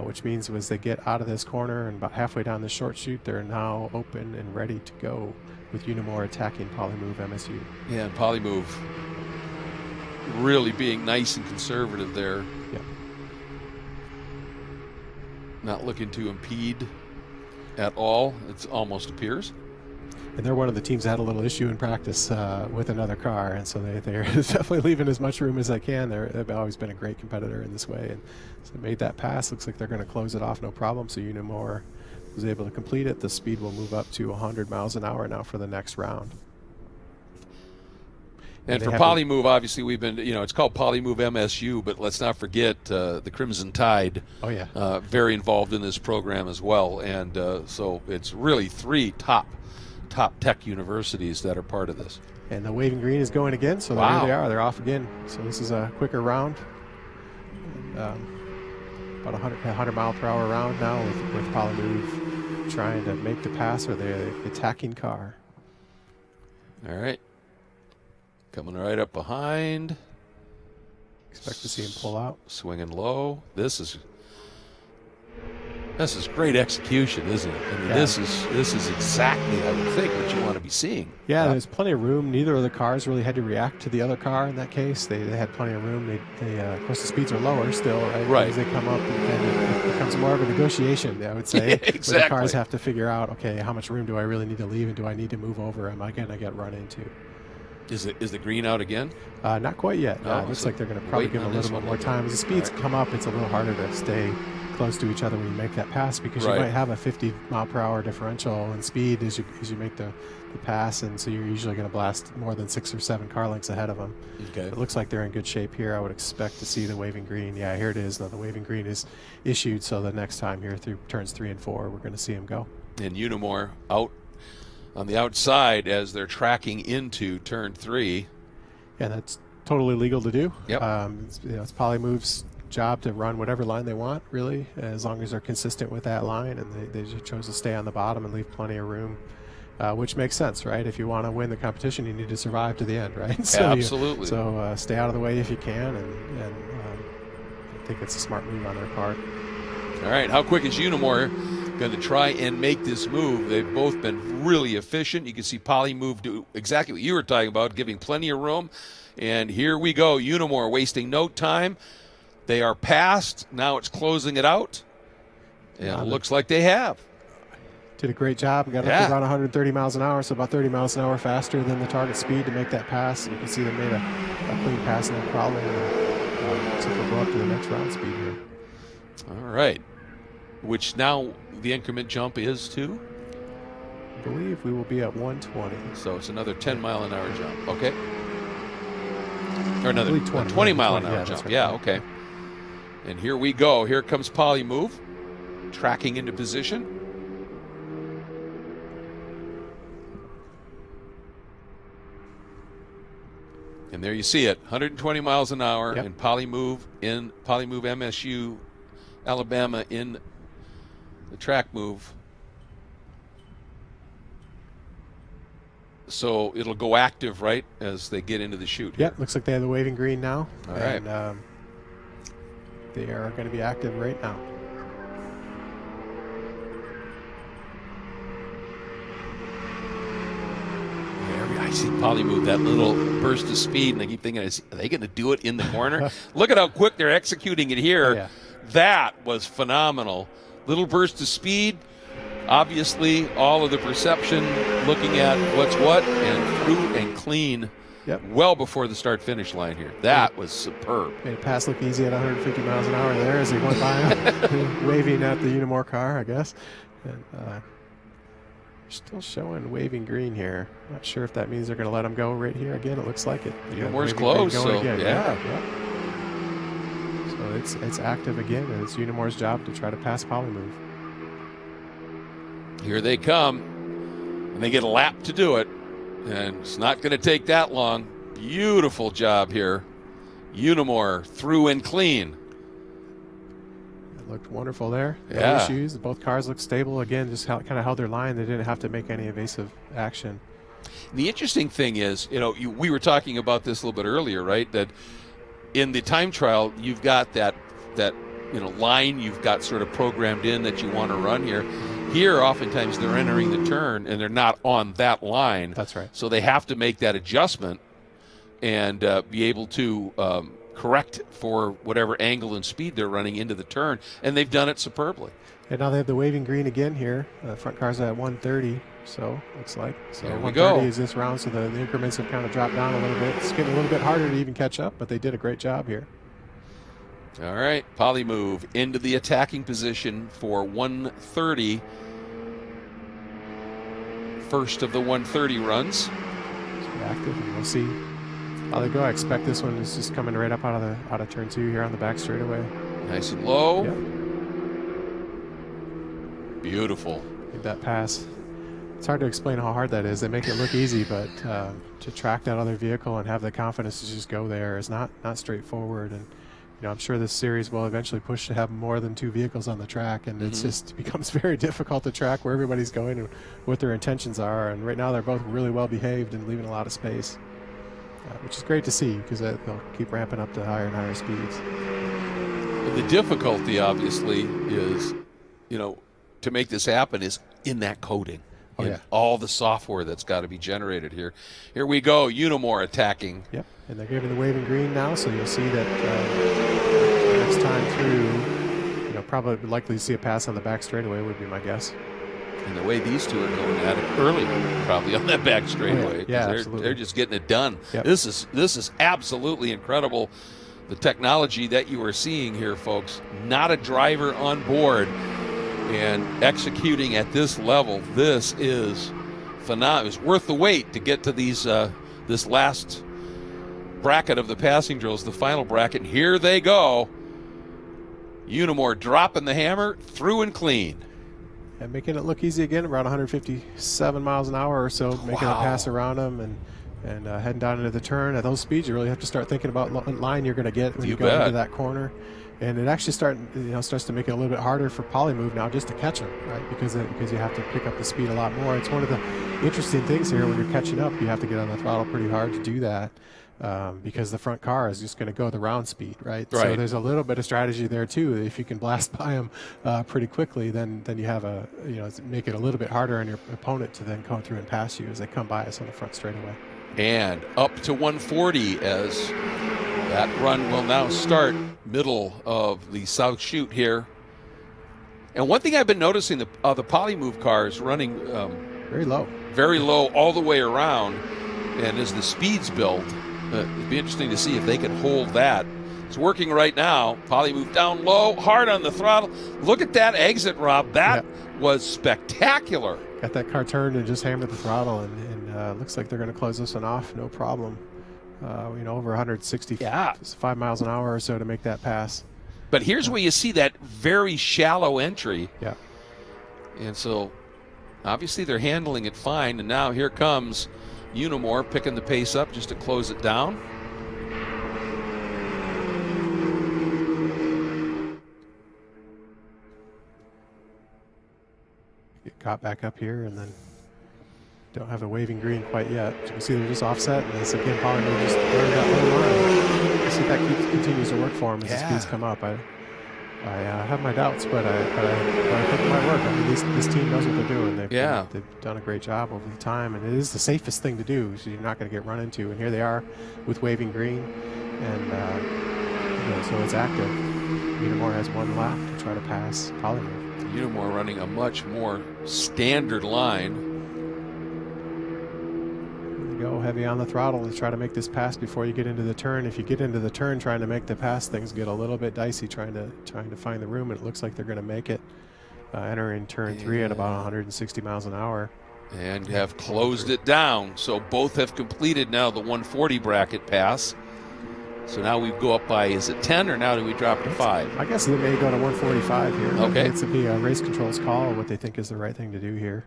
which means as they get out of this corner and about halfway down the short chute, they're now open and ready to go with Unimore attacking Polymove MSU. Yeah, and Polymove really being nice and conservative there. Yeah. Not looking to impede at all, it almost appears. And they're one of the teams that had a little issue in practice with another car, and so they're definitely leaving as much room as they can. They've always been a great competitor in this way, and so they made that pass. Looks like they're going to close it off no problem, so Unimore was able to complete it. The speed will move up to 100 miles an hour now for the next round. And for Polymove, obviously, we've been, it's called Polymove MSU, but let's not forget the Crimson Tide. Oh, yeah. Very involved in this program as well. And so it's really 3 top tech universities that are part of this. And the waving green is going again, so there they are. They're off again. So this is a quicker round. About 100 mile per hour round now with Polymove trying to make the pass or the attacking car. All right. Coming right up behind. Expect to see him pull out. Swinging low. This is great execution, isn't it? I mean, this is exactly, I would think, what you want to be seeing. Yeah, there's plenty of room. Neither of the cars really had to react to the other car in that case. They had plenty of room. They of course, the speeds are lower still, right? Right. As they come up, and it becomes more of a negotiation, I would say. Yeah, exactly. Where the cars have to figure out, okay, how much room do I really need to leave, and do I need to move over? Am I going to get run into? Is the green out again? Not quite yet. No, It looks like they're going to probably give them a little bit more time. As the speeds come up, it's a little harder to stay close to each other when you make that pass, because you might have a 50 mile per hour differential in speed as you make the pass, and so you're usually going to blast more than 6 or 7 car lengths ahead of them. Okay. It looks like they're in good shape here. I would expect to see the waving green. Yeah, here it is. Now the waving green is issued, so the next time here through turns 3 and 4, we're going to see them go. And Unimore out on the outside as they're tracking into turn 3. Yeah, that's totally legal to do. Yep. It's Polymove's job to run whatever line they want, really, as long as they're consistent with that line, and they just chose to stay on the bottom and leave plenty of room, which makes sense, right? If you want to win the competition, you need to survive to the end, right? So absolutely. So stay out of the way if you can, and I think it's a smart move on their part. All right, how quick is Unimore going to try and make this move? They've both been really efficient. You can see Polymove do exactly what you were talking about, giving plenty of room. And here we go, Unimore wasting no time. They are past. Now it's closing it out. And it looks like they have. did a great job. Got up to around 130 miles an hour, so about 30 miles an hour faster than the target speed to make that pass. You can see they made a clean pass, no problem. So we'll go up to the next round speed here. All right. Which now the increment jump is to? I believe we will be at 120. So it's another 10-mile-an-hour jump. Okay. Or another 20 20-mile-an-hour jump. Right. Yeah, okay. And here we go. Here comes Poly Move, tracking into position. And there you see it, 120 miles an hour in Poly Move MSU, Alabama in the track move. So it'll go active, right, as they get into the chute. Yep, looks like they have the waving green now. All right. And they are going to be active right now. I see Poly Move, that little burst of speed, and I keep thinking, are they going to do it in the corner? Look at how quick they're executing it here. Oh, yeah. That was phenomenal. Little burst of speed. Obviously, all of the perception, looking at what's what, and through and clean. Yep. Well before the start-finish line here. That was superb. Made a pass look easy at 150 miles an hour there as he went by him, waving at the Unimore car, I guess. And still showing waving green here. Not sure if that means they're going to let him go right here again. It looks like it. Unimore's close, so yeah. So it's active again, and it's Unimore's job to try to pass Poly Move. Here they come, and they get a lap to do it, and it's not going to take that long. Beautiful job here. Unimore through and clean. It looked wonderful there. No Yeah. issues. Both cars looked stable. Again, just kind of held their line. They didn't have to make any evasive action. The interesting thing is, we were talking about this a little bit earlier, right? That in the time trial, you've got that line you've got sort of programmed in that you want to run here. Here, oftentimes, they're entering the turn, and they're not on that line. That's right. So they have to make that adjustment and be able to correct for whatever angle and speed they're running into the turn, and they've done it superbly. And now they have the waving green again here. Front car's at 130, so looks like. So There we 130 go. is this round, so the increments have kind of dropped down a little bit. It's getting a little bit harder to even catch up, but they did a great job here. All right, Poly Move into the attacking position for 130. First of the 130 runs. So active, and we'll see how they go. I expect this one is just coming right up out of turn 2 here on the back straightaway. Nice and low. Yep. Beautiful. Made that pass. It's hard to explain how hard that is. They make it look easy, but to track that other vehicle and have the confidence to just go there is not straightforward. And I'm sure this series will eventually push to have more than 2 vehicles on the track, and it's just becomes very difficult to track where everybody's going and what their intentions are. And right now they're both really well behaved and leaving a lot of space, which is great to see because they'll keep ramping up to higher and higher speeds. The difficulty, obviously, is, to make this happen is in that coding. Oh, and yeah. all the software that's got to be generated here. Here we go, Unimore attacking. Yep, and they're giving the waving green now, so you'll see that next time through, probably likely to see a pass on the back straightaway would be my guess. And the way these two are going at it early, probably on that back straightaway. Yeah, they're just getting it done. Yep. This is absolutely incredible. The technology that you are seeing here, folks. Not a driver on board and executing at this level. This is phenomenal. It's worth the wait to get to these this last bracket of the passing drills, the final bracket. And here they go. Unimore dropping the hammer through and clean. And making it look easy again, around 157 miles an hour or so, making a pass around them and heading down into the turn. At those speeds, you really have to start thinking about what line you're going to get when you go into that corner. And it actually starts to make it a little bit harder for Poly Move now just to catch them, right? Because you have to pick up the speed a lot more. It's one of the interesting things here when you're catching up. You have to get on the throttle pretty hard to do that because the front car is just going to go the round speed, right? So there's a little bit of strategy there too. If you can blast by them pretty quickly, then you have make it a little bit harder on your opponent to then come through and pass you as they come by us on the front straightaway. And up to 140 as that run will now start middle of the south chute here. And one thing I've been noticing, the Polymove cars running very low all the way around, and as the speeds build, it'd be interesting to see if they can hold that. It's working right now. Polymove down low, hard on the throttle. Look at that exit, Rob. That was spectacular. Got that car turned and just hammered the throttle, and looks like they're going to close this one off, no problem. Over 165 miles an hour or so to make that pass. But here's where you see that very shallow entry. Yeah. And so, obviously, they're handling it fine. And now here comes Unimore picking the pace up just to close it down. Get caught back up here, and then don't have a waving green quite yet. You can see they're just offset, and this again probably just running that low line. We'll see if that continues to work for him as the speeds come up. I have my doubts, but I think it might work. I mean, this team knows what they're doing. They've done a great job over the time, and it is the safest thing to do, so you're not going to get run into. And here they are with waving green, and so it's active. Unimore has one lap to try to pass Polymove. Unimore running a much more standard line. Go heavy on the throttle to try to make this pass before you get into the turn. If you get into the turn trying to make the pass, things get a little bit dicey trying to find the room, and it looks like they're going to make it. Entering turn 3 at about 160 miles an hour. And have closed it down. So both have completed now the 140 bracket pass. So now we go up by, is it 10 or now do we drop to 5? I guess they may go to 145 here. Okay. It's be a race control's call what they think is the right thing to do here.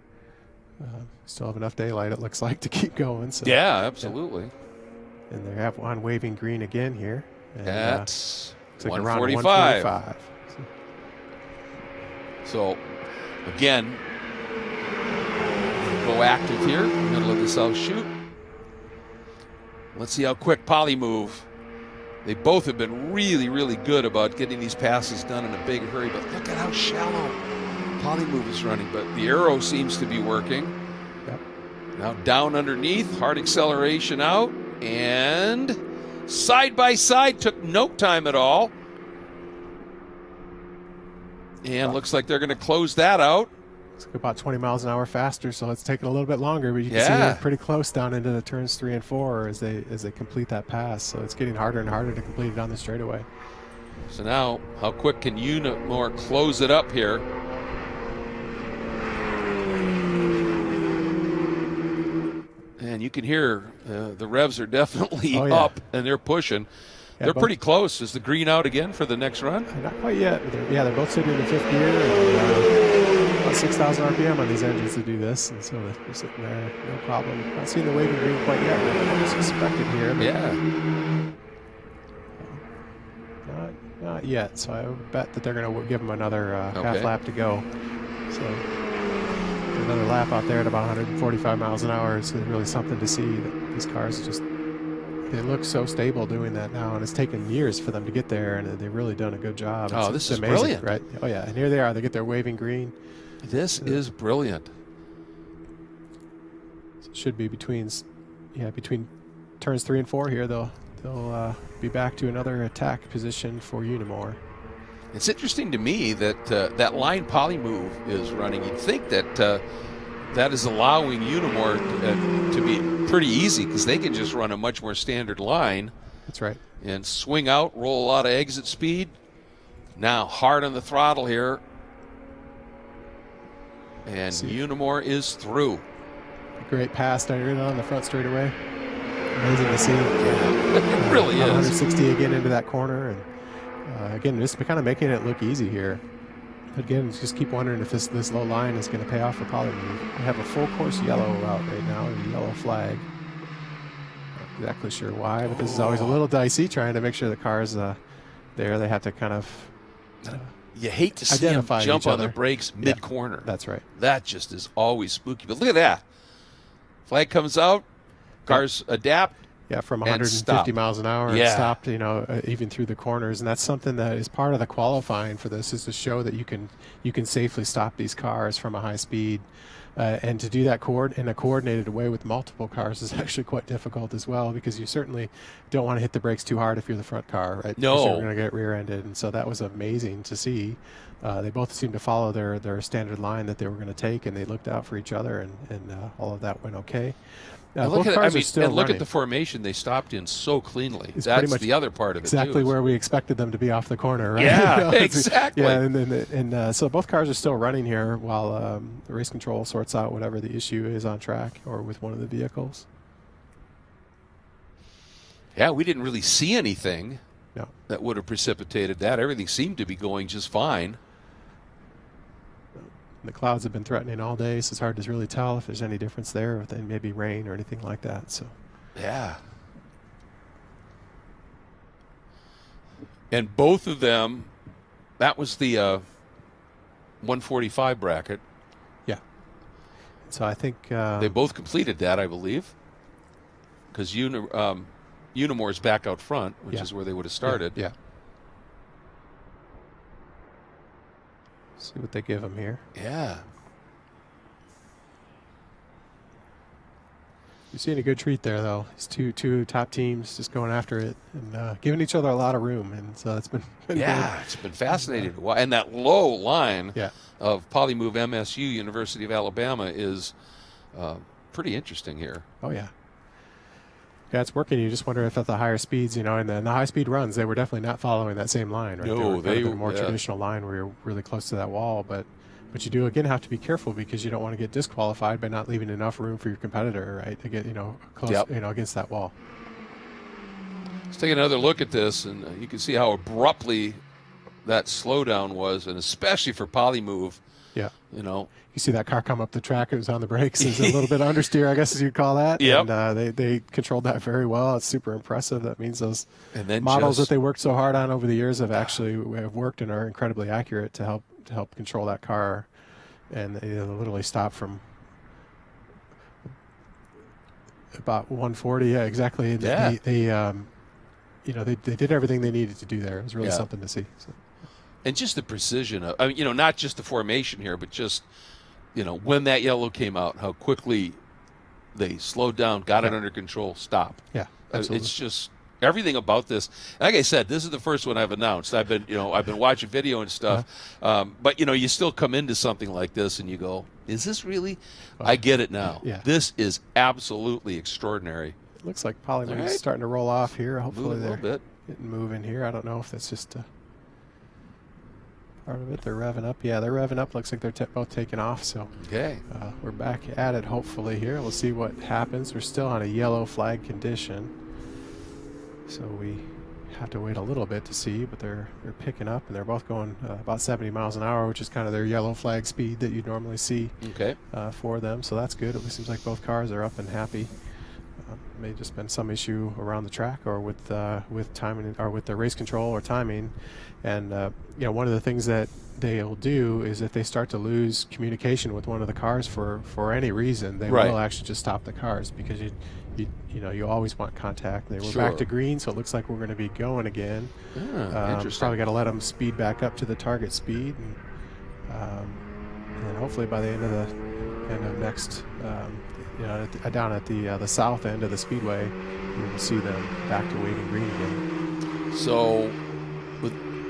Still have enough daylight, it looks like, to keep going. So, yeah, absolutely. Yeah. And they have on waving green again here. And, that's like 145. So, again, go active here, middle of the south chute. Let's see how quick Polymove. They both have been really, really good about getting these passes done in a big hurry, but look at how shallow Polymove is running. But the aero seems to be working. Yep. Now down underneath, hard acceleration out, and side by side, took no time at all. And looks like they're going to close that out. It's about 20 miles an hour faster, so it's taking a little bit longer, but you can see they're pretty close down into the turns 3 and 4 as they complete that pass. So it's getting harder and harder to complete it on the straightaway. So now, how quick can Unimore close it up here? And you can hear the revs are definitely up, and they're pushing. Yeah, they're pretty close. Is the green out again for the next run? Not quite yet. They're both sitting in the 5th gear. And, about 6,000 RPM on these engines to do this, and so they're sitting there, no problem. Not seeing the waving green quite yet. I was expected here. Not yet. So I would bet that they're going to give them another half lap to go. So another lap out there at about 145 miles an hour is really something to see. That these cars just. They look so stable doing that now, and it's taken years for them to get there, and they've really done a good job. This is amazing, brilliant. Right? Oh, yeah, and here they are. They get their waving green. This is brilliant. It should be between turns 3 and 4 here. They'll be back to another attack position for Unimore. It's interesting to me that that line Polymove is running. You'd think that that is allowing Unimore to be pretty easy because they can just run a much more standard line. That's right. And swing out, roll a lot of exit speed. Now hard on the throttle here. And Unimore is through. A great pass right on the front straightaway. Amazing to see. Yeah, it really is. 160 again into that corner. And again, just kind of making it look easy here. Again, just keep wondering if this low line is going to pay off for Polymove. We have a full course yellow out right now, a yellow flag. Not exactly sure why, but this is always a little dicey, trying to make sure the car's there. They have to kind of you hate to see them jump on the brakes mid-corner. Yeah, that's right. That just is always spooky. But look at that. Flag comes out, cars adapt. Yeah, from 150 miles an hour and stopped, even through the corners. And that's something that is part of the qualifying for this, is to show that you can safely stop these cars from a high speed And to do that in a coordinated way with multiple cars is actually quite difficult as well, because you certainly don't want to hit the brakes too hard if you're the front car, right? No. Because you're going to get rear-ended. And so that was amazing to see. They both seemed to follow their standard line that they were going to take, and they looked out for each other, and all of that went okay. Look Both at, cars are still and look running. at the formation they stopped in so cleanly. It's That's pretty much the other part of it, exactly too. where we expected them to be off the corner, right? Yeah, exactly. Yeah, and so both cars are still running here while the race control sorts out whatever the issue is on track or with one of the vehicles. Yeah, we didn't really see anything No. that would have precipitated that. Everything seemed to be going just fine. The clouds have been threatening all day, so it's hard to really tell if there's any difference there, if then maybe rain or anything like that. So, yeah. And both of them, that was the 145 bracket. yeah. So I think They both completed that, I believe, because Unimore's back out front, which Yeah. is where they would have started. Yeah. See what they give them here. Yeah. You're seeing a good treat there, though. These two top teams just going after it and giving each other a lot of room, and so it's been Yeah, it's been fascinating. And that low line Yeah. of Polymove MSU, University of Alabama, is pretty interesting here. Oh yeah. Yeah, it's working. You just wonder if at the higher speeds, and the high-speed runs, they were definitely not following that same line. Right? No, they were they a more yeah. traditional line where you're really close to that wall. But you do again have to be careful because you don't want to get disqualified by not leaving enough room for your competitor, right, to get close, Yep. against that wall. Let's take another look at this, and you can see how abruptly that slowdown was, and especially for Polymove. Yeah. You see that car come up the track. It was on the brakes. It's a little bit understeer, I guess, as you'd call that. Yep. And they controlled that very well. It's super impressive. That means those And then models just- that they worked so hard on over the years have actually worked and are incredibly accurate to help control that car. And they literally stopped from about 140. Yeah, exactly. And Yeah. they did everything they needed to do there. It was really Yeah. something to see. So. And just the precision of, not just the formation here, but just, when that yellow came out, how quickly they slowed down, got it under control, stopped. Yeah, absolutely. It's just everything about this. Like I said, this is the first one I've announced. I've been watching video and stuff, but you still come into something like this and you go, "Is this really?" I get it now. Yeah. This is absolutely extraordinary. It looks like Polymove's All right. starting to roll off here. Hopefully Move a they're little bit. getting moving here. I don't know if that's just part of it. They're revving up. Yeah, they're revving up. Looks like they're both taking off. So Okay. we're back at it hopefully here. We'll see what happens. We're still on a yellow flag condition. So we have to wait a little bit to see, but they're picking up, and they're both going about 70 miles an hour, which is kind of their yellow flag speed that you'd normally see Okay. for them. So that's good. It seems like both cars are up and happy. May have just been some issue around the track or with timing or with the race control or timing. And one of the things that they'll do is if they start to lose communication with one of the cars for any reason, they Right. will actually just stop the cars because you always want contact. They were Sure. back to green, so it looks like we're going to be going again. Interesting. Probably got to let them speed back up to the target speed, and then hopefully by the end of next. Down at the south end of the speedway, we will see them back to waving green again. So,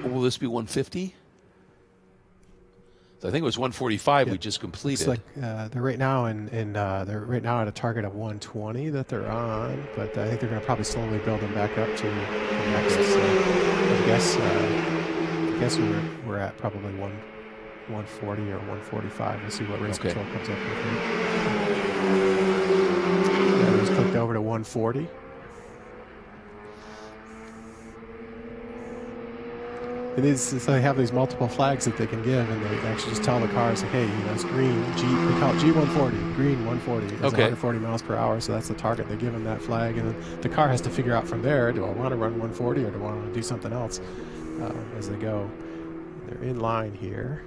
will this be 150? I think it was 145 we just completed. Looks like they're right now they're right now at a target of 120 that they're on, but I think they're going to probably slowly build them back up to the next. I guess we're at probably 140 or 145. We'll see what race control comes up with. Just clicked over to 140. It is, so they have these multiple flags that they can give, and they actually just tell the cars, like, hey, it's green, they call it G140, green 140. It's 140 miles per hour, so that's the target. They give them that flag, and then the car has to figure out from there, do I want to run 140 or do I want to do something else as they go. They're in line here.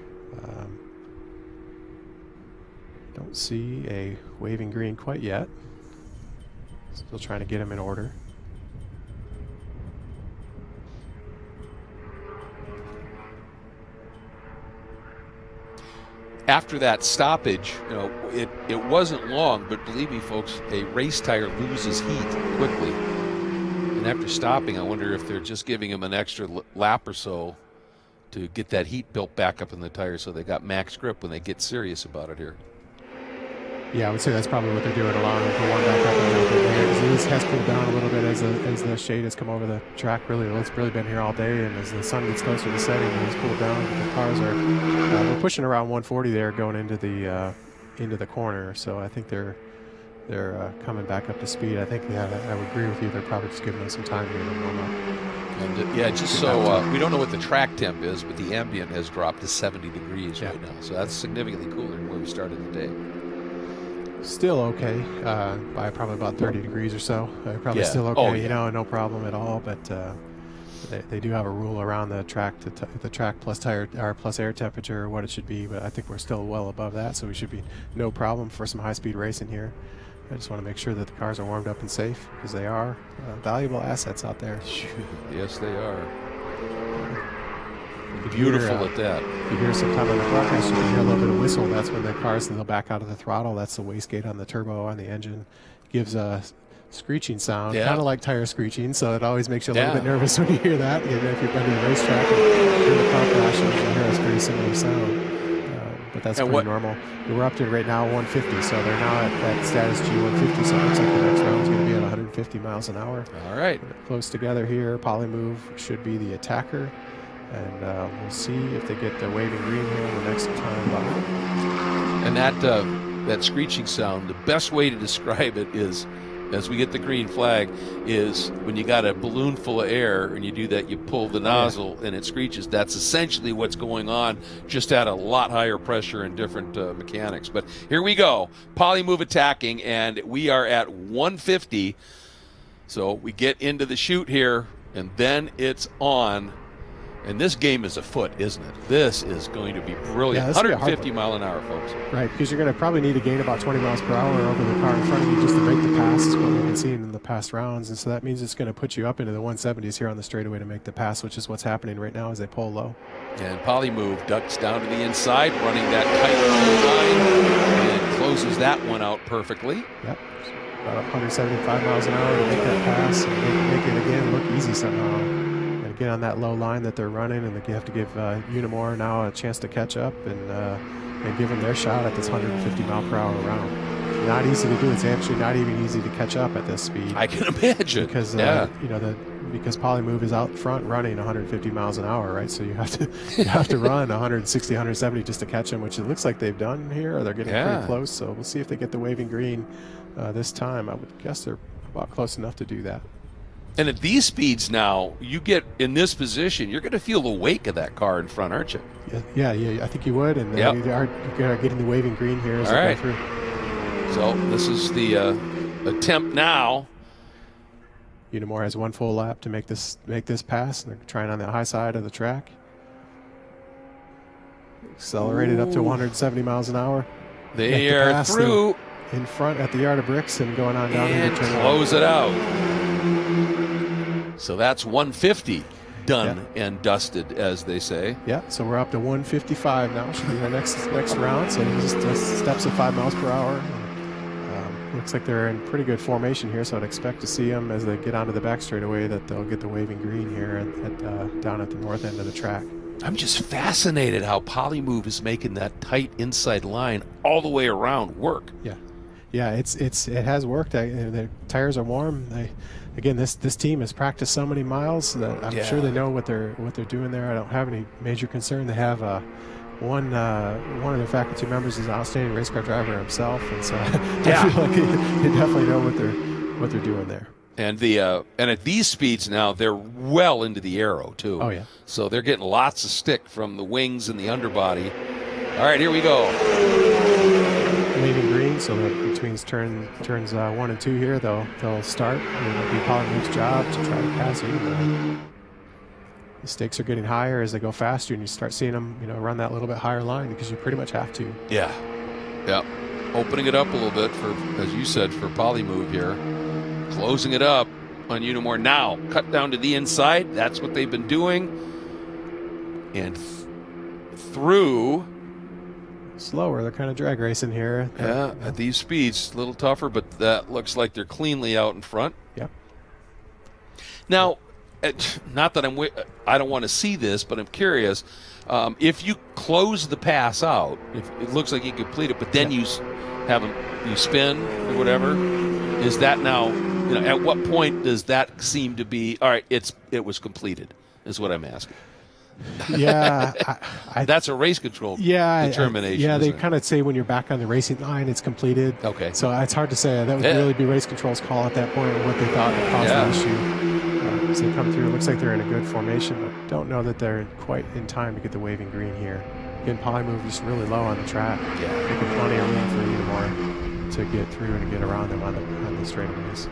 Don't see a waving green quite yet. Still trying to get them in order. after that stoppage, it wasn't long, but believe me, folks, a race tire loses heat quickly. And after stopping, I wonder if they're just giving them an extra lap or so to get that heat built back up in the tire so they got max grip when they get serious about it here. Yeah, I would say that's probably what they're doing, allowing them to warm back up a little bit here, because this has cooled down a little bit as the shade has come over the track. Really, it's really been here all day, and as the sun gets closer to setting, it's cooled down. The cars are we're pushing around 140 there going into the corner, so I think they're coming back up to speed. I think I would agree with you. They're probably just giving them some time here to warm up. And yeah, just so we don't know what the track temp is, but the ambient has dropped to 70 degrees right now, so that's significantly cooler than where we started the day. Still okay, by probably about 30 degrees or so. Probably still okay, no problem at all. But they do have a rule around the track, the track plus tire or plus air temperature, what it should be. But I think we're still well above that, so we should be no problem for some high-speed racing here. I just want to make sure that the cars are warmed up and safe, because they are valuable assets out there. Yes, they are. Beautiful at that. You hear sometime on the broadcast, you can hear a little bit of whistle. That's when the cars they'll back out of the throttle. That's the wastegate on the turbo on the engine. Gives a screeching sound, kind of like tire screeching. So it always makes you a little bit nervous when you hear that. Even if you've been to the racetrack and hear the car crash, you hear a very similar sound. But that's pretty normal. We're up to right now 150, so they're now at status G 150. So it looks like the next round is going to be at 150 miles an hour. All right. We're close together here. Polymove should be the attacker. And we'll see if they get the waving green here the next time by. And that screeching sound, the best way to describe it is, as we get the green flag, is when you got a balloon full of air and you do that, you pull the nozzle and it screeches. That's essentially what's going on, just at a lot higher pressure and different mechanics. But here we go, Polymove attacking, and we are at 150. So we get into the chute here, and then it's on. And this game is afoot, isn't it? This is going to be brilliant. 150 mile an hour, folks. Right, because you're going to probably need to gain about 20 miles per hour over the car in front of you just to make the pass, is what we've been seeing in the past rounds. And so that means it's going to put you up into the 170s here on the straightaway to make the pass, which is what's happening right now as they pull low. And Polymove ducks down to the inside, running that tight line, and closes that one out perfectly. Yep, about 175 miles an hour to make that pass and make it again look easy somehow. Get on that low line that they're running, and they have to give Unimore now a chance to catch up and give them their shot at this 150 mile per hour round. Not easy to do. It's actually not even easy to catch up at this speed. I can imagine, because because Polymove is out front running 150 miles an hour, right? So you have to run 160, 170 just to catch them, which it looks like they've done here. Or they're getting pretty close. So we'll see if they get the waving green this time. I would guess they're about close enough to do that. And at these speeds now, you get in this position, you're going to feel the wake of that car in front, aren't you? Yeah, I think you would. And you are getting the waving green here as they go through. So this is the attempt now. Unimore has one full lap to make this pass, and they're trying on the high side of the track. Accelerated up to 170 miles an hour. They are through. In front at the Yard of Bricks and going on down and close it out. So that's 150 done and dusted, as they say. Yeah, so we're up to 155 now. Should be the next round. So just steps of 5 miles per hour. Looks like they're in pretty good formation here, so I'd expect to see them as they get onto the back straightaway that they'll get the waving green here down at the north end of the track. I'm just fascinated how Polymove is making that tight inside line all the way around work. Yeah, it has worked. The tires are warm. Again, this team has practiced so many miles that I'm sure they know what they're doing there. I don't have any major concern. They have one of their faculty members is an outstanding race car driver himself, and so I feel like they definitely know what they're doing there. And and at these speeds now, they're well into the aero too. Oh yeah. So they're getting lots of stick from the wings and the underbody. All right, here we go. Waving green, so between turns 1 and 2 here, they'll start. It'll be Polymove's job to try to pass you. The stakes are getting higher as they go faster, and you start seeing them, run that little bit higher line because you pretty much have to. Yeah. Opening it up a little bit for, as you said, for Polymove here. Closing it up on Unimore now. Cut down to the inside. That's what they've been doing. And through. slower. They're kind of drag racing here. Yeah, at these speeds, a little tougher, but that looks like they're cleanly out in front. Yep. Now, not that I don't want to see this, but I'm curious. If you close the pass out, if it looks like you complete it, but then you spin or whatever, is that now? At what point does that seem to be all right? It was completed, is what I'm asking. Yeah, that's a race control determination. Yeah, they kind of say when you're back on the racing line, it's completed. Okay. So it's hard to say. That would really be race control's call at that point, what they thought would cause the issue. So they come through. It looks like they're in a good formation, but don't know that they're quite in time to get the waving green here. Again, Polymove just really low on the track. Yeah. Making plenty of room for Unimore to get through and get around them on the straightaways.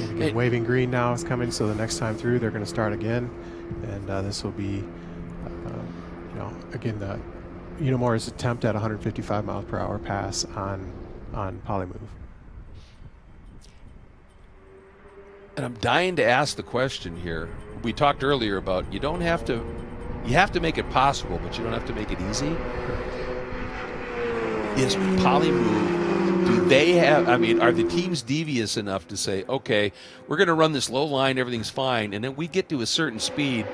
And again, waving green now is coming, so the next time through they're going to start again, and this will be, again, the Unimore's attempt at 155 miles per hour pass on Polymove. And I'm dying to ask the question here. We talked earlier about you have to make it possible, but you don't have to make it easy. Is Polymove, do they have, are the teams devious enough to say, okay, we're going to run this low line, everything's fine, and then we get to a certain speed,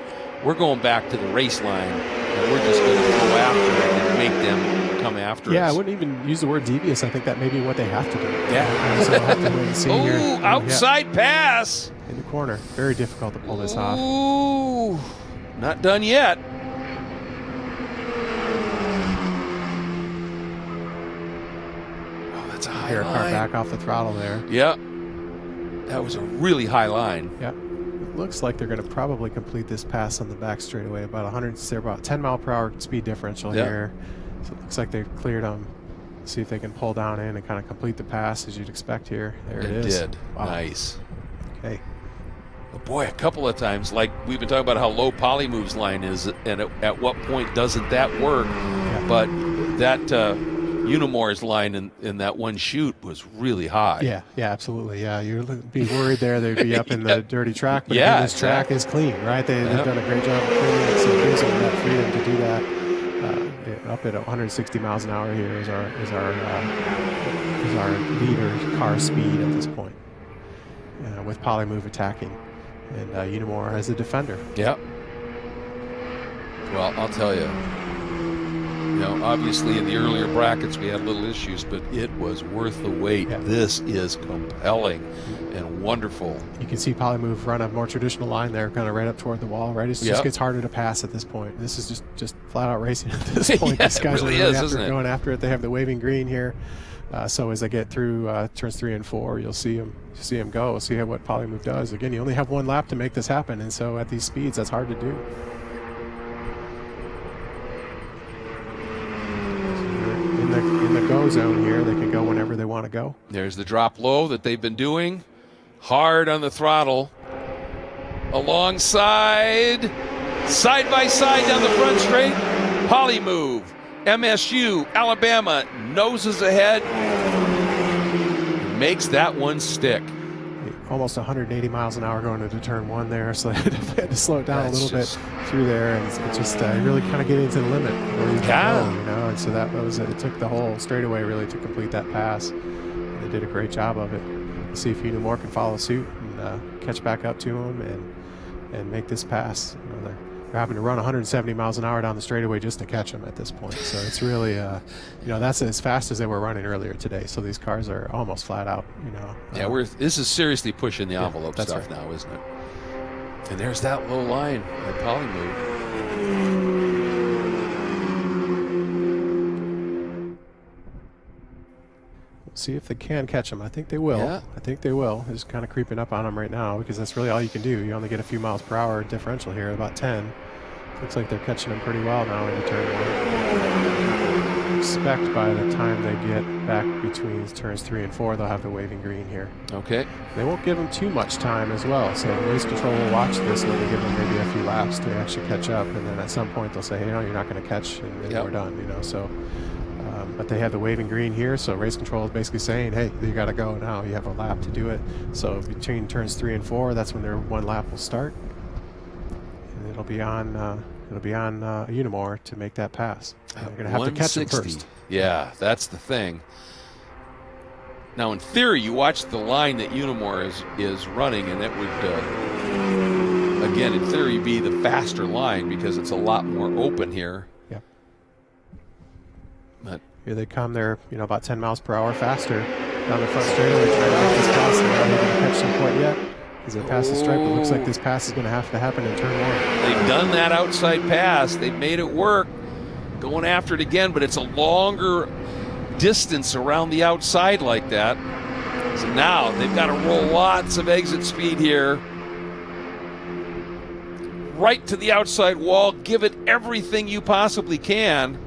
we're going back to the race line, and we're just going to go after it and make them come after us? Yeah, I wouldn't even use the word devious. I think that may be what they have to do. Yeah. So we'll have to wait and see here. Ooh, outside pass. In the corner. Very difficult to pull this off. Ooh, not done yet. Oh, that's a high line. Car back off the throttle there. Yeah. That was a really high line. Yeah. It looks like they're going to probably complete this pass on the back straightaway. They're about 10 mile per hour speed differential here. So it looks like they've cleared them. See if they can pull down in and kind of complete the pass as you'd expect here. There it is. Did. Wow. Nice. Okay. Oh boy, a couple of times, like we've been talking about how low Polymove's line is, and at what point doesn't that work? Yeah. But that Unimore's line in that one shoot was really high. Yeah, absolutely. Yeah, you'd be worried there they'd be up in the dirty track, but again, this track is clean, right? They've done a great job of cleaning it, so it gives them that freedom to do that. Up at 160 miles an hour here is our leader car speed at this point, with Polymove attacking, and Unimore as a defender. Yep. Well, I'll tell you, obviously in the earlier brackets we had little issues, but it was worth the wait. Yeah. This is compelling and wonderful. You can see Polymove run a more traditional line there, kind of right up toward the wall, right? It just gets harder to pass at this point. This is just flat out racing at this point. Yeah, These guys really are going after it. They have the waving green here. So as they get through turns 3 and 4, you'll see them go. See what Polymove does. Again, you only have one lap to make this happen, and so at these speeds, that's hard to do. In the go zone here, they can go whenever they want to go. There's the drop low that they've been doing. Hard on the throttle. Alongside, side by side down the front straight. Polymove, MSU, Alabama, noses ahead. Makes that one stick. Almost 180 miles an hour going into turn 1 there, so they definitely had to slow it down a little bit through there, and it just really kind of get into the limit where you can go, and so that was it. Took the whole straightaway really to complete that pass, and they did a great job of it. Let's see if Unimore can follow suit and catch back up to him and make this pass. They're having to run 170 miles an hour down the straightaway just to catch them at this point. So it's really, that's as fast as they were running earlier today. So these cars are almost flat out, Yeah, this is seriously pushing the envelope stuff now, isn't it? And there's that low line at Polymove. See if they can catch them. I think they will. Yeah. I think they will. They're just kind of creeping up on them right now because that's really all you can do. You only get a few miles per hour differential here, about 10. Looks like they're catching them pretty well now into turn 1. Expect by the time they get back between turns 3 and 4, they'll have the waving green here. Okay. They won't give them too much time as well. So race control will watch this and they'll give them maybe a few laps to actually catch up. And then at some point they'll say, hey, no, you're not going to catch, and we're done. So. But they have the waving green here, so race control is basically saying, hey, you got to go now. You have a lap to do it. So between turns 3 and 4, that's when their one lap will start. And it'll be on It'll be on Unimore to make that pass. And they're going to have to catch him first. Yeah, that's the thing. Now, in theory, you watch the line that Unimore is running, and it would, again, in theory, be the faster line because it's a lot more open here. Yeah. But here they come. They're about 10 miles per hour faster down the front straightaway trying to make this pass. They're not able to catch them quite yet. As they pass the stripe, it looks like this pass is going to have to happen in turn 1. They've done that outside pass. They've made it work. Going after it again, but it's a longer distance around the outside like that. So now they've got to roll lots of exit speed here. Right to the outside wall. Give it everything you possibly can.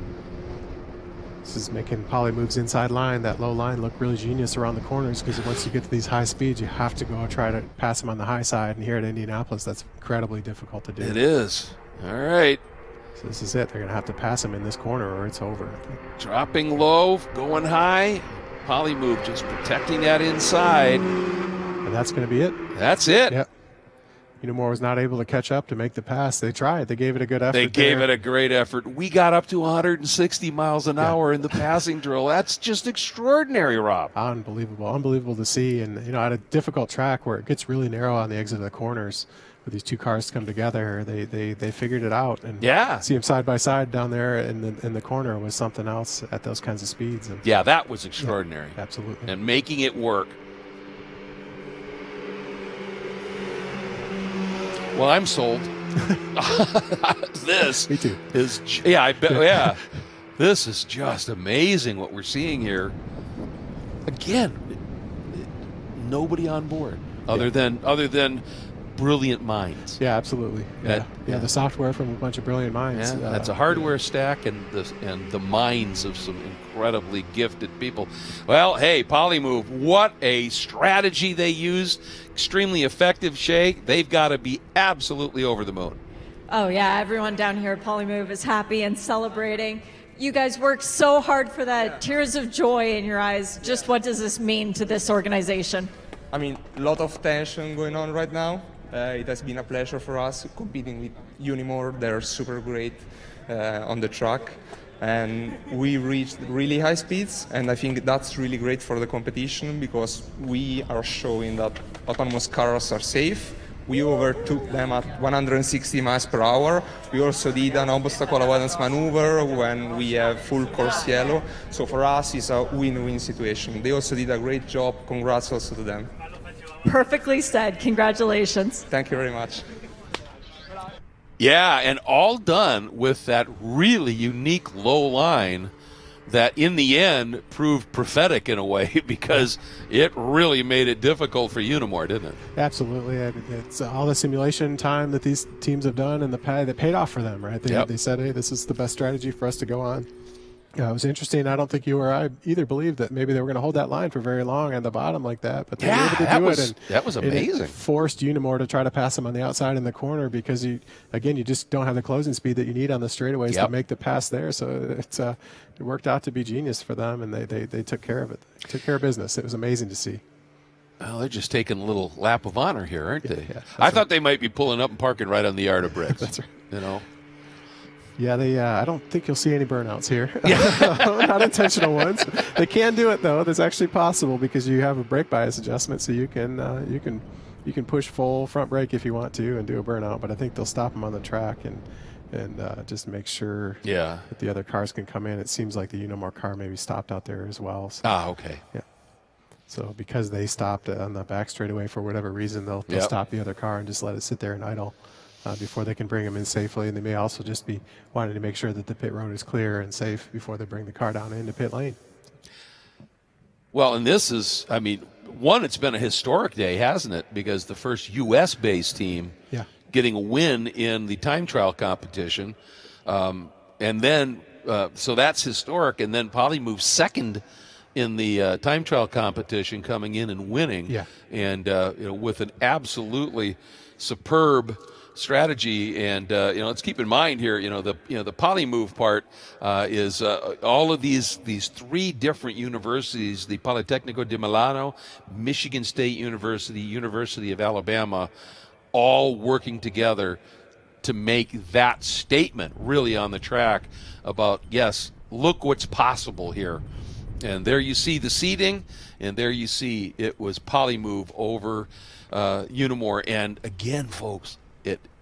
This is making Poly moves inside line, that low line, look really genius around the corners, because once you get to these high speeds, you have to go try to pass them on the high side. And here at Indianapolis, that's incredibly difficult to do. It is. All right. So this is it. They're going to have to pass him in this corner or it's over. Dropping low, going high. Poly move just protecting that inside. And that's going to be it. That's it. Yep. Unimore was not able to catch up to make the pass. They tried. They gave it a good effort. They gave it a great effort. We got up to 160 miles an hour in the passing drill. That's just extraordinary, Rob. Unbelievable. Unbelievable to see. And, at a difficult track where it gets really narrow on the exit of the corners, where these two cars come together, they figured it out. And see them side by side down there in the corner was something else at those kinds of speeds. And yeah, that was extraordinary. Yeah, absolutely. And making it work. Well, I'm sold. This Me too. is, yeah, I bet, yeah. This is just amazing what we're seeing here. Again, nobody on board other than brilliant minds. Yeah, absolutely. Yeah, the software from a bunch of brilliant minds. Yeah, that's a hardware stack and the minds of some incredibly gifted people. Well, hey, Polymove, what a strategy they used. Extremely effective, Shay. They've got to be absolutely over the moon. Oh yeah, everyone down here at Polymove is happy and celebrating. You guys worked so hard for that. Tears of joy in your eyes. Just what does this mean to this organization? I mean, a lot of tension going on right now. It has been a pleasure for us competing with Unimore. They're super great on the track. And we reached really high speeds, and I think that's really great for the competition because we are showing that autonomous cars are safe. We overtook them at 160 miles per hour. We also did an obstacle avoidance maneuver when we have full course yellow. So for us, it's a win-win situation. They also did a great job. Congrats also to them. Perfectly said. Congratulations. Thank you very much. Yeah, and all done with that really unique low line that in the end proved prophetic in a way because it really made it difficult for Unimore, didn't it? Absolutely. It's all the simulation time that these teams have done and that paid off for them, right? They said, hey, this is the best strategy for us to go on. Yeah, it was interesting. I don't think you or I either believed that maybe they were going to hold that line for very long on the bottom like that, but they were able to do it. And that was amazing. It forced Unimore to try to pass them on the outside in the corner because you just don't have the closing speed that you need on the straightaways to make the pass there. So it worked out to be genius for them, and they took care of it. They took care of business. It was amazing to see. Well, they're just taking a little lap of honor here, aren't they? Yeah, I thought they might be pulling up and parking right on the yard of bricks. That's right. You know. Yeah, I don't think you'll see any burnouts here. Not intentional ones. They can do it though. That's actually possible because you have a brake bias adjustment, so you can push full front brake if you want to and do a burnout. But I think they'll stop them on the track and just make sure that the other cars can come in. It seems like the Unimore car maybe stopped out there as well. So, okay. Yeah. So because they stopped on the back straightaway for whatever reason, they'll stop the other car and just let it sit there and idle. Before they can bring them in safely, and they may also just be wanting to make sure that the pit road is clear and safe before they bring the car down into pit lane. Well, and this is, I mean, it's been a historic day, hasn't it? Because the first U.S.-based team getting a win in the time trial competition, and then so that's historic. And then Polymove second in the time trial competition, coming in and winning, and with an absolutely superb strategy. And let's keep in mind here, the Polymove part is all of these three different universities: the Politecnico di Milano, Michigan State University, University of Alabama, all working together to make that statement really on the track about, yes, look what's possible here. And there you see the seating, and there you see it was Polymove over Unimore. And again, folks,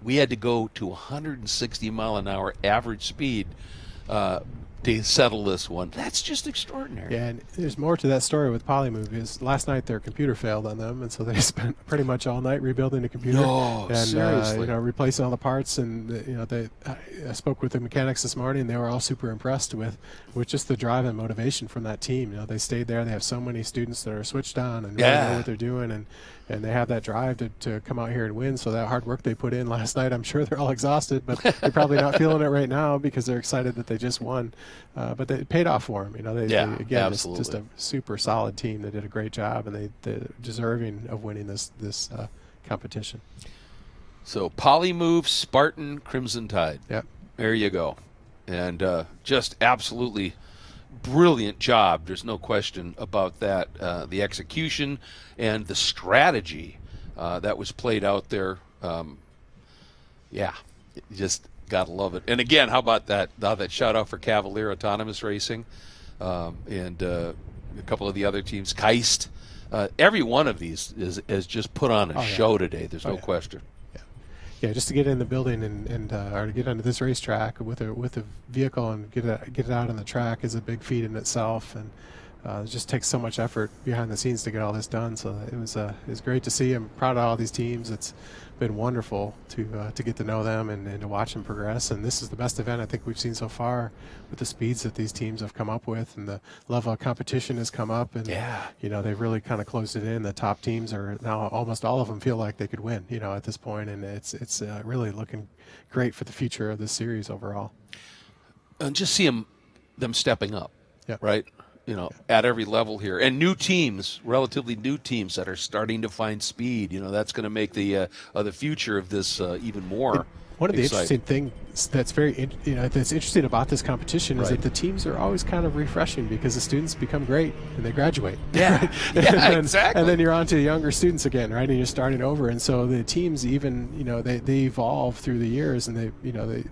we had to go to 160 mile an hour average speed to settle this one. That's just extraordinary. Yeah, and there's more to that story with Polymove. Is last night their computer failed on them, and so they spent pretty much all night rebuilding the computer. No, and seriously. replacing all the parts. And I spoke with the mechanics this morning, and they were all super impressed with just the drive and motivation from that team. They stayed there. They have so many students that are switched on and really know what they're doing, and they have that drive to come out here and win. So that hard work they put in last night, I'm sure they're all exhausted, but they're probably not feeling it right now because they're excited that they just won. But it paid off for them. Again, just a super solid team. They did a great job, and they're deserving of winning this competition. So Polymove, Spartan, Crimson Tide. Yep. There you go. And just absolutely brilliant job. There's no question about that. The execution and the strategy that was played out there. You just gotta love it. And again, how about that? That shout out for Cavalier Autonomous Racing and a couple of the other teams. Keist. Every one of these has just put on a show today. There's no question. Yeah, just to get in the building and or to get onto this racetrack with a vehicle and get it out on the track is a big feat in itself, and it just takes so much effort behind the scenes to get all this done. So it was great to see. I'm proud of all these teams. It's been wonderful to get to know them and to watch them progress. And this is the best event I think we've seen so far with the speeds that these teams have come up with, and the level of competition has come up. And they've really kind of closed it in. The top teams are now almost all of them feel like they could win. At this point, and it's really looking great for the future of this series overall. And just see them stepping up, right? At every level here, and new teams, relatively new teams that are starting to find speed. That's going to make the future of this even more. One of the exciting. interesting things that's that's interesting about this competition is that the teams are always kind of refreshing because the students become great and they graduate. Yeah, exactly. And then you're on to younger students again, right? And you're starting over. And so the teams even, they evolve through the years, and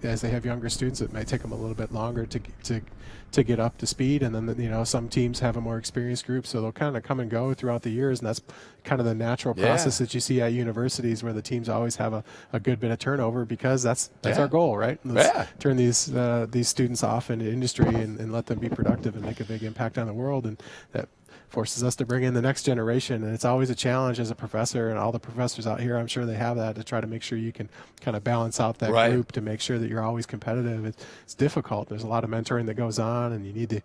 as they have younger students, it might take them a little bit longer to get up to speed. And then, some teams have a more experienced group, so they'll kind of come and go throughout the years. And that's kind of the natural process that you see at universities, where the teams always have a good bit of turnover, because that's our goal, right? Let's turn these students off into industry and let them be productive and make a big impact on the world. And that forces us to bring in the next generation, and it's always a challenge as a professor, and all the professors out here, I'm sure they have that, to try to make sure you can kind of balance out that group to make sure that you're always competitive. It's difficult. There's a lot of mentoring that goes on, and you need the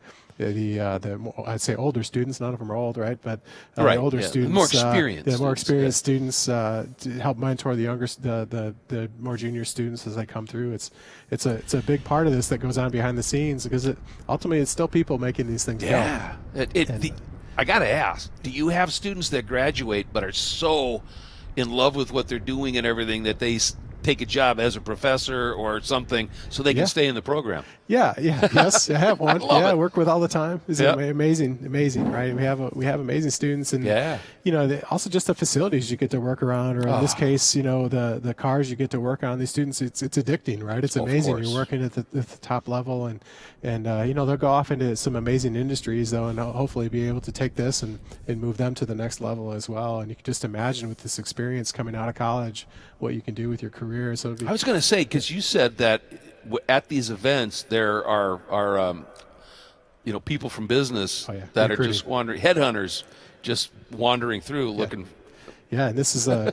I'd say older students. None of them are old, right? But the older students, more experienced, more experienced students to help mentor the younger, the more junior students as they come through. It's a big part of this that goes on behind the scenes, because ultimately it's still people making these things go. I got to ask, do you have students that graduate but are so in love with what they're doing and everything that they take a job as a professor or something so they can stay in the program? Yes, I have one. I work with all the time. It's amazing, right? We have amazing students, and also just the facilities you get to work around, or in this case, the cars you get to work on. These students, it's addicting, right? It's amazing. You're working at the top level, and they'll go off into some amazing industries though, and hopefully be able to take this and move them to the next level as well. And you can just imagine with this experience coming out of college, what you can do with your career. So I was going to say, because you said that at these events there are people from business that are just wandering, headhunters just wandering through looking. And this is a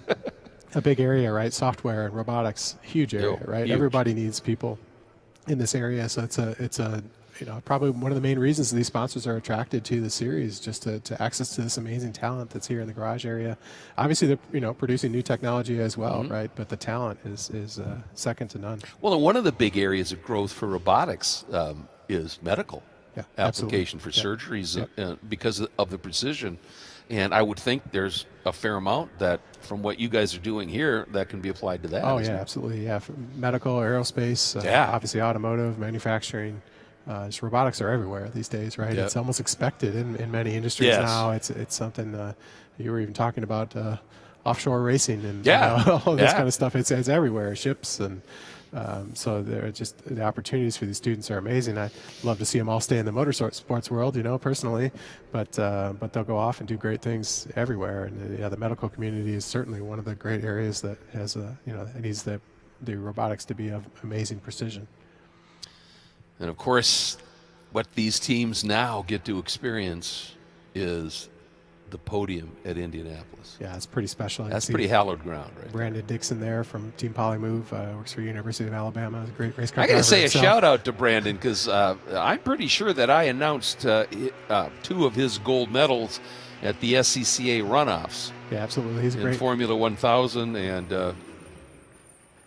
big area, right? Software and robotics, huge area, right? Huge. Everybody needs people in this area, so it's a probably one of the main reasons these sponsors are attracted to the series, just to access to this amazing talent that's here in the garage area. Obviously, they're producing new technology as well, right? But the talent is second to none. Well, and one of the big areas of growth for robotics is medical application for surgeries because of the precision. And I would think there's a fair amount that, from what you guys are doing here, that can be applied to that. Oh, yeah, absolutely. Yeah, medical, aerospace, obviously automotive, manufacturing. Just robotics are everywhere these days, right? It's almost expected in many industries now. It's something you were even talking about offshore racing and all this kind of stuff. It's everywhere. Ships and So there are just the opportunities for these students are amazing. I'd love to see them all stay in the motorsports world, personally, but they'll go off and do great things everywhere. And the medical community is certainly one of the great areas that has it needs the robotics to be of amazing precision. And of course, what these teams now get to experience is the podium at Indianapolis. Yeah, it's pretty special. That's pretty hallowed ground, right? Brandon Dixon there from Team Polymove, works for University of Alabama. A great race car I got to say himself. a shout out to Brandon because I'm pretty sure that I announced 2 of his gold medals at the SCCA runoffs. Yeah, absolutely. He's in great. Formula 1000, and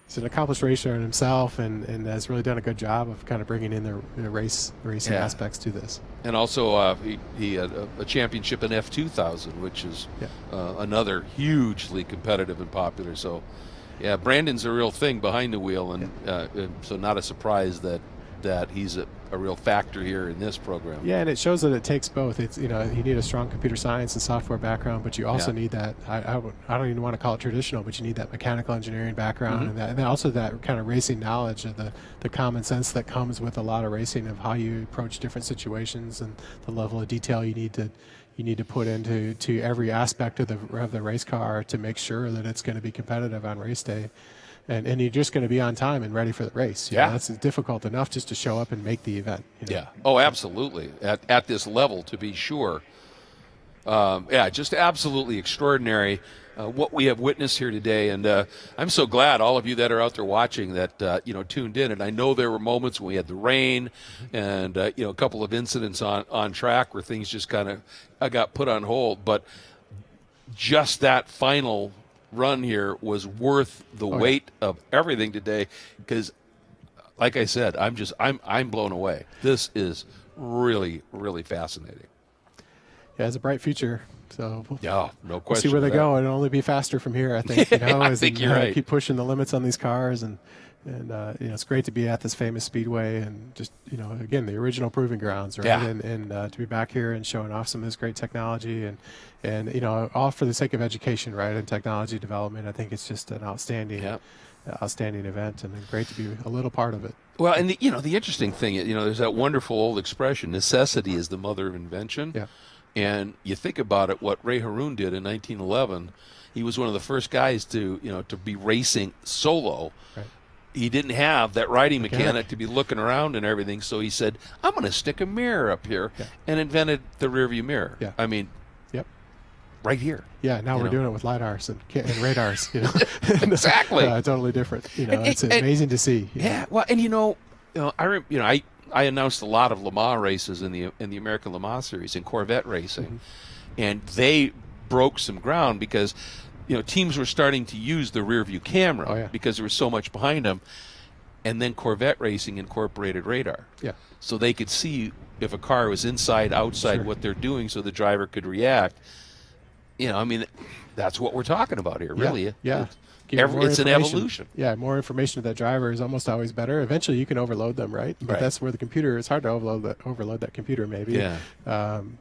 he's an accomplished racer in himself, and has really done a good job of kind of bringing in the racing aspects to this. And also, he had a championship in F2000, which is another hugely competitive and popular. So, yeah, Brandon's a real thing behind the wheel, and so not a surprise that he's a real factor here in this program. Yeah, and it shows that it takes both. It's you need a strong computer science and software background, but you also need that. I don't even want to call it traditional, but you need that mechanical engineering background, and also that kind of racing knowledge of the common sense that comes with a lot of racing, of how you approach different situations and the level of detail you need to put into every aspect of the race car to make sure that it's going to be competitive on race day. And you're just going to be on time and ready for the race. You know, that's difficult enough just to show up and make the event. Yeah. Oh, absolutely. At this level, to be sure. Just absolutely extraordinary what we have witnessed here today. And I'm so glad all of you that are out there watching that tuned in. And I know there were moments when we had the rain and a couple of incidents on track where things just kind of got put on hold. But just that final run here was worth the weight of everything today, because like I said, I'm blown away. This is really, really fascinating. Yeah, it's a bright future. So no question. We'll see where they go. It'll only be faster from here, I think. I think you're right. Keep pushing the limits on these cars, and it's great to be at this famous speedway, and just again, the original proving grounds, right? And to be back here and showing off some of this great technology, and all for the sake of education, right, and technology development. I think it's just an outstanding event, and great to be a little part of it. Well, and the interesting thing, there's that wonderful old expression: necessity is the mother of invention. Yeah. And you think about it, what Ray Haroon did in 1911, he was one of the first guys to be racing solo. Right. He didn't have that riding mechanic to be looking around and everything, so he said, I'm going to stick a mirror up here, and invented the rearview mirror. Yeah. I mean, right here. Yeah, now we're doing it with LiDARs and radars. Exactly. Totally different. It's amazing to see. Yeah, well, and I announced a lot of Le Mans races in the American Le Mans Series in Corvette racing, and they broke some ground because teams were starting to use the rear view camera because there was so much behind them, and then Corvette racing incorporated radar. Yeah. So they could see if a car was inside, outside, what they're doing, so the driver could react. That's what we're talking about here, really. Yeah. It's an evolution. Yeah, more information to that driver is almost always better. Eventually, you can overload them, right? But that's where the computer. It's hard to overload that computer, maybe. Yeah.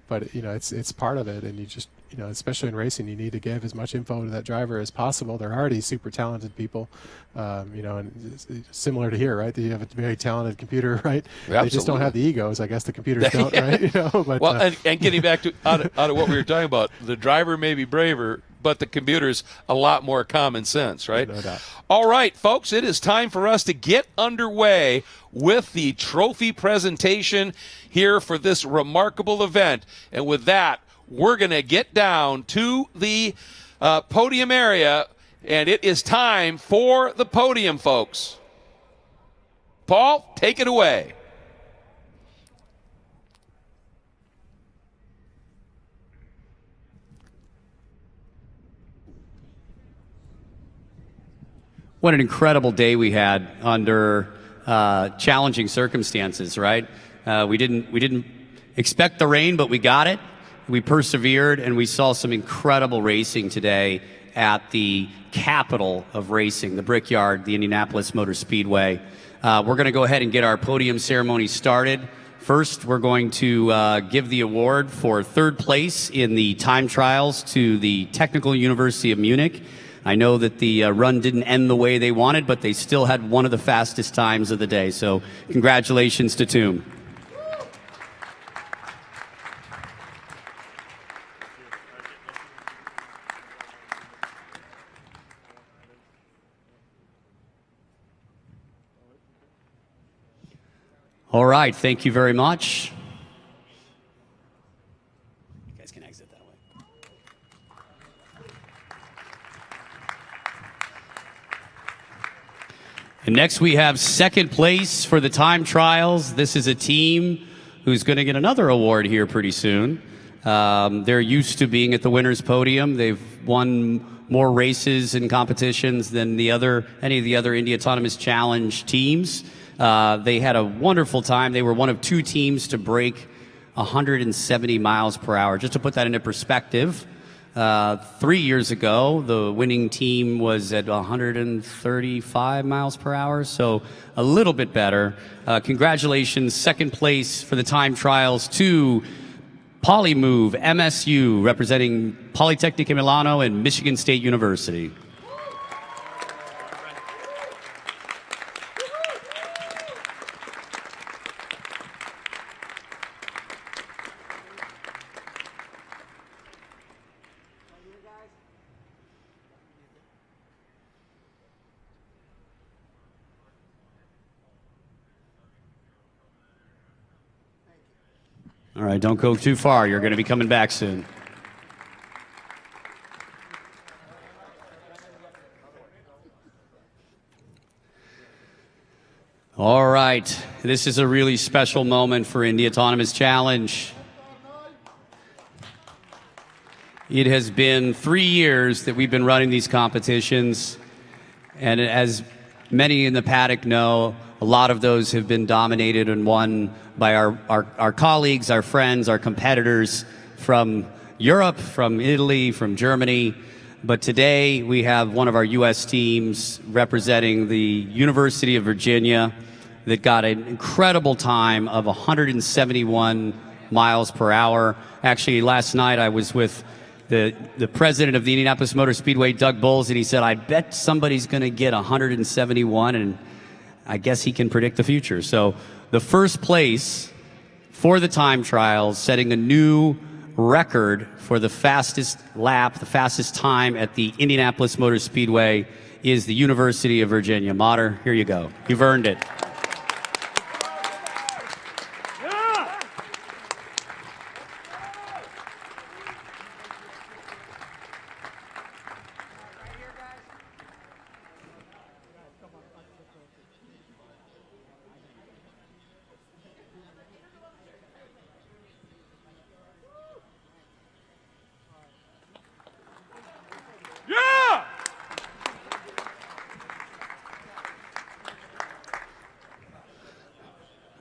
But it's part of it, and you just especially in racing, you need to give as much info to that driver as possible. They're already super talented people, and it's similar to here, right? You have a very talented computer, right? Absolutely. They just don't have the egos. I guess the computers don't, right? But, well, and getting back to out of what we were talking about, the driver may be braver, but the computer's a lot more common sense, right? No doubt. All right, folks, it is time for us to get underway with the trophy presentation here for this remarkable event. And with that, we're going to get down to the podium area, and it is time for the podium, folks. Paul, take it away. What an incredible day we had under challenging circumstances, right? We didn't expect the rain, but we got it. We persevered, and we saw some incredible racing today at the capital of racing, the Brickyard, the Indianapolis Motor Speedway. We're going to go ahead and get our podium ceremony started. First, we're going to give the award for third place in the time trials to the Technical University of Munich. I know that the run didn't end the way they wanted, but they still had one of the fastest times of the day. So congratulations to Toom. All right, thank you very much. You guys can exit that way. And next we have second place for the time trials. This is a team who's going to get another award here pretty soon. They're used to being at the winner's podium. They've won more races and competitions than any of the other Indy Autonomous Challenge teams. They had a wonderful time. They were one of two teams to break 170 miles per hour. Just to put that into perspective, 3 years ago, the winning team was at 135 miles per hour, so a little bit better. Congratulations, second place for the time trials to Polymove MSU, representing Politecnico Milano and Michigan State University. All right, don't go too far. You're going to be coming back soon. All right, this is a really special moment for Indy Autonomous Challenge. It has been 3 years that we've been running these competitions, and as many in the paddock know, a lot of those have been dominated and won by our colleagues, our friends, our competitors from Europe, from Italy, from Germany. But today we have one of our U.S. teams representing the University of Virginia that got an incredible time of 171 miles per hour. Actually, last night I was with the president of the Indianapolis Motor Speedway, Doug Bowles, and he said, I bet somebody's going to get 171, and I guess he can predict the future. So the first place for the time trials, setting a new record for the fastest lap, the fastest time at the Indianapolis Motor Speedway, is the University of Virginia. Mater, here you go. You've earned it.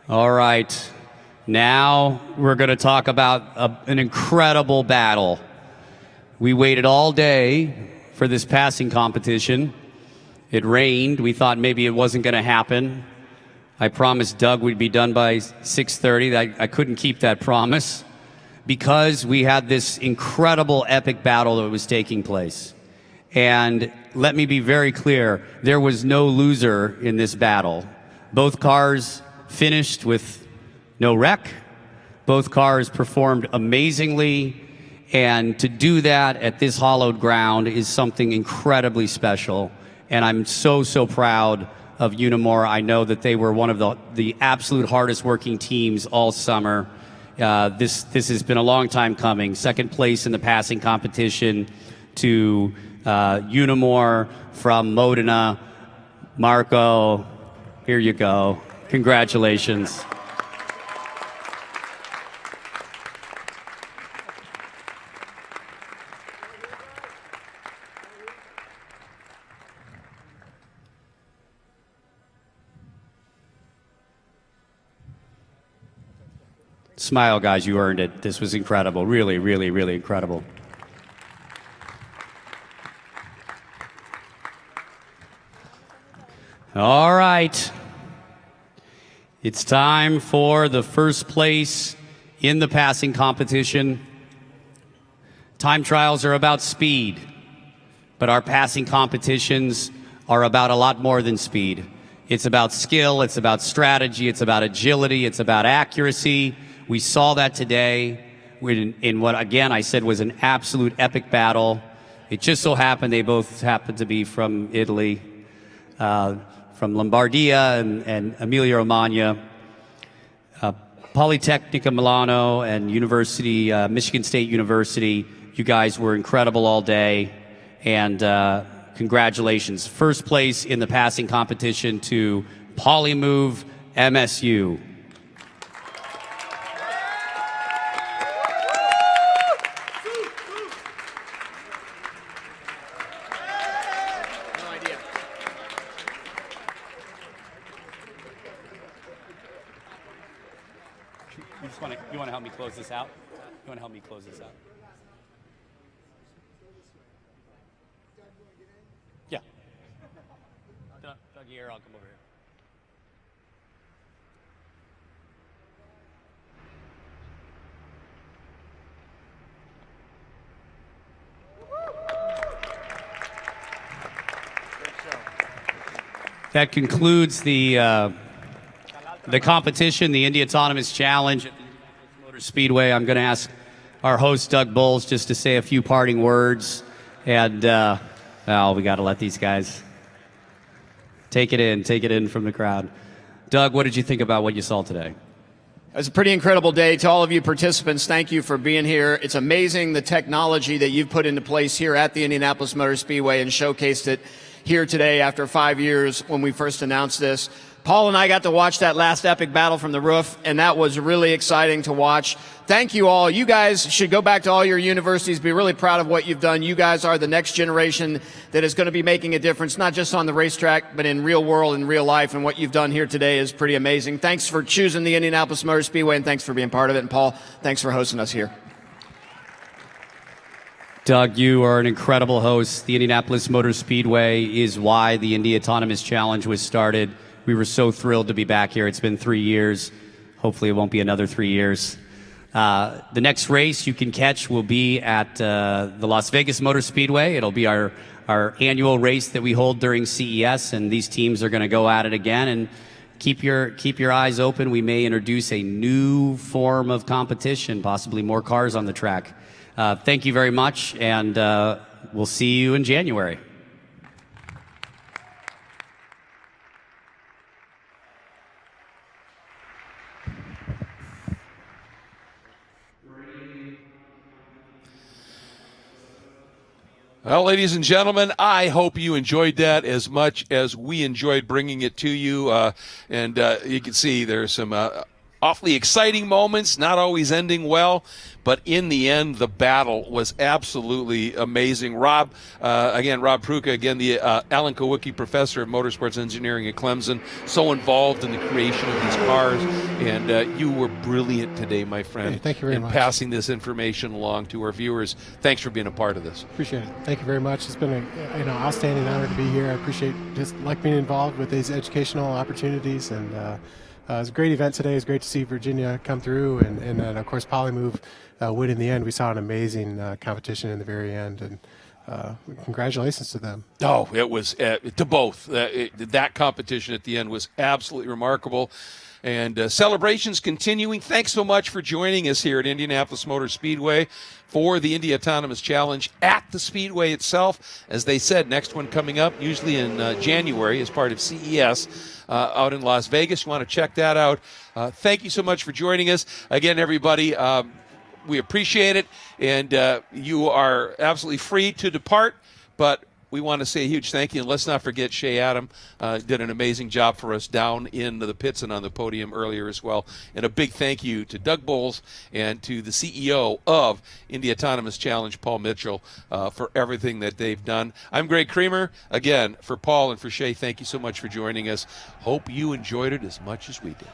All right, now we're going to talk about an incredible battle. We waited all day for this passing competition. It rained. We thought maybe it wasn't going to happen. I promised Doug we'd be done by 6:30. I couldn't keep that promise because we had this incredible epic battle that was taking place. And let me be very clear, there was no loser in this battle. Both cars finished with no wreck. Both cars performed amazingly, and to do that at this hallowed ground is something incredibly special. And I'm so proud of Unimore. I know that they were one of the absolute hardest working teams all summer. This has been a long time coming. Second place in the passing competition to Unimore from Modena. Marco, here you go. Congratulations. Smile, guys, you earned it. This was incredible. Really, really, really incredible. All right. It's time for the first place in the passing competition. Time trials are about speed. but our passing competitions are about a lot more than speed. It's about skill, it's about strategy, it's about agility, it's about accuracy. We saw that today in what, again, I said was an absolute epic battle. It just so happened they both happened to be from Italy, from Lombardia and Emilia-Romagna. Politecnica Milano and Michigan State University, you guys were incredible all day, and congratulations. First place in the passing competition to Polymove MSU. You want to help me close this out? You want to help me close this out? Yeah. Doug here, I'll come over here. That concludes the competition, the Indy Autonomous Challenge at the Indianapolis Motor Speedway. I'm going to ask our host, Doug Bowles, just to say a few parting words. And, well, we got to let these guys take it in from the crowd. Doug, what did you think about what you saw today? It was a pretty incredible day. To all of you participants, thank you for being here. It's amazing the technology that you've put into place here at the Indianapolis Motor Speedway and showcased it here today after 5 years when we first announced this. Paul and I got to watch that last epic battle from the roof, and that was really exciting to watch. Thank you all. You guys should go back to all your universities, be really proud of what you've done. You guys are the next generation that is going to be making a difference, not just on the racetrack, but in real world and real life, and what you've done here today is pretty amazing. Thanks for choosing the Indianapolis Motor Speedway, and thanks for being part of it. And Paul, thanks for hosting us here. Doug, you are an incredible host. The Indianapolis Motor Speedway is why the Indy Autonomous Challenge was started. We were so thrilled to be back here. It's been 3 years. Hopefully it won't be another 3 years. The next race you can catch will be at the Las Vegas Motor Speedway. It'll be our annual race that we hold during CES, and these teams are going to go at it again. And keep your eyes open. We may introduce a new form of competition, possibly more cars on the track. Thank you very much, and we'll see you in January. Well, ladies and gentlemen, I hope you enjoyed that as much as we enjoyed bringing it to you. And you can see there's some awfully exciting moments, not always ending well. But in the end, the battle was absolutely amazing. Rob Pruka, again, the Alan Kowicki Professor of Motorsports Engineering at Clemson, so involved in the creation of these cars. And you were brilliant today, my friend. Hey, thank you very much. Passing this information along to our viewers. Thanks for being a part of this. Appreciate it. Thank you very much. It's been an outstanding honor to be here. I appreciate just like being involved with these educational opportunities. And it was a great event today. It's great to see Virginia come through. And then, of course, Polymove win in the end. We saw an amazing competition in the very end, and congratulations to them. Oh, it was to both. That competition at the end was absolutely remarkable. And celebrations continuing. Thanks so much for joining us here at Indianapolis Motor Speedway for the Indy Autonomous Challenge at the Speedway itself. As they said, next one coming up, usually in January as part of CES out in Las Vegas. You want to check that out. Thank you so much for joining us. Again, everybody, we appreciate it. And you are absolutely free to depart, but we want to say a huge thank you. And let's not forget Shea Adam did an amazing job for us down in the pits and on the podium earlier as well. And a big thank you to Doug Bowles and to the CEO of Indy Autonomous Challenge, Paul Mitchell, for everything that they've done. I'm Greg Creamer. Again, for Paul and for Shea, thank you so much for joining us. Hope you enjoyed it as much as we did.